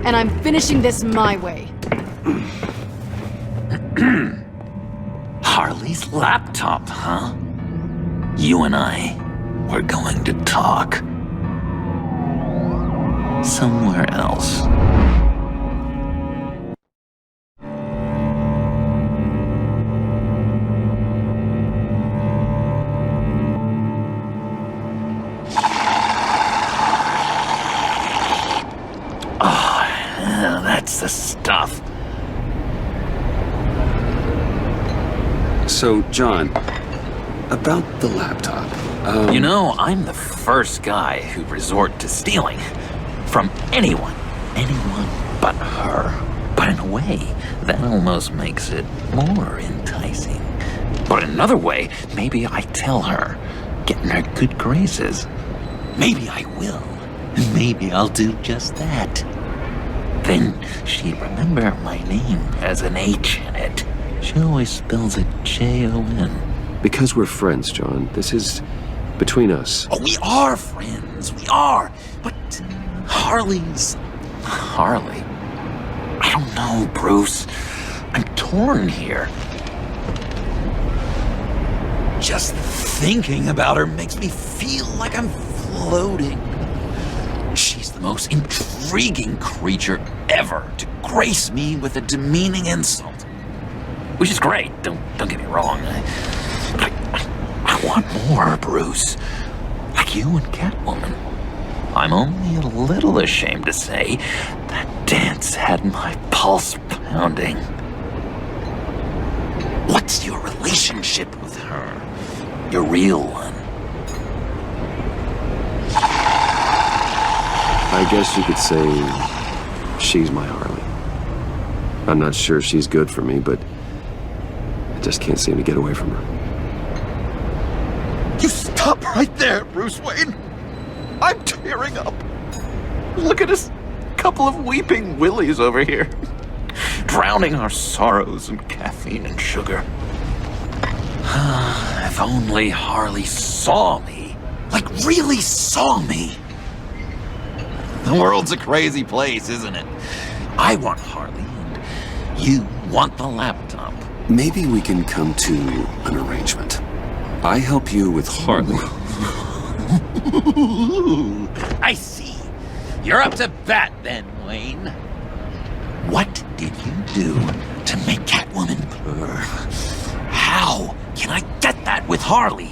And I'm finishing this my way. Harley's laptop, huh? You and I, we're going to talk. Somewhere else. That's the stuff. So, John, about the laptop. You know, I'm the first guy who resort to stealing. From anyone but her. But in a way, that almost makes it more enticing. But in another way, maybe I tell her, get in her good graces. Maybe I will. Maybe I'll do just that. Then she'd remember my name has an H in it. She always spells it Jon. Because we're friends, John. This is between us. Oh, we are friends. We are. But Harley's... Harley? I don't know, Bruce. I'm torn here. Just thinking about her makes me feel like I'm floating. She's the most intriguing creature ever to grace me with a demeaning insult. Which is great, don't get me wrong. But I want more, Bruce. Like you and Catwoman. I'm only a little ashamed to say that dance had my pulse pounding. What's your relationship with her? Your real one? I guess you could say she's my Harley. I'm not sure she's good for me, but I just can't seem to get away from her. You stop right there, Bruce Wayne. I'm tearing up. Look at us, couple of weeping willies over here. Drowning our sorrows in caffeine and sugar. If only Harley saw me. Like, really saw me. The world's a crazy place, isn't it? I want Harley, and you want the laptop. Maybe we can come to an arrangement. I help you with Harley. I see. You're up to bat then, Wayne. What did you do to make Catwoman purr? How can I get that with Harley?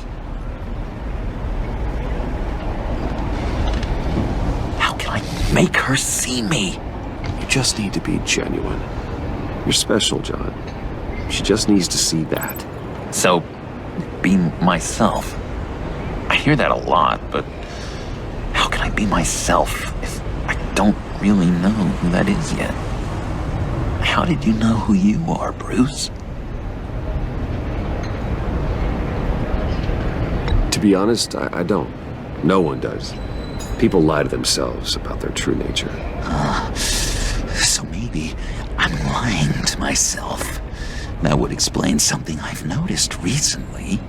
How can I make her see me? You just need to be genuine. You're special, John. She just needs to see that. So, be myself. I hear that a lot, but be myself if I don't really know who that is yet? How did you know who you are, Bruce? To be honest, I don't. No one does. People lie to themselves about their true nature. So maybe I'm lying to myself. That would explain something I've noticed recently.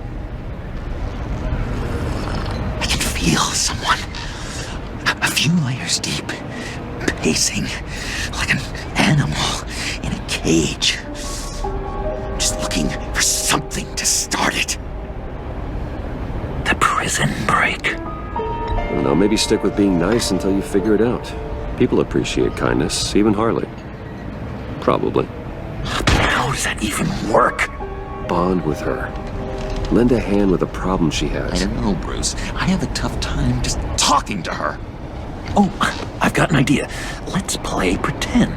I can feel someone a few layers deep, pacing like an animal in a cage. Just looking for something to start it. The prison break. Well, maybe stick with being nice until you figure it out. People appreciate kindness, even Harley. Probably. How does that even work? Bond with her. Lend a hand with a problem she has. I don't know, Bruce. I have a tough time just talking to her. Oh, I've got an idea. Let's play pretend.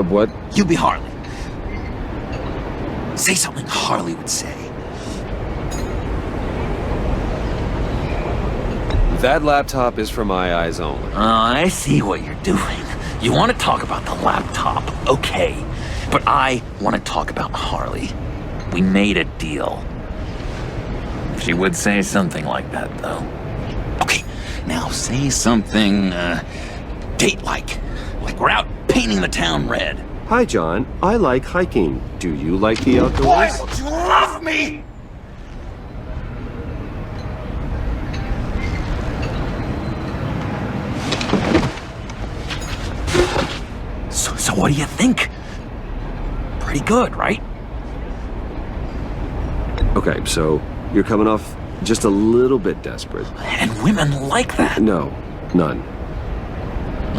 What? You be Harley. Say something Harley would say. That laptop is for my eyes only. I see what you're doing. You want to talk about the laptop, okay. But I want to talk about Harley. We made a deal. She would say something like that, though. Okay, now say something, date-like. Like we're out painting the town red. Hi, John. I like hiking. Do you like the outdoors? Why don't you love me? So what do you think? Pretty good, right? Okay, so you're coming off just a little bit desperate. And women like that. No, none.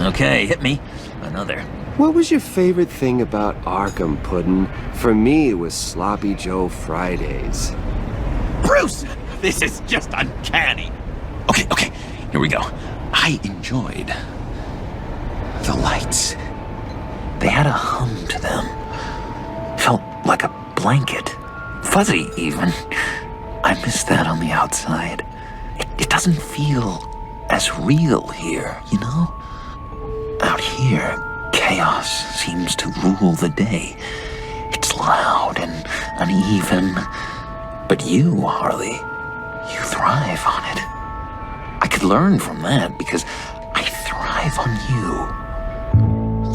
Okay, hit me. Another. What was your favorite thing about Arkham, Puddin'? For me, it was Sloppy Joe Fridays. Bruce! This is just uncanny. Okay, here we go. I enjoyed the lights. They had a hum to them. Felt like a blanket. Fuzzy, even. I miss that on the outside. It doesn't feel as real here, you know? Out here, chaos seems to rule the day. It's loud and uneven. But you, Harley, you thrive on it. I could learn from that because I thrive on you.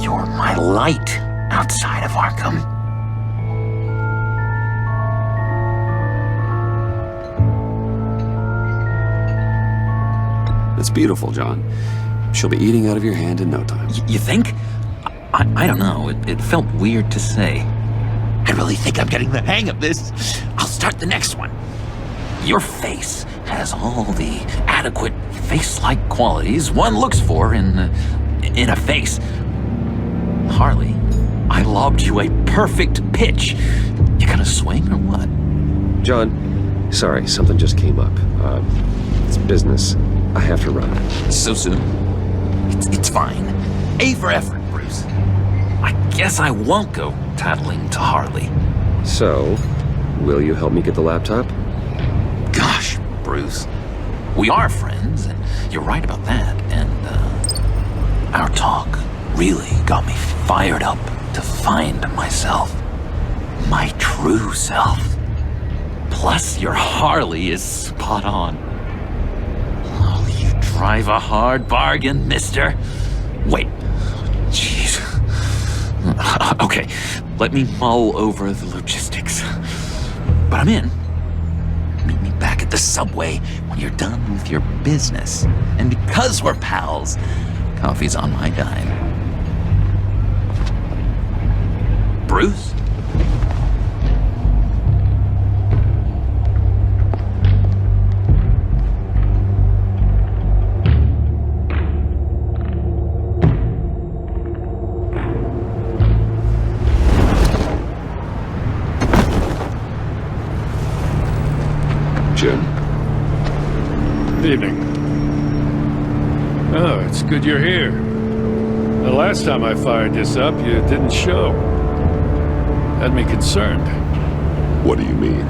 You're my light outside of Arkham. It's beautiful, John. She'll be eating out of your hand in no time. You think? I don't know. It felt weird to say. I really think I'm getting the hang of this. I'll start the next one. Your face has all the adequate face-like qualities one looks for in a face. Harley, I lobbed you a perfect pitch. You gonna swing or what? John, sorry, something just came up. It's business. I have to run. So soon? It's fine. A for effort, Bruce. I guess I won't go tattling to Harley. So, will you help me get the laptop? Gosh, Bruce. We are friends, and you're right about that. And, our talk really got me fired up to find myself. My true self. Plus, your Harley is spot on. Oh, you drive a hard bargain, mister. Wait. Jeez. Okay, let me mull over the logistics. But I'm in. Meet me back at the subway when you're done with your business. And because we're pals, coffee's on my dime. Bruce? Jim? Evening. Oh, it's good you're here. The last time I fired this up, you didn't show. Had me concerned. What do you mean?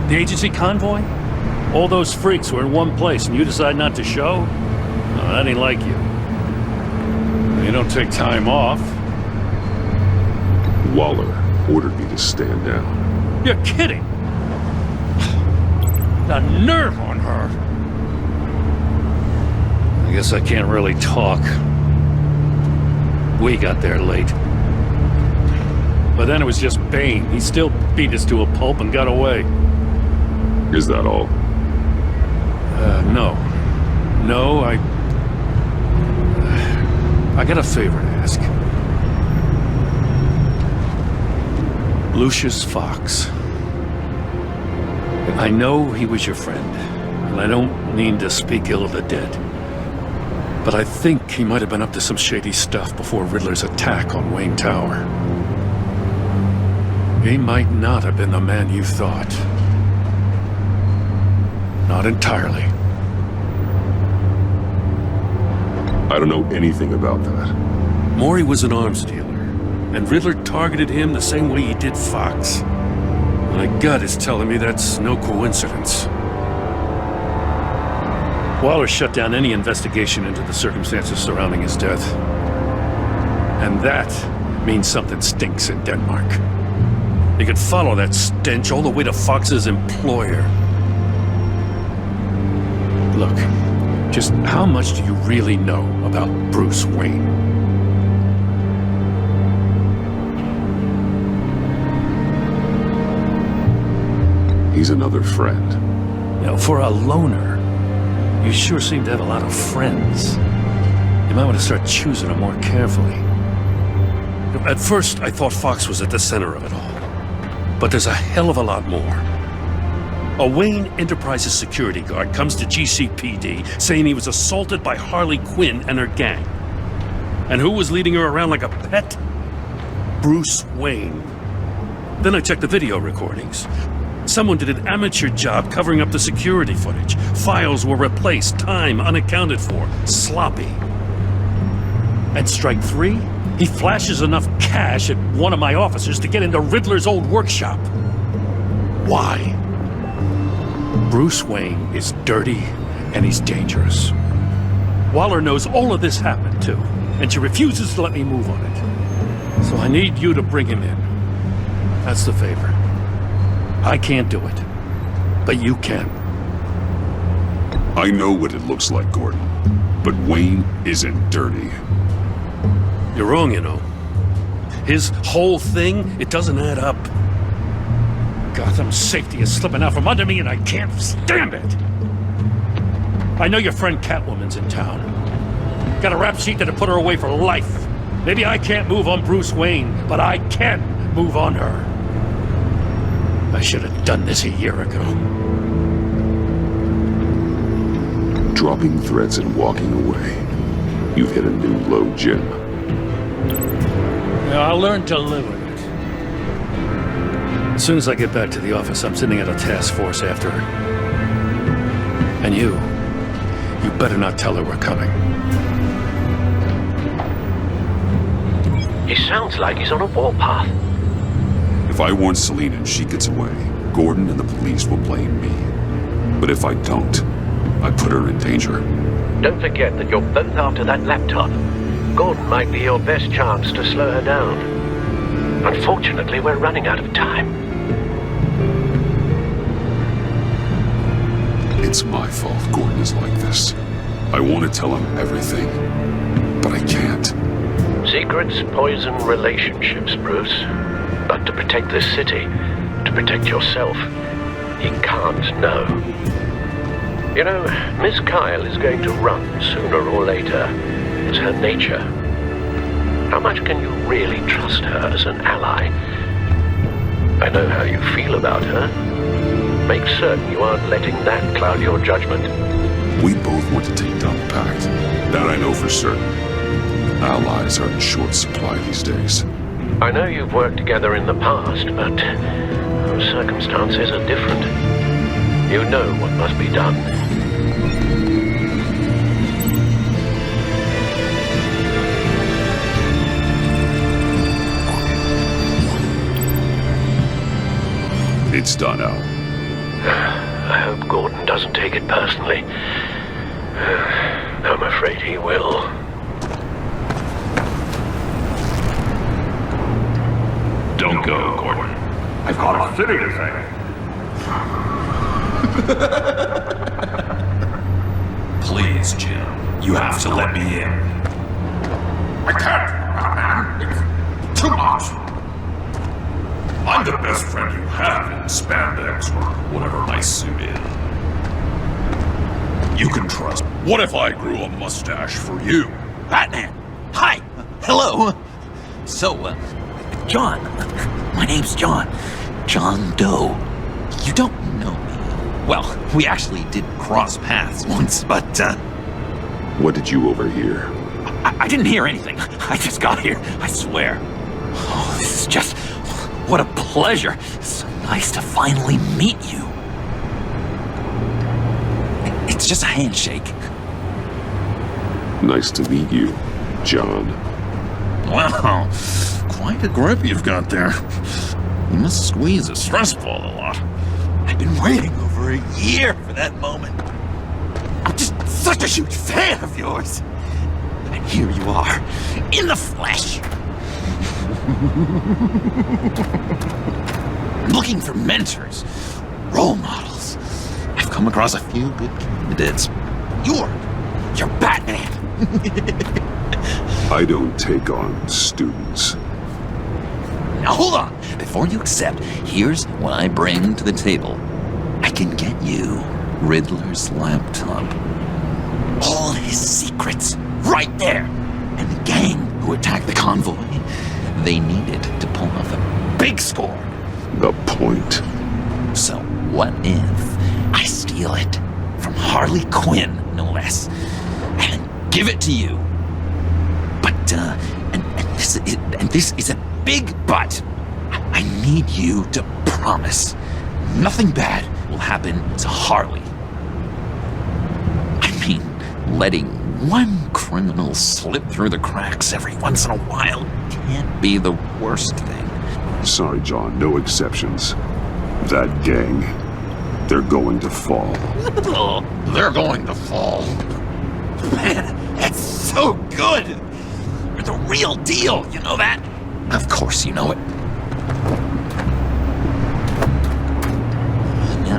The agency convoy? All those freaks were in one place and you decide not to show? No, that ain't like you. You don't take time off. Waller ordered me to stand down. You're kidding! The nerve on her! I guess I can't really talk. We got there late. But then it was just Bane. He still beat us to a pulp and got away. Is that all? No. No, I got a favor to ask. Lucius Fox. I know he was your friend, and I don't mean to speak ill of the dead. But I think he might have been up to some shady stuff before Riddler's attack on Wayne Tower. He might not have been the man you thought. Not entirely. I don't know anything about that. Maury was an arms dealer, and Riddler targeted him the same way he did Fox. My gut is telling me that's no coincidence. Waller shut down any investigation into the circumstances surrounding his death. And that means something stinks in Denmark. You could follow that stench all the way to Fox's employer. Look, just how much do you really know about Bruce Wayne? He's another friend. You know, for a loner, you sure seem to have a lot of friends. You might want to start choosing them more carefully. At first, I thought Fox was at the center of it all. But there's a hell of a lot more. A Wayne Enterprises security guard comes to GCPD saying he was assaulted by Harley Quinn and her gang. And who was leading her around like a pet? Bruce Wayne. Then I checked the video recordings. Someone did an amateur job covering up the security footage. Files were replaced, time unaccounted for, sloppy. At strike 3, he flashes enough cash at one of my officers to get into Riddler's old workshop. Why? Bruce Wayne is dirty and he's dangerous. Waller knows all of this happened too, and she refuses to let me move on it. So I need you to bring him in. That's the favor. I can't do it, but you can. I know what it looks like, Gordon, but Wayne isn't dirty. You're wrong, you know. His whole thing, it doesn't add up. Gotham's safety is slipping out from under me and I can't stand it. I know your friend Catwoman's in town. Got a rap sheet that'll put her away for life. Maybe I can't move on Bruce Wayne, but I can move on her. I should have done this a year ago. Dropping threats and walking away. You've hit a new low, Jim. Yeah, I'll learn to live with it. As soon as I get back to the office, I'm sending out a task force after her. And you better not tell her we're coming. He sounds like he's on a warpath. If I warn Selina and she gets away, Gordon and the police will blame me. But if I don't, I put her in danger. Don't forget that you're both after that laptop. Gordon might be your best chance to slow her down. Unfortunately, we're running out of time. It's my fault Gordon is like this. I want to tell him everything, but I can't. Secrets poison relationships, Bruce. But to protect this city, to protect yourself, he can't know. You know, Miss Kyle is going to run sooner or later. It's her nature. How much can you really trust her as an ally? I know how you feel about her. Make certain you aren't letting that cloud your judgment. We both want to take down the Pact. That I know for certain. Allies are in short supply these days. I know you've worked together in the past, but circumstances are different. You know what must be done. It's done, Al. I hope Gordon doesn't take it personally. I'm afraid afraid he will. Don't go, Gordon. I've got a city to save. Please, Jim. You have to let me in. I can't, man. It's too much. I'm the best friend you have in spandex or whatever my suit is. You can trust. What if I grew a mustache for you? Batman! Hi! Hello! So, John. My name's John. John Doe. You don't know me. Well, we actually did cross paths once, but, What did you overhear? I didn't hear anything. I just got here, I swear. Oh, this is just... What a pleasure. So nice to finally meet you. It's just a handshake. Nice to meet you, John. Wow, quite a grip you've got there. You must squeeze a stress ball a lot. I've been waiting over a year for that moment. I'm just such a huge fan of yours. And here you are, in the flesh. Looking for mentors, role models. I've come across a few good candidates. You're Batman. I don't take on students. Now hold on. Before you accept, here's what I bring to the table. I can get you Riddler's laptop. All his secrets, right there. And the gang who attacked the convoy, they needed to pull off a big score. The point. So what if I steal it from Harley Quinn, no less, and give it to you? But, and this is a big but. I need you to promise nothing bad will happen to Harley. I mean, letting one criminal slip through the cracks every once in a while can't be the worst thing. Sorry, John, no exceptions. That gang, they're going to fall. They're going to fall. Man, that's so good! You're the real deal, you know that? Of course you know it.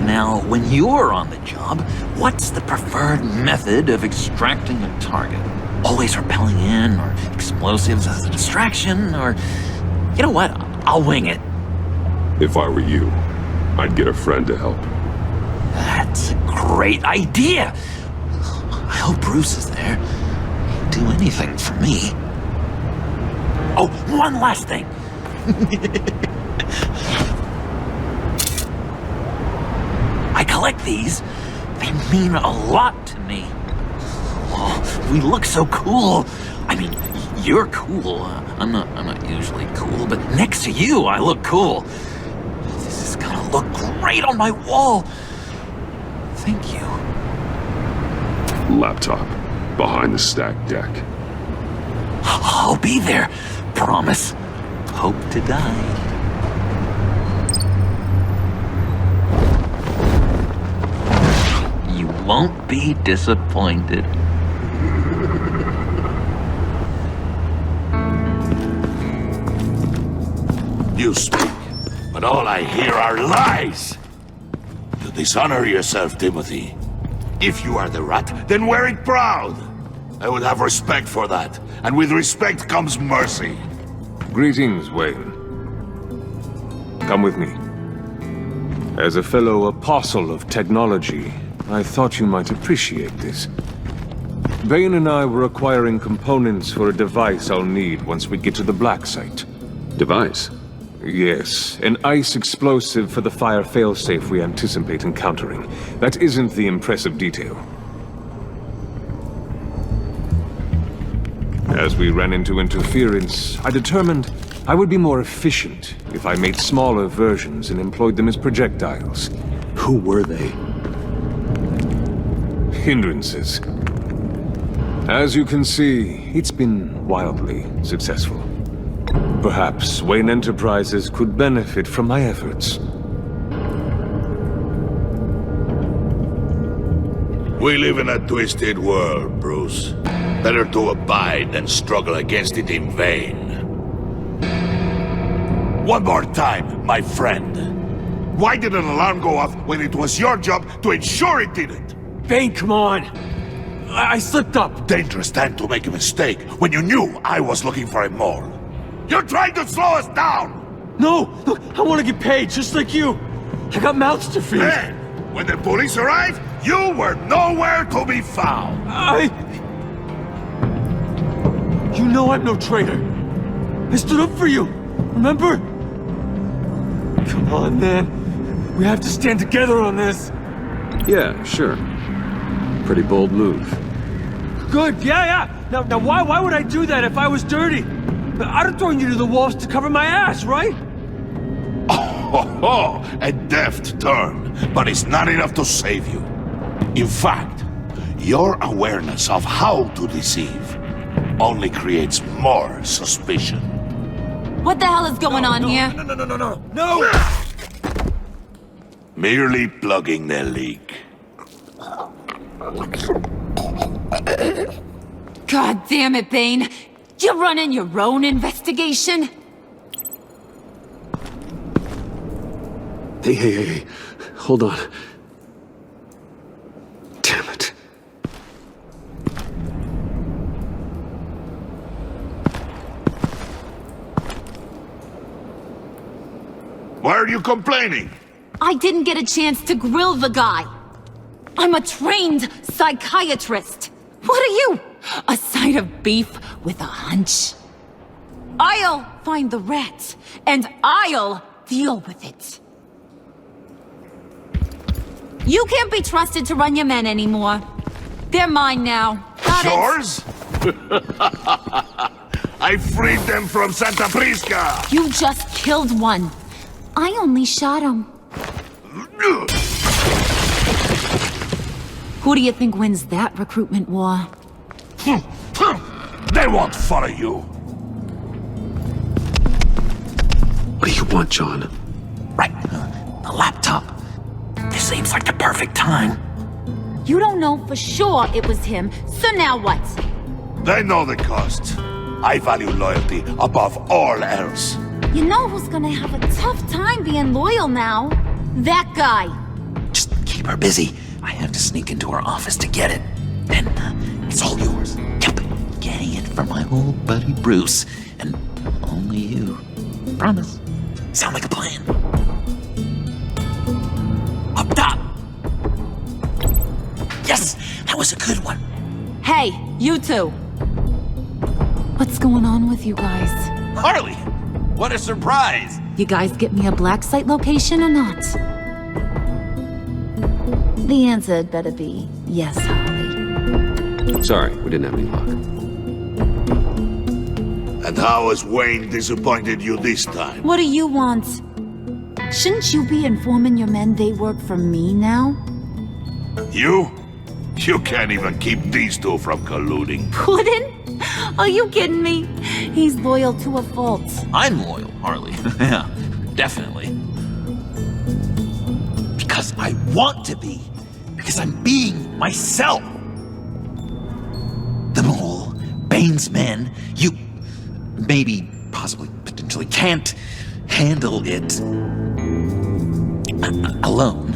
Now, when you're on the job, what's the preferred method of extracting a target? Always rappelling in, or explosives as a distraction, or... You know what? I'll wing it. If I were you, I'd get a friend to help. That's a great idea! I hope Bruce is there. He'd do anything for me. Oh, one last thing! I collect these. They mean a lot to me. Oh, we look so cool. I mean, you're cool. I'm not usually cool, but next to you, I look cool. This is gonna look great on my wall. Thank you. Laptop, behind the stacked deck. I'll be there. Promise. Hope to die. You won't be disappointed. You speak, but all I hear are lies. You dishonor yourself, Timothy. If you are the rat, then wear it proud. I would have respect for that, and with respect comes mercy. Greetings, Wayne. Come with me. As a fellow apostle of technology, I thought you might appreciate this. Bane and I were acquiring components for a device I'll need once we get to the Black Site. Device? Yes, an ice explosive for the fire failsafe we anticipate encountering. That isn't the impressive detail. As we ran into interference, I determined I would be more efficient if I made smaller versions and employed them as projectiles. Who were they? Hindrances. As you can see, it's been wildly successful. Perhaps Wayne Enterprises could benefit from my efforts. We live in a twisted world, Bruce. Better to abide than struggle against it in vain. One more time, my friend. Why did an alarm go off when it was your job to ensure it didn't? Bane, come on! I slipped up! Dangerous time to make a mistake when you knew I was looking for a mole. You're trying to slow us down! No! Look, I want to get paid, just like you! I got mouths to feed! Then, when the police arrived, you were nowhere to be found! You know I'm no traitor! I stood up for you! Remember? Come on, man. We have to stand together on this! Yeah, sure. Pretty bold move. Good, yeah! Now why would I do that if I was dirty? I'd have thrown you to the wolves to cover my ass, right? Oh, a deft turn, but it's not enough to save you. In fact, your awareness of how to deceive only creates more suspicion. What the hell is going on here? No! Merely plugging the leak. God damn it, Bane. You're running your own investigation? Hey. Hold on. Damn it. Why are you complaining? I didn't get a chance to grill the guy. I'm a trained psychiatrist. What are you? A side of beef with a hunch? I'll find the rat, and I'll deal with it. You can't be trusted to run your men anymore. They're mine now. Got it? Yours? I freed them from Santa Prisca! You just killed one. I only shot him. Who do you think wins that recruitment war? They won't follow you. What do you want, John? Right. The laptop. This seems like the perfect time. You don't know for sure it was him, so now what? They know the cost. I value loyalty above all else. You know who's gonna have a tough time being loyal now? That guy. Just keep her busy. I have to sneak into her office to get it. Then it's all yours. Yep. Getting it from my old buddy Bruce. And only you. Promise. Sound like a plan? Up top! Yes! That was a good one. Hey, you two. What's going on with you guys? Harley! What a surprise! You guys get me a black site location or not? The answer had better be yes, Harley. Sorry, we didn't have any luck. And how has Wayne disappointed you this time? What do you want? Shouldn't you be informing your men they work for me now? You? You can't even keep these two from colluding. Puddin'? Are you kidding me? He's loyal to a fault. I'm loyal, Harley. Yeah, definitely. Because I want to be. Because I'm being myself. The mole, Bane's men, you maybe, possibly, potentially can't handle it alone.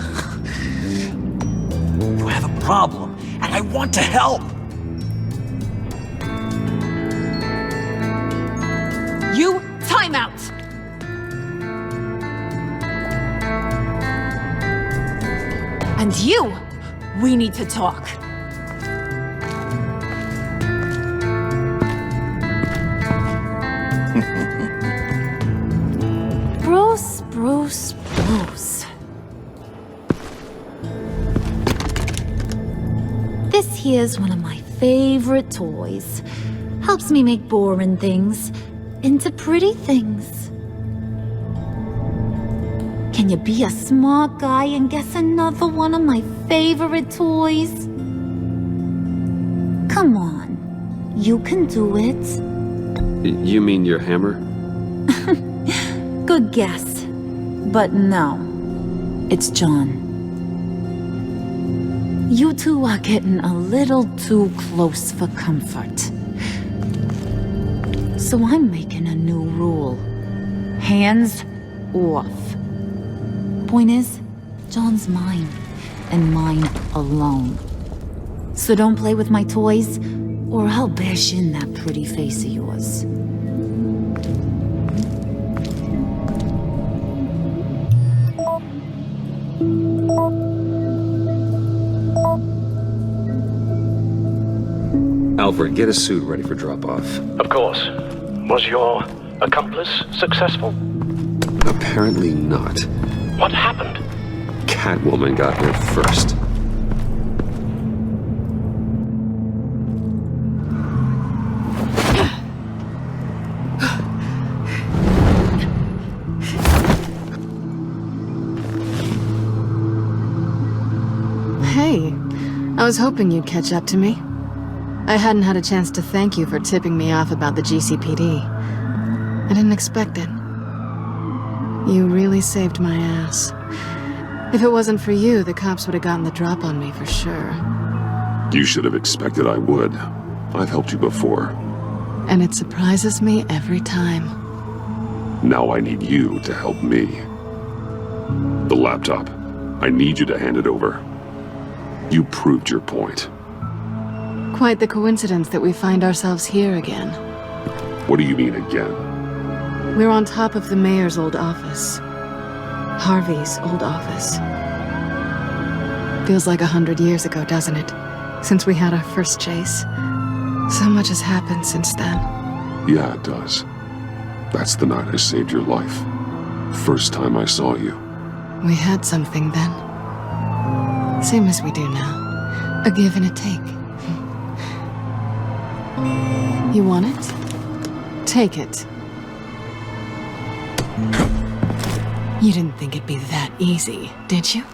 You have a problem, and I want to help. You, time out! And you, we need to talk. Bruce. This here's one of my favorite toys. Helps me make boring things into pretty things. Can you be a smart guy and guess another one of my favorite toys? Come on, you can do it. You mean your hammer? Good guess. But no, it's John. You two are getting a little too close for comfort. So I'm making a new rule. Hands off. Point is, John's mine, and mine alone. So don't play with my toys, or I'll bash in that pretty face of yours. Alfred, get a suit ready for drop-off. Of course. Was your accomplice successful? Apparently not. What happened? Catwoman got here first. Hey, I was hoping you'd catch up to me. I hadn't had a chance to thank you for tipping me off about the GCPD. I didn't expect it. You really saved my ass. If it wasn't for you, the cops would have gotten the drop on me for sure. You should have expected I would. I've helped you before. And it surprises me every time. Now I need you to help me. The laptop. I need you to hand it over. You proved your point. Quite the coincidence that we find ourselves here again. What do you mean again? We're on top of the mayor's old office. Harvey's old office. Feels like 100 years ago, doesn't it? Since we had our first chase. So much has happened since then. Yeah, it does. That's the night I saved your life. First time I saw you. We had something then. Same as we do now. A give and a take. You want it? Take it. You didn't think it'd be that easy, did you?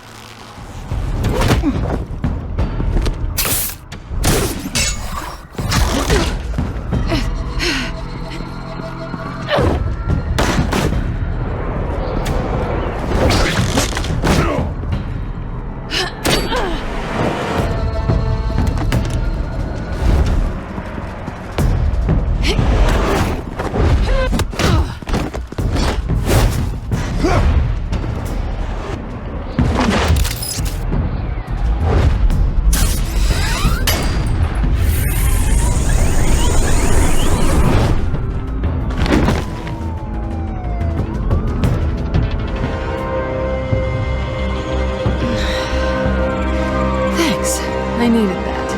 I needed that.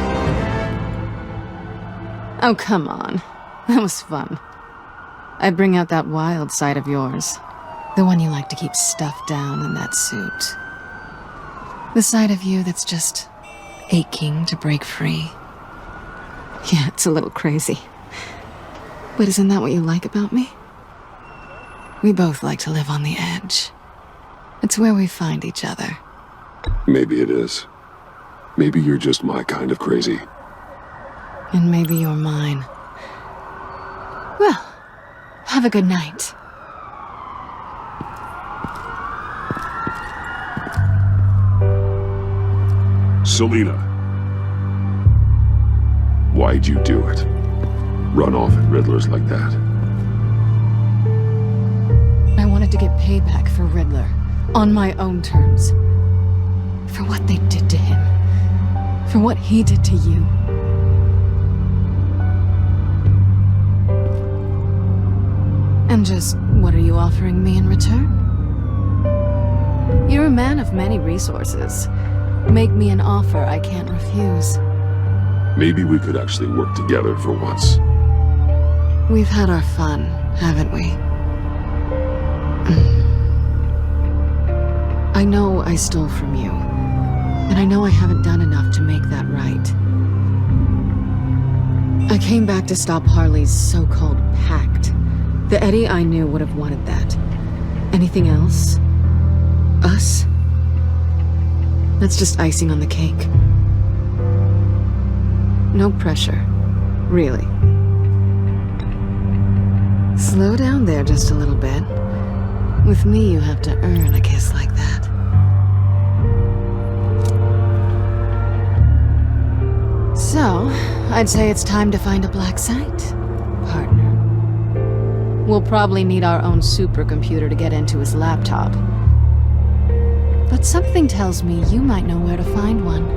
Oh, come on. That was fun. I bring out that wild side of yours. The one you like to keep stuffed down in that suit. The side of you that's just aching to break free. Yeah, it's a little crazy. But isn't that what you like about me? We both like to live on the edge. It's where we find each other. Maybe it is. Maybe you're just my kind of crazy. And maybe you're mine. Well, have a good night. Selina. Why'd you do it? Run off at Riddlers like that? I wanted to get payback for Riddler. On my own terms. For what they did to him. For what he did to you. And just, what are you offering me in return? You're a man of many resources. Make me an offer I can't refuse. Maybe we could actually work together for once. We've had our fun, haven't we? I know I stole from you. And I know I haven't done enough to make that right. I came back to stop Harley's so-called pact. The Eddie I knew would have wanted that. Anything else? Us? That's just icing on the cake. No pressure. Really. Slow down there just a little bit. With me, you have to earn a kiss like that. So, I'd say it's time to find a black site, partner. We'll probably need our own supercomputer to get into his laptop. But something tells me you might know where to find one.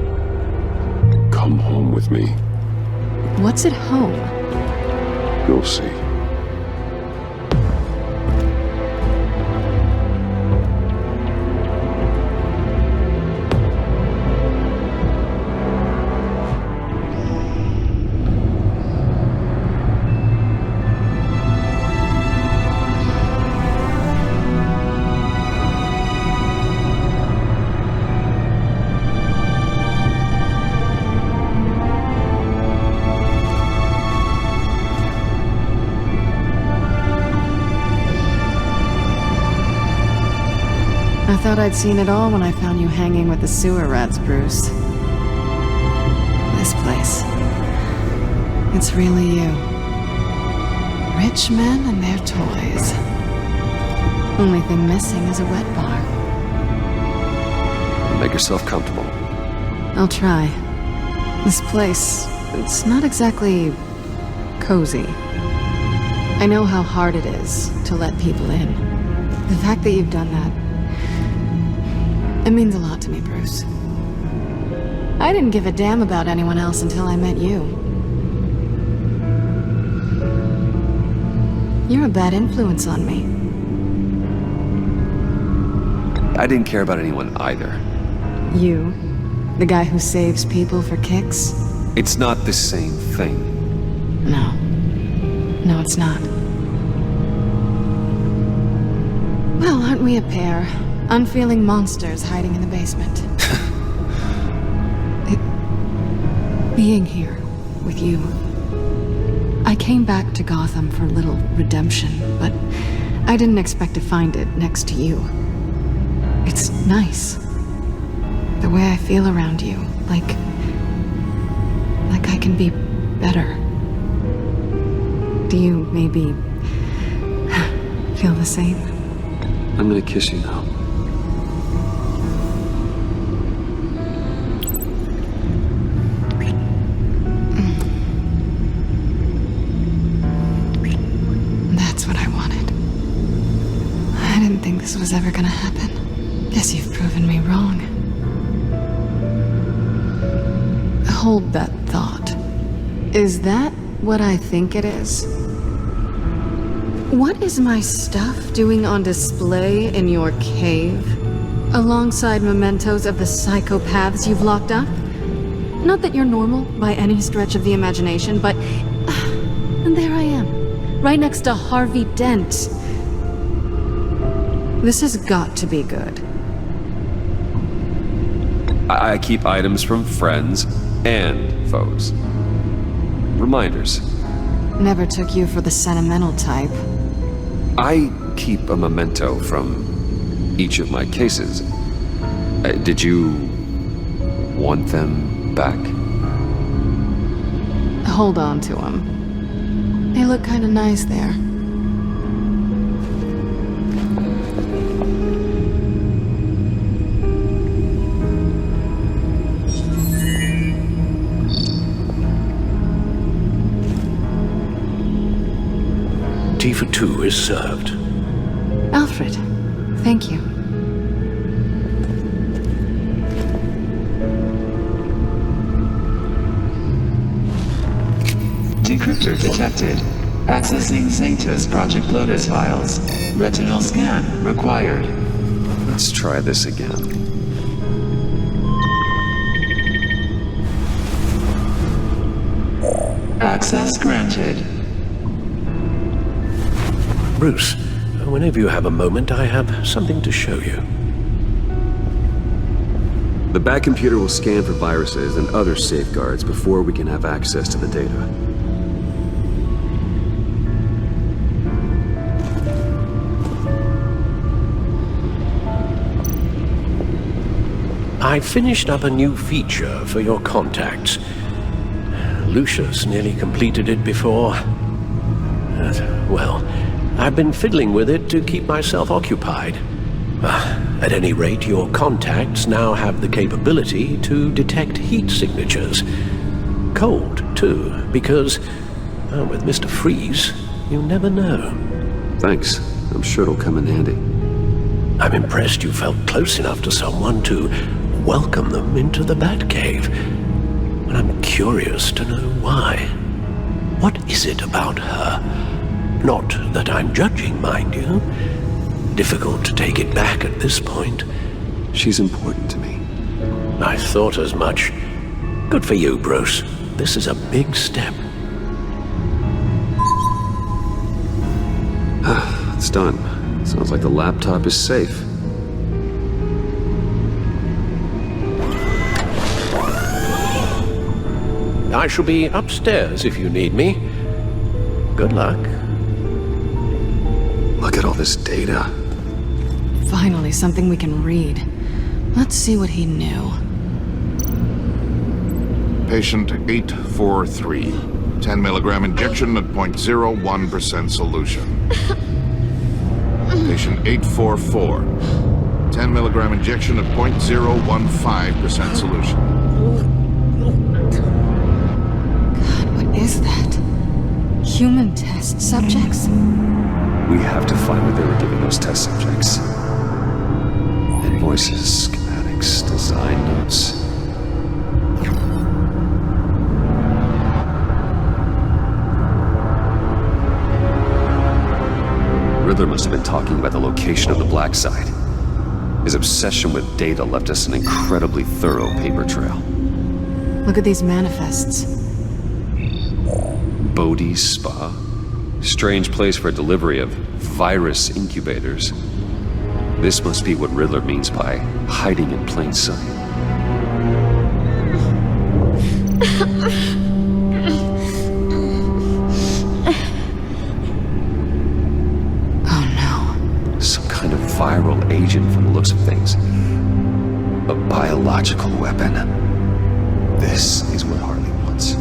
Come home with me. What's at home? You'll see. I thought I'd seen it all when I found you hanging with the sewer rats, Bruce. This place. It's really you. Rich men and their toys. Only thing missing is a wet bar. Make yourself comfortable. I'll try. This place, it's not exactly cozy. I know how hard it is to let people in. The fact that you've done that, it means a lot to me, Bruce. I didn't give a damn about anyone else until I met you. You're a bad influence on me. I didn't care about anyone either. You? The guy who saves people for kicks? It's not the same thing. No. No, it's not. Well, aren't we a pair? Unfeeling monsters hiding in the basement. Being here with you. I came back to Gotham for a little redemption, but I didn't expect to find it next to you. It's nice. The way I feel around you, like I can be better. Do you maybe feel the same? I'm gonna kiss you now. That's what I wanted. I didn't think this was ever gonna happen. Guess you've proven me wrong. Hold that thought. Is that what I think it is? What is my stuff doing on display in your cave? Alongside mementos of the psychopaths you've locked up? Not that you're normal by any stretch of the imagination, but... and there I am, right next to Harvey Dent. This has got to be good. I keep items from friends and foes. Reminders. Never took you for the sentimental type. I keep a memento from each of my cases. Did you want them back? Hold on to them. They look kind of nice there. Tea for two is served. Alfred, thank you. Decryptor detected. Accessing Zeta's Project Lotus files. Retinal scan required. Let's try this again. Access granted. Bruce, whenever you have a moment, I have something to show you. The back computer will scan for viruses and other safeguards before we can have access to the data. I finished up a new feature for your contacts. Lucius nearly completed it before. Well, I've been fiddling with it to keep myself occupied. At any rate, your contacts now have the capability to detect heat signatures. Cold, too, because, well, with Mr. Freeze, you never know. Thanks. I'm sure it'll come in handy. I'm impressed you felt close enough to someone to welcome them into the Batcave. And I'm curious to know why. What is it about her? Not that I'm judging, mind you. Difficult to take it back at this point. She's important to me. I thought as much. Good for you, Bruce. This is a big step. It's done. Sounds like the laptop is safe. I shall be upstairs if you need me. Good luck. Look at all this data. Finally, something we can read. Let's see what he knew. Patient 843. 10 milligram injection at 0.01% solution. Patient 844. 10 milligram injection at 0.015% solution. God, what is that? Human test subjects? We have to find what they were giving those test subjects. Invoices, schematics, design notes. Riddler must have been talking about the location of the black site. His obsession with data left us an incredibly thorough paper trail. Look at these manifests. Bodhi's Spa. Strange place for delivery of virus incubators. This must be what Riddler means by hiding in plain sight. Some kind of viral agent from the looks of things. A biological weapon. This is what Harley wants.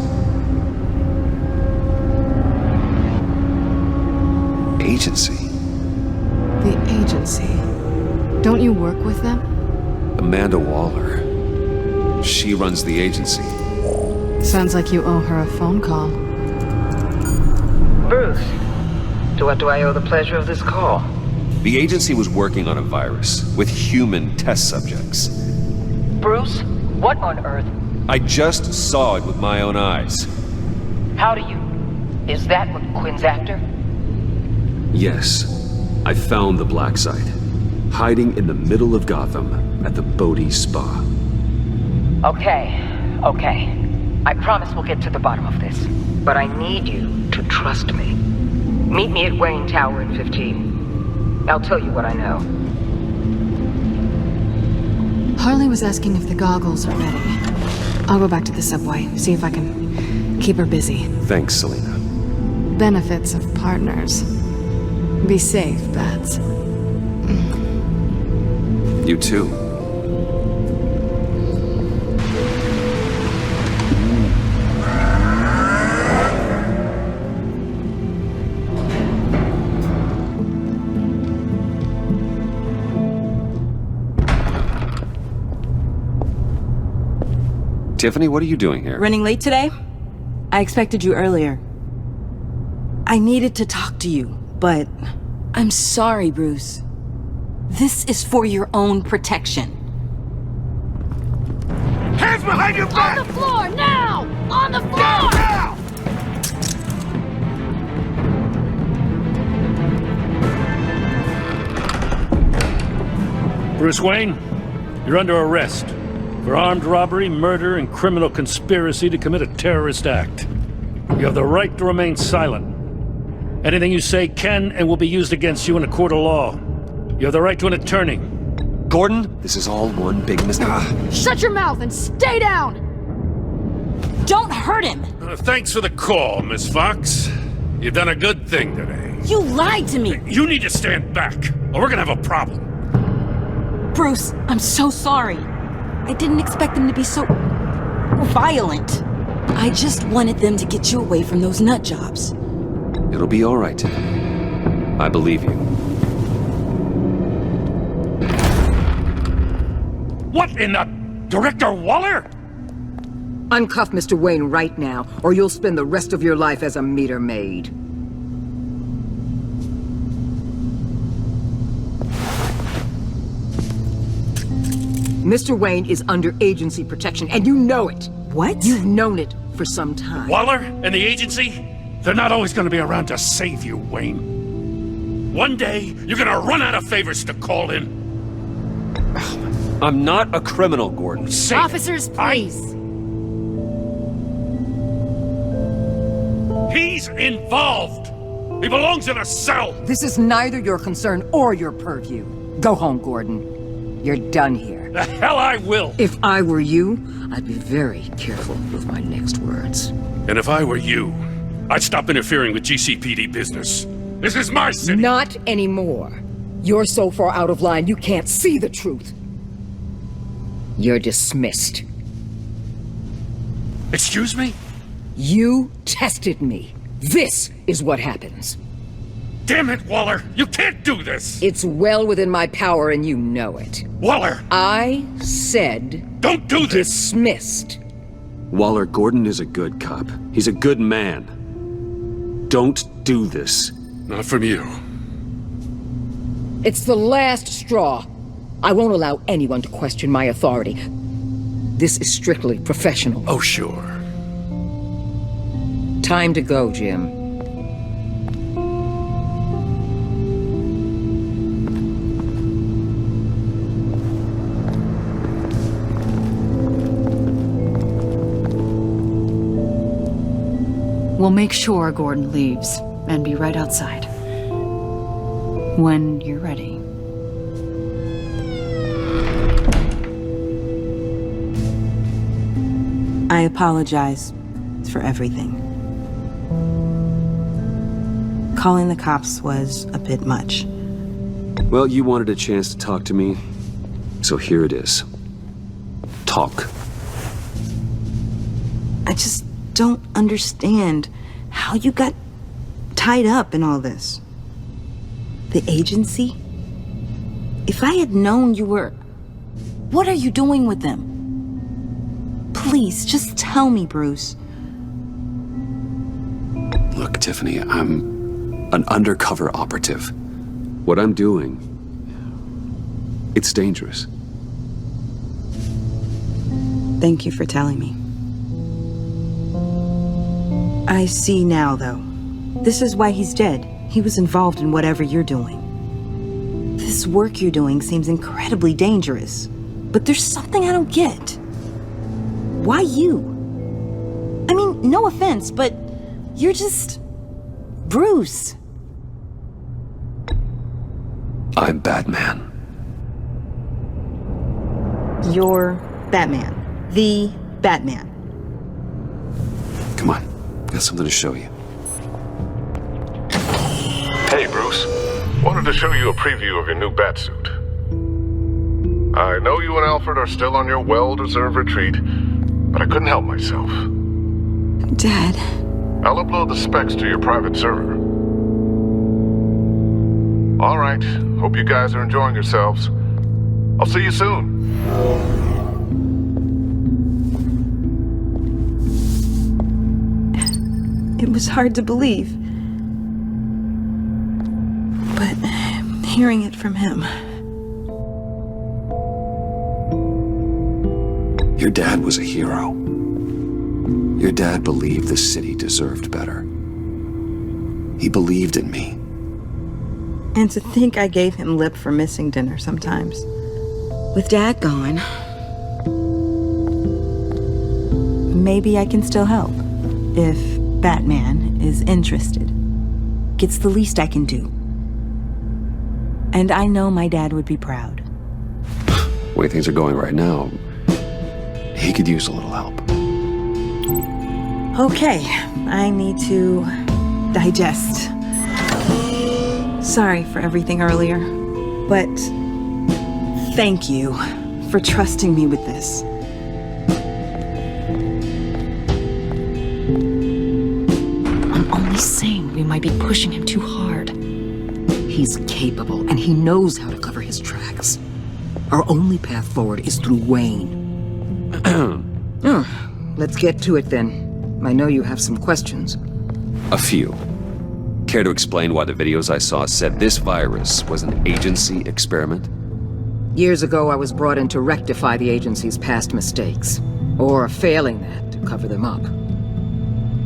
Agency. The agency. Don't you work with them? Amanda Waller. She runs the agency. Sounds like you owe her a phone call. Bruce, to what do I owe the pleasure of this call? The agency was working on a virus with human test subjects. Bruce, what on earth? I just saw it with my own eyes. How do you... Is that what Quinn's after? Yes. I found the black site. Hiding in the middle of Gotham at the Bodhi Spa. Okay. I promise we'll get to the bottom of this. But I need you to trust me. Meet me at Wayne Tower in 15. I'll tell you what I know. Harley was asking if the goggles are ready. I'll go back to the subway, see if I can keep her busy. Thanks, Selena. Benefits of partners. Be safe, Bats. You too. Tiffany, what are you doing here? Running late today? I expected you earlier. I needed to talk to you, but I'm sorry, Bruce. This is for your own protection. Hands behind your back! On the floor, now! On the floor! Now! Bruce Wayne, you're under arrest for armed robbery, murder, and criminal conspiracy to commit a terrorist act. You have the right to remain silent. Anything you say can and will be used against you in a court of law. You have the right to an attorney. Gordon, this is all one big mistake. Shut your mouth and stay down! Don't hurt him! Thanks for the call, Miss Fox. You've done a good thing today. You lied to me! You need to stand back, or we're gonna have a problem. Bruce, I'm so sorry. I didn't expect them to be so... violent. I just wanted them to get you away from those nut jobs. It'll be all right, Tiffany. I believe you. What in the... Director Waller? Uncuff Mr. Wayne right now, or you'll spend the rest of your life as a meter maid. Mr. Wayne is under agency protection, and you know it. What? You've known it for some time. Waller and the agency? They're not always gonna be around to save you, Wayne. One day, you're gonna run out of favors to call in. I'm not a criminal, Gordon. Officers, please. He's involved! He belongs in a cell! This is neither your concern or your purview. Go home, Gordon. You're done here. The hell I will! If I were you, I'd be very careful with my next words. And if I were you, I'd stop interfering with GCPD business. This is my city! Not anymore. You're so far out of line, you can't see the truth. You're dismissed. Excuse me? You tested me. This is what happens. Damn it, Waller! You can't do this! It's well within my power and you know it. Waller! I said... Don't do this! Dismissed. Waller, Gordon is a good cop. He's a good man. Don't do this. Not from you. It's the last straw. I won't allow anyone to question my authority. This is strictly professional. Oh, sure. Time to go, Jim. We'll make sure Gordon leaves, and be right outside. When you're ready. I apologize for everything. Calling the cops was a bit much. Well, you wanted a chance to talk to me, so here it is. Talk. I just don't understand how you got tied up in all this. The agency? If I had known you were... What are you doing with them? Please, just tell me, Bruce. Look, Tiffany, I'm an undercover operative. What I'm doing, it's dangerous. Thank you for telling me. I see now, though. This is why he's dead. He was involved in whatever you're doing. This work you're doing seems incredibly dangerous. But there's something I don't get. Why you? I mean, no offense, but you're just... Bruce. I'm Batman. You're Batman. The Batman. Come on, got something to show you. Hey, Bruce. Wanted to show you a preview of your new Batsuit. I know you and Alfred are still on your well-deserved retreat, but I couldn't help myself. Dad. I'll upload the specs to your private server. All right. Hope you guys are enjoying yourselves. I'll see you soon. It was hard to believe. But hearing it from him... Your dad was a hero. Your dad believed the city deserved better. He believed in me. And to think I gave him lip for missing dinner sometimes. With Dad gone, maybe I can still help. If Batman is interested. It's the least I can do. And I know my dad would be proud. The way things are going right now, he could use a little help. Okay, I need to digest. Sorry for everything earlier, but thank you for trusting me with this. I'm only saying we might be pushing him too hard. He's capable, and he knows how to cover his tracks. Our only path forward is through Wayne. let's get to it then. I know you have some questions. A few. Care to explain why the videos I saw said this virus was an agency experiment? Years ago, I was brought in to rectify the agency's past mistakes. Or failing that, to cover them up.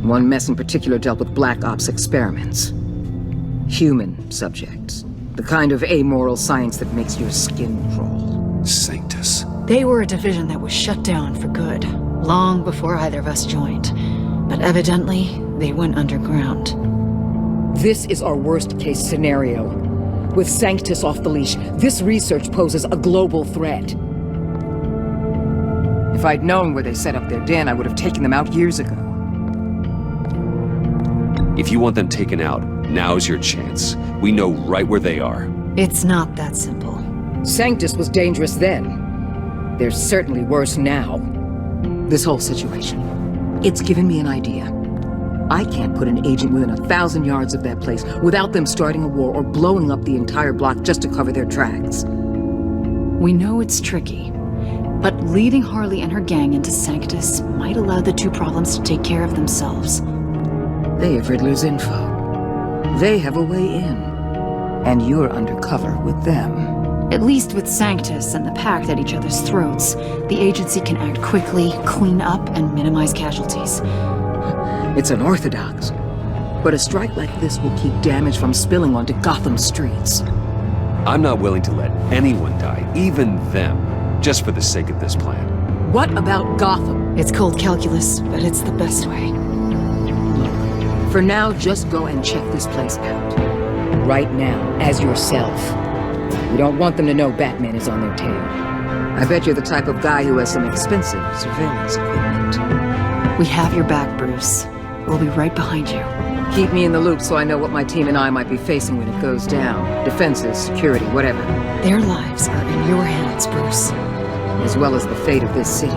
One mess in particular dealt with Black Ops experiments. Human subjects. The kind of amoral science that makes your skin crawl. Sanctus. They were a division that was shut down for good, long before either of us joined. But evidently, they went underground. This is our worst-case scenario. With Sanctus off the leash, this research poses a global threat. If I'd known where they set up their den, I would have taken them out years ago. If you want them taken out, now's your chance. We know right where they are. It's not that simple. Sanctus was dangerous then. They're certainly worse now. This whole situation, it's given me an idea. I can't put an agent within 1,000 yards of that place without them starting a war or blowing up the entire block just to cover their tracks. We know it's tricky, but leading Harley and her gang into Sanctus might allow the two problems to take care of themselves. They have Riddler's info. They have a way in. And you're undercover with them. At least with Sanctus and the Pact at each other's throats, the agency can act quickly, clean up, and minimize casualties. It's unorthodox. But a strike like this will keep damage from spilling onto Gotham streets. I'm not willing to let anyone die, even them, just for the sake of this plan. What about Gotham? It's cold calculus, but it's the best way. For now, just go and check this place out. Right now, as yourself. You don't want them to know Batman is on their tail. I bet you're the type of guy who has some expensive surveillance equipment. We have your back, Bruce. We'll be right behind you. Keep me in the loop so I know what my team and I might be facing when it goes down. Defenses, security, whatever. Their lives are in your hands, Bruce. As well as the fate of this city.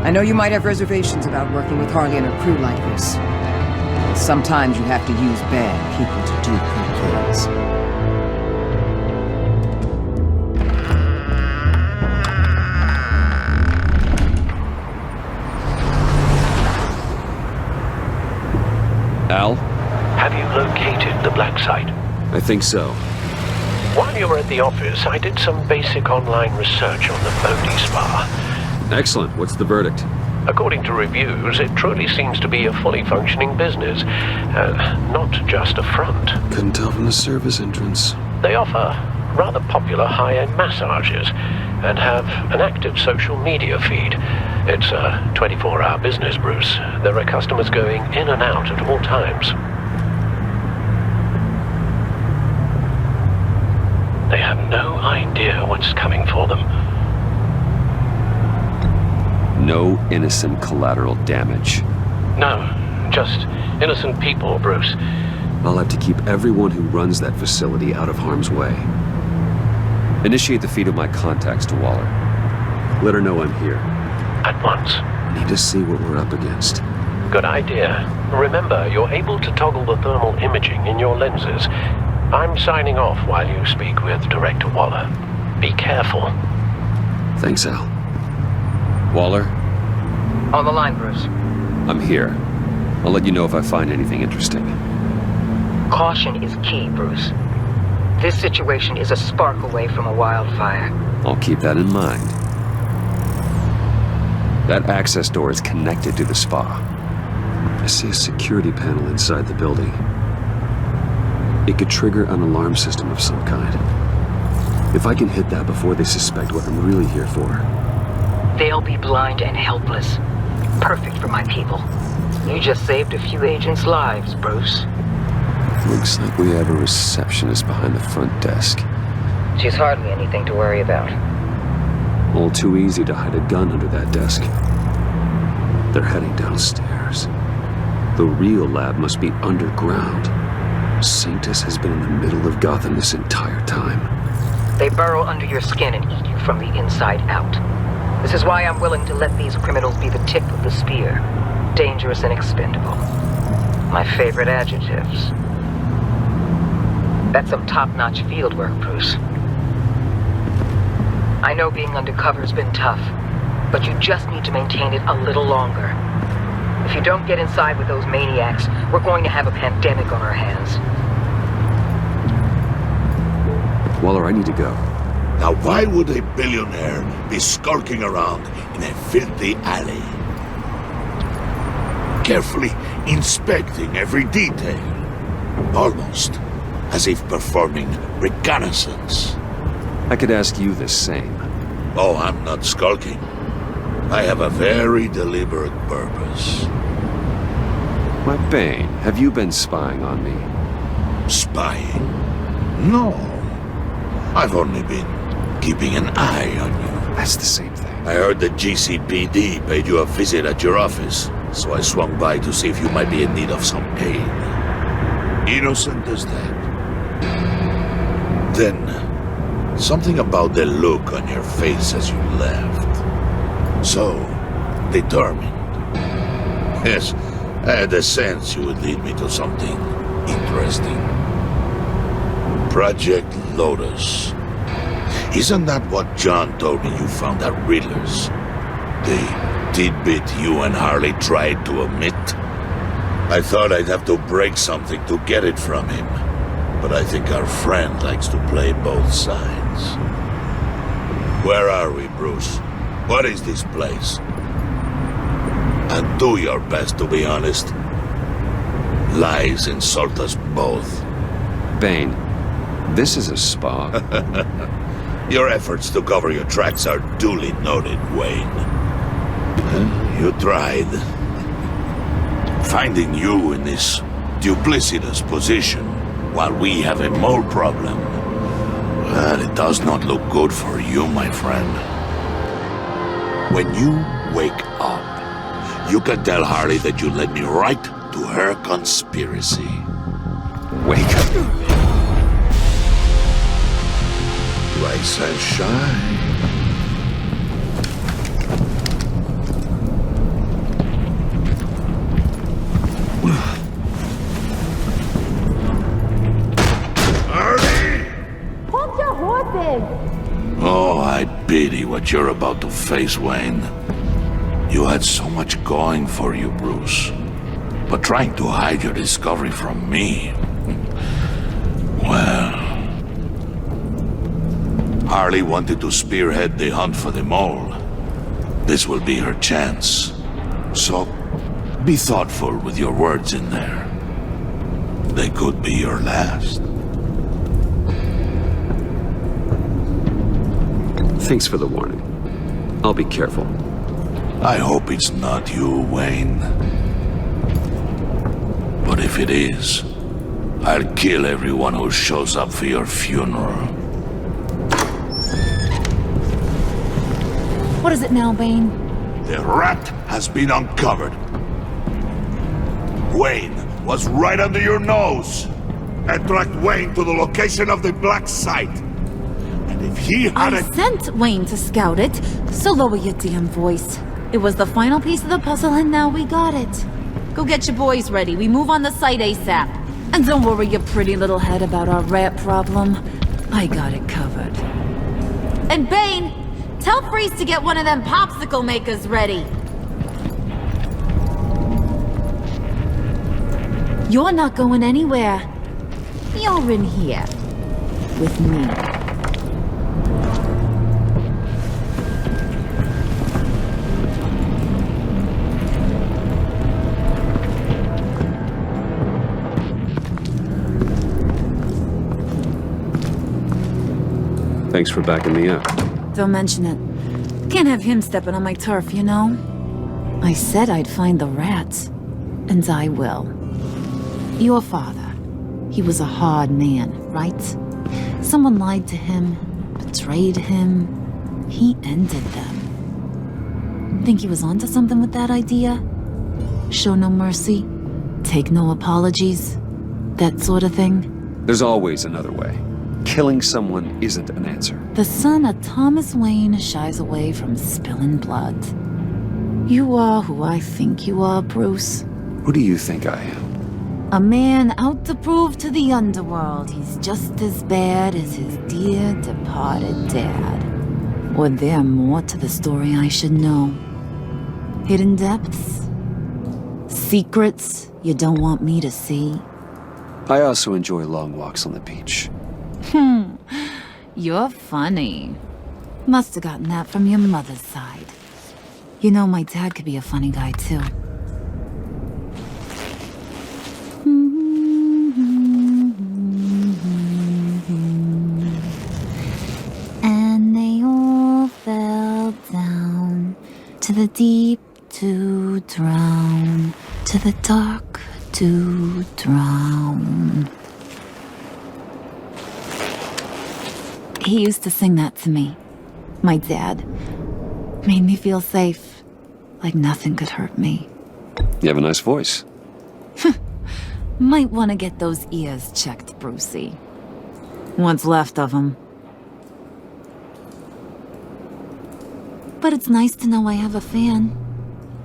I know you might have reservations about working with Harley and her crew like this. Sometimes you have to use bad people to do good things. Al? Have you located the black site? I think so. While you were at the office, I did some basic online research on the Bodhi Spa. Excellent. What's the verdict? According to reviews, it truly seems to be a fully functioning business, not just a front. Couldn't tell from the service entrance. They offer rather popular high-end massages and have an active social media feed. It's a 24-hour business, Bruce. There are customers going in and out at all times. They have no idea what's coming for them. No innocent collateral damage. No, just innocent people, Bruce. I'll have to keep everyone who runs that facility out of harm's way. Initiate the feed of my contacts to Waller. Let her know I'm here. At once. I need to see what we're up against. Good idea. Remember, you're able to toggle the thermal imaging in your lenses. I'm signing off while you speak with Director Waller. Be careful. Thanks, Al. Waller? On the line, Bruce. I'm here. I'll let you know if I find anything interesting. Caution is key, Bruce. This situation is a spark away from a wildfire. I'll keep that in mind. That access door is connected to the spa. I see a security panel inside the building. It could trigger an alarm system of some kind. If I can hit that before they suspect what I'm really here for. They'll be blind and helpless. Perfect for my people. You just saved a few agents' lives, Bruce. Looks like we have a receptionist behind the front desk. She's hardly anything to worry about. All too easy to hide a gun under that desk. They're heading downstairs. The real lab must be underground. Sanctus has been in the middle of Gotham this entire time. They burrow under your skin and eat you from the inside out. This is why I'm willing to let these criminals be the tip of the spear. Dangerous and expendable. My favorite adjectives. That's some top-notch field work, Bruce. I know being undercover's been tough, but you just need to maintain it a little longer. If you don't get inside with those maniacs, we're going to have a pandemic on our hands. Waller, I need to go. Now why would a billionaire be skulking around in a filthy alley? Carefully inspecting every detail. Almost as if performing reconnaissance. I could ask you the same. Oh, I'm not skulking. I have a very deliberate purpose. My Bane, have you been spying on me? Spying? No. I've only been keeping an eye on you. That's the same thing. I heard the GCPD paid you a visit at your office, so I swung by to see if you might be in need of some aid. Innocent as that. Then, something about the look on your face as you left. So, determined. Yes, I had a sense you would lead me to something interesting. Project Lotus. Isn't that what John told me you found at Riddler's? The tidbit you and Harley tried to omit? I thought I'd have to break something to get it from him. But I think our friend likes to play both sides. Where are we, Bruce? What is this place? And do your best to be honest. Lies insult us both. Bane, this is a spa. Your efforts to cover your tracks are duly noted, Wayne. You tried. Finding you in this duplicitous position while we have a mole problem. Well, it does not look good for you, my friend. When you wake up, you can tell Harley that you led me right to her conspiracy. Wake up. Rise and shine. Hold your horses! Oh, I pity what you're about to face, Wayne. You had so much going for you, Bruce. But trying to hide your discovery from me... Well... Harley wanted to spearhead the hunt for the mole. This will be her chance. So, be thoughtful with your words in there. They could be your last. Thanks for the warning. I'll be careful. I hope it's not you, Wayne. But if it is, I'll kill everyone who shows up for your funeral. What is it now, Bane? The rat has been uncovered. Wayne was right under your nose. I tracked Wayne to the location of the black site. And if he had I sent Wayne to scout it, so lower your damn voice. It was the final piece of the puzzle and now we got it. Go get your boys ready. We move on the site ASAP. And don't worry your pretty little head about our rat problem. I got it covered. And Bane, tell Freeze to get one of them popsicle makers ready. You're not going anywhere. You're in here. With me. Thanks for backing me up. Don't mention it. Can't have him stepping on my turf, you know? I said I'd find the rats. And I will. Your father. He was a hard man, right? Someone lied to him, betrayed him. He ended them. Think he was onto something with that idea? Show no mercy? Take no apologies? That sort of thing? There's always another way. Killing someone isn't an answer. The son of Thomas Wayne shies away from spilling blood. You are who I think you are, Bruce. Who do you think I am? A man out to prove to the underworld he's just as bad as his dear departed dad. Or there more to the story I should know? Hidden depths? Secrets you don't want me to see? I also enjoy long walks on the beach. You're funny. Must have gotten that from your mother's side. You know, my dad could be a funny guy, too. And they all fell down to the deep to drown, to the dark to drown. He used to sing that to me. My dad. Made me feel safe. Like nothing could hurt me. You have a nice voice. Might want to get those ears checked, Brucey. What's left of them. But it's nice to know I have a fan.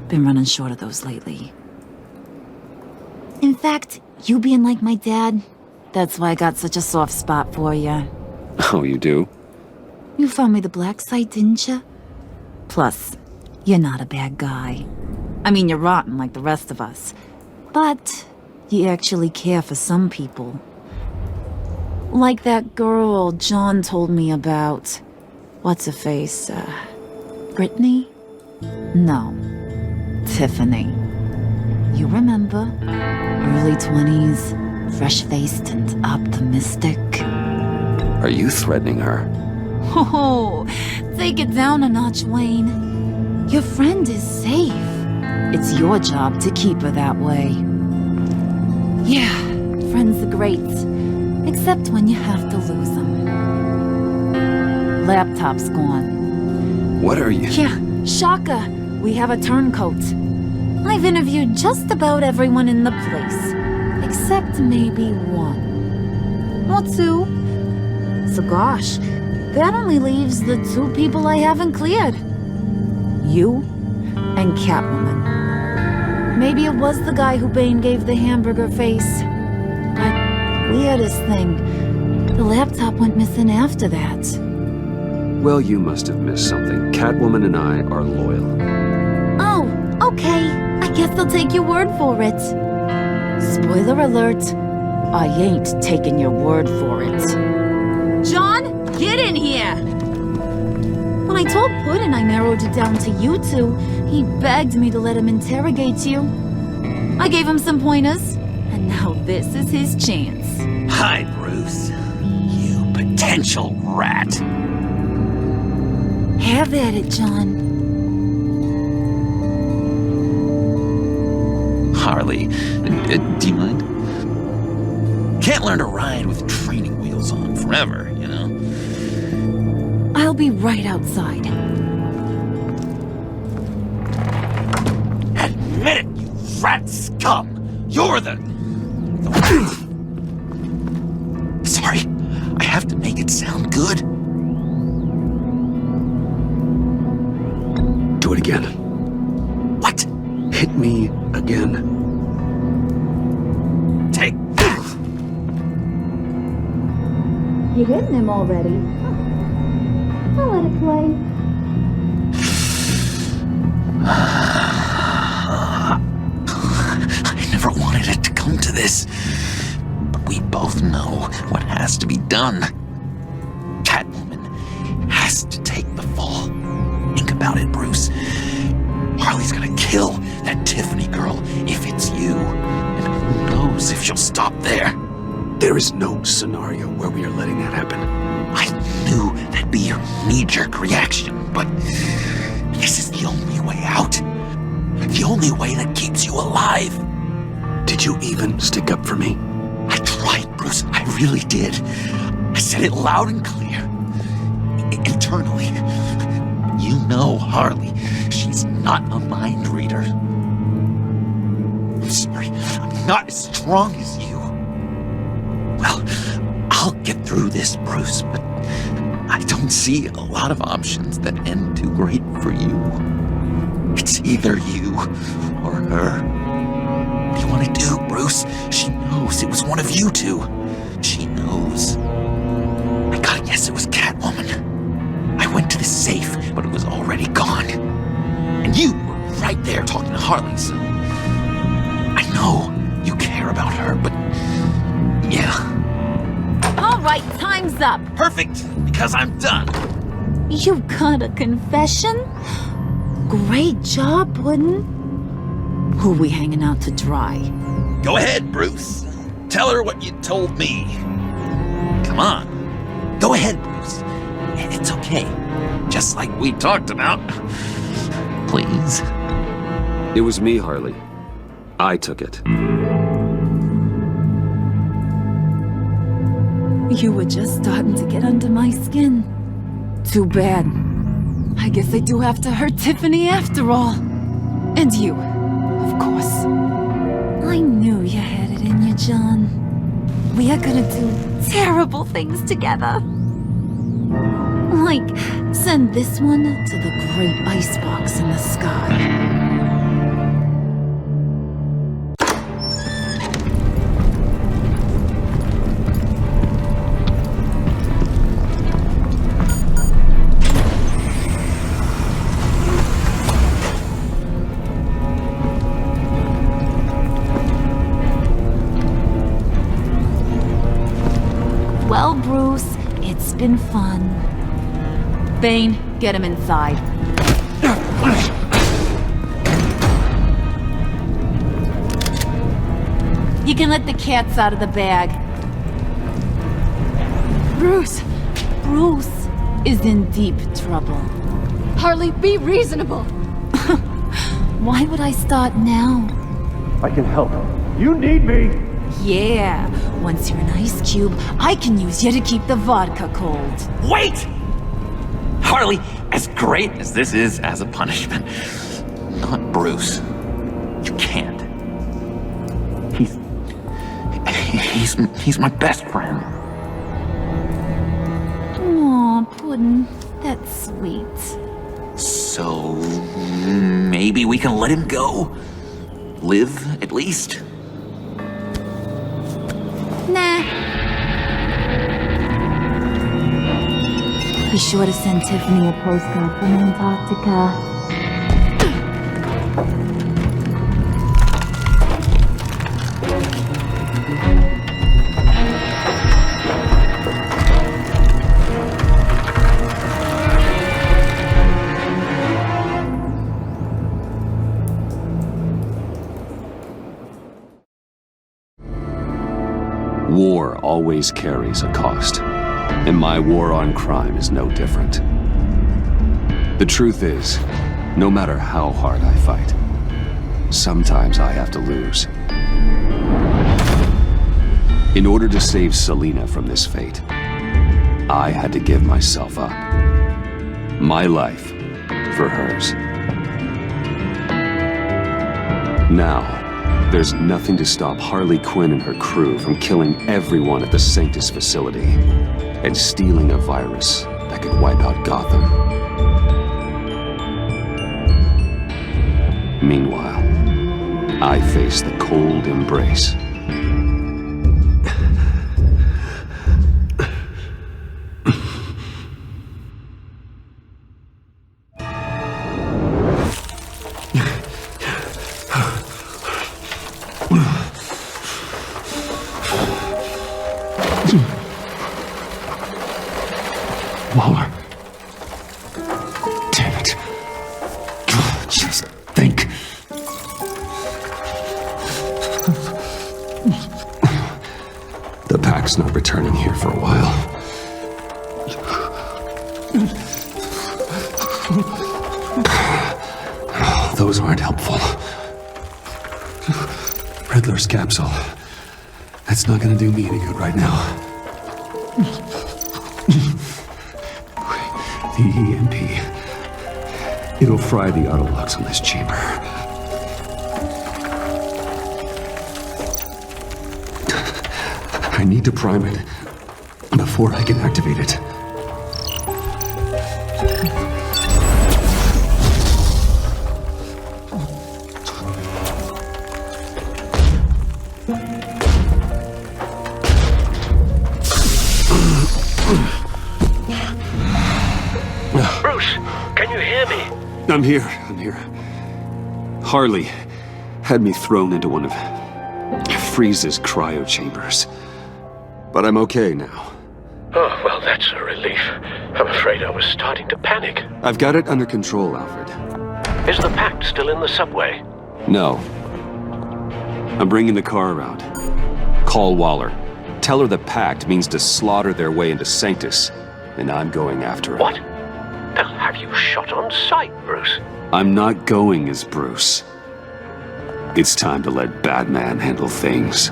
Been running short of those lately. In fact, you being like my dad, that's why I got such a soft spot for you. Oh, you do? You found me the black site, didn't you? Plus, you're not a bad guy. I mean, you're rotten like the rest of us. But you actually care for some people. Like that girl John told me about. What's her face? Brittany? No. Tiffany. You remember? Early 20s, fresh-faced and optimistic. Are you threatening her? Oh, take it down a notch, Wayne. Your friend is safe. It's your job to keep her that way. Yeah, friends are great. Except when you have to lose them. Laptop's gone. What are you? Yeah, shocker. We have a turncoat. I've interviewed just about everyone in the place. Except maybe one. Or two. So gosh, that only leaves the two people I haven't cleared. You and Catwoman. Maybe it was the guy who Bane gave the hamburger face. But weirdest thing, the laptop went missing after that. Well, you must have missed something. Catwoman and I are loyal. Oh, okay. I guess I'll take your word for it. Spoiler alert, I ain't taking your word for it. John, get in here! When I told Puddin' I narrowed it down to you two, he begged me to let him interrogate you. I gave him some pointers, and now this is his chance. Hi, Bruce. You potential rat. Have at it, John. Harley, do you mind? Can't learn to ride with training wheels on forever, you know? I'll be right outside. Admit it, you rat scum! You're the... Sorry, I have to make it sound good. Do it again. What? Hit me again. Take this! You hitting him already? I'll let it play. I never wanted it to come to this. But we both know what has to be done. Catwoman has to take the fall. Think about it, Bruce. Harley's gonna kill that Tiffany girl if it's you. And who knows if she'll stop there. There is no scenario where we are letting that happen. I knew that'd be your knee-jerk reaction, but this is the only way out. The only way that keeps you alive. Did you even stick up for me? I tried, Bruce. I really did. I said it loud and clear. Internally. You know Harley. She's not a mind reader. I'm sorry. I'm not as strong as you. Well, I'll get through this, Bruce, but I don't see a lot of options that end too great for you. It's either you or her. What do you want to do, Bruce? She knows it was one of you two. She knows. I gotta guess it was Catwoman. I went to the safe What's up? Perfect, because I'm done. You got a confession? Great job, Puddin'. Who we hanging out to dry? Go ahead, Bruce. Tell her what you told me. Come on. Go ahead, Bruce. It's okay. Just like we talked about. Please. It was me, Harley. I took it. You were just starting to get under my skin. Too bad. I guess I do have to hurt Tiffany after all. And you, of course. I knew you had it in you, John. We are gonna do terrible things together. Like, send this one to the great icebox in the sky. Well, Bruce, it's been fun. Bane, get him inside. You can let the cats out of the bag. Bruce! Bruce is in deep trouble. Harley, be reasonable! Why would I start now? I can help. You need me! Yeah, once you're an ice cube, I can use you to keep the vodka cold. Wait! Harley, as great as this is as a punishment, not Bruce. You can't. He's my best friend. Aw, Puddin', that's sweet. So maybe we can let him go? Live, at least? Nah. Be sure to send Tiffany a postcard from Antarctica. War always carries a cost, and my war on crime is no different. The truth is, no matter how hard I fight, sometimes I have to lose. In order to save Selina from this fate, I had to give myself up. My life for hers. Now, there's nothing to stop Harley Quinn and her crew from killing everyone at the Sanctus facility and stealing a virus that could wipe out Gotham. Meanwhile, I face the cold embrace. Waller. Damn it. Just think. The pack's not returning here for a while. Those aren't helpful. Riddler's capsule. That's not gonna do me any good right now. The EMP. It'll fry the auto locks on this chamber. I need to prime it before I can activate it. Bruce, can you hear me? I'm here. Harley had me thrown into one of Freeze's cryo chambers. But I'm okay now. Oh, well, that's a relief. I'm afraid I was starting to panic. I've got it under control, Alfred. Is the pact still in the subway? No. I'm bringing the car around. Call Waller. Tell her the pact means to slaughter their way into Sanctus, and I'm going after it. What? They'll have you shot on sight, Bruce. I'm not going as Bruce. It's time to let Batman handle things.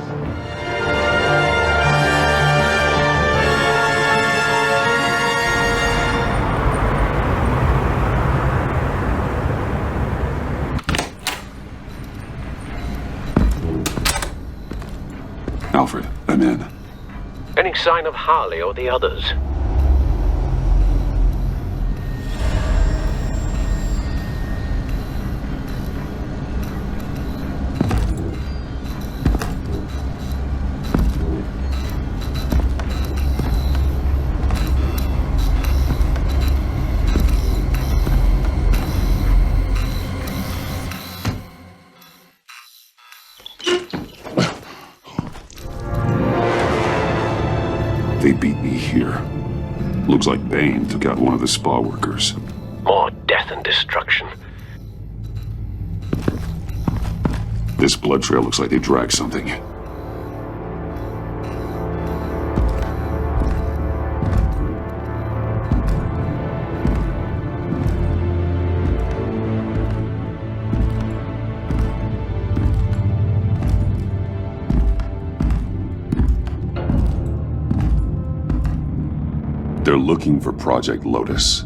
Alfred, I'm in. Any sign of Harley or the others? They beat me here. Looks like Bane took out one of the spa workers. More death and destruction. This blood trail looks like they dragged something. They're looking for Project Lotus.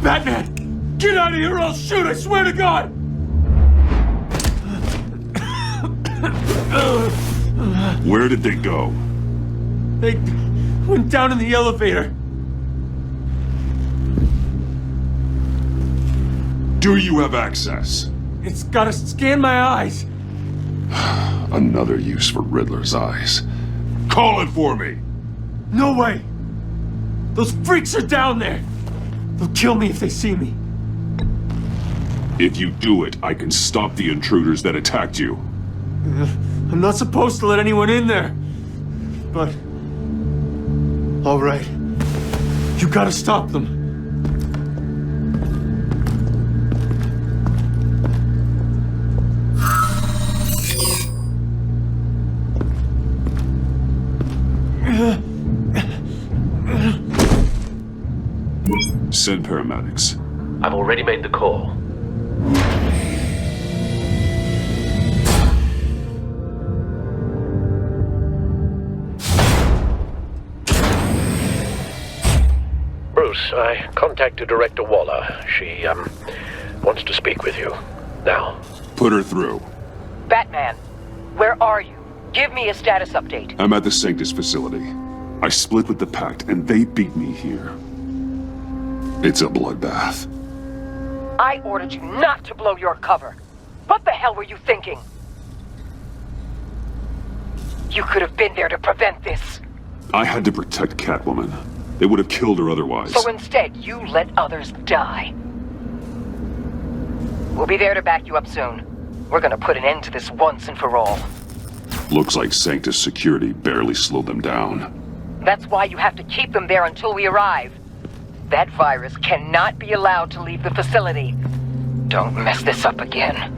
Batman! Get out of here or I'll shoot, I swear to God! Where did they go? They went down in the elevator. Do you have access? It's gotta scan my eyes. Another use for Riddler's eyes. Call it for me! No way! Those freaks are down there! They'll kill me if they see me. If you do it, I can stop the intruders that attacked you. I'm not supposed to let anyone in there. But... all right. You gotta stop them. Send paramedics. I've already made the call. Bruce, I contacted Director Waller. She, wants to speak with you. Now. Put her through. Batman, where are you? Give me a status update. I'm at the Sanctus facility. I split with the Pact, and they beat me here. It's a bloodbath. I ordered you not to blow your cover. What the hell were you thinking? You could have been there to prevent this. I had to protect Catwoman. They would have killed her otherwise. So instead, you let others die. We'll be there to back you up soon. We're gonna put an end to this once and for all. Looks like Sanctus security barely slowed them down. That's why you have to keep them there until we arrive. That virus cannot be allowed to leave the facility. Don't mess this up again.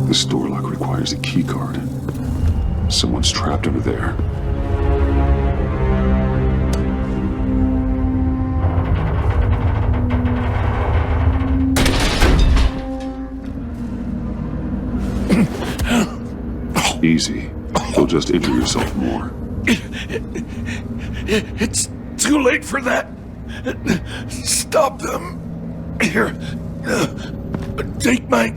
This door lock requires a key card. Someone's trapped under there. Easy. You'll just injure yourself more. It's too late for that. Stop them. Here. Take my...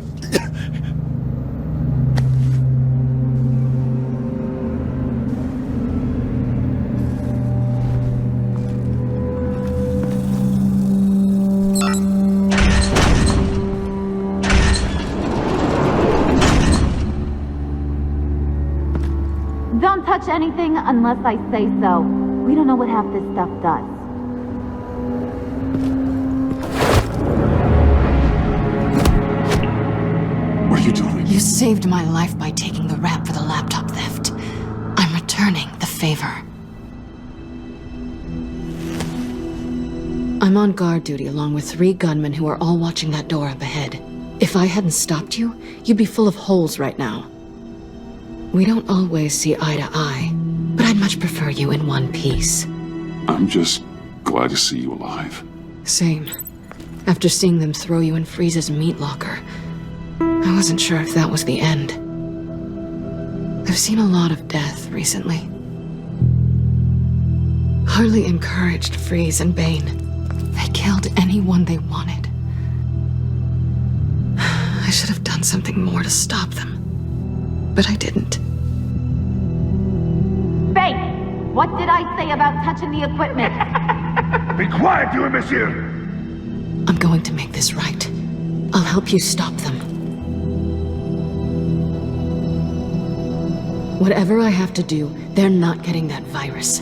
anything unless I say so. We don't know what half this stuff does. What are you doing? You saved my life by taking the rap for the laptop theft. I'm returning the favor. I'm on guard duty along with 3 gunmen who are all watching that door up ahead. If I hadn't stopped you, you'd be full of holes right now. We don't always see eye to eye, but I'd much prefer you in one piece. I'm just glad to see you alive. Same. After seeing them throw you in Freeze's meat locker, I wasn't sure if that was the end. I've seen a lot of death recently. Harley encouraged Freeze and Bane. They killed anyone they wanted. I should have done something more to stop them. But I didn't. Bane! What did I say about touching the equipment? Be quiet, you imbecile! I'm going to make this right. I'll help you stop them. Whatever I have to do, they're not getting that virus.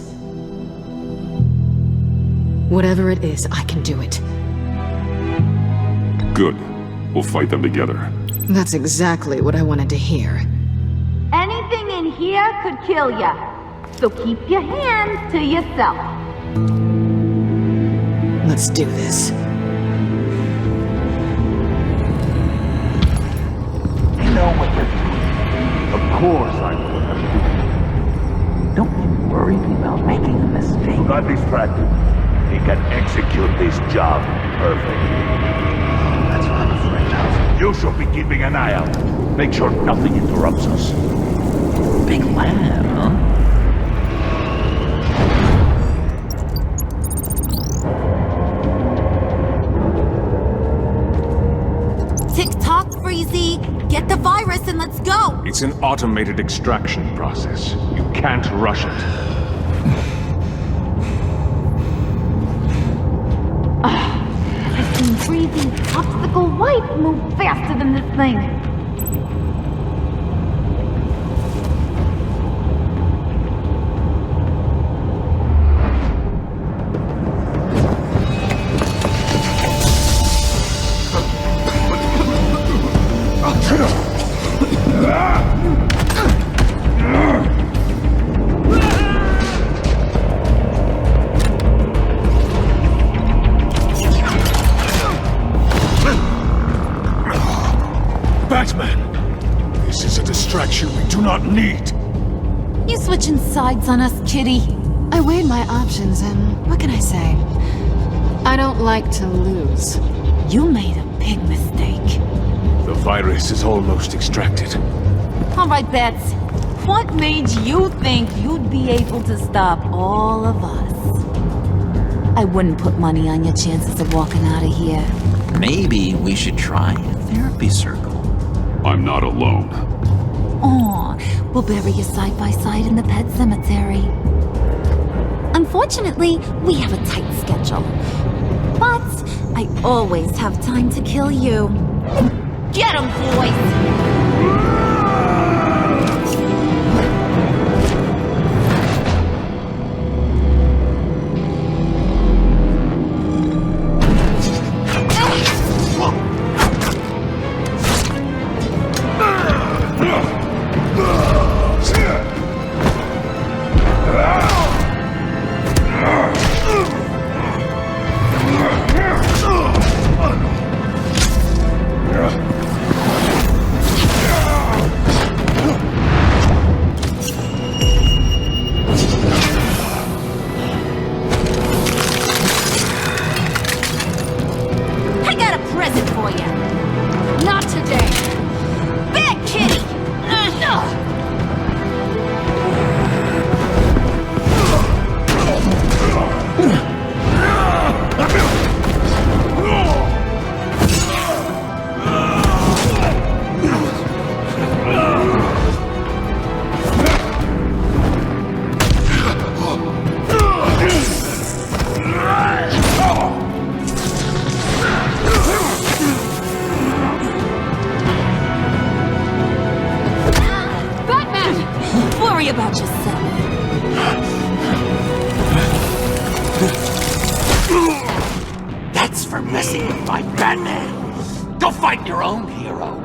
Whatever it is, I can do it. Good. We'll fight them together. That's exactly what I wanted to hear. Anything in here could kill ya. So keep your hands to yourself. Let's do this. You know what you're doing. Of course I know what I'm doing. Don't you worry about making a mistake. Do not distracted. He can execute this job perfectly. That's what I'm afraid of. You should be keeping an eye out. Make sure nothing interrupts us. Big lab, huh? Tick-tock, Freezy! Get the virus and let's go! It's an automated extraction process. You can't rush it. I've seen Freezy's popsicle wife move faster than this thing. Batman! This is a distraction we do not need. You switching sides on us, kitty? I weighed my options and what can I say? I don't like to lose. You made a big mistake. The virus is almost extracted. All right, Bats. What made you think you'd be able to stop all of us? I wouldn't put money on your chances of walking out of here. Maybe we should try a therapy circle. I'm not alone. Aw, we'll bury you side by side in the pet cemetery. Unfortunately, we have a tight schedule. But I always have time to kill you. Get 'em, boys! for messing with my Batman. Go fight your own hero.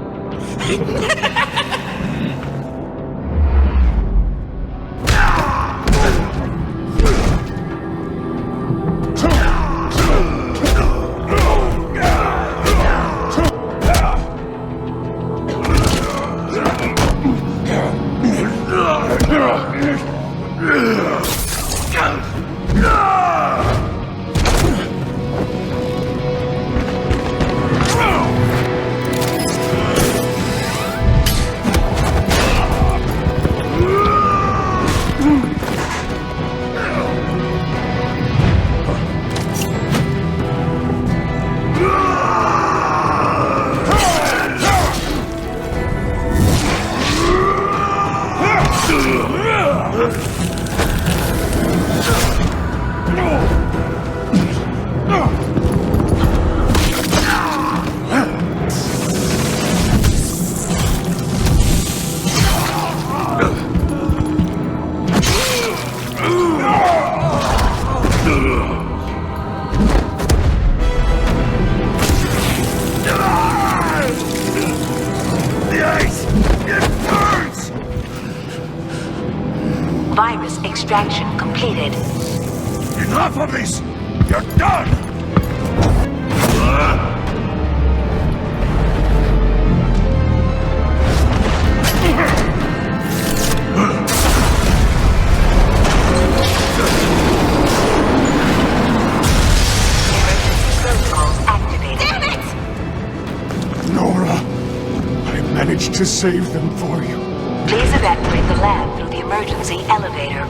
Virus extraction completed. Enough of this! You're done! Protocols activated. Damn it! Nora, I managed to save them for you. Please evacuate the lab through the emergency elevator.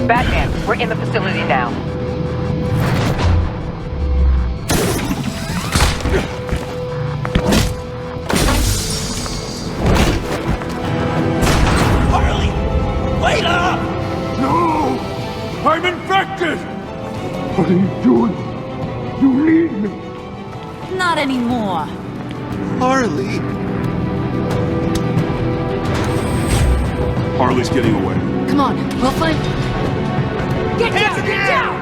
Batman, we're in the facility now. Harley! Wait up! No! I'm infected! What are you doing? You need me! Not anymore. Harley! Harley's getting away. Come on, we'll find... Get down! Get down!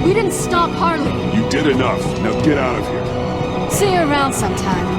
We didn't stop Harley. You did enough. Now get out of here. See you around sometime.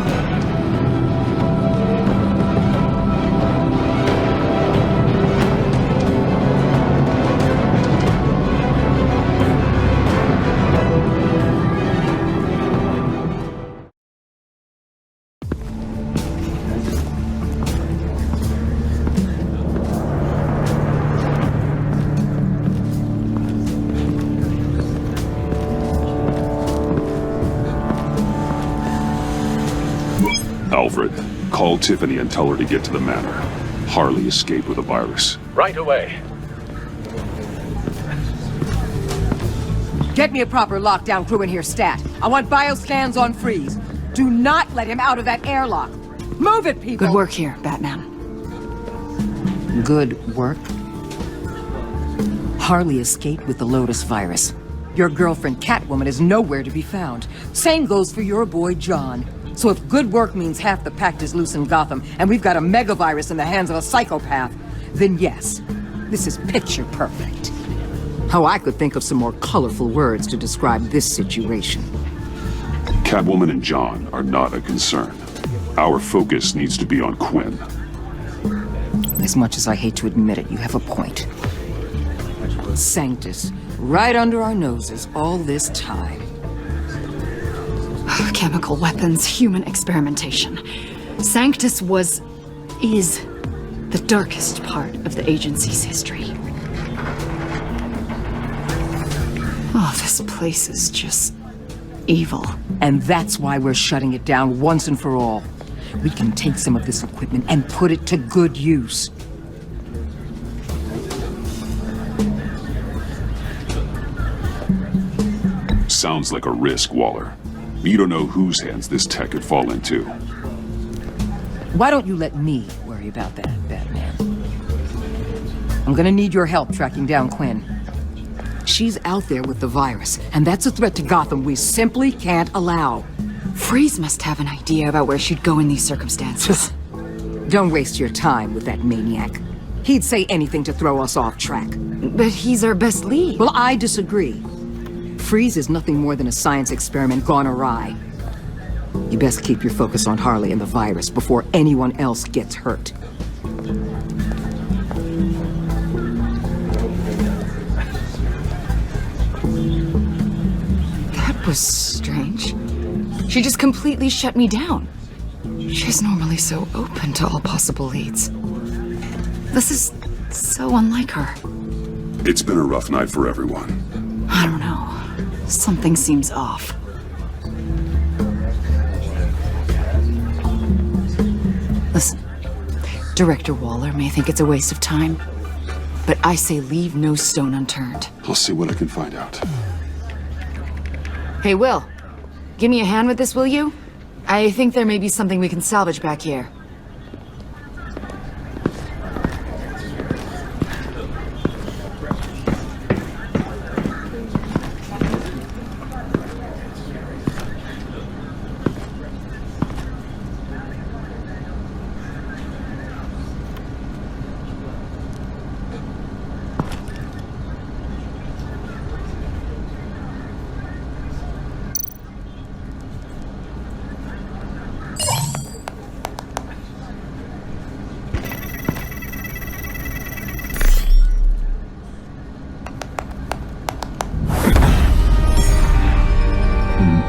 Alfred, call Tiffany and tell her to get to the manor. Harley escaped with a virus. Right away. Get me a proper lockdown crew in here, stat. I want bioscans on freeze. Do not let him out of that airlock. Move it, people! Good work here, Batman. Good work? Harley escaped with the Lotus virus. Your girlfriend Catwoman is nowhere to be found. Same goes for your boy John. So if good work means half the pact is loose in Gotham, and we've got a megavirus in the hands of a psychopath, then yes, this is picture perfect. How I could think of some more colorful words to describe this situation. Catwoman and John are not a concern. Our focus needs to be on Quinn. As much as I hate to admit it, you have a point. Sanctus, right under our noses all this time. Chemical weapons, human experimentation. Sanctus is the darkest part of the agency's history. Oh, this place is just evil. And that's why we're shutting it down once and for all. We can take some of this equipment and put it to good use. Sounds like a risk, Waller. You don't know whose hands this tech could fall into. Why don't you let me worry about that, Batman? I'm gonna need your help tracking down Quinn. She's out there with the virus, and that's a threat to Gotham we simply can't allow. Freeze must have an idea about where she'd go in these circumstances. Don't waste your time with that maniac. He'd say anything to throw us off track. But he's our best lead. Well, I disagree. Freeze is nothing more than a science experiment gone awry. You best keep your focus on Harley and the virus before anyone else gets hurt. That was strange. She just completely shut me down. She's normally so open to all possible leads. This is so unlike her. It's been a rough night for everyone. I don't know. Something seems off. Listen, Director Waller may think it's a waste of time, but I say leave no stone unturned. I'll see what I can find out. Hey, Will. Give me a hand with this, will you? I think there may be something we can salvage back here.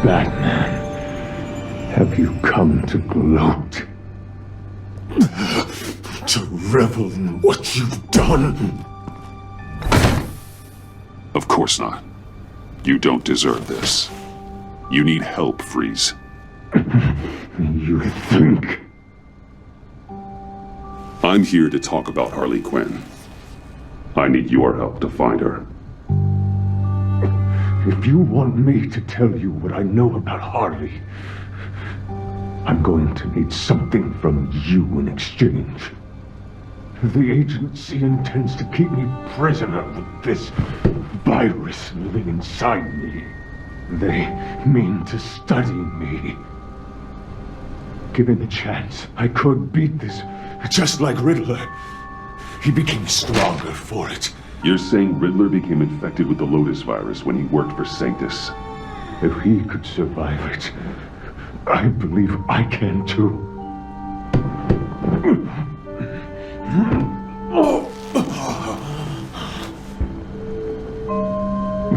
Batman, have you come to gloat? To revel in what you've done? Of course not. You don't deserve this. You need help, Freeze. You think? I'm here to talk about Harley Quinn. I need your help to find her. If you want me to tell you what I know about Harley, I'm going to need something from you in exchange. The agency intends to keep me prisoner with this virus living inside me. They mean to study me. Given the chance, I could beat this, just like Riddler. He became stronger for it. You're saying Riddler became infected with the Lotus virus when he worked for Sanctus? If he could survive it, I believe I can too.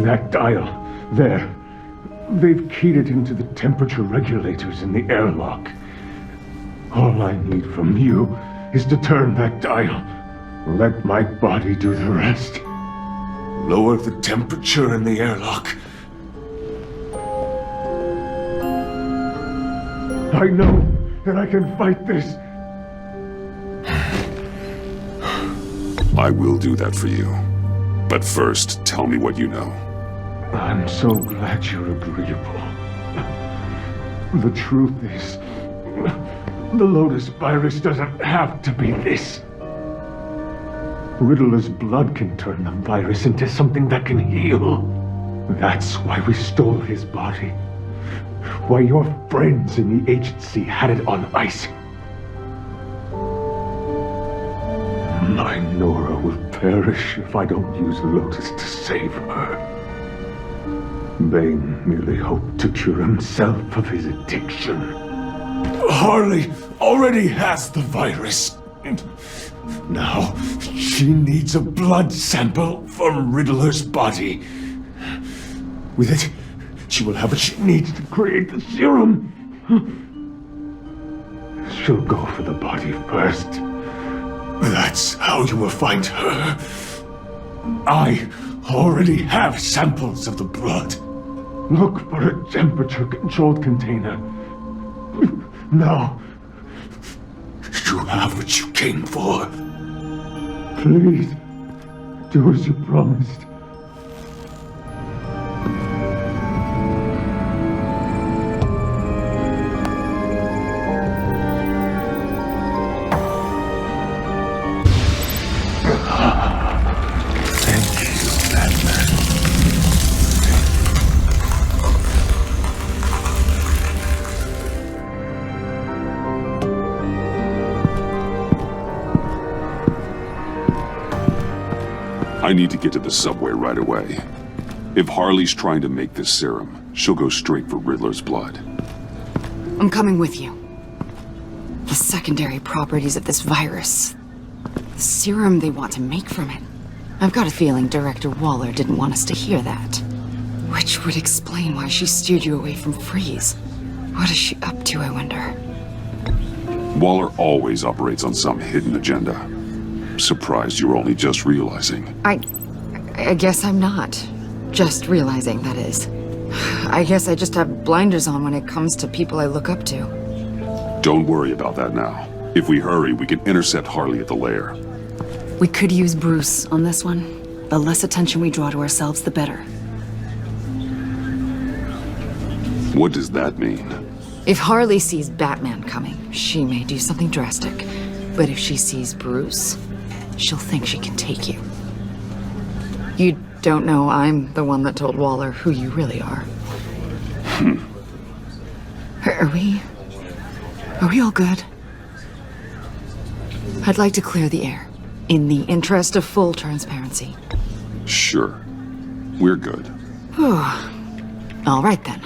That dial, there. They've keyed it into the temperature regulators in the airlock. All I need from you is to turn that dial. Let my body do the rest. Lower the temperature in the airlock. I know that I can fight this. I will do that for you. But first, tell me what you know. I'm so glad you're agreeable. The truth is, the Lotus virus doesn't have to be this. Riddler's blood can turn the virus into something that can heal. That's why we stole his body. Why your friends in the agency had it on ice. My Nora will perish if I don't use Lotus to save her. Bane merely hoped to cure himself of his addiction. Harley already has the virus. Now, she needs a blood sample from Riddler's body. With it, she will have what she needs to create the serum. She'll go for the body first. That's how you will find her. I already have samples of the blood. Look for a temperature-controlled container. Now, you have what you came for. Please, do as you promised. Thank you, Batman. I need to get to the subway right away. If Harley's trying to make this serum, she'll go straight for Riddler's blood. I'm coming with you. The secondary properties of this virus. The serum they want to make from it. I've got a feeling Director Waller didn't want us to hear that. Which would explain why she steered you away from Freeze. What is she up to, I wonder? Waller always operates on some hidden agenda. Surprised you were only just realizing. I guess I'm not. Just realizing, that is. I guess I just have blinders on when it comes to people I look up to. Don't worry about that now. If we hurry, we can intercept Harley at the lair. We could use Bruce on this one. The less attention we draw to ourselves, the better. What does that mean? If Harley sees Batman coming, she may do something drastic. But if she sees Bruce, she'll think she can take you. You don't know I'm the one that told Waller who you really are. Are we all good? I'd like to clear the air, in the interest of full transparency. Sure. We're good. All right then.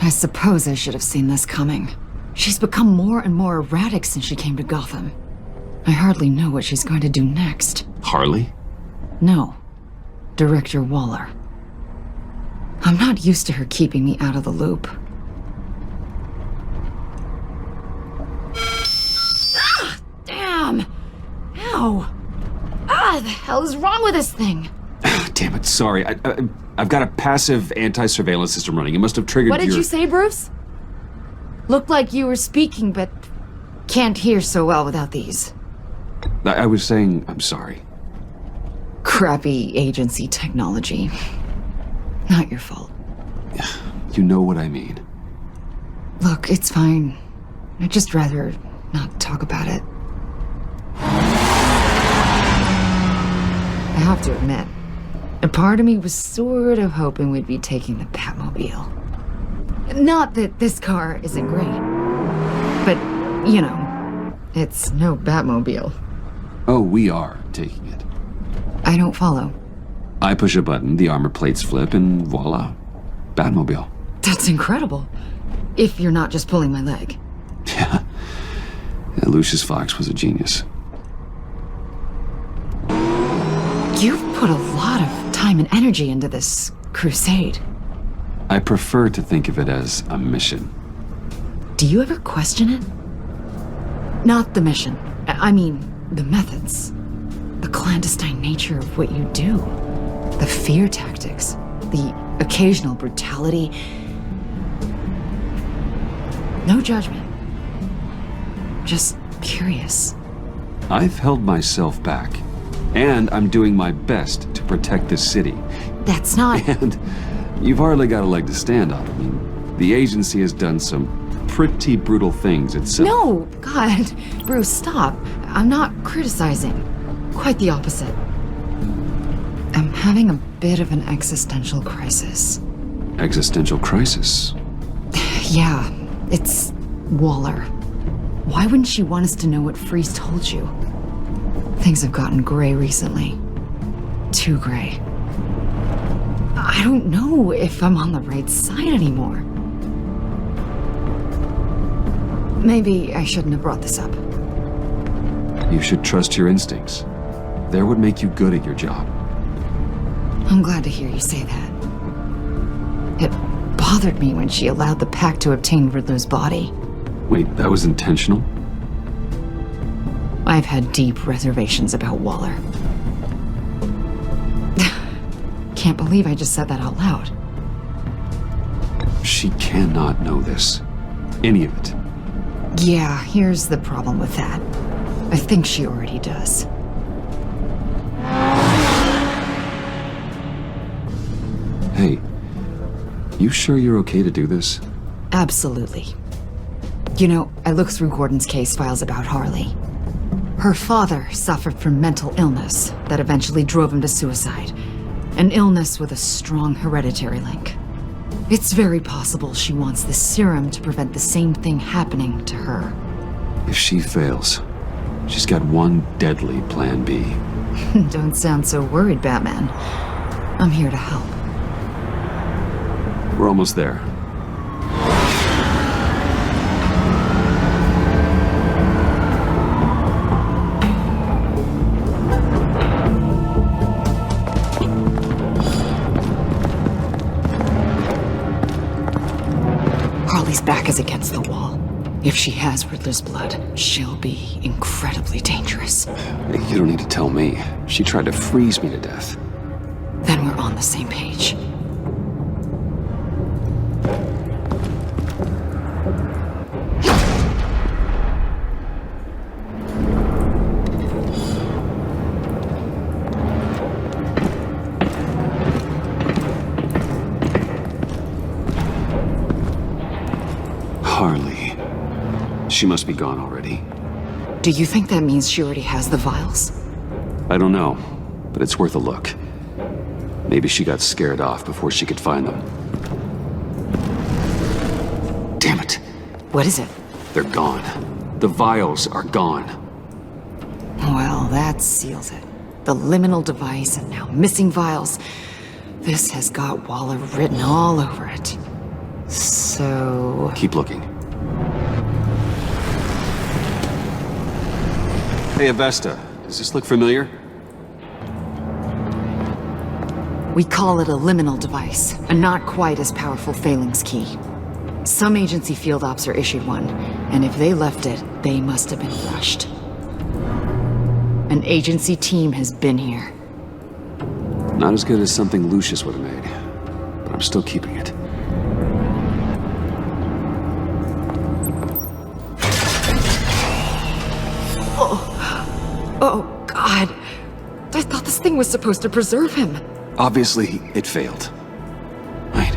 I suppose I should have seen this coming. She's become more and more erratic since she came to Gotham. I hardly know what she's going to do next. Harley? No. Director Waller. I'm not used to her keeping me out of the loop. Ah! Damn! Ow! Ah, the hell is wrong with this thing? Damn it, sorry. I've got a passive anti-surveillance system running. It must have triggered What did you say, Bruce? Looked like you were speaking, but can't hear so well without these. I was saying I'm sorry. Crappy agency technology. Not your fault. You know what I mean. Look, it's fine. I'd just rather not talk about it. I have to admit, a part of me was sort of hoping we'd be taking the Batmobile. Not that this car isn't great, but, you know, it's no Batmobile. Oh, we are taking it. I don't follow. I push a button, the armor plates flip, and voila. Batmobile. That's incredible. If you're not just pulling my leg. Yeah, Lucius Fox was a genius. You've put a lot of time and energy into this crusade. I prefer to think of it as a mission. Do you ever question it? Not the mission. I mean, the methods. The clandestine nature of what you do. The fear tactics. The occasional brutality. No judgment. Just curious. I've held myself back. And I'm doing my best to protect this city. That's not... And you've hardly got a leg to stand on. I mean, the agency has done some pretty brutal things itself. No, God. Bruce, stop. I'm not criticizing. Quite the opposite. I'm having a bit of an existential crisis. Existential crisis? Yeah, it's Waller. Why wouldn't she want us to know what Freeze told you? Things have gotten gray recently. Too gray. I don't know if I'm on the right side anymore. Maybe I shouldn't have brought this up. You should trust your instincts. They're what make you good at your job. I'm glad to hear you say that. It bothered me when she allowed the pack to obtain Riddler's body. Wait, that was intentional? I've had deep reservations about Waller. Can't believe I just said that out loud. She cannot know this. Any of it. Yeah, here's the problem with that. I think she already does. Hey, you sure you're okay to do this? Absolutely. You know, I looked through Gordon's case files about Harley. Her father suffered from mental illness that eventually drove him to suicide. An illness with a strong hereditary link. It's very possible she wants the serum to prevent the same thing happening to her. If she fails, she's got one deadly plan B. Don't sound so worried, Batman. I'm here to help. We're almost there. Harley's back is against the wall. If she has Riddler's blood, she'll be incredibly dangerous. You don't need to tell me. She tried to freeze me to death. Then we're on the same page. Harley. She must be gone already. Do you think that means she already has the vials? I don't know, but it's worth a look. Maybe she got scared off before she could find them. Damn it. What is it? They're gone. The vials are gone. Well, that seals it. The liminal device and now missing vials. This has got Waller written all over it. So... Keep looking. Hey, Avesta. Does this look familiar? We call it a liminal device, a not quite as powerful phalanx key. Some agency field ops are issued one, and if they left it, they must have been rushed. An agency team has been here. Not as good as something Lucius would have made, but I'm still keeping it. Oh, God. I thought this thing was supposed to preserve him. Obviously, it failed. Wait.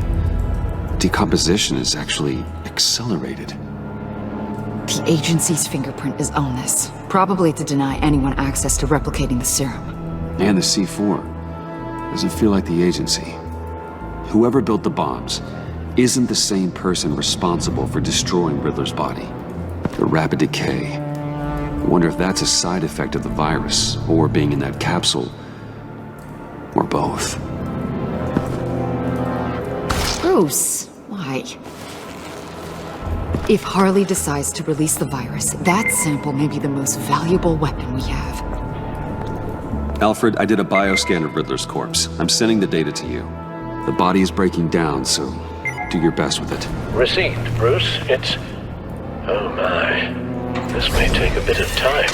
Decomposition is actually accelerated. The agency's fingerprint is on this, probably to deny anyone access to replicating the serum. And the C4. Doesn't feel like the agency. Whoever built the bombs isn't the same person responsible for destroying Riddler's body. The rapid decay. I wonder if that's a side effect of the virus, or being in that capsule, or both. Bruce, why? If Harley decides to release the virus, that sample may be the most valuable weapon we have. Alfred, I did a bioscan of Riddler's corpse. I'm sending the data to you. The body is breaking down, so do your best with it. Received, Bruce. It's... Oh my. This may take a bit of time.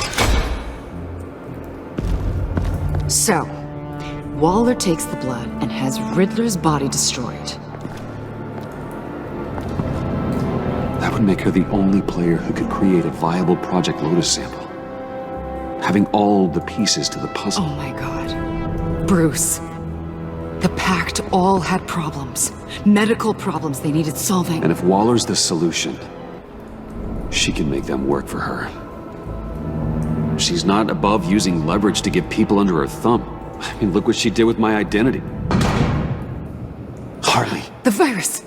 So, Waller takes the blood and has Riddler's body destroyed. That would make her the only player who could create a viable Project Lotus sample. Having all the pieces to the puzzle. Oh my God. Bruce. The Pact all had problems. Medical problems they needed solving. And if Waller's the solution, she can make them work for her. She's not above using leverage to get people under her thumb. I mean, look what she did with my identity. Harley. The virus.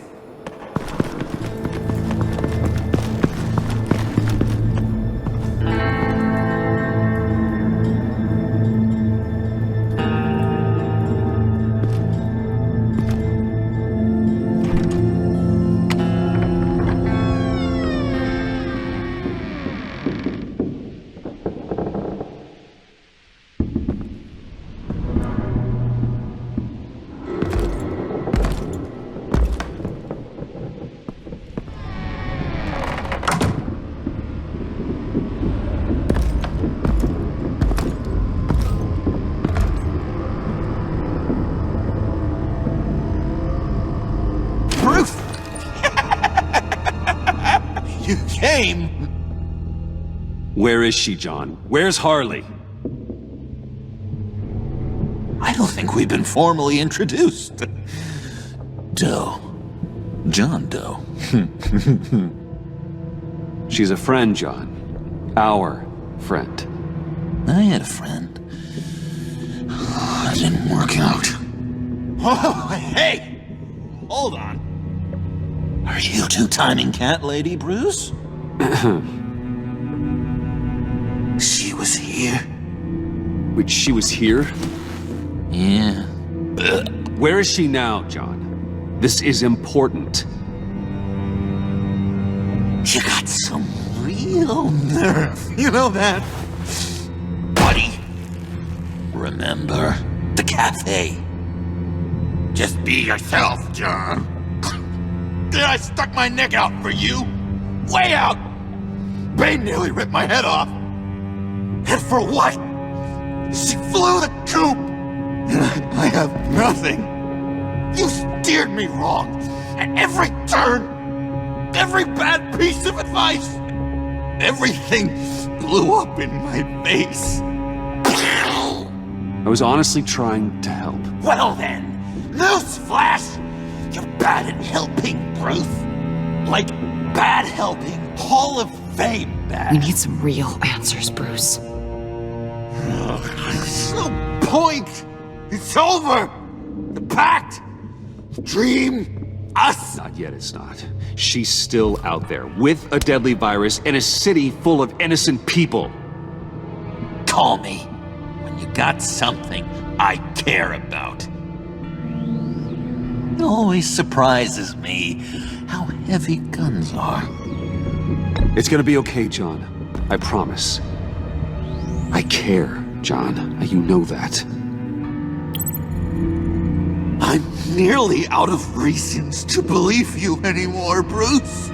You came? Where is she, John? Where's Harley? I don't think we've been formally introduced. Doe. John Doe. She's a friend, John. Our friend. I had a friend. It didn't work out. Oh, hey! Hold on. Are you two-timing cat lady, Bruce? She was here. Wait, she was here? Yeah. Where is she now, John? This is important. You got some real nerve, you know that? Buddy, remember the cafe? Just be yourself, John. Then I stuck my neck out for you. Way out! Bane nearly ripped my head off. And for what? She flew the coop! And I have nothing. You steered me wrong at every turn. Every bad piece of advice. Everything blew up in my face. I was honestly trying to help. Well then, newsflash! You're bad at helping, Bruce. Like bad helping, Hall of Fame bad. We need some real answers, Bruce. There's no point. It's over. The pact, the dream, us. Not yet, it's not. She's still out there, with a deadly virus in a city full of innocent people. Call me when you got something I care about. It always surprises me how heavy guns are. It's gonna be okay, John. I promise. I care, John. You know that. I'm nearly out of reasons to believe you anymore, Bruce.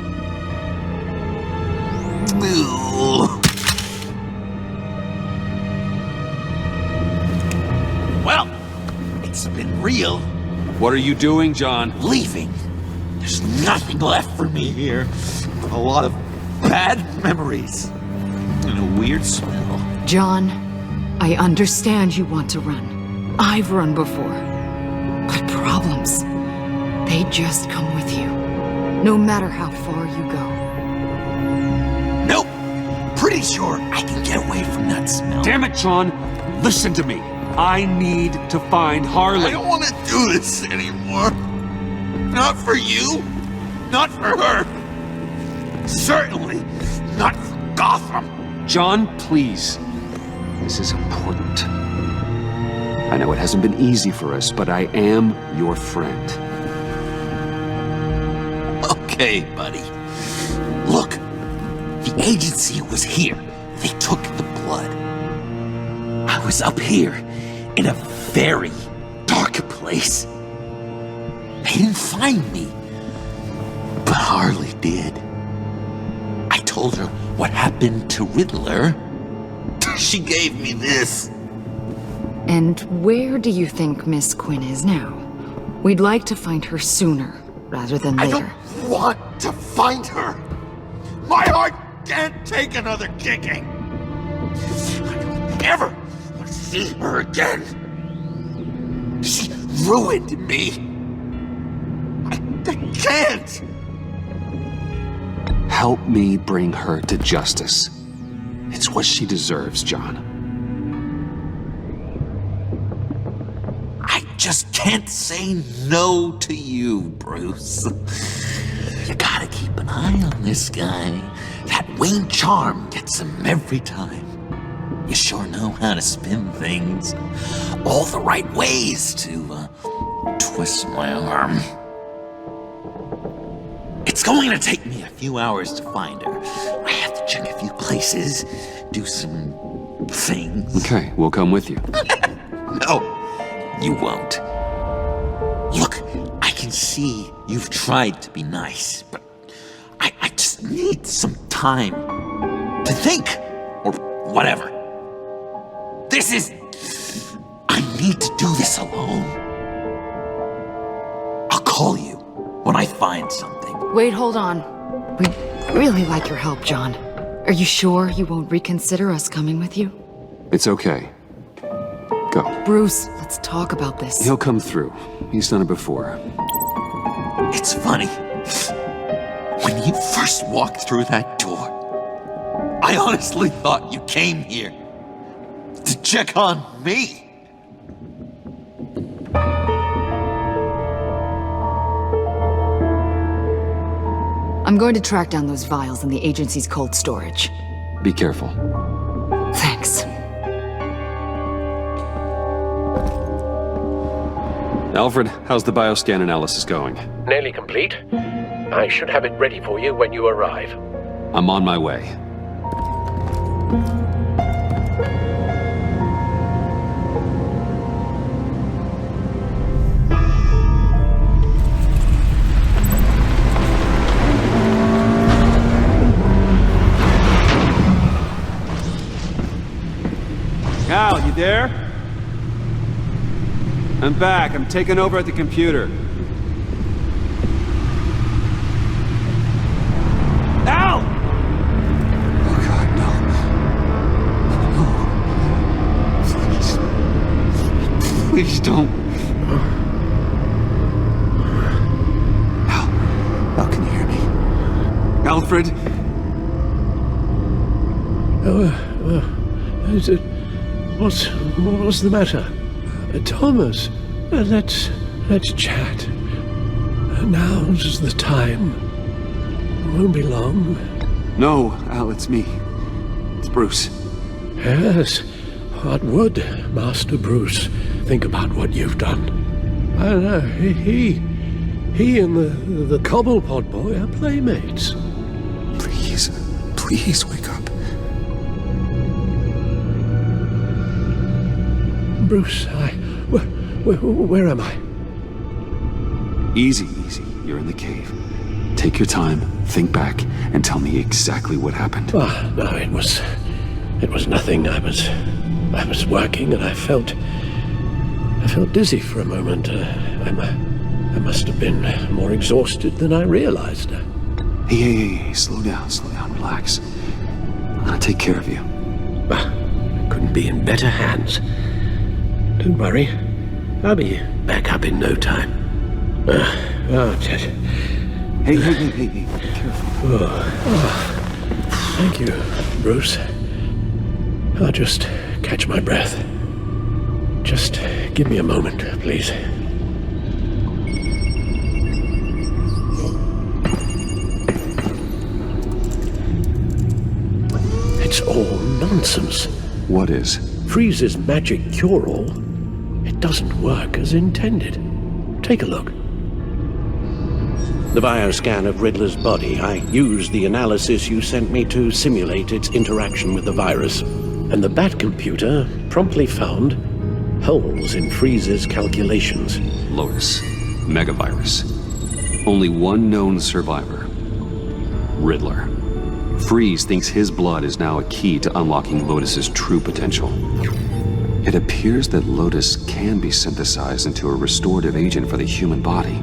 Well, it's been real. What are you doing, John? Leaving. There's nothing left for me here. A lot of bad memories. And a weird smell. John, I understand you want to run. I've run before. But problems, they just come with you. No matter how far you go. Nope. Pretty sure I can get away from that smell. Damn it, John! Listen to me. I need to find Harley. I don't want to do this anymore. Not for you. Not for her. Certainly not for Gotham. John, please. This is important. I know it hasn't been easy for us, but I am your friend. Okay, buddy. Look, the agency was here. They took the blood. I was up here in a very dark place. They didn't find me, but Harley did. I told her what happened to Riddler. She gave me this. And where do you think Miss Quinn is now? We'd like to find her sooner, rather than later. I don't want to find her. My heart can't take another kicking. I don't ever want to see her again. She ruined me. I can't. Help me bring her to justice. It's what she deserves, John. I just can't say no to you, Bruce. You gotta keep an eye on this guy. That Wayne charm gets him every time. You sure know how to spin things. All the right ways to twist my arm. It's going to take me a few hours to find her. I have to check a few places, do some things. Okay, we'll come with you. No, you won't. Look, I can see you've tried to be nice, but I just need some time to think, or whatever. I need to do this alone. I'll call you when I find something. Wait, hold on. We'd really like your help, John. Are you sure you won't reconsider us coming with you? It's okay. Go. Bruce, let's talk about this. He'll come through. He's done it before. It's funny. When you first walked through that door, I honestly thought you came here To check on me? I'm going to track down those vials in the agency's cold storage. Be careful. Thanks. Alfred, how's the bioscan analysis going? Nearly complete. I should have it ready for you when you arrive. I'm on my way. Al, you there? I'm back. I'm taking over at the computer. Al! Oh God, no. No. Please don't. Al, can you hear me? Alfred? Is it... What's the matter? Thomas, let's chat. Now's the time. It won't be long. No, Al, it's me. It's Bruce. Yes, what would Master Bruce think about what you've done? He and the Cobblepot boy are playmates. Please wake up. Bruce, where am I? Easy. You're in the cave. Take your time, think back, and tell me exactly what happened. No, it was nothing. I was working and I felt dizzy for a moment. I must have been more exhausted than I realized. Hey, slow down, relax. I'm gonna take care of you. Couldn't be in better hands. Don't worry. I'll be back up in no time. Ted. Hey, careful. Thank you, Bruce. I'll just catch my breath. Just give me a moment, please. It's all nonsense. What is? Freeze's magic cure-all. It doesn't work as intended. Take a look. The bioscan of Riddler's body. I used the analysis you sent me to simulate its interaction with the virus. And the Bat computer promptly found holes in Freeze's calculations. Lotus. Megavirus. Only one known survivor. Riddler. Freeze thinks his blood is now a key to unlocking Lotus's true potential. It appears that Lotus can be synthesized into a restorative agent for the human body.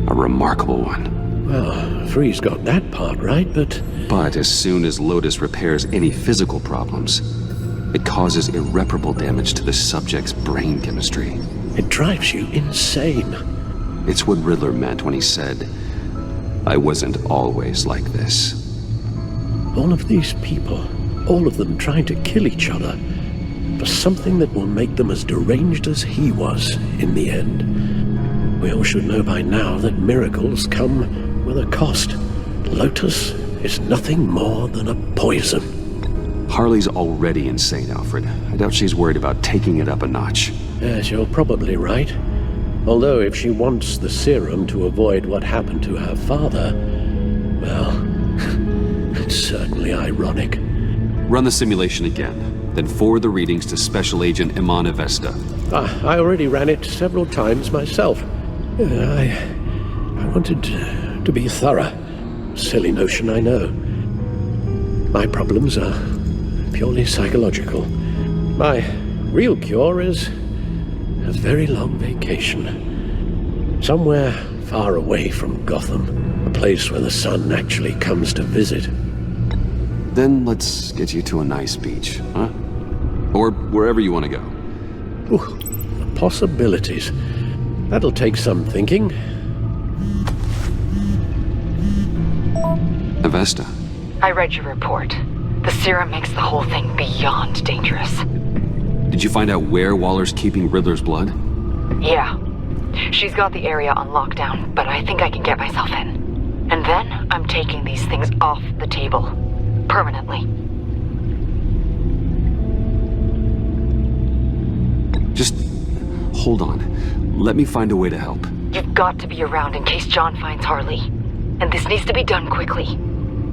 A remarkable one. Well, Freeze got that part right, but... But as soon as Lotus repairs any physical problems, it causes irreparable damage to the subject's brain chemistry. It drives you insane. It's what Riddler meant when he said, "I wasn't always like this." All of these people, all of them trying to kill each other, for something that will make them as deranged as he was in the end. We all should know by now that miracles come with a cost. Lotus is nothing more than a poison. Harley's already insane, Alfred. I doubt she's worried about taking it up a notch. Yes, you're probably right. Although if she wants the serum to avoid what happened to her father, well, it's certainly ironic. Run the simulation again. Then forward the readings to Special Agent Iman Avesta. I already ran it several times myself. I wanted to be thorough. Silly notion, I know. My problems are purely psychological. My real cure is a very long vacation. Somewhere far away from Gotham. A place where the sun actually comes to visit. Then let's get you to a nice beach, huh? Or wherever you want to go. Ooh, the possibilities. That'll take some thinking. Avesta. I read your report. The serum makes the whole thing beyond dangerous. Did you find out where Waller's keeping Riddler's blood? Yeah. She's got the area on lockdown, but I think I can get myself in. And then I'm taking these things off the table. Permanently. Just hold on. Let me find a way to help. You've got to be around in case John finds Harley. And this needs to be done quickly.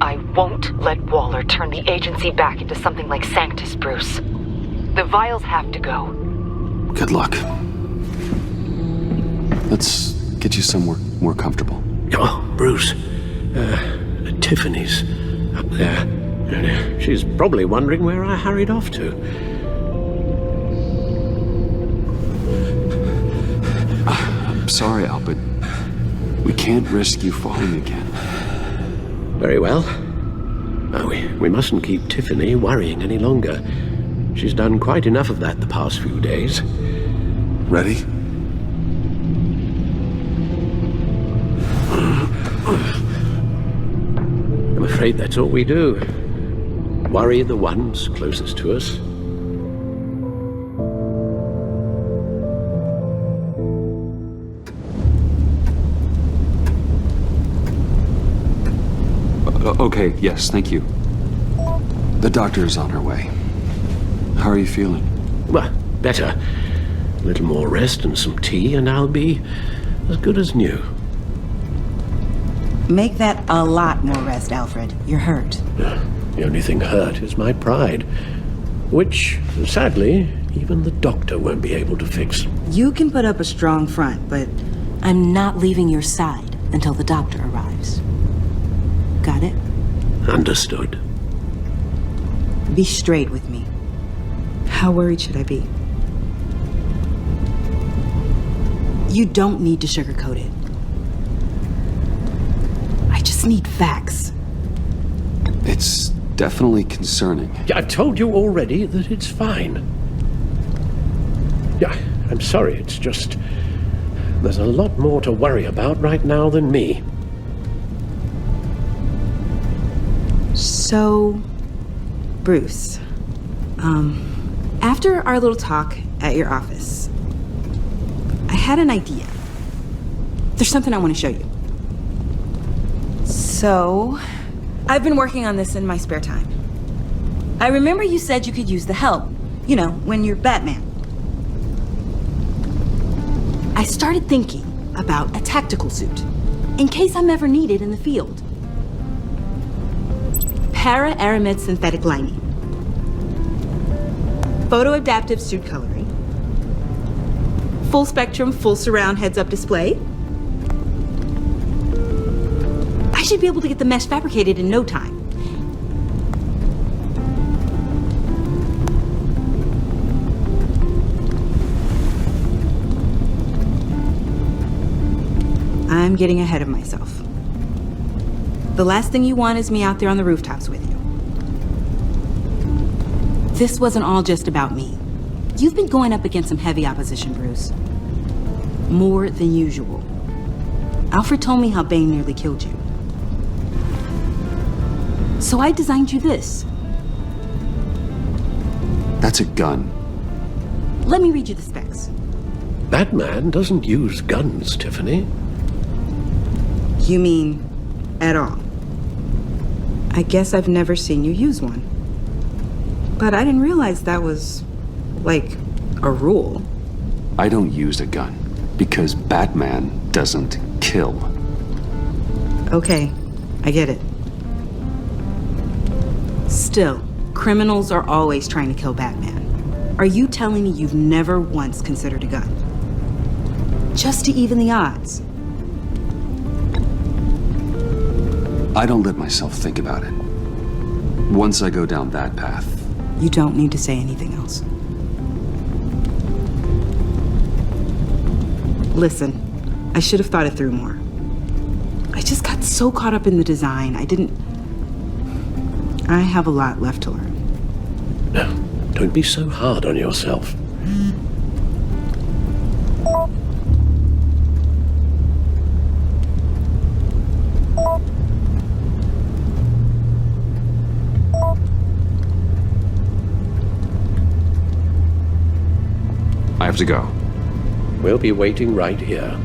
I won't let Waller turn the agency back into something like Sanctus, Bruce. The vials have to go. Good luck. Let's get you somewhere more comfortable. Oh, Bruce. Tiffany's up there. She's probably wondering where I hurried off to. I'm sorry, Al, but we can't risk you falling again. Very well. Oh, we mustn't keep Tiffany worrying any longer. She's done quite enough of that the past few days. Ready? I'm afraid that's all we do. Worry the ones closest to us. Okay, yes, thank you. The doctor is on her way. How are you feeling? Well, better. A little more rest and some tea, and I'll be as good as new. Make that a lot more rest, Alfred. You're hurt. The only thing hurt is my pride, which, sadly, even the doctor won't be able to fix. You can put up a strong front, but I'm not leaving your side until the doctor arrives. Got it? Understood. Be straight with me. How worried should I be? You don't need to sugarcoat it. I just need facts. It's definitely concerning. Yeah, I've told you already that it's fine. Yeah, I'm sorry, it's just... there's a lot more to worry about right now than me. So, Bruce, after our little talk at your office, I had an idea. There's something I want to show you. So, I've been working on this in my spare time. I remember you said you could use the help, you know, when you're Batman. I started thinking about a tactical suit, in case I'm ever needed in the field. Para-aramid synthetic lining. Photo-adaptive suit coloring. Full spectrum, full surround heads-up display. I should be able to get the mesh fabricated in no time. I'm getting ahead of myself. The last thing you want is me out there on the rooftops with you. This wasn't all just about me. You've been going up against some heavy opposition, Bruce. More than usual. Alfred told me how Bane nearly killed you. So I designed you this. That's a gun. Let me read you the specs. Batman doesn't use guns, Tiffany. You mean at all? I guess I've never seen you use one. But I didn't realize that was, like, a rule. I don't use a gun because Batman doesn't kill. Okay, I get it. Still, criminals are always trying to kill Batman. Are you telling me you've never once considered a gun? Just to even the odds? I don't let myself think about it. Once I go down that path... You don't need to say anything else. Listen, I should have thought it through more. I just got so caught up in the design, I have a lot left to learn. No, don't be so hard on yourself. to go? We'll be waiting right here.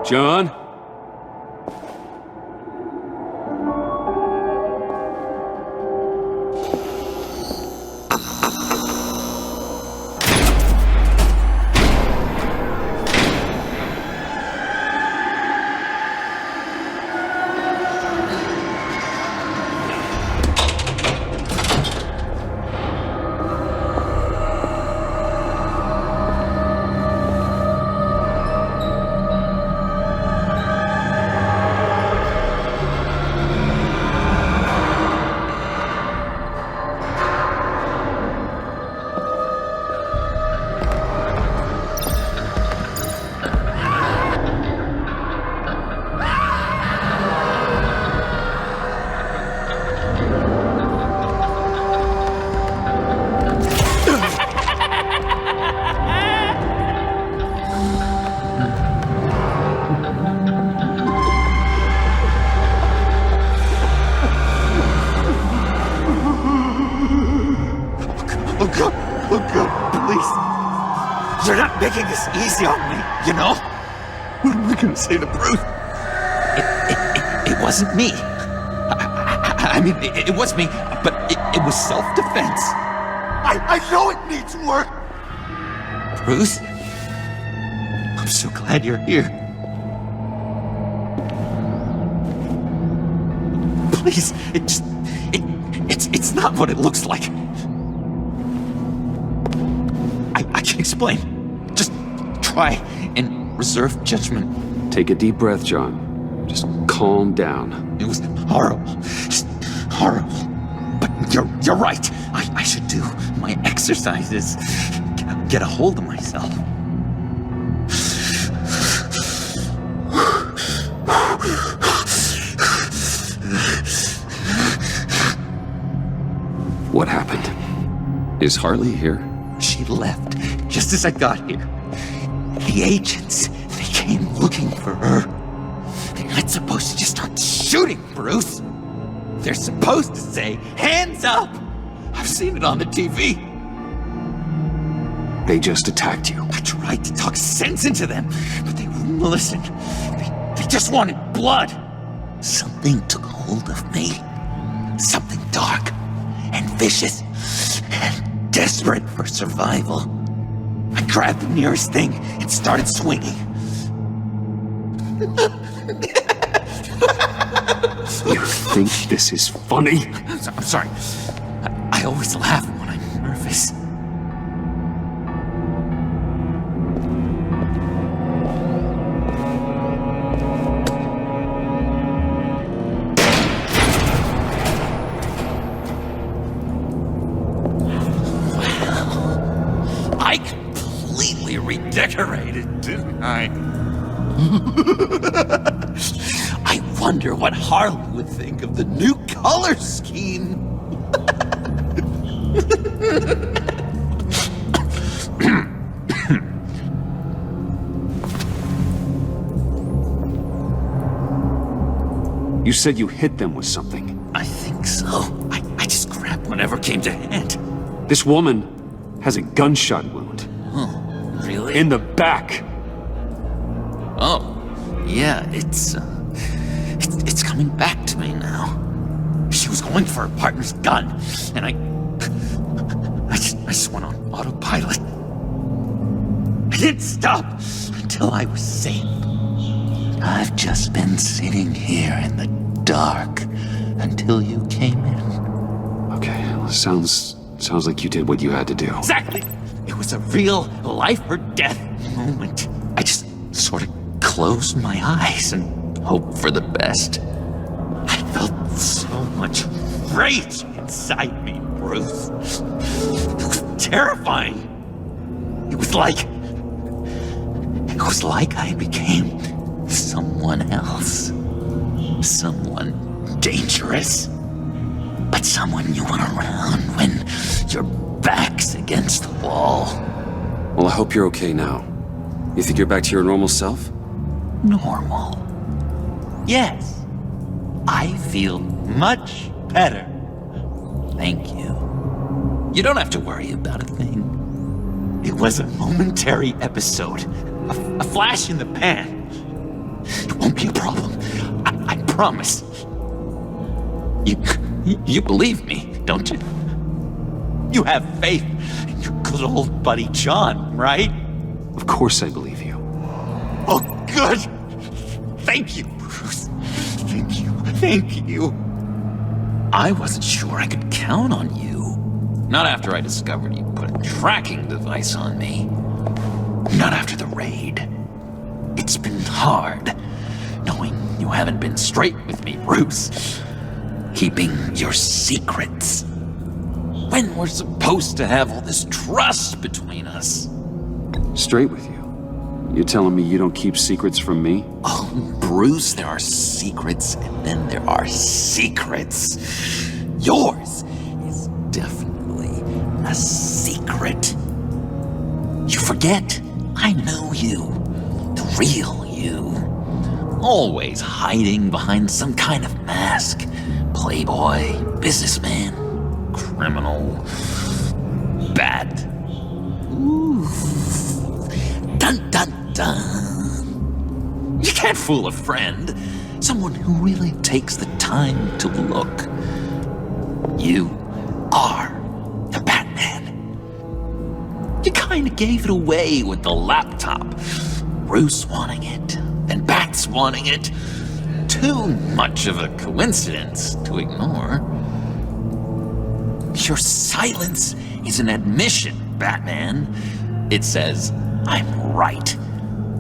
John? You're not making this easy on me, you know? What am I gonna say to Bruce? It wasn't me. I mean, it was me, but it was self-defense. I know it needs work! Bruce? I'm so glad you're here. Please, it's not what it looks like. I can explain. Just try and reserve judgment. Take a deep breath, John. Just calm down. It was horrible. Just horrible. But you're right. I should do my exercises. Get a hold of myself. What happened? Is Harley here? She left just as I got here. The agents, they came looking for her. They're not supposed to just start shooting, Bruce. They're supposed to say, hands up! I've seen it on the TV. They just attacked you. I tried to talk sense into them, but they wouldn't listen. They just wanted blood. Something took hold of me. Something dark and vicious and desperate for survival. I grabbed the nearest thing and started swinging. You think this is funny? I'm sorry. I always laugh when I'm nervous. Wow. I completely redecorated, didn't I? I wonder what Harley would think of the new color scheme. You said you hit them with something. I think so. I just grabbed whatever came to hand. This woman has a gunshot wound. Oh, really? In the back. Oh, yeah, it's coming back to me now. She was going for her partner's gun, and I just went on autopilot. I didn't stop until I was safe. I've just been sitting here in the dark until you came in. Okay, sounds like you did what you had to do. Exactly! It was a real life or death moment. I just sort of closed my eyes and hoped for the best. I So much rage inside me, Bruce. It was terrifying. It was like I became someone else. Someone dangerous. But someone you want around when your back's against the wall. Well, I hope you're okay now. You think you're back to your normal self? Normal? Yes. I feel much better. Thank you. You don't have to worry about a thing. It was a momentary episode. A flash in the pan. It won't be a problem. I promise. You believe me, don't you? You have faith in your good old buddy John, right? Of course I believe you. Oh, good. Thank you, Bruce. Thank you. Thank you. I wasn't sure I could count on you. Not after I discovered you put a tracking device on me. Not after the raid. It's been hard, knowing you haven't been straight with me, Bruce. Keeping your secrets. When we're supposed to have all this trust between us. Straight with you? You're telling me you don't keep secrets from me? Oh, Bruce, there are secrets, and then there are secrets. Yours is definitely a secret. You forget, I know you. The real you. Always hiding behind some kind of mask. Playboy, businessman, criminal, bad. Ooh. Dun dun dun. You can't fool a friend. Someone who really takes the time to look. You are the Batman. You kinda gave it away with the laptop. Bruce wanting it, and Bats wanting it. Too much of a coincidence to ignore. Your silence is an admission, Batman. It says, I'm right.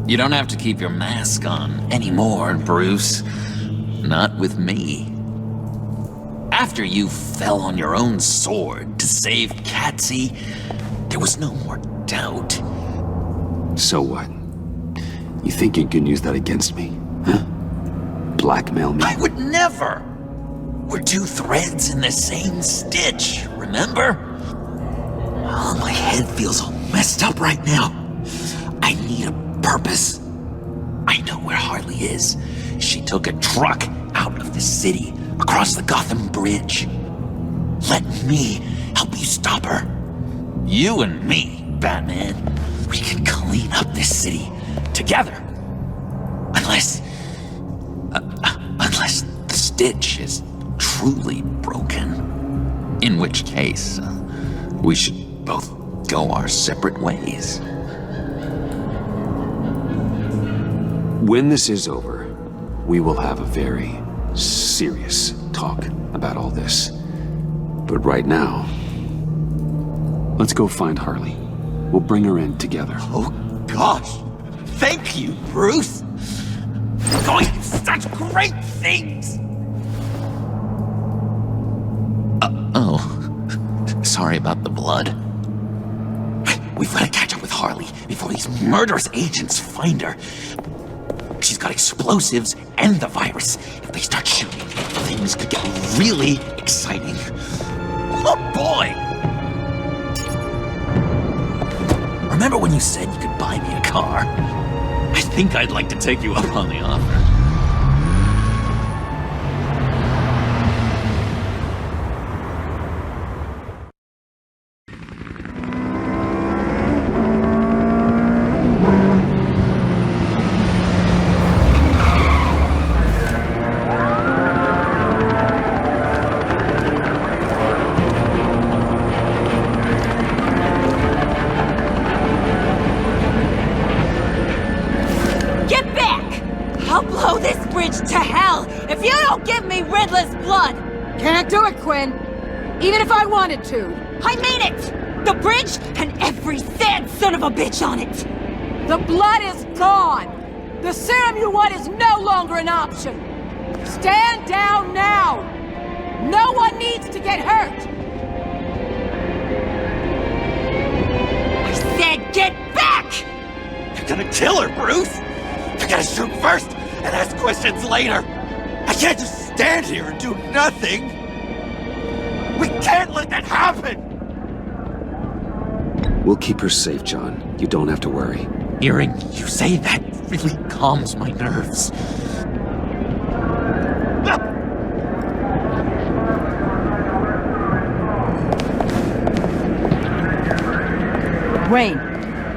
You don't have to keep your mask on anymore, Bruce. Not with me. After you fell on your own sword to save Catsy, there was no more doubt. So what? You think you can use that against me? Huh? Blackmail me? I would never! We're two threads in the same stitch, remember? Oh, my head feels all messed up right now. I need a purpose. I know where Harley is. She took a truck out of the city, across the Gotham Bridge. Let me help you stop her. You and me, Batman. We can clean up this city together. Unless the stitch is truly broken. In which case, we should both go our separate ways. When this is over, we will have a very serious talk about all this. But right now, let's go find Harley. We'll bring her in together. Oh, gosh. Thank you, Bruce. You're going to do such great things. Sorry about the blood. We've got to catch up with Harley before these murderous agents find her. She's got explosives and the virus. If they start shooting, things could get really exciting. Oh, boy! Remember when you said you could buy me a car? I think I'd like to take you up on the offer. Even if I wanted to. I mean it! The bridge and every sad son of a bitch on it! The blood is gone! The serum you want is no longer an option! Stand down now! No one needs to get hurt! I said get back! You're gonna kill her, Bruce! You're gonna shoot first and ask questions later! I can't just stand here and do nothing! We can't let that happen! We'll keep her safe, John. You don't have to worry. Hearing you say that really calms my nerves. Wayne,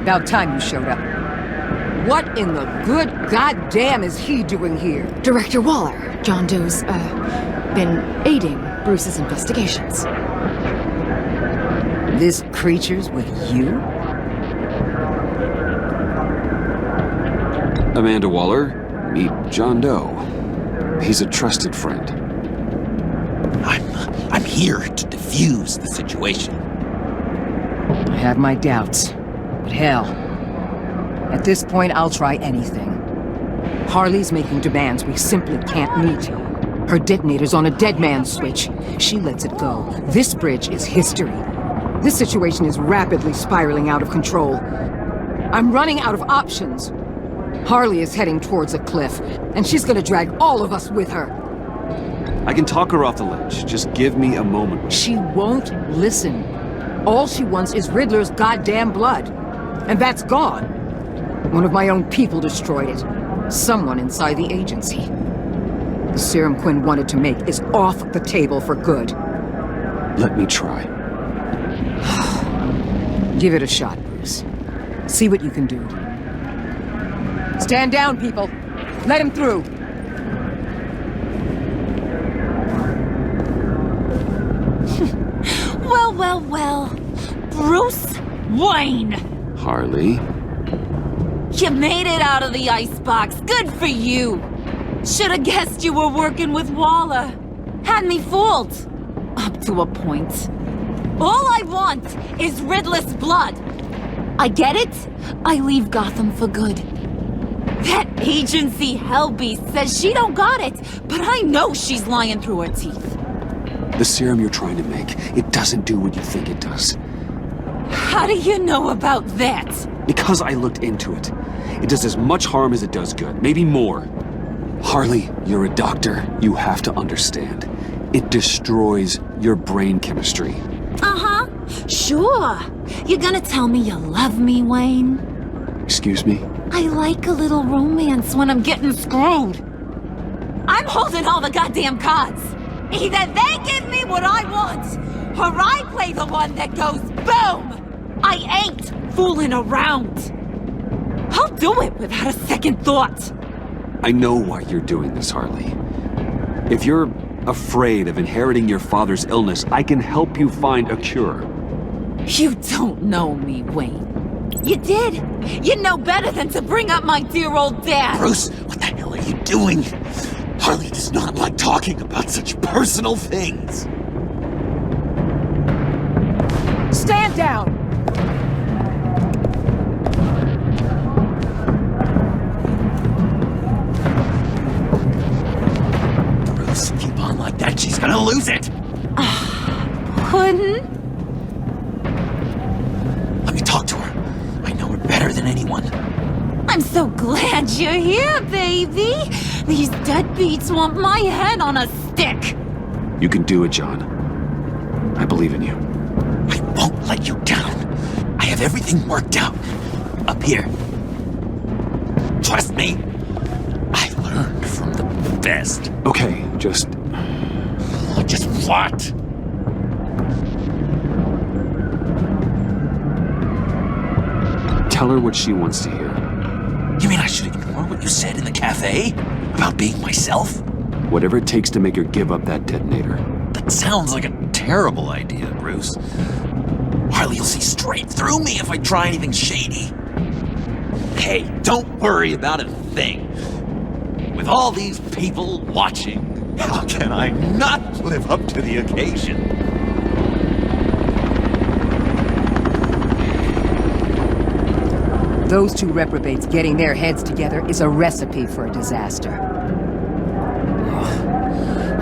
about time you showed up. What in the good goddamn is he doing here? Director Waller, John Doe's, been aiding Bruce's investigations. This creature's with you? Amanda Waller, meet John Doe. He's a trusted friend. I'm here to defuse the situation. I have my doubts, but hell, at this point I'll try anything. Harley's making demands we simply can't meet. Her detonator's on a dead man's switch. She lets it go. This bridge is history. This situation is rapidly spiraling out of control. I'm running out of options. Harley is heading towards a cliff, and she's gonna drag all of us with her. I can talk her off the ledge. Just give me a moment. She won't listen. All she wants is Riddler's goddamn blood. And that's gone. One of my own people destroyed it. Someone inside the agency. The serum Quinn wanted to make is off the table for good. Let me try. Give it a shot, Bruce. See what you can do. Stand down, people. Let him through. Well. Bruce Wayne! Harley? You made it out of the icebox. Good for you. Should've guessed you were working with Waller. Had me fooled. Up to a point. All I want is Riddler's blood. I get it. I leave Gotham for good. That agency hellbeast says she don't got it, but I know she's lying through her teeth. The serum you're trying to make, it doesn't do what you think it does. How do you know about that? Because I looked into it. It does as much harm as it does good, maybe more. Harley, you're a doctor. You have to understand. It destroys your brain chemistry. Uh-huh. Sure. You're gonna tell me you love me, Wayne? Excuse me? I like a little romance when I'm getting screwed. I'm holding all the goddamn cards. Either they give me what I want, or I play the one that goes boom! I ain't fooling around. I'll do it without a second thought. I know why you're doing this, Harley. If you're afraid of inheriting your father's illness, I can help you find a cure. You don't know me, Wayne. You did. You know better than to bring up my dear old dad. Bruce, what the hell are you doing? Harley does not like talking about such personal things. Stand down! Bruce, keep on like that, she's gonna lose it! Puddin'? Let me talk to her. I know her better than anyone. I'm so glad you're here, baby. These deadbeats want my head on a stick. You can do it, John. I believe in you. I won't let you down. I have everything worked out. Up here. Trust me. I learned from the best. Okay, just... Just what? Tell her what she wants to hear. You mean I should ignore what you said in the cafe? About being myself? Whatever it takes to make her give up that detonator. That sounds like a terrible idea, Bruce. Harley, you'll see straight through me if I try anything shady. Hey, don't worry about a thing. With all these people watching, how can I not live up to the occasion? Those two reprobates getting their heads together is a recipe for a disaster.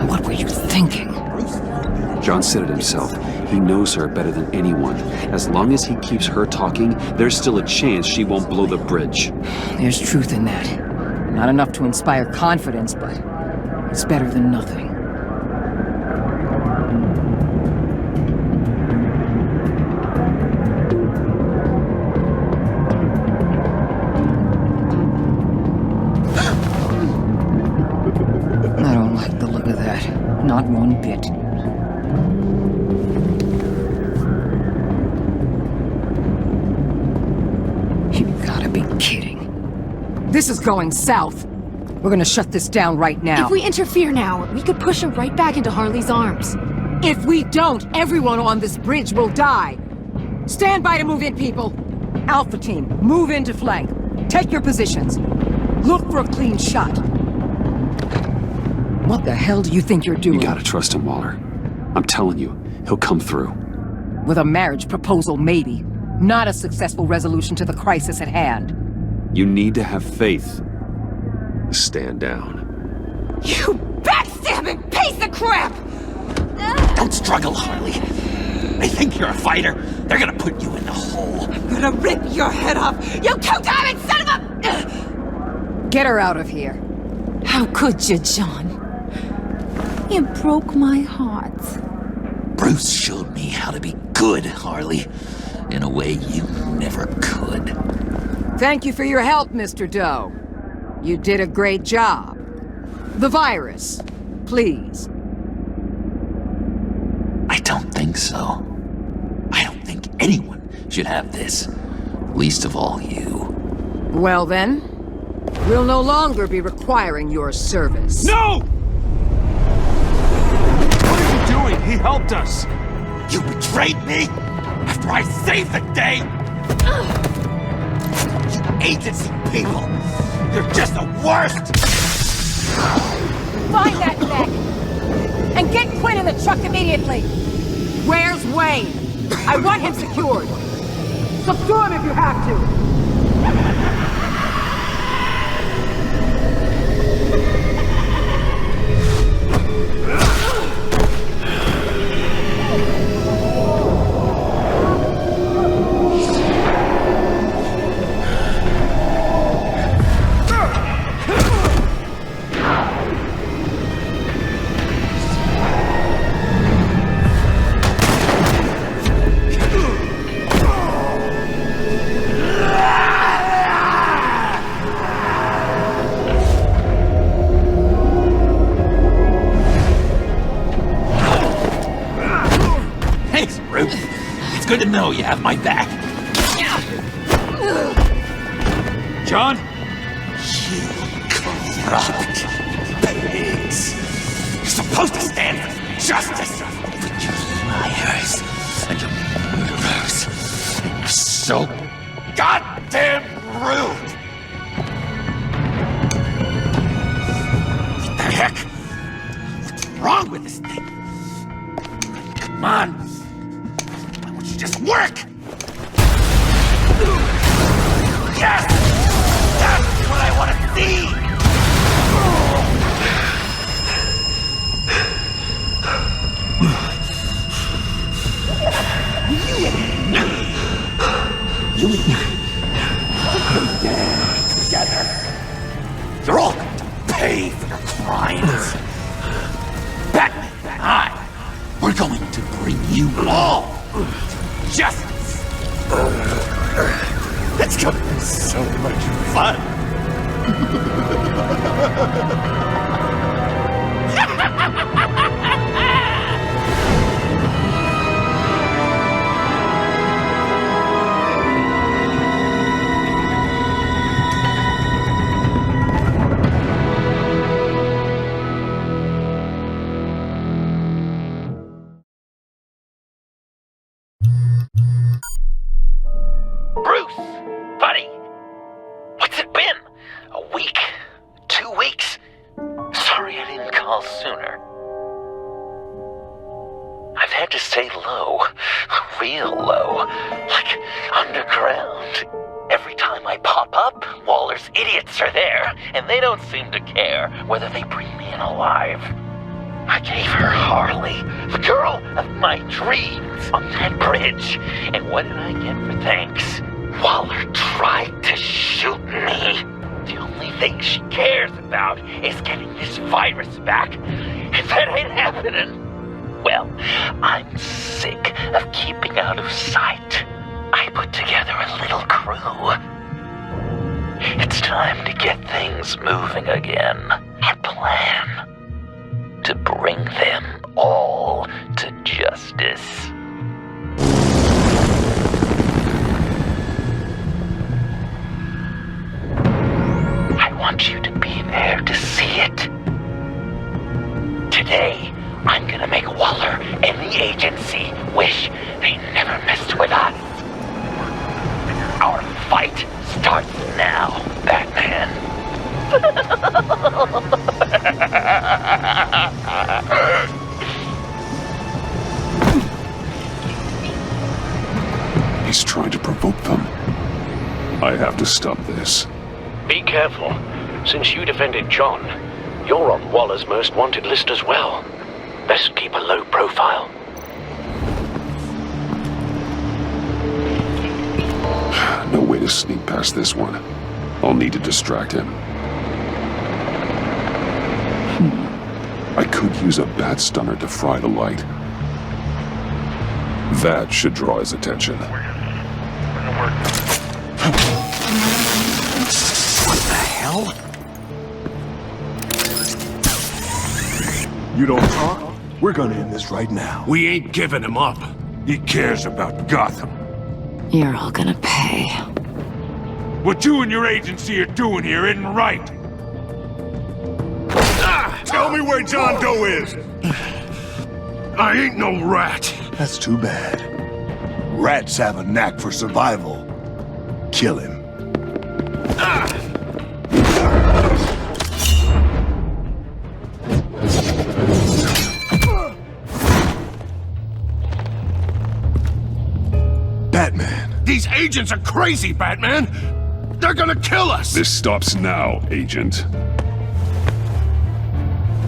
What were you thinking? John said it himself. He knows her better than anyone. As long as he keeps her talking, there's still a chance she won't blow the bridge. There's truth in that. Not enough to inspire confidence, but it's better than nothing. I don't like the look of that. Not one bit. You gotta be kidding. This is going south. We're gonna shut this down right now. If we interfere now, we could push her right back into Harley's arms. If we don't, everyone on this bridge will die. Stand by to move in, people. Alpha team, move into flank. Take your positions. Look for a clean shot. What the hell do you think you're doing? You gotta trust him, Waller. I'm telling you, he'll come through. With a marriage proposal, maybe. Not a successful resolution to the crisis at hand. You need to have faith. Stand down. You backstabbing piece of crap! Don't struggle, Harley. They think you're a fighter. They're gonna put you in the hole. I'm gonna rip your head off, you two-diamond son of a... Get her out of here. How could you, John? You broke my heart. Bruce showed me how to be good, Harley. In a way you never could. Thank you for your help, Mr. Doe. You did a great job. The virus, please. I don't think so. I don't think anyone should have this. Least of all you. Well then, we'll no longer be requiring your service. No! What are you doing? He helped us. You betrayed me after I saved the day! You agency people! You're just the worst! Find that neck! And get Quinn in the truck immediately! Where's Wayne? I want him secured! Subdue him if you have to! Thanks, Bruce. It's good to know you have my back. John? You corrupt pigs. You're supposed to stand for justice, but you're liars and you're murderers. And you're so goddamn rude. What the heck? What's wrong with this thing? Come on. Why don't you just work? Yes! That's what I want to see! You and me. Together. You're all going to pay for your crimes. Batman and I, we're going to bring you all to justice. It's gonna be so much fun. Bruce, buddy, what's it been? A week? 2 weeks? Sorry I didn't call sooner. I've had to stay low, real low, like underground. Every time I pop up, Waller's idiots are there, and they don't seem to care whether they bring me in alive. I gave her Harley, the girl of my dreams, on that bridge. And what did I get for thanks? Waller tried to shoot me. The only thing she cares about is getting this virus back. If that ain't happening, well, I'm sick of keeping out of sight. I put together a little crew. It's time to get things moving again. A plan to bring them all to justice. I want you to be there to see it. Today, I'm gonna make Waller and the agency wish they never messed with us. Our fight starts now, Batman. He's trying to provoke them. I have to stop this. Be careful. Since you defended John, you're on Waller's most wanted list as well. Best keep a low profile. No way to sneak past this one. I'll need to distract him. I could use a bat stunner to fry the light. That should draw his attention. What the hell? You don't talk? We're gonna end this right now. We ain't giving him up. He cares about Gotham. You're all gonna pay. What you and your agency are doing here isn't right. Tell me where John Doe is! I ain't no rat. That's too bad. Rats have a knack for survival. Kill him. Batman. These agents are crazy, Batman. They're gonna kill us. This stops now, Agent.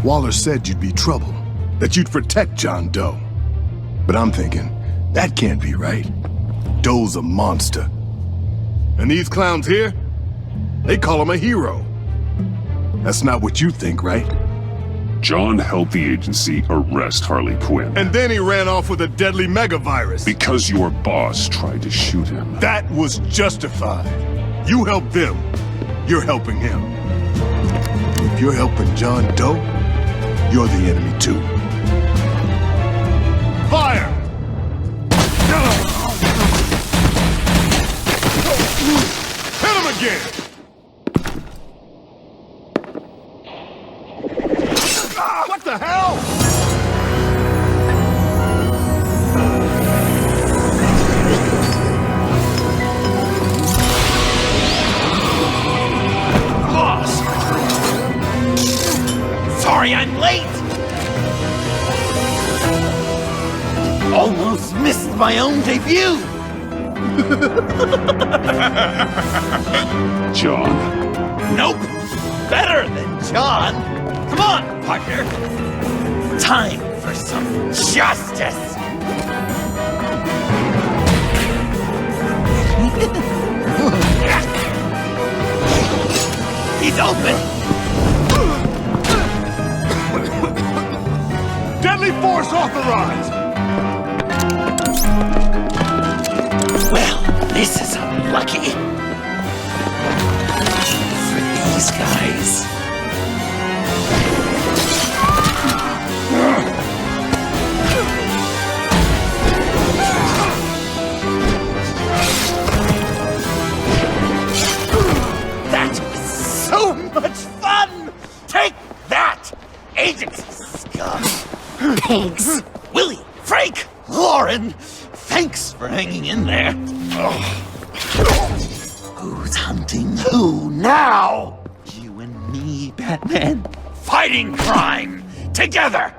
Waller said you'd be trouble, that you'd protect John Doe. But I'm thinking, that can't be right. Doe's a monster. And these clowns here, they call him a hero. That's not what you think, right? John helped the agency arrest Harley Quinn. And then he ran off with a deadly megavirus. Because your boss tried to shoot him. That was justified. You helped them, you're helping him. If you're helping John Doe, you're the enemy too. Fire! Hit him again! What the hell? Lost! Sorry I'm late! Almost missed my own debut! John? Nope! Better than John! Come on, partner! Time for some justice! He's open! Deadly force authorized! Well, this is unlucky. For these guys. That was so much fun! Take that, agency scum! Pigs. Willie, Frank, Lauren, thanks for hanging in there. Who's hunting who now? You and me, Batman. Fighting crime together.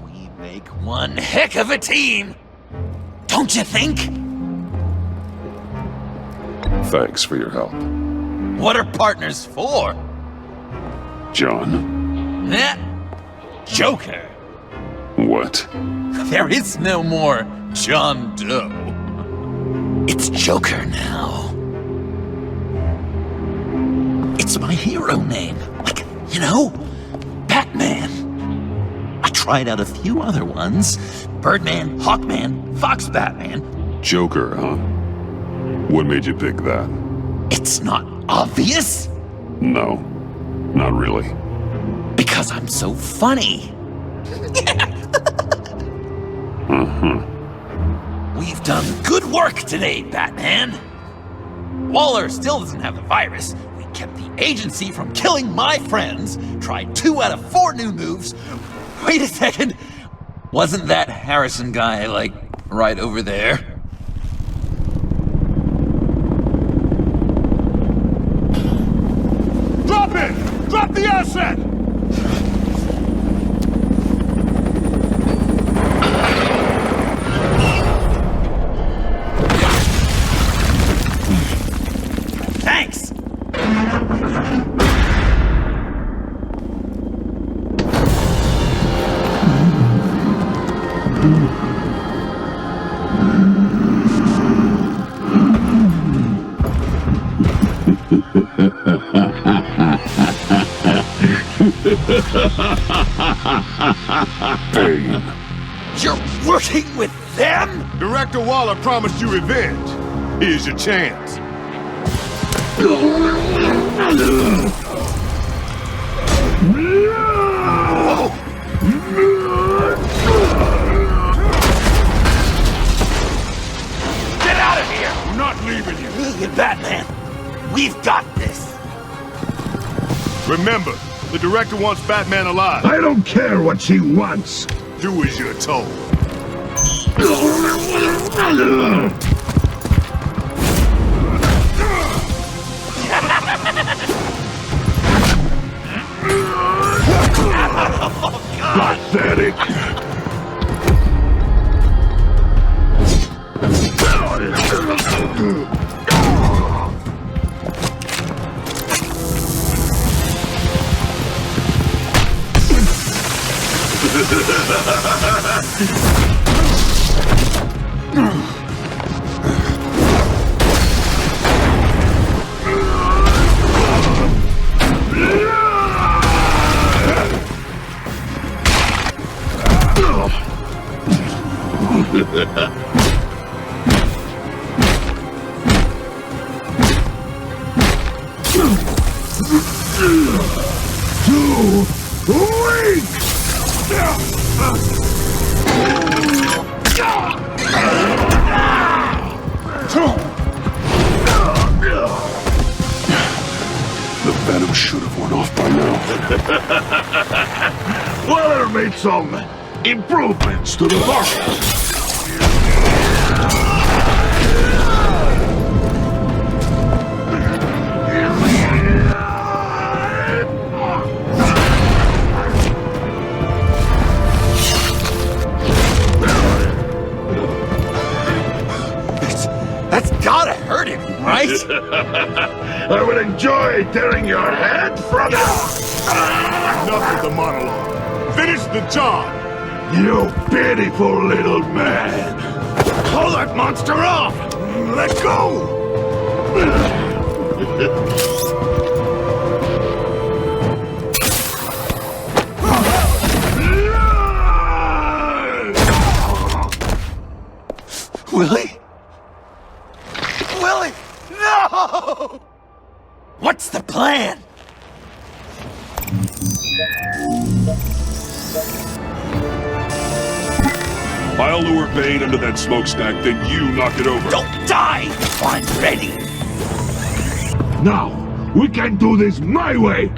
We make one heck of a team. Don't you think? Thanks for your help. What are partners for? John? Joker. What? There is no more John Doe. It's Joker now. It's my hero name. Like, you know, Batman. I tried out a few other ones. Birdman, Hawkman, Fox Batman. Joker, huh? What made you pick that? It's not obvious. No, not really. Because I'm so funny. We've done good work today, Batman. Waller still doesn't have the virus. We kept the agency from killing my friends. Tried 2 out of 4 new moves. Wait a second. Wasn't that Harrison guy, like, right over there? Drop it! Drop the asset! Thanks! Bane. You're working with them? Director Waller promised you revenge. Here's your chance. Get out of here! I'm not leaving you. Me and Batman, we've got this. Remember, the director wants Batman alive. I don't care what she wants. Do as you're told. Pathetic. Too weak! The venom should have worn off by now. Waller made some improvements to the bottle. That's gotta hurt him, right? I would enjoy tearing your head from it. Enough with the monologue. Finish the job. You pitiful little man. Pull that monster off. Let go. Willie? Willie! No! What's the plan? I'll lure Bane under that smokestack, then you knock it over. Don't die! I'm ready! Now, we can do this my way.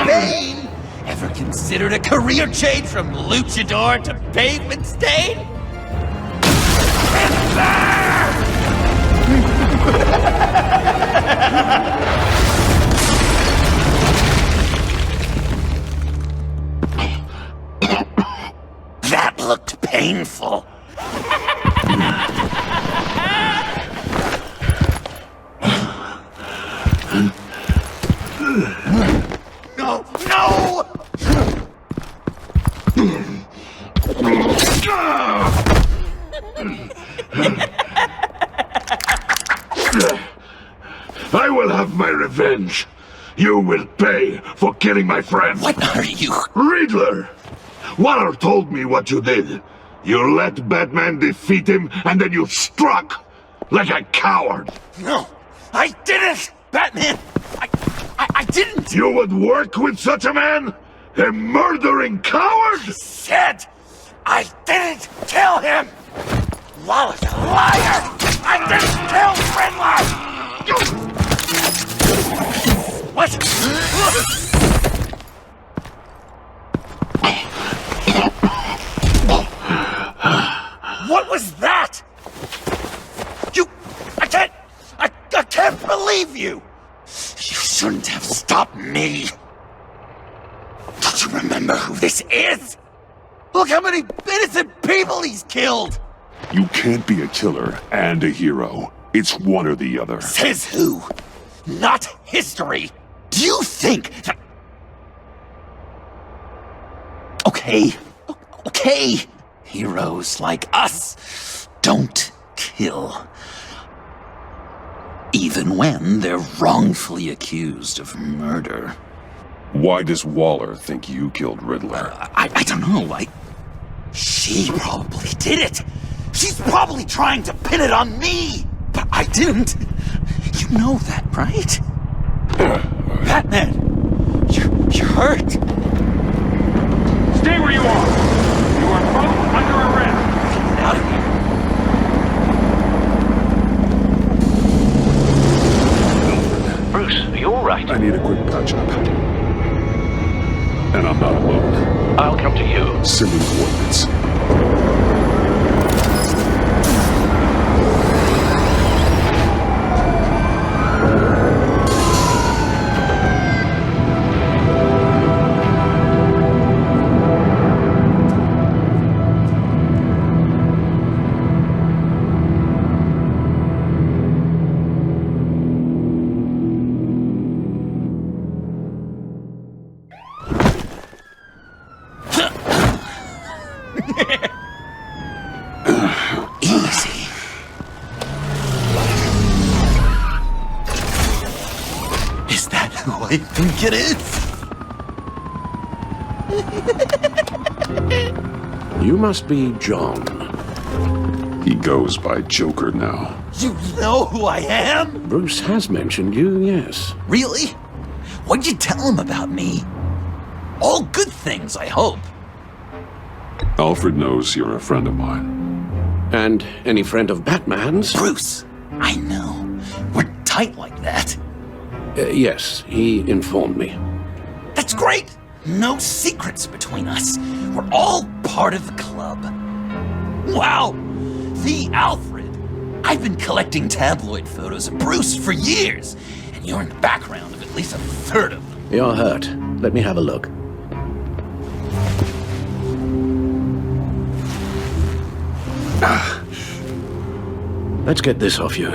Bane! Ever considered a career change from luchador to pavement stain? That looked painful. No! No! I will have my revenge. You will pay for killing my friend. What are you? Riddler! Waller told me what you did. You let Batman defeat him, and then you struck like a coward. No, I didn't! Batman! I didn't! You would work with such a man? A murdering coward? I said I didn't kill him! Waller's a liar! I didn't kill Riddler! What? What was that? I can't believe you! You shouldn't have stopped me! Don't you remember who this is? Look how many innocent people he's killed! You can't be a killer and a hero. It's one or the other. Says who? Not history! Do you think that... Okay. Heroes like us don't kill. Even when they're wrongfully accused of murder. Why does Waller think you killed Riddler? I don't know, she probably did it! She's probably trying to pin it on me! But I didn't! You know that, right? Batman! You're hurt! Stay where you are! You are both under arrest! Get out of here! Bruce, are you alright? I need a quick patch-up. And I'm not alone. I'll come to you. Sending coordinates. Easy. Is that who I think it is? You must be John. He goes by Joker now. You know who I am? Bruce has mentioned you, yes. Really? What'd you tell him about me? All good things, I hope. Alfred knows you're a friend of mine. And any friend of Batman's? Bruce, I know. We're tight like that. Yes, he informed me. That's great! No secrets between us. We're all part of the club. Wow! The Alfred! I've been collecting tabloid photos of Bruce for years, and you're in the background of at least a third of them. You're hurt. Let me have a look. Let's get this off you.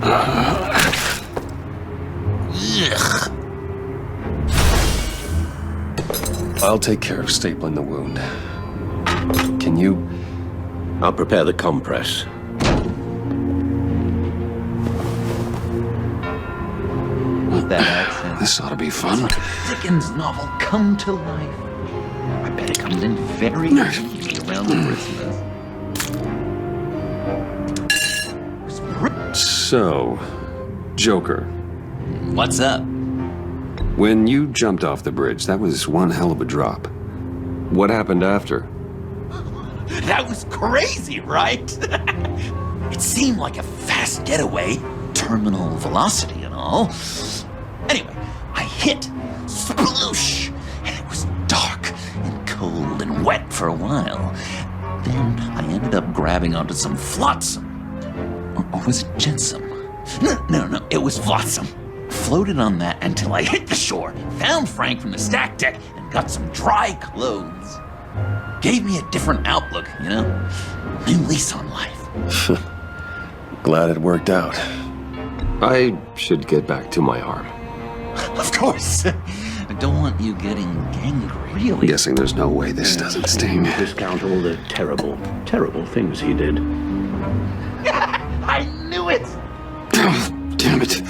Ugh. I'll take care of stapling the wound. Can you? I'll prepare the compress. With that accent. This ought to be fun. Dickens' novel come to life. I bet it comes in very easy around Christmas. So, Joker. What's up? When you jumped off the bridge, that was one hell of a drop. What happened after? That was crazy, right? It seemed like a fast getaway, terminal velocity and all. Anyway, I hit, sploosh, and it was dark and cold and wet for a while. Then I ended up grabbing onto some flotsam. Or was it jetsam? No, it was flotsam. floated on that until I hit the shore, found Frank from the stack deck, and got some dry clothes. Gave me a different outlook, you know? New lease on life. Glad it worked out. I should get back to my arm. Of course. I don't want you getting gangrene. Really? I'm guessing there's no way this doesn't sting. Discount all the terrible, terrible things he did. I knew it! Damn it.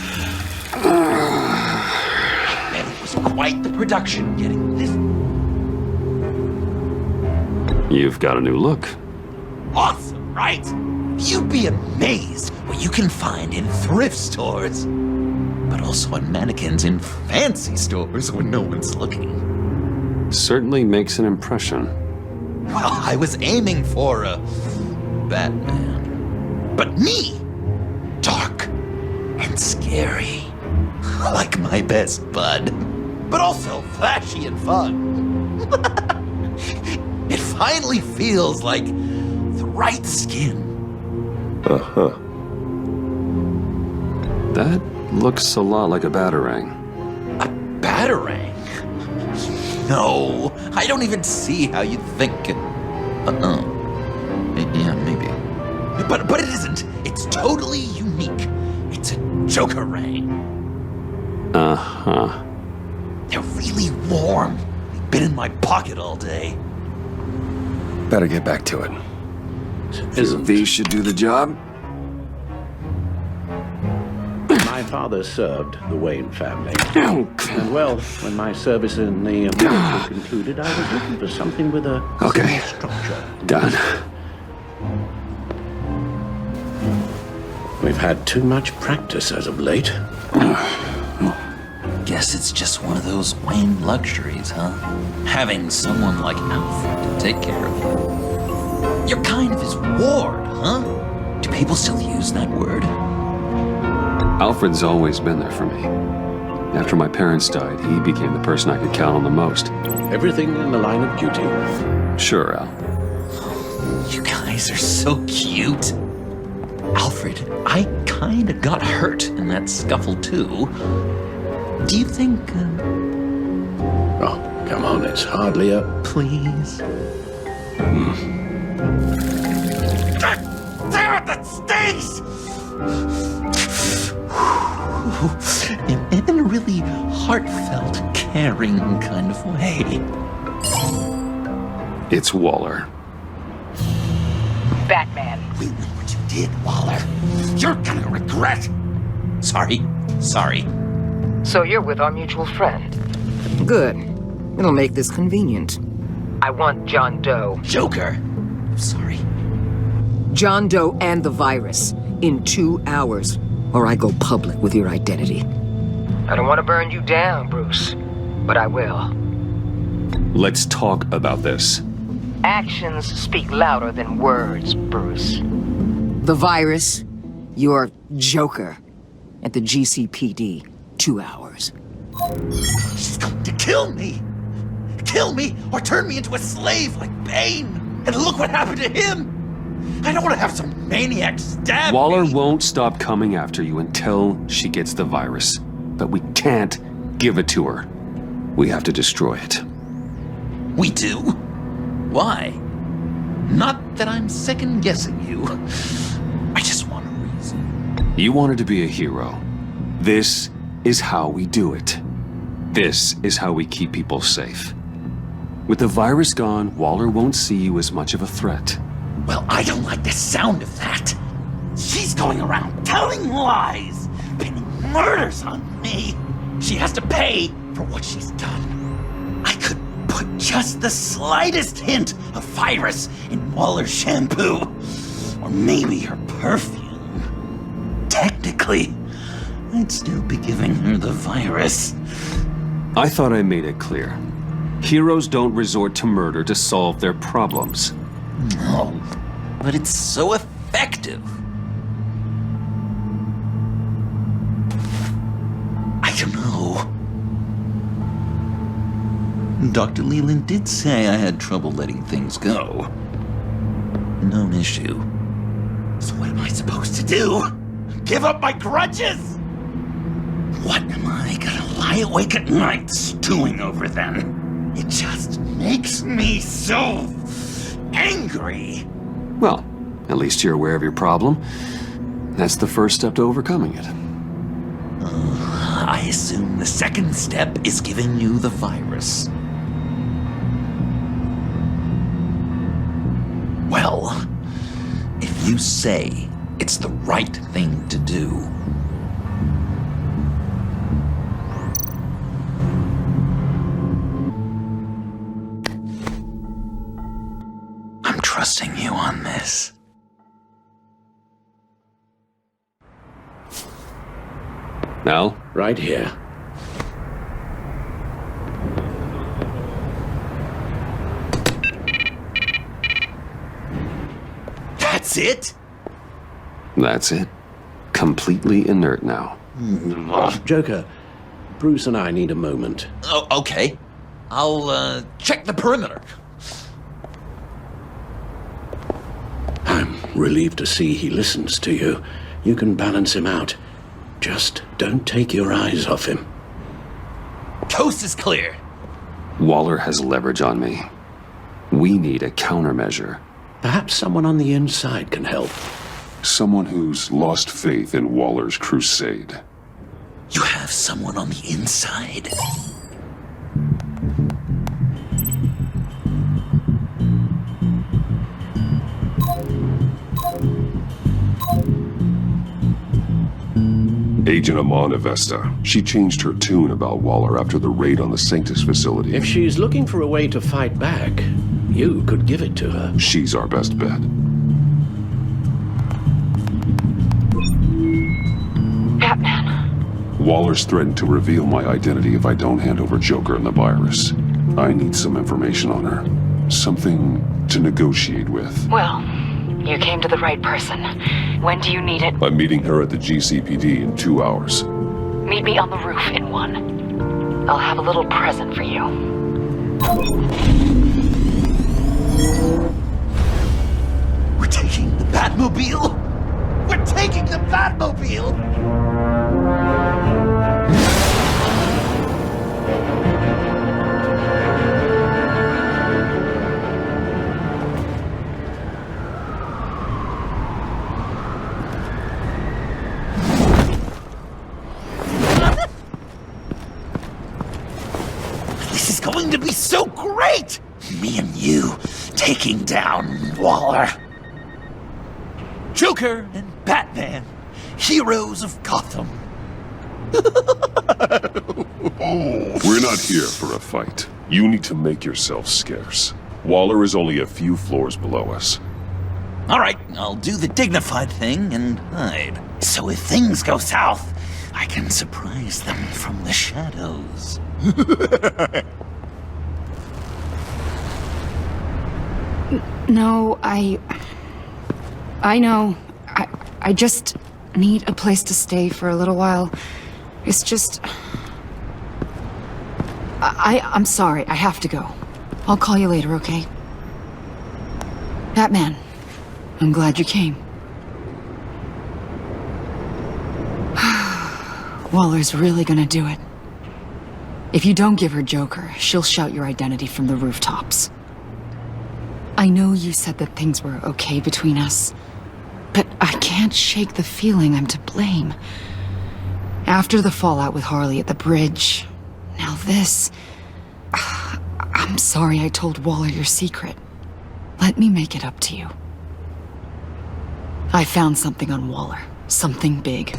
And it was quite the production getting this. You've got a new look. Awesome, right? You'd be amazed what you can find in thrift stores, but also on mannequins in fancy stores when no one's looking. Certainly makes an impression. Well, I was aiming for a Batman. But me, dark and scary, like my best bud, but also flashy and fun. It finally feels like the right skin. Uh-huh. That looks a lot like a batarang. A batarang? No, I don't even see how you'd think. Yeah, maybe. But it isn't. It's totally unique. It's a Jokerang. Uh-huh. They're really warm. They've been in my pocket all day. Better get back to it. These should do the job. My father served the Wayne family. And well, when my service in the military concluded, I was looking for something with a Okay. structure. Done. We've had too much practice as of late. Guess it's just one of those Wayne luxuries, huh? Having someone like Alfred to take care of you. You're kind of his ward, huh? Do people still use that word? Alfred's always been there for me. After my parents died, he became the person I could count on the most. Everything in the line of duty. Sure, Al. You guys are so cute. Alfred, I kinda got hurt in that scuffle too. Do you think, Oh, come on, it's hardly a... Please? Damn it, that stings! In a really heartfelt, caring kind of way. It's Waller. Batman. We know what you did, Waller. You're gonna regret. Sorry. So you're with our mutual friend. Good. It'll make this convenient. I want John Doe. Joker. Sorry. John Doe and the virus in 2 hours, or I go public with your identity. I don't want to burn you down, Bruce, but I will. Let's talk about this. Actions speak louder than words, Bruce. The virus, your Joker, at the GCPD, 2 hours. She's going to kill me! Kill me or turn me into a slave like Bane! And look what happened to him! I don't want to have some maniac stab Waller me! won't stop coming after you until she gets the virus. But we can't give it to her. We have to destroy it. We do? Why? Not that I'm second-guessing you. I just want a reason. You wanted to be a hero. This is how we do it. This is how we keep people safe. With the virus gone, Waller won't see you as much of a threat. Well, I don't like the sound of that. She's going around telling lies, pinning murders on me. She has to pay for what she's done. I could put just the slightest hint of virus in Waller's shampoo, or maybe her perfume. Technically, I'd still be giving her the virus. I thought I made it clear. Heroes don't resort to murder to solve their problems. No, but it's so effective. I don't know. Dr. Leland did say I had trouble letting things go. Known issue. So what am I supposed to do? Give up my grudges? What am I gonna lie awake at night stewing over then? It just makes me so angry. Well, at least you're aware of your problem. That's the first step to overcoming it. I assume the second step is giving you the virus. Well, if you say it's the right thing to do, I'm trusting you on this. Al? Right here. That's it? That's it. Completely inert now. Joker, Bruce and I need a moment. Oh, okay. I'll check the perimeter. I'm relieved to see he listens to you. You can balance him out. Just don't take your eyes off him. Coast is clear. Waller has leverage on me. We need a countermeasure. Perhaps someone on the inside can help. Someone who's lost faith in Waller's crusade. You have someone on the inside? Agent Amanda Vesta. She changed her tune about Waller after the raid on the Sanctus facility. If she's looking for a way to fight back, you could give it to her. She's our best bet. Batman. Waller's threatened to reveal my identity if I don't hand over Joker and the virus. I need some information on her. Something to negotiate with. Well, you came to the right person. When do you need it? I'm meeting her at the GCPD in 2 hours. Meet me on the roof in 1. I'll have a little present for you. We're taking the Batmobile? We're taking the Batmobile! This is going to be so great! Me and you taking down Waller. Joker and Batman, heroes of Gotham. We're not here for a fight. You need to make yourself scarce. Waller is only a few floors below us. All right, I'll do the dignified thing and hide. So if things go south, I can surprise them from the shadows. No, I know. I just need a place to stay for a little while. It's just... I'm sorry, I have to go. I'll call you later, okay? Batman, I'm glad you came. Waller's really gonna do it. If you don't give her Joker, she'll shout your identity from the rooftops. I know you said that things were okay between us, but I can't shake the feeling I'm to blame. After the fallout with Harley at the bridge, now this... I'm sorry I told Waller your secret. Let me make it up to you. I found something on Waller. Something big.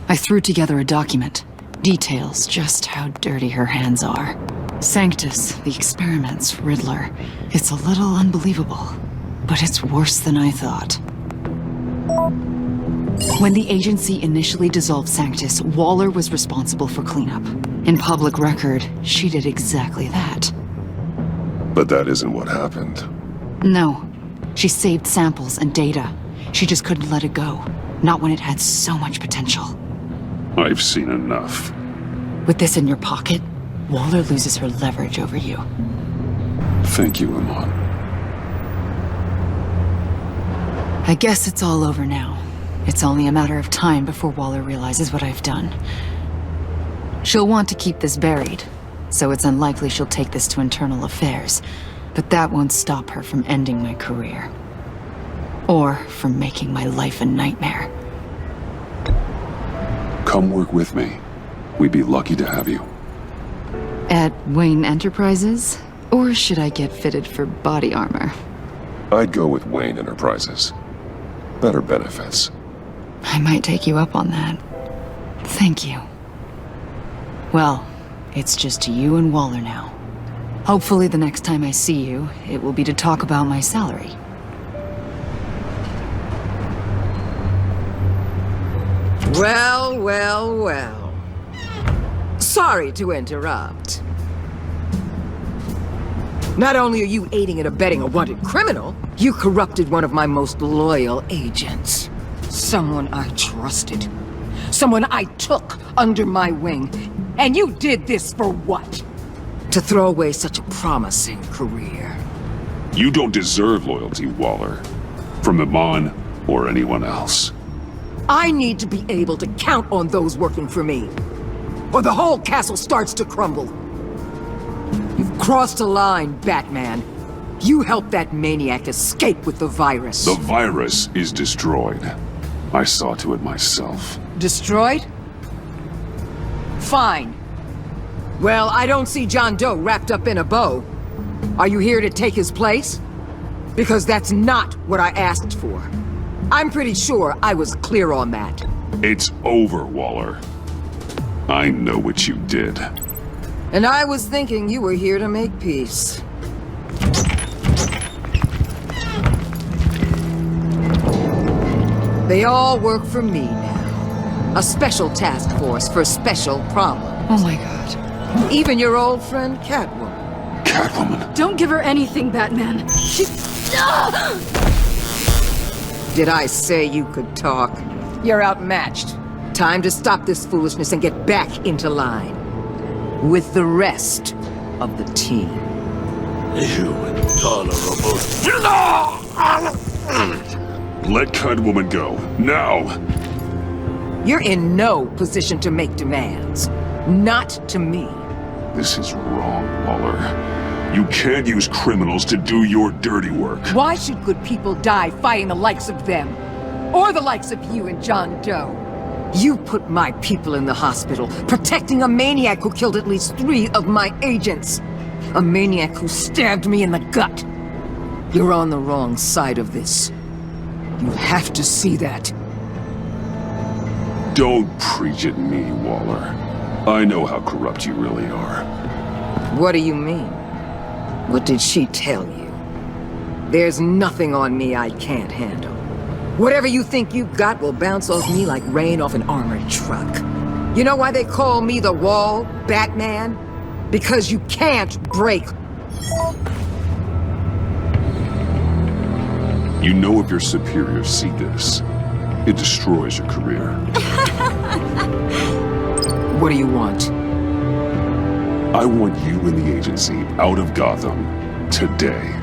I threw together a document. Details just how dirty her hands are. Sanctus, the experiments, Riddler. It's a little unbelievable, but it's worse than I thought. When the agency initially dissolved Sanctus, Waller was responsible for cleanup. In public record, she did exactly that. But that isn't what happened. No. She saved samples and data. She just couldn't let it go. Not when it had so much potential. I've seen enough. With this in your pocket, Waller loses her leverage over you. Thank you, Amon. I guess it's all over now. It's only a matter of time before Waller realizes what I've done. She'll want to keep this buried, so it's unlikely she'll take this to internal affairs. But that won't stop her from ending my career. Or from making my life a nightmare. Come work with me. We'd be lucky to have you. At Wayne Enterprises? Or should I get fitted for body armor? I'd go with Wayne Enterprises. Better benefits. I might take you up on that. Thank you. Well, it's just you and Waller now. Hopefully the next time I see you, it will be to talk about my salary. Well, well, well. Sorry to interrupt. Not only are you aiding and abetting a wanted criminal, you corrupted one of my most loyal agents. Someone I trusted. Someone I took under my wing. And you did this for what? To throw away such a promising career. You don't deserve loyalty, Waller. From Iman or anyone else. I need to be able to count on those working for me. Or the whole castle starts to crumble. You've crossed a line, Batman. You helped that maniac escape with the virus. The virus is destroyed. I saw to it myself. Destroyed? Fine. Well, I don't see John Doe wrapped up in a bow. Are you here to take his place? Because that's not what I asked for. I'm pretty sure I was clear on that. It's over, Waller. I know what you did. And I was thinking you were here to make peace. They all work for me now. A special task force for special problems. Oh my god. Even your old friend Catwoman. Catwoman? Don't give her anything, Batman. She... Did I say you could talk? You're outmatched. Time to stop this foolishness and get back into line. With the rest of the team. You intolerable... Let Catwoman go, now! You're in no position to make demands. Not to me. This is wrong, Waller. You can't use criminals to do your dirty work. Why should good people die fighting the likes of them? Or the likes of you and John Doe? You put my people in the hospital, protecting a maniac who killed at least 3 of my agents. A maniac who stabbed me in the gut. You're on the wrong side of this. You have to see that. Don't preach at me, Waller. I know how corrupt you really are. What do you mean? What did she tell you? There's nothing on me I can't handle. Whatever you think you got will bounce off me like rain off an armored truck. You know why they call me the Wall, Batman? Because you can't break. You know if your superiors see this, it destroys your career. What do you want? I want you and the agency out of Gotham today.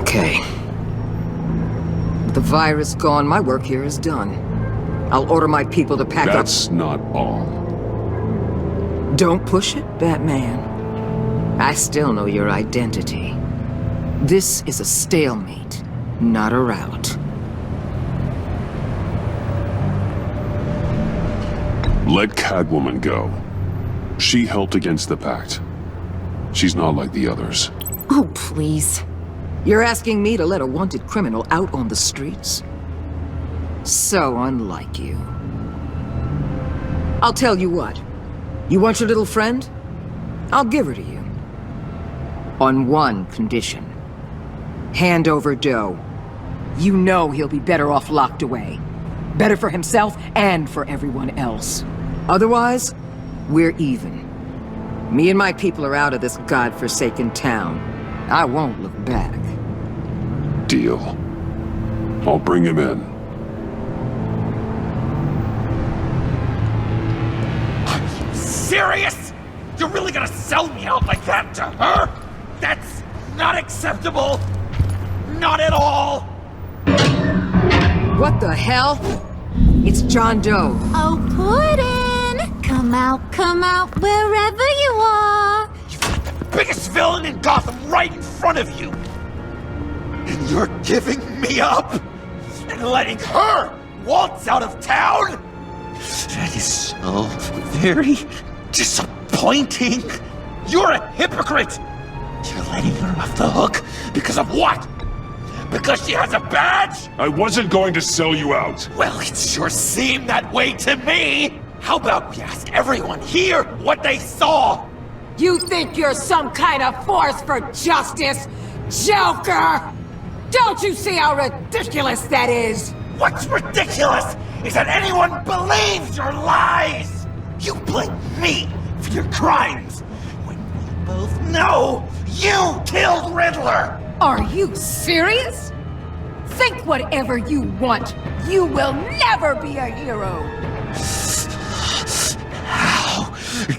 Okay. With the virus gone, my work here is done. I'll order my people to pack up. That's not all. Don't push it, Batman. I still know your identity. This is a stalemate, not a rout. Let Catwoman go. She helped against the Pact. She's not like the others. Oh, please. You're asking me to let a wanted criminal out on the streets? So unlike you. I'll tell you what. You want your little friend? I'll give her to you. On one condition. Hand over Doe. You know he'll be better off locked away. Better for himself and for everyone else. Otherwise, we're even. Me and my people are out of this godforsaken town. I won't look back. Deal. I'll bring him in. Serious? You're really gonna sell me out like that to her? That's not acceptable. Not at all. What the hell? It's John Doe. Oh, Puddin'! Come out, wherever you are. Biggest villain in Gotham right in front of you. And you're giving me up? And letting her waltz out of town? That is so very disappointing. You're a hypocrite. You're letting her off the hook because of what? Because she has a badge? I wasn't going to sell you out. Well, it sure seemed that way to me. How about we ask everyone here what they saw? You think you're some kind of force for justice, Joker? Don't you see how ridiculous that is? What's ridiculous is that anyone believes your lies! You blame me for your crimes, when we both know you killed Riddler! Are you serious? Think whatever you want. You will never be a hero. How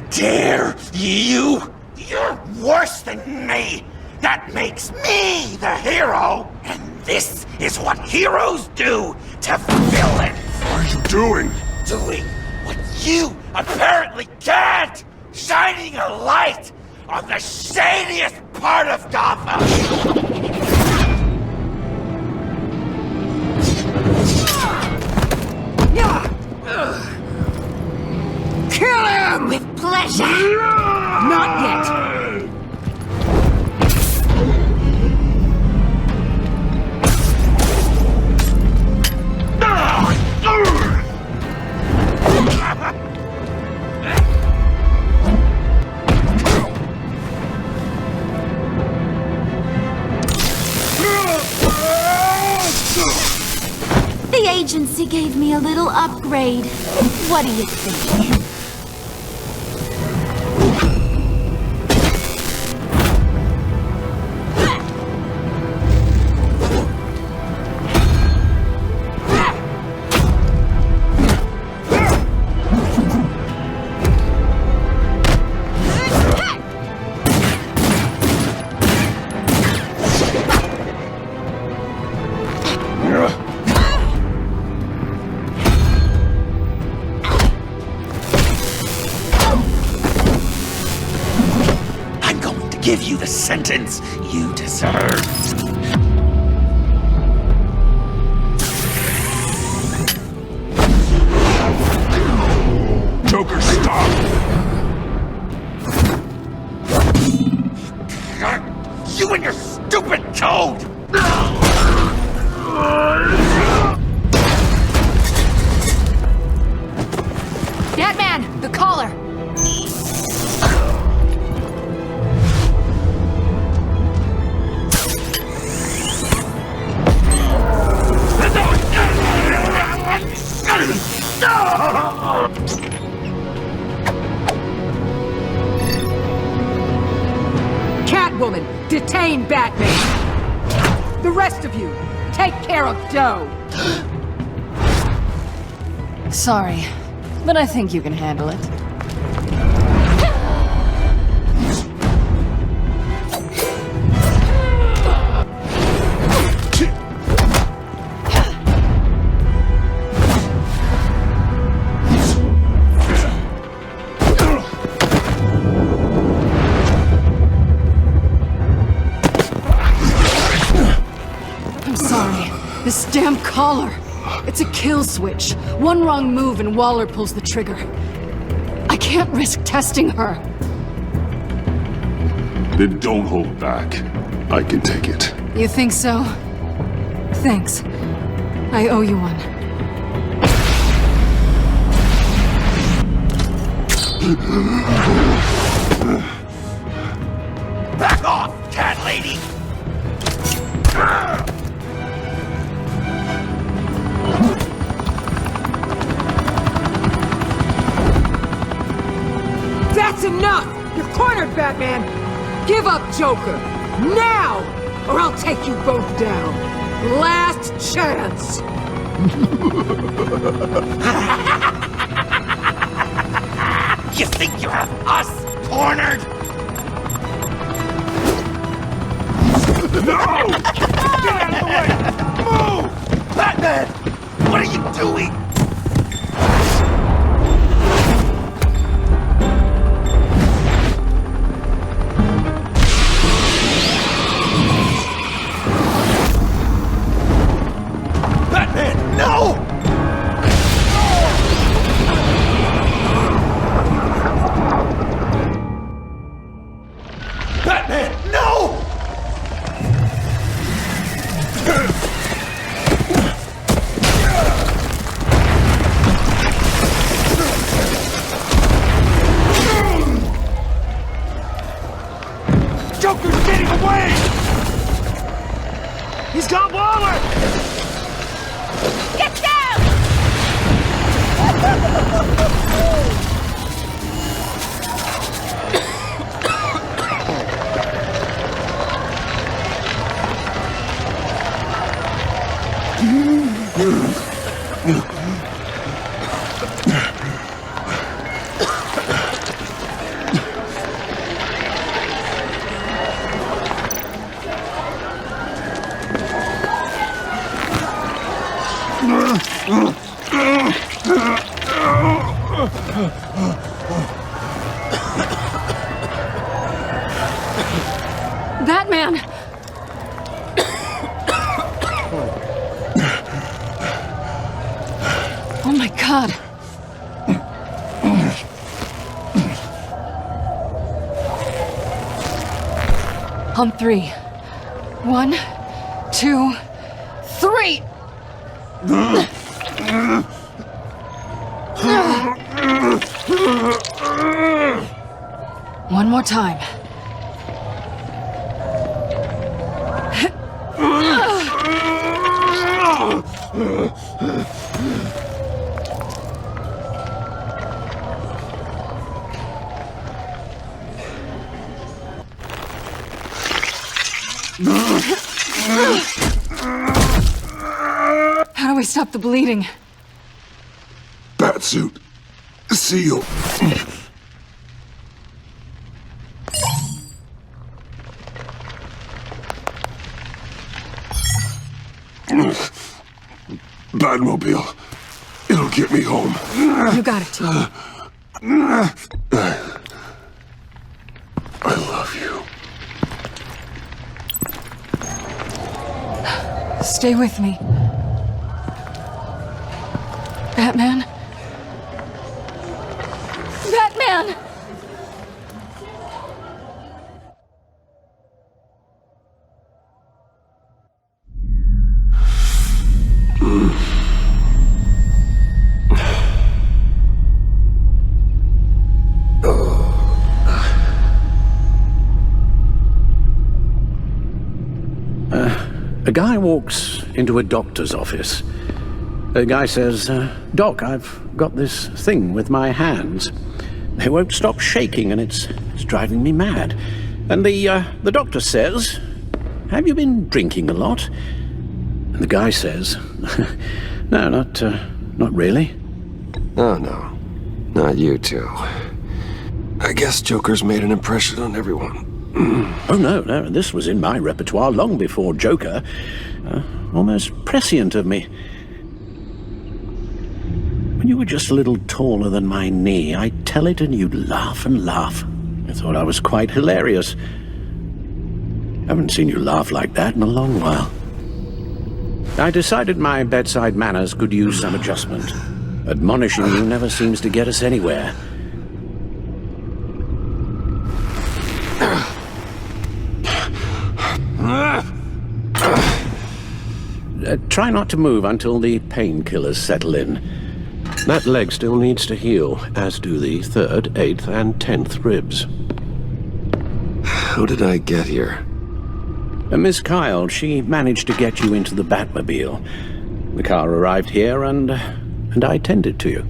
dare you? You're worse than me! That makes me the hero! And this is what heroes do to villains! What are you doing? Doing what you apparently can't! Shining a light on the shadiest part of Gotham! Kill him! With pleasure! Not yet! The agency gave me a little upgrade. What do you think? Give you the sentence you deserve. Joker, stop! You and your stupid toad! Batman, the collar! Catwoman, detain Batman! The rest of you, take care of Doe! Sorry, but I think you can handle it. This damn collar! It's a kill switch. One wrong move and Waller pulls the trigger. I can't risk testing her. Then don't hold back. I can take it. You think so? Thanks. I owe you one. Back off, cat lady! That's enough! You're cornered, Batman! Give up, Joker! Now! Or I'll take you both down! Last chance! You think you have us cornered? No! Get out of the way! Move! Batman! eventually. Batman, no! Batman, no! Joker's getting away! He's got Waller! Get down! Batman! Oh my God. On three. 1, 2, 3! One more time. How do we stop the bleeding? Batsuit. Seal. Batmobile. It'll get me home. You got it, T. I love you. Stay with me. Batman? Batman! A guy walks into a doctor's office. The guy says, Doc, I've got this thing with my hands. They won't stop shaking and it's driving me mad. And the doctor says, have you been drinking a lot? And the guy says, no, not really. Oh, no. Not you two. I guess Joker's made an impression on everyone. Oh, no, this was in my repertoire long before Joker. Almost prescient of me. When you were just a little taller than my knee, I'd tell it and you'd laugh and laugh. I thought I was quite hilarious. Haven't seen you laugh like that in a long while. I decided my bedside manners could use some adjustment. Admonishing you never seems to get us anywhere. Try not to move until the painkillers settle in. That leg still needs to heal, as do the 3rd, 8th, and 10th ribs. How did I get here? Miss Kyle, she managed to get you into the Batmobile. The car arrived here and I tended to you.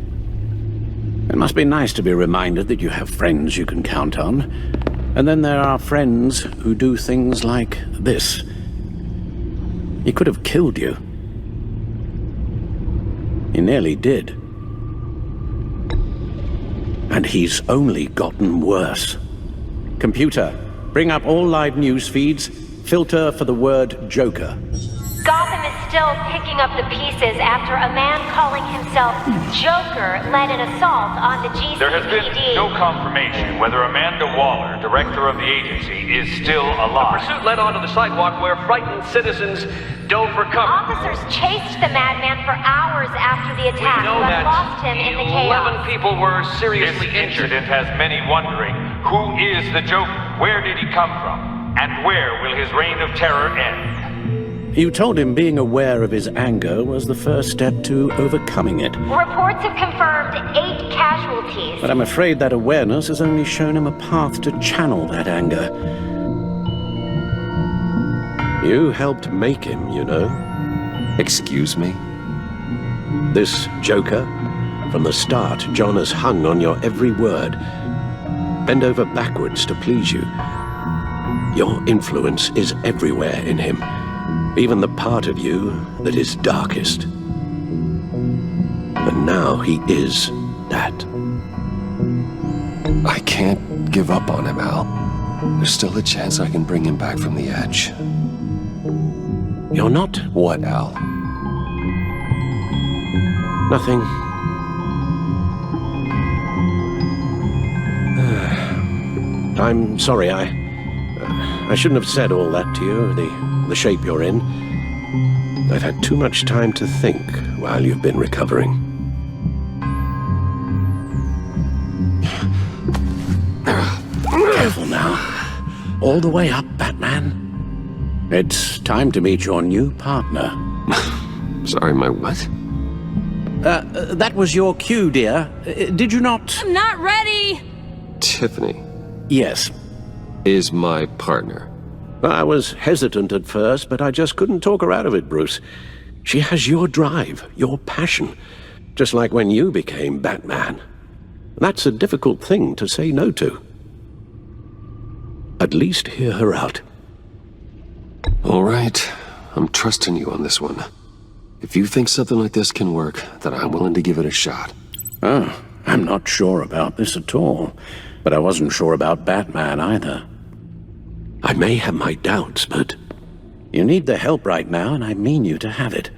It must be nice to be reminded that you have friends you can count on. And then there are friends who do things like this. He could have killed you. He nearly did. And he's only gotten worse. Computer, bring up all live news feeds. Filter for the word Joker. Gotham is still picking up the pieces after a man calling himself Joker led an assault on the GCPD. There has been no confirmation whether Amanda Waller, director of the agency, is still alive. The pursuit led onto the sidewalk where frightened citizens dove for cover. Officers chased the madman for hours after the attack, but lost him in the chaos. 11 people were seriously This injured. incident has many wondering, who is the Joker? Where did he come from? And where will his reign of terror end? You told him being aware of his anger was the first step to overcoming it. Reports have confirmed 8 casualties. But I'm afraid that awareness has only shown him a path to channel that anger. You helped make him, you know. Excuse me? This Joker, from the start, John has hung on your every word. Bend over backwards to please you. Your influence is everywhere in him, even the part of you that is darkest. And now he is that. I can't give up on him, Al. There's still a chance I can bring him back from the edge. You're not? What, Al? Nothing. I'm sorry, I shouldn't have said all that to you, the shape you're in. I've had too much time to think while you've been recovering. Careful now. All the way up, Batman. It's time to meet your new partner. Sorry, my what? That was your cue, dear. Did you not? I'm not ready! Tiffany. Yes. Is my partner. I was hesitant at first, but I just couldn't talk her out of it, Bruce. She has your drive, your passion, just like when you became Batman. That's a difficult thing to say no to. At least hear her out. All right. I'm trusting you on this one. If you think something like this can work, then I'm willing to give it a shot. Oh, I'm not sure about this at all. But I wasn't sure about Batman either. I may have my doubts, but you need the help right now, and I mean you to have it.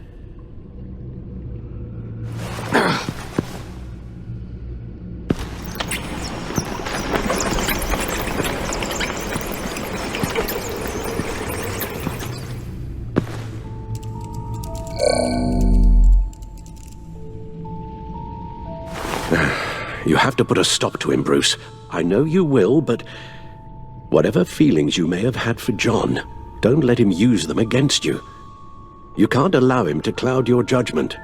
You have to put a stop to him, Bruce. I know you will, but whatever feelings you may have had for John, don't let him use them against you. You can't allow him to cloud your judgment.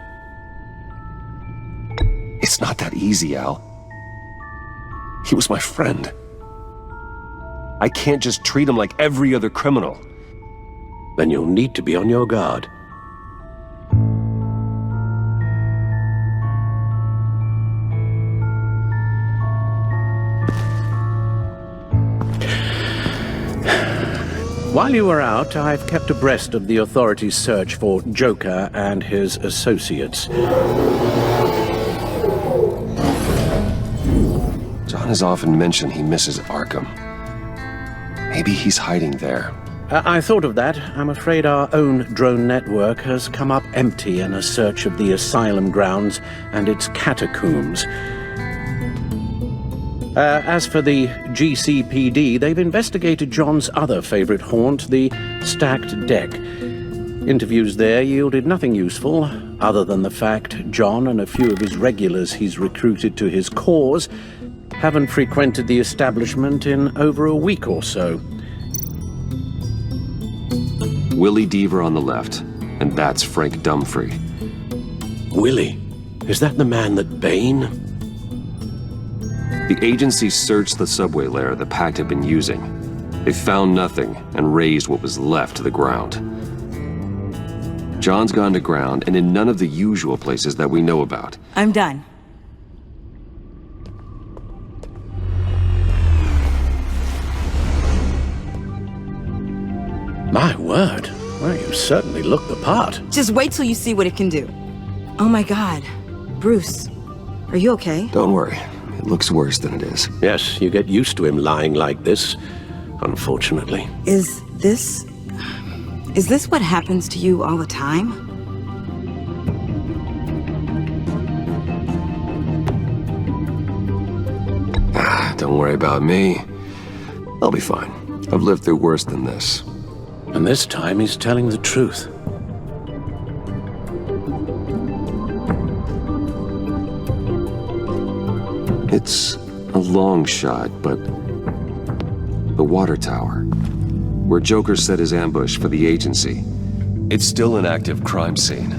It's not that easy, Al. He was my friend. I can't just treat him like every other criminal. Then you'll need to be on your guard. While you were out, I've kept abreast of the authorities' search for Joker and his associates. John has often mentioned he misses Arkham. Maybe he's hiding there. I thought of that. I'm afraid our own drone network has come up empty in a search of the asylum grounds and its catacombs. As for the GCPD, they've investigated John's other favorite haunt, the stacked deck. Interviews there yielded nothing useful, other than the fact John and a few of his regulars he's recruited to his cause haven't frequented the establishment in over a week or so. Willie Deaver on the left, and that's Frank Dumfrey. Willie? Is that the man that Bane? The agency searched the subway lair the Pact had been using. They found nothing and razed what was left to the ground. John's gone to ground and in none of the usual places that we know about. I'm done. My word. Well, you certainly look the part. Just wait till you see what it can do. Oh my God. Bruce, are you okay? Don't worry. It looks worse than it is. Yes, you get used to him lying like this, unfortunately. Is this what happens to you all the time? Don't worry about me. I'll be fine. I've lived through worse than this. And this time he's telling the truth. It's a long shot, but the water tower, where Joker set his ambush for the agency, it's still an active crime scene.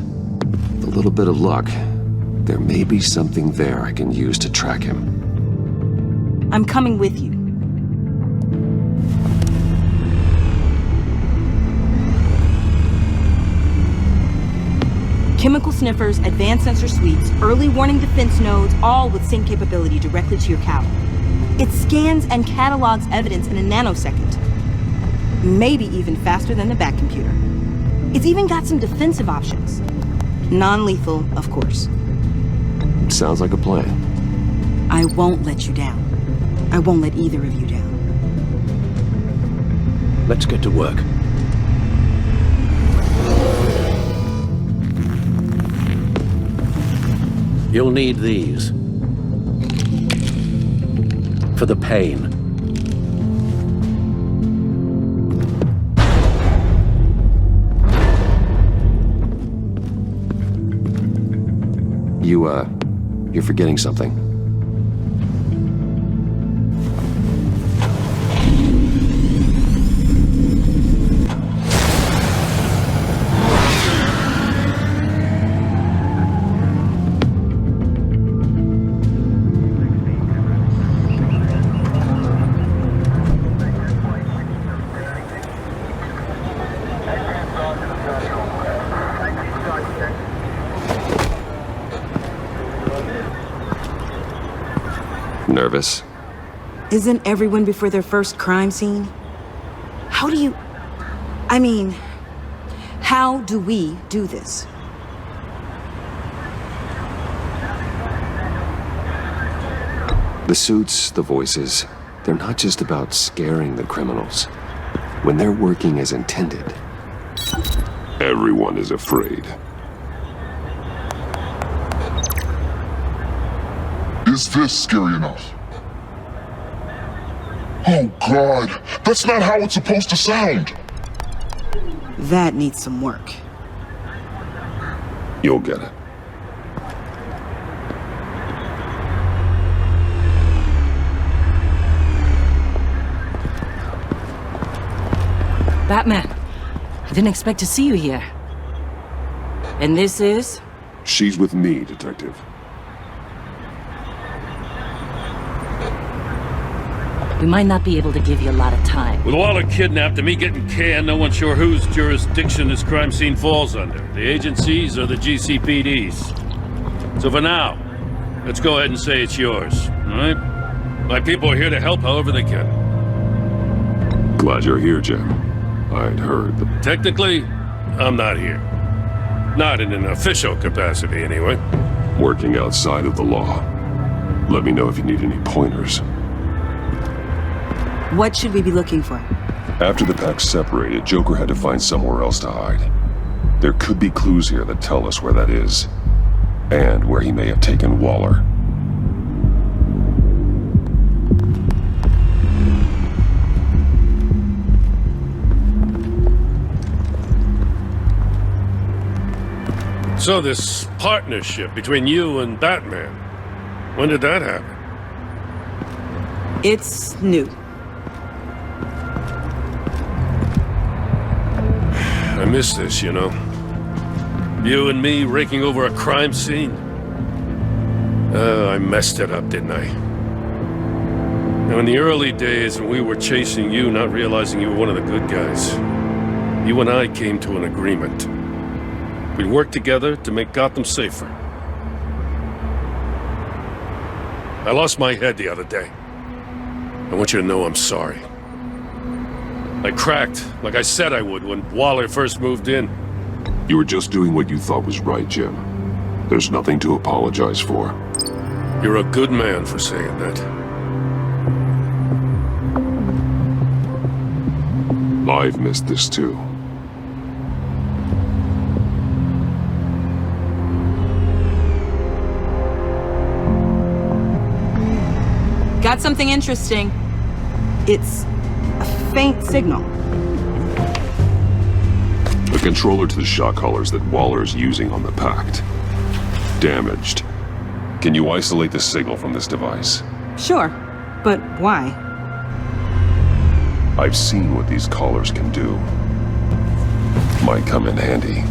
With a little bit of luck, there may be something there I can use to track him. I'm coming with you. Chemical sniffers, advanced sensor suites, early warning defense nodes, all with sync capability directly to your cattle. It scans and catalogs evidence in a nanosecond. Maybe even faster than the Bat computer. It's even got some defensive options. Non-lethal, of course. Sounds like a plan. I won't let you down. I won't let either of you down. Let's get to work. You'll need these. For the pain. You're forgetting something. Nervous? Isn't everyone before their first crime scene? How do you... I mean, how do we do this? The suits, the voices, they're not just about scaring the criminals. When they're working as intended. Everyone is afraid. Is this scary enough? Oh God, that's not how it's supposed to sound. That needs some work. You'll get it. Batman, I didn't expect to see you here. And this is? She's with me, Detective. We might not be able to give you a lot of time. With Waller kidnapped and me getting canned, no one's sure whose jurisdiction this crime scene falls under. The agencies or the GCPD's. So for now, let's go ahead and say it's yours, all right? My people are here to help however they can. Glad you're here, Jim. I'd heard that... Technically, I'm not here. Not in an official capacity, anyway. Working outside of the law. Let me know if you need any pointers. What should we be looking for? After the pack separated, Joker had to find somewhere else to hide. There could be clues here that tell us where that is, and where he may have taken Waller. So this partnership between you and Batman, when did that happen? It's new. I miss this, you know. You and me raking over a crime scene. I messed it up, didn't I? Now, in the early days when we were chasing you, not realizing you were one of the good guys, you and I came to an agreement. We'd work together to make Gotham safer. I lost my head the other day. I want you to know I'm sorry. I cracked, like I said I would when Waller first moved in. You were just doing what you thought was right, Jim. There's nothing to apologize for. You're a good man for saying that. I've missed this too. Got something interesting. It's a faint signal. The controller to the shot collars that Waller's using on the Pact. Damaged. Can you isolate the signal from this device? Sure, but why? I've seen what these collars can do. Might come in handy.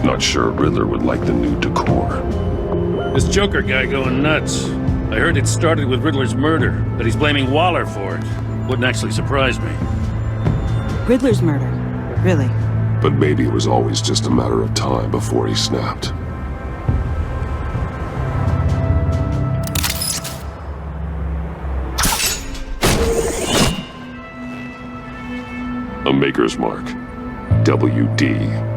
Not sure Riddler would like the new decor. This Joker guy going nuts. I heard it started with Riddler's murder, but he's blaming Waller for it. Wouldn't actually surprise me. Riddler's murder? Really? But maybe it was always just a matter of time before he snapped. A maker's mark. WD.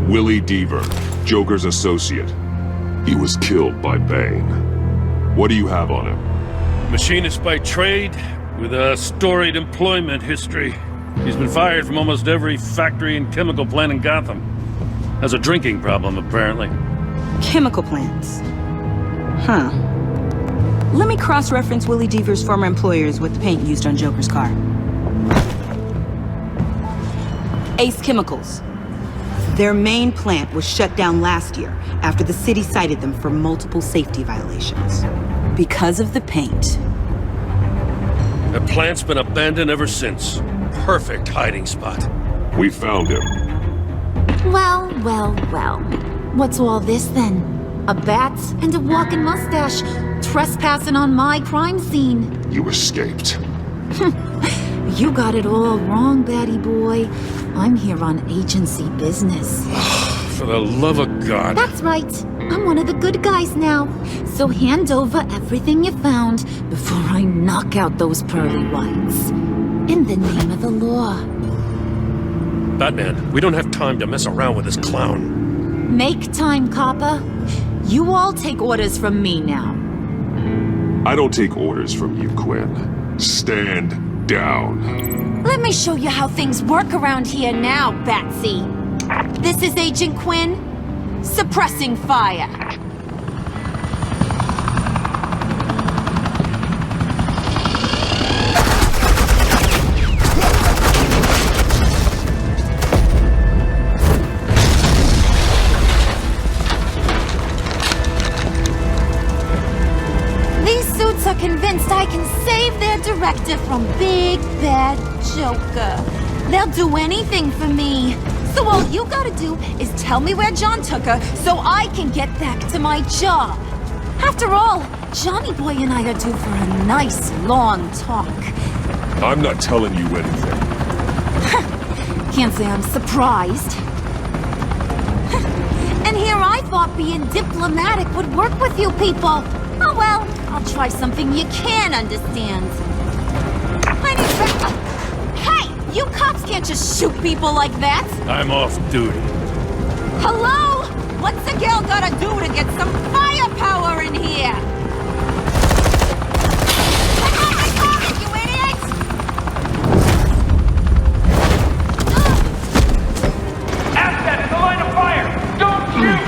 Willie Deaver, Joker's associate. He was killed by Bane. What do you have on him? Machinist by trade, with a storied employment history. He's been fired from almost every factory and chemical plant in Gotham. Has a drinking problem, apparently. Chemical plants. Huh. Let me cross-reference Willie Deaver's former employers with the paint used on Joker's car. Ace Chemicals. Their main plant was shut down last year after the city cited them for multiple safety violations. Because of the paint. The plant's been abandoned ever since. Perfect hiding spot. We found him. Well. What's all this then? A bat and a walking mustache, trespassing on my crime scene. You escaped. You got it all wrong, Batty boy. I'm here on agency business. For the love of God. That's right. I'm one of the good guys now. So hand over everything you found before I knock out those pearly whites. In the name of the law. Batman, we don't have time to mess around with this clown. Make time, copper. You all take orders from me now. I don't take orders from you, Quinn. Stand down. Let me show you how things work around here now, Batsy. This is Agent Quinn, suppressing fire. These suits are convinced I can save their director from Big Bad Joker. They'll do anything for me. So all you gotta do is tell me where John took her so I can get back to my job. After all, Johnny Boy and I are due for a nice long talk. I'm not telling you anything. Can't say I'm surprised. And here I thought being diplomatic would work with you people. Oh well, I'll try something you can understand. Hey! You cops can't just shoot people like that! I'm off duty. Hello? What's a girl gotta do to get some firepower in here? You idiot! Assets in the line of fire! Don't shoot!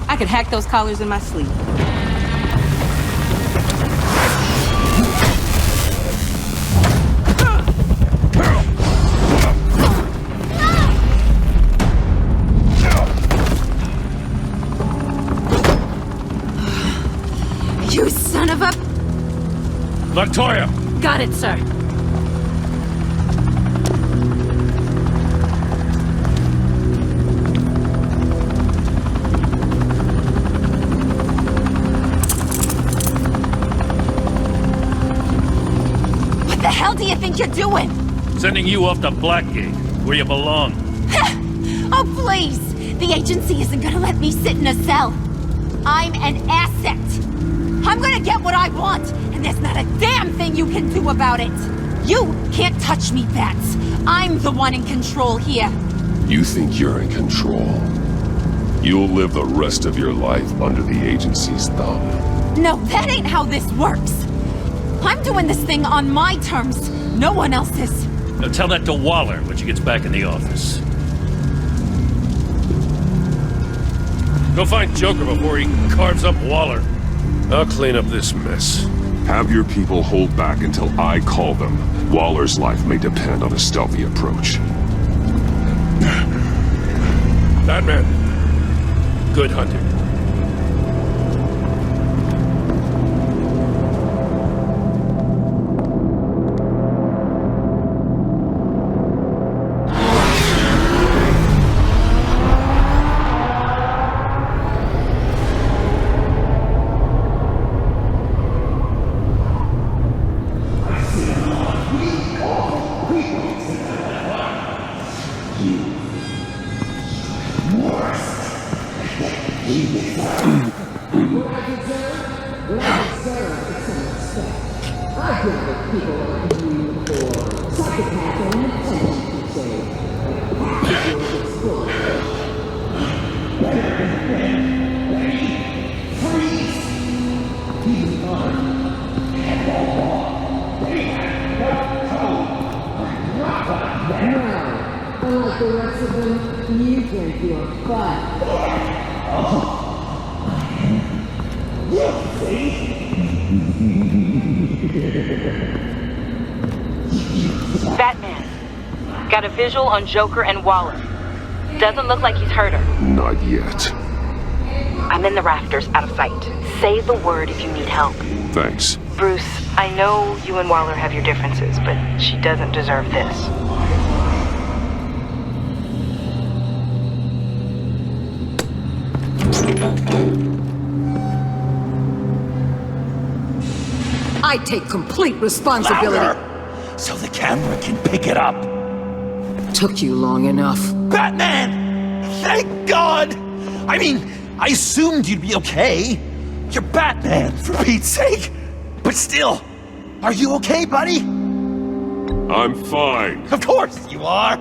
I could hack those collars in my sleep. You son of a... Latoya! Got it, sir. What the hell do you think you're doing? Sending you off to Blackgate, where you belong. Oh, please! The agency isn't gonna let me sit in a cell. I'm an asset. I'm gonna get what I want, and there's not a damn thing you can do about it. You can't touch me, Bats. I'm the one in control here. You think you're in control? You'll live the rest of your life under the agency's thumb. No, that ain't how this works. I'm doing this thing on my terms, No one else is. Now tell that to Waller when she gets back in the office. Go find Joker before he carves up Waller. I'll clean up this mess. Have your people hold back until I call them. Waller's life may depend on a stealthy approach. Batman, good hunting. Unlike the rest of them, you think you're fun. Batman, got a visual on Joker and Waller. Doesn't look like he's hurt her. Not yet. I'm in the rafters, out of sight. Say the word if you need help. Thanks. Bruce, I know you and Waller have your differences, but she doesn't deserve this. I take complete responsibility. Louder, so the camera can pick it up. Took you long enough. Batman! Thank God! I mean, I assumed you'd be okay. You're Batman, for Pete's sake. But still, are you okay, buddy? I'm fine. Of course you are.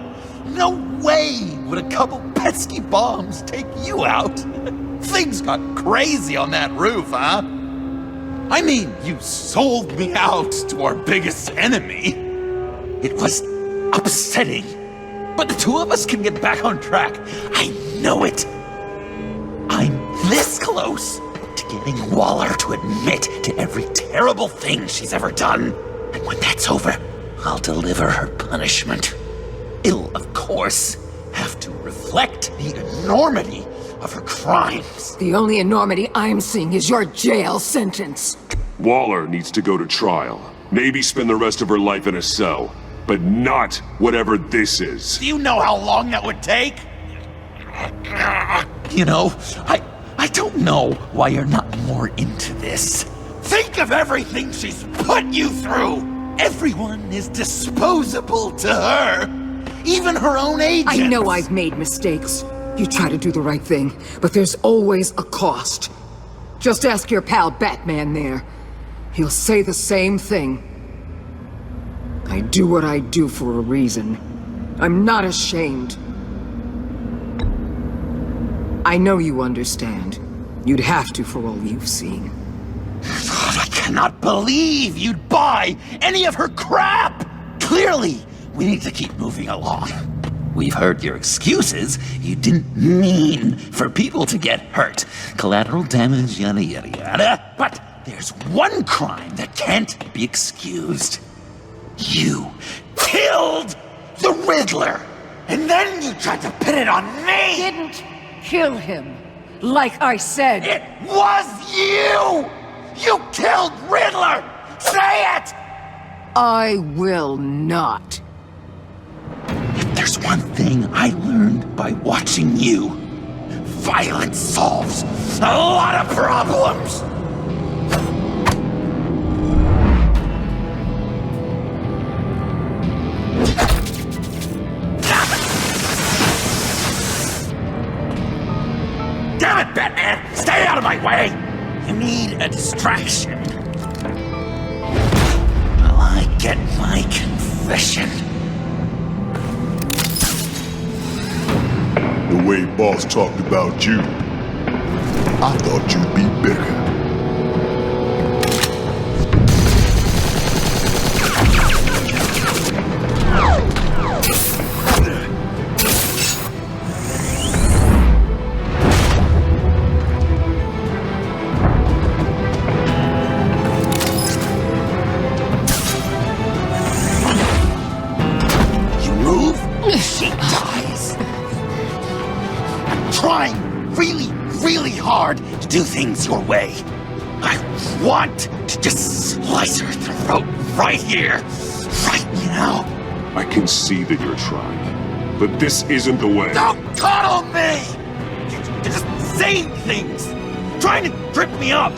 No way would a couple pesky bombs take you out. Things got crazy on that roof, huh? I mean, you sold me out to our biggest enemy. It was upsetting. But the two of us can get back on track. I know it. I'm this close to getting Waller to admit to every terrible thing she's ever done. And when that's over, I'll deliver her punishment. It'll, of course, have to reflect the enormity of her crimes. The only enormity I'm seeing is your jail sentence. Waller needs to go to trial. Maybe spend the rest of her life in a cell. But not whatever this is. Do you know how long that would take? You know, I don't know why you're not more into this. Think of everything she's put you through! Everyone is disposable to her. Even her own agents. I know I've made mistakes. You try to do the right thing, but there's always a cost. Just ask your pal Batman there. He'll say the same thing. I do what I do for a reason. I'm not ashamed. I know you understand. You'd have to for all you've seen. I cannot believe you'd buy any of her crap! Clearly, we need to keep moving along. We've heard your excuses. You didn't mean for people to get hurt. Collateral damage, yada yada yada. But there's one crime that can't be excused. You killed the Riddler! And then you tried to pin it on me! Didn't kill him. Like I said. It was you! You killed Riddler! Say it! I will not. If there's one thing I learned by watching you, violence solves a lot of problems! Damn it, Batman! Stay out of my way! You need a distraction. Will I get my confession? The way Boss talked about you, I thought you'd be bigger. do things your way. I want to just slice her throat right here, right now. I can see that you're trying, but this isn't the way. Don't coddle me! You're just saying things, trying to trip me up.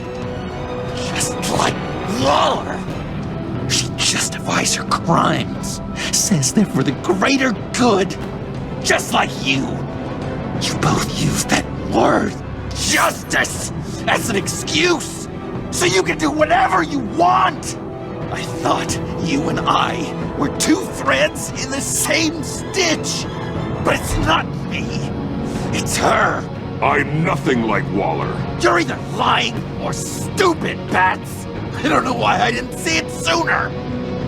Just like Waller. She justifies her crimes, says they're for the greater good, just like you. You both use that word, justice, as an excuse, so you can do whatever you want. I thought you and I were two threads in the same stitch, but it's not me, it's her. I'm nothing like Waller. You're either lying or stupid, Bats. I don't know why I didn't see it sooner.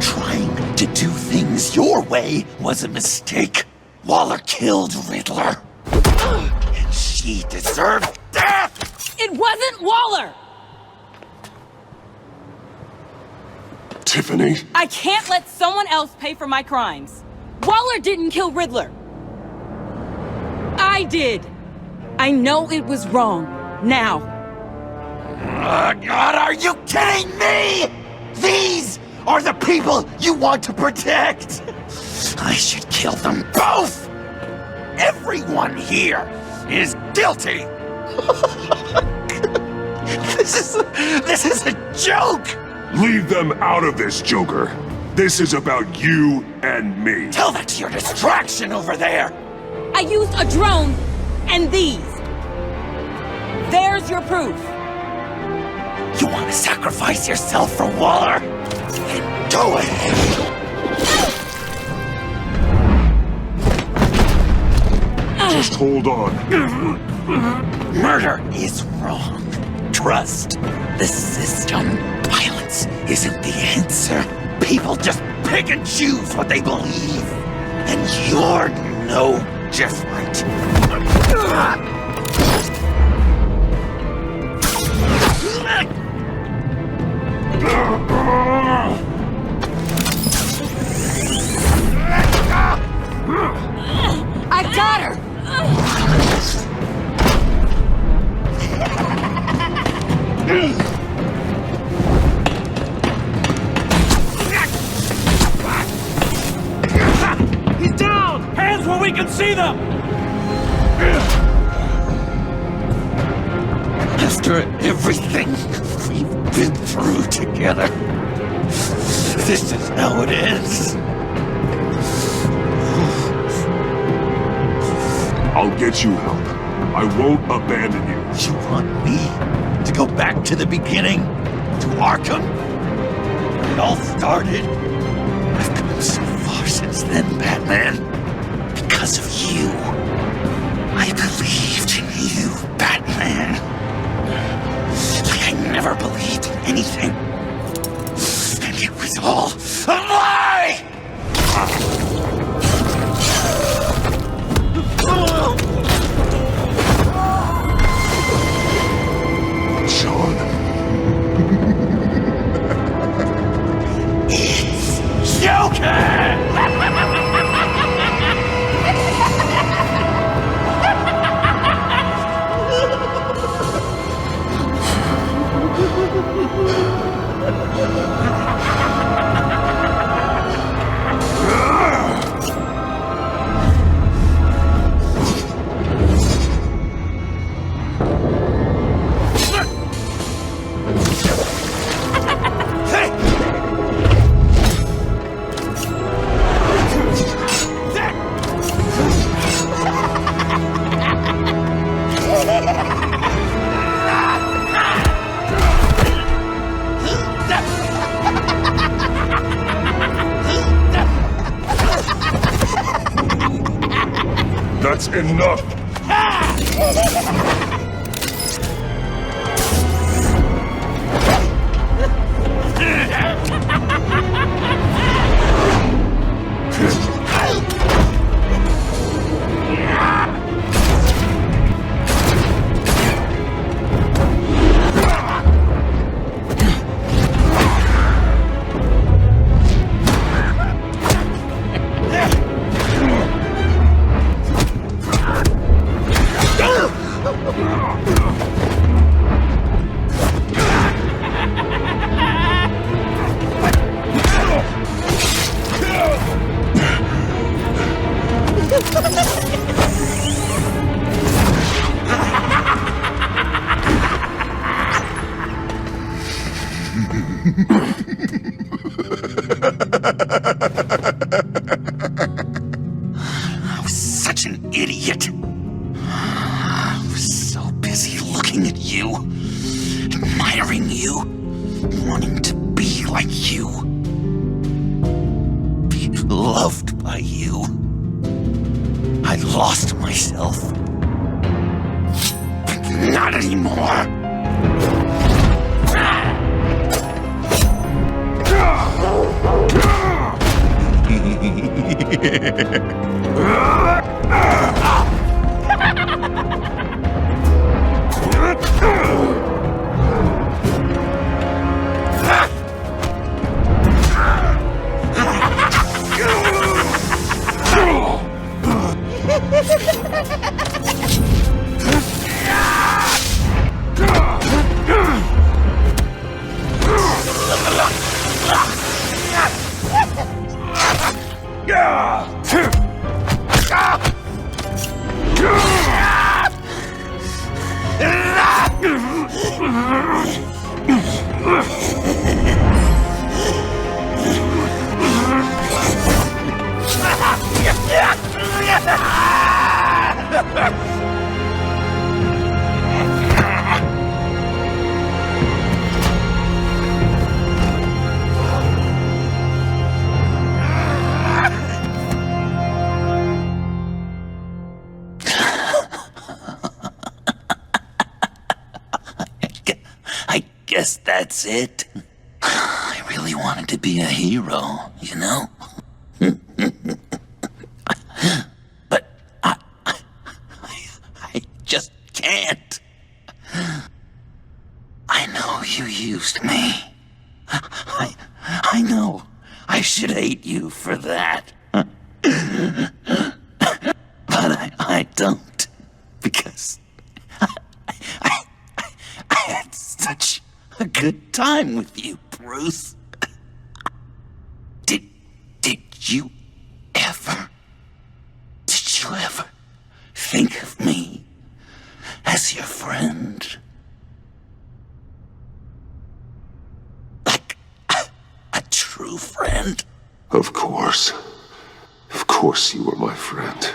Trying to do things your way was a mistake. Waller killed Riddler. And she deserved death! It wasn't Waller! Tiffany? I can't let someone else pay for my crimes. Waller didn't kill Riddler. I did. I know it was wrong. Now. God, are you kidding me? These are the people you want to protect. I should kill them both. Everyone here is guilty. This is a joke. Leave them out of this, Joker. This is about you and me. Tell that to your distraction over there. I used a drone and these. There's your proof. You want to sacrifice yourself for Waller? Then do it. Just hold on. Murder is wrong. Trust the system. Violence isn't the answer. People just pick and choose what they believe. And you're no different. I got her! He's down! Hands where we can see them! After everything we've been through together, this is how it is. I'll get you help. I won't abandon you. You want me to go back to the beginning? To Arkham? Where it all started? I've come so far since then, Batman. Because of you. I believed in you, Batman. Like I never believed in anything. And it was all a lie! Sean. It's Joker! That's enough! I was such an idiot. I was so busy looking at you, admiring you, wanting to be like you, be loved by you. I lost myself. But not anymore. I guess that's it. I really wanted to be a hero, you know? But I just can't. I know you used me. I know I should hate you for that. But I don't. Because I had such a good time with you, Bruce. Did you ever think of me as your friend? Like a true friend? Of course. Of course you were my friend.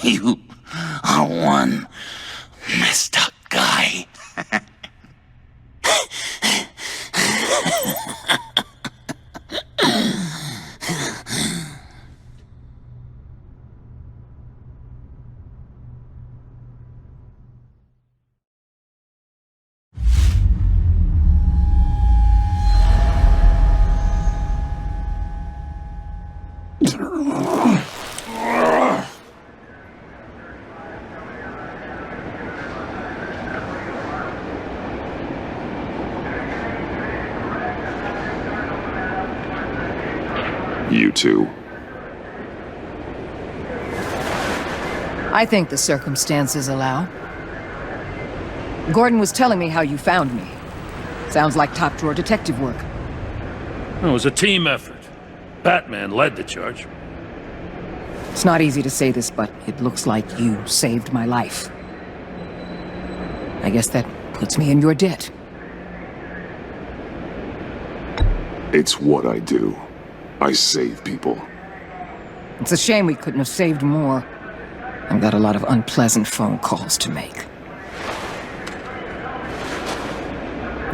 You are one messed up guy. You two. I think the circumstances allow. Gordon was telling me how you found me. Sounds like top-drawer detective work. It was a team effort. Batman led the charge. It's not easy to say this, but it looks like you saved my life. I guess that puts me in your debt. It's what I do. I save people. It's a shame we couldn't have saved more. I've got a lot of unpleasant phone calls to make.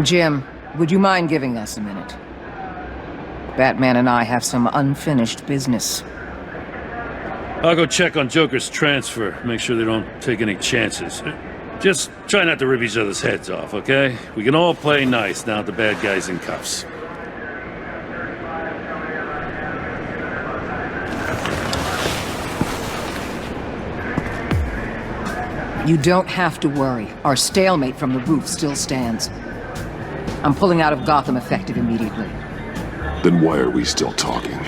Jim, would you mind giving us a minute? Batman and I have some unfinished business. I'll go check on Joker's transfer, make sure they don't take any chances. Just try not to rip each other's heads off, okay? We can all play nice now that the bad guy's in cuffs. You don't have to worry. Our stalemate from the roof still stands. I'm pulling out of Gotham effective immediately. Then why are we still talking?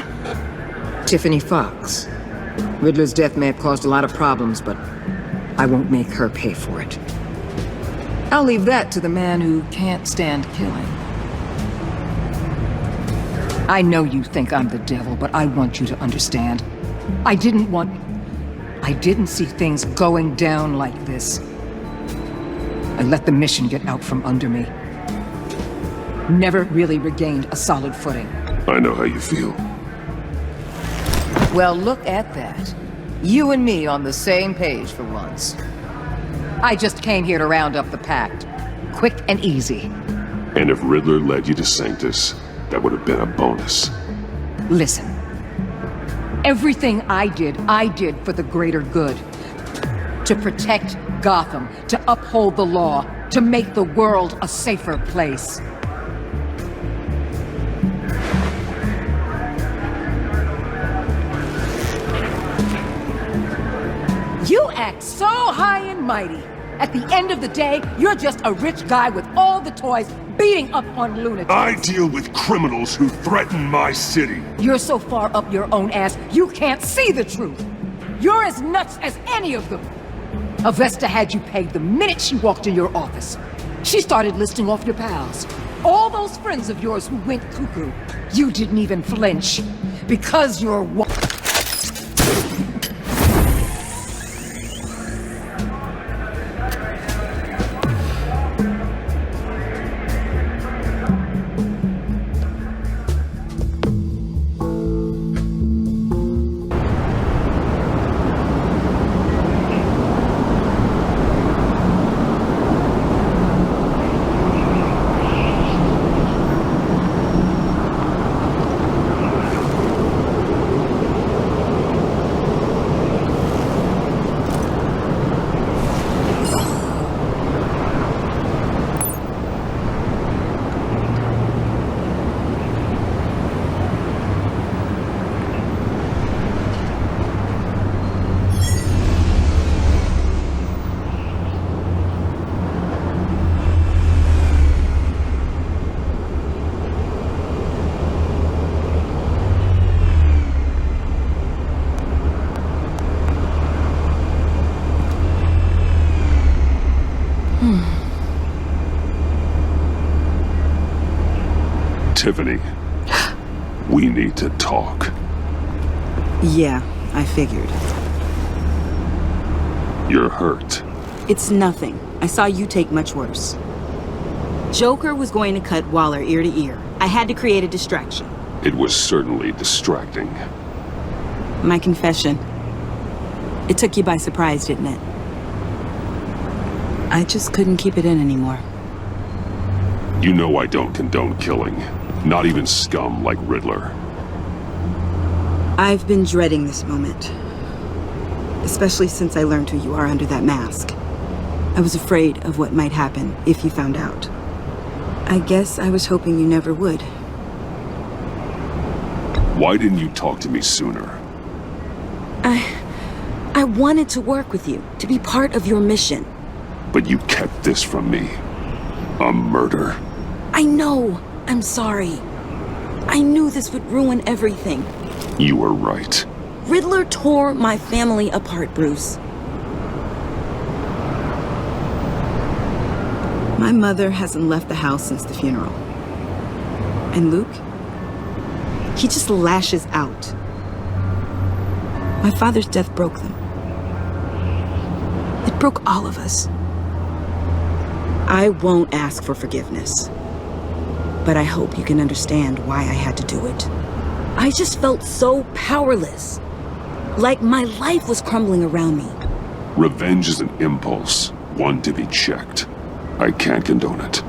Tiffany Fox. Riddler's death may have caused a lot of problems, but I won't make her pay for it. I'll leave that to the man who can't stand killing. I know you think I'm the devil, but I want you to understand. I didn't want I didn't see things going down like this. I let the mission get out from under me. Never really regained a solid footing. I know how you feel. Well, look at that. You and me on the same page for once. I just came here to round up the pact. Quick and easy. And if Riddler led you to Sanctus, that would have been a bonus. Listen. Everything I did for the greater good. To protect Gotham, to uphold the law, to make the world a safer place. You act so high and mighty. At the end of the day, you're just a rich guy with all the toys beating up on lunatics. I deal with criminals who threaten my city. You're so far up your own ass, you can't see the truth. You're as nuts as any of them. Avesta had you pegged the minute she walked in your office. She started listing off your pals. All those friends of yours who went cuckoo. You didn't even flinch. Because you're Tiffany, we need to talk. Yeah, I figured. You're hurt. It's nothing. I saw you take much worse. Joker was going to cut Waller ear to ear. I had to create a distraction. It was certainly distracting. My confession. It took you by surprise, didn't it? I just couldn't keep it in anymore. You know I don't condone killing. Not even scum like Riddler. I've been dreading this moment. Especially since I learned who you are under that mask. I was afraid of what might happen if you found out. I guess I was hoping you never would. Why didn't you talk to me sooner? I wanted to work with you, to be part of your mission. But you kept this from me. A murder. I know. I'm sorry. I knew this would ruin everything. You were right. Riddler tore my family apart, Bruce. My mother hasn't left the house since the funeral. And Luke? He just lashes out. My father's death broke them. It broke all of us. I won't ask for forgiveness. But I hope you can understand why I had to do it. I just felt so powerless. Like my life was crumbling around me. Revenge is an impulse, one to be checked. I can't condone it.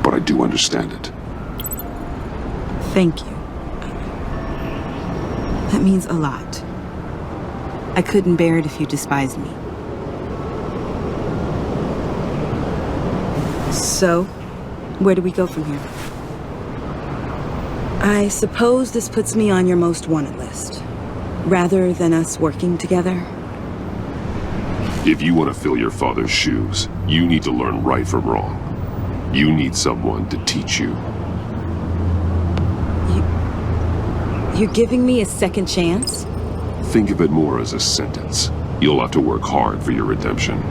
But I do understand it. Thank you. That means a lot. I couldn't bear it if you despised me. So, where do we go from here? I suppose this puts me on your most wanted list, rather than us working together. If you want to fill your father's shoes, you need to learn right from wrong. You need someone to teach you. You're giving me a second chance? Think of it more as a sentence. You'll have to work hard for your redemption.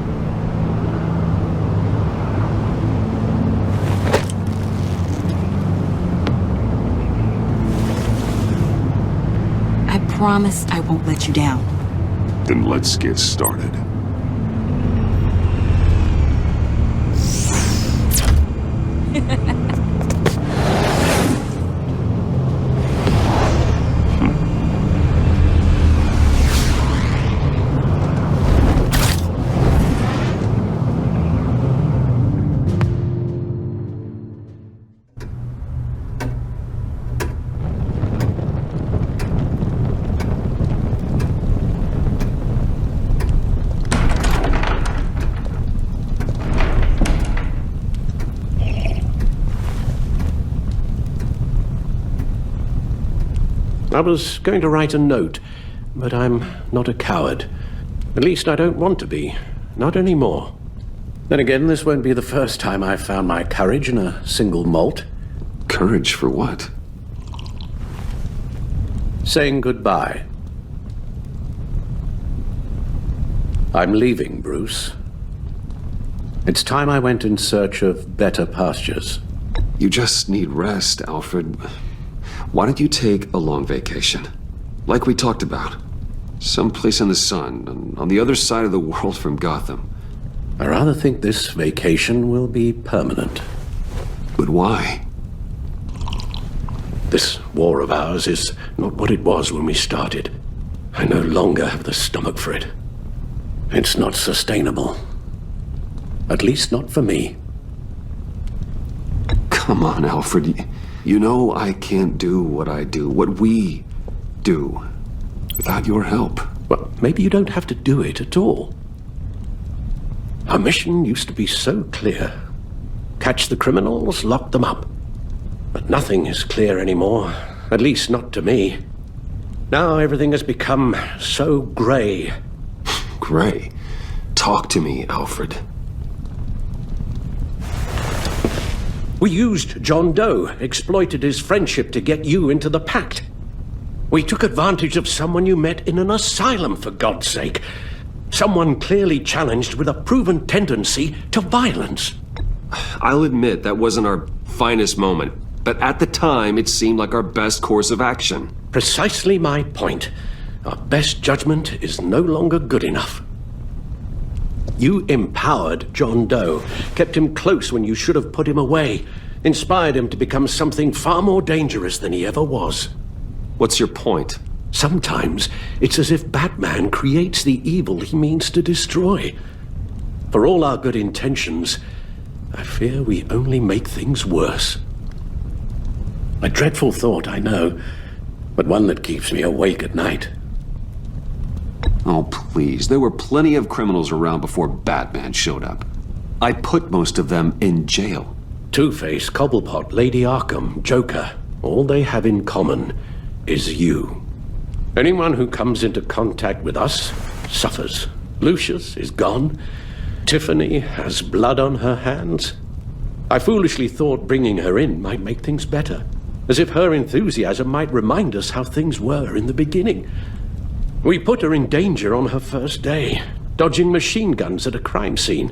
I promise I won't let you down. Then let's get started. I was going to write a note, but I'm not a coward. At least I don't want to be. Not anymore. Then again, this won't be the first time I've found my courage in a single malt. Courage for what? Saying goodbye. I'm leaving, Bruce. It's time I went in search of better pastures. You just need rest, Alfred. Why don't you take a long vacation? Like we talked about. Someplace in the sun, on the other side of the world from Gotham. I rather think this vacation will be permanent. But why? This war of ours is not what it was when we started. I no longer have the stomach for it. It's not sustainable. At least not for me. Come on, Alfred. You know I can't do what I do, what we do, without your help. Well, maybe you don't have to do it at all. Our mission used to be so clear. Catch the criminals, lock them up. But nothing is clear anymore, at least not to me. Now everything has become so gray. Gray? Talk to me, Alfred. We used John Doe, exploited his friendship to get you into the pact. We took advantage of someone you met in an asylum, for God's sake. Someone clearly challenged with a proven tendency to violence. I'll admit that wasn't our finest moment, but at the time it seemed like our best course of action. Precisely my point. Our best judgment is no longer good enough. You empowered John Doe, kept him close when you should have put him away, inspired him to become something far more dangerous than he ever was. What's your point? Sometimes it's as if Batman creates the evil he means to destroy. For all our good intentions, I fear we only make things worse. A dreadful thought, I know, but one that keeps me awake at night. Oh, please. There were plenty of criminals around before Batman showed up. I put most of them in jail. Two-Face, Cobblepot, Lady Arkham, Joker, all they have in common is you. Anyone who comes into contact with us suffers. Lucius is gone. Tiffany has blood on her hands. I foolishly thought bringing her in might make things better, as if her enthusiasm might remind us how things were in the beginning. We put her in danger on her first day, dodging machine guns at a crime scene.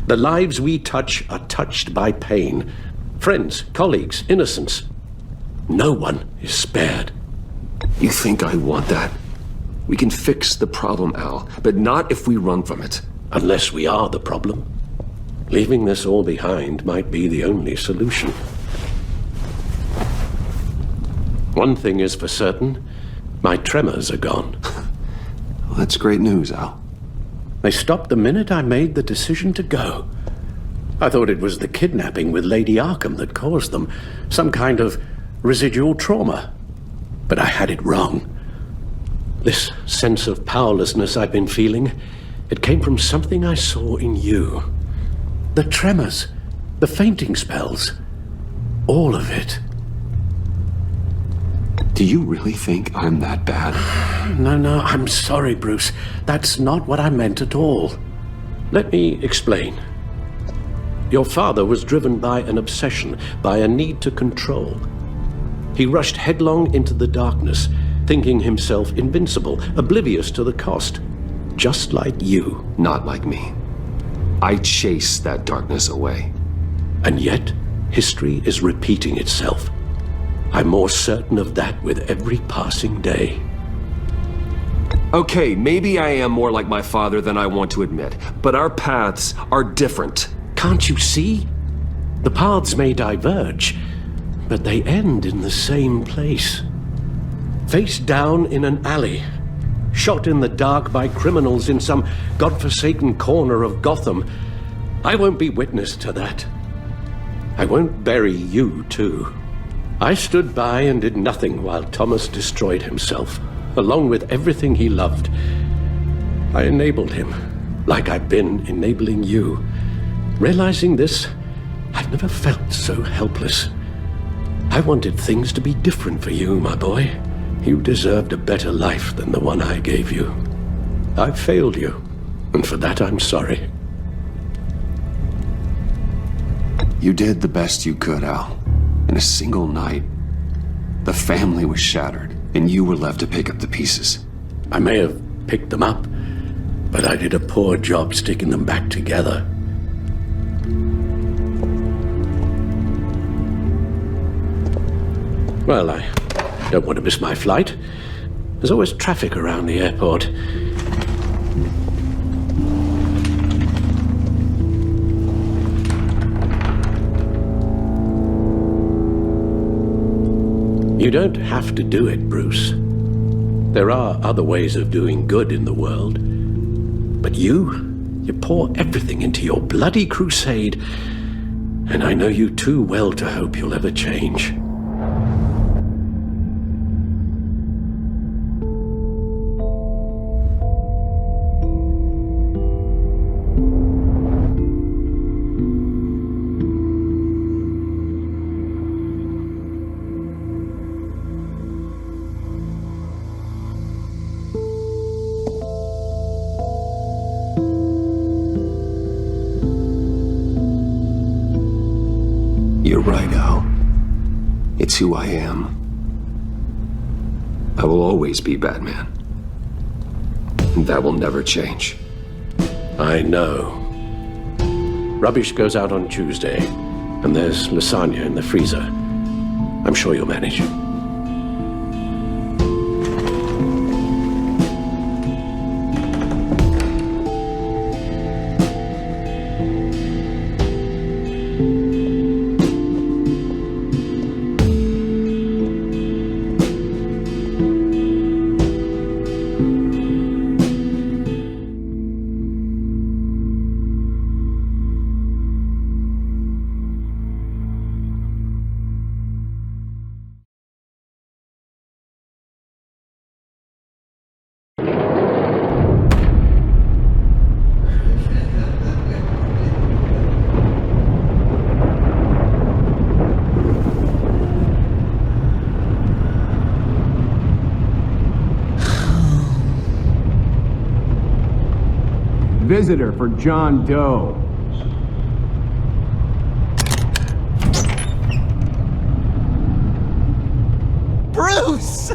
The lives we touch are touched by pain. Friends, colleagues, innocents. No one is spared. You think I want that? We can fix the problem, Al, but not if we run from it. Unless we are the problem. Leaving this all behind might be the only solution. One thing is for certain. My tremors are gone. Well, that's great news, Al. They stopped the minute I made the decision to go. I thought it was the kidnapping with Lady Arkham that caused them. Some kind of residual trauma. But I had it wrong. This sense of powerlessness I've been feeling, it came from something I saw in you. The tremors, the fainting spells, all of it. Do you really think I'm that bad? No, I'm sorry, Bruce. That's not what I meant at all. Let me explain. Your father was driven by an obsession, by a need to control. He rushed headlong into the darkness, thinking himself invincible, oblivious to the cost. Just like you. Not like me. I chased that darkness away. And yet, history is repeating itself. I'm more certain of that with every passing day. Okay, maybe I am more like my father than I want to admit, but our paths are different. Can't you see? The paths may diverge, but they end in the same place. Face down in an alley, shot in the dark by criminals in some godforsaken corner of Gotham. I won't be witness to that. I won't bury you, too. I stood by and did nothing while Thomas destroyed himself, along with everything he loved. I enabled him, like I've been enabling you. Realizing this, I've never felt so helpless. I wanted things to be different for you, my boy. You deserved a better life than the one I gave you. I failed you, and for that I'm sorry. You did the best you could, Al. In a single night, the family was shattered, and you were left to pick up the pieces. I may have picked them up, but I did a poor job sticking them back together. Well, I don't want to miss my flight. There's always traffic around the airport. You don't have to do it, Bruce. There are other ways of doing good in the world. But you pour everything into your bloody crusade, and I know you too well to hope you'll ever change. You're right, Al. It's who I am. I will always be Batman. And that will never change. I know. Rubbish goes out on Tuesday, and there's lasagna in the freezer. I'm sure you'll manage. Visitor for John Doe. Bruce!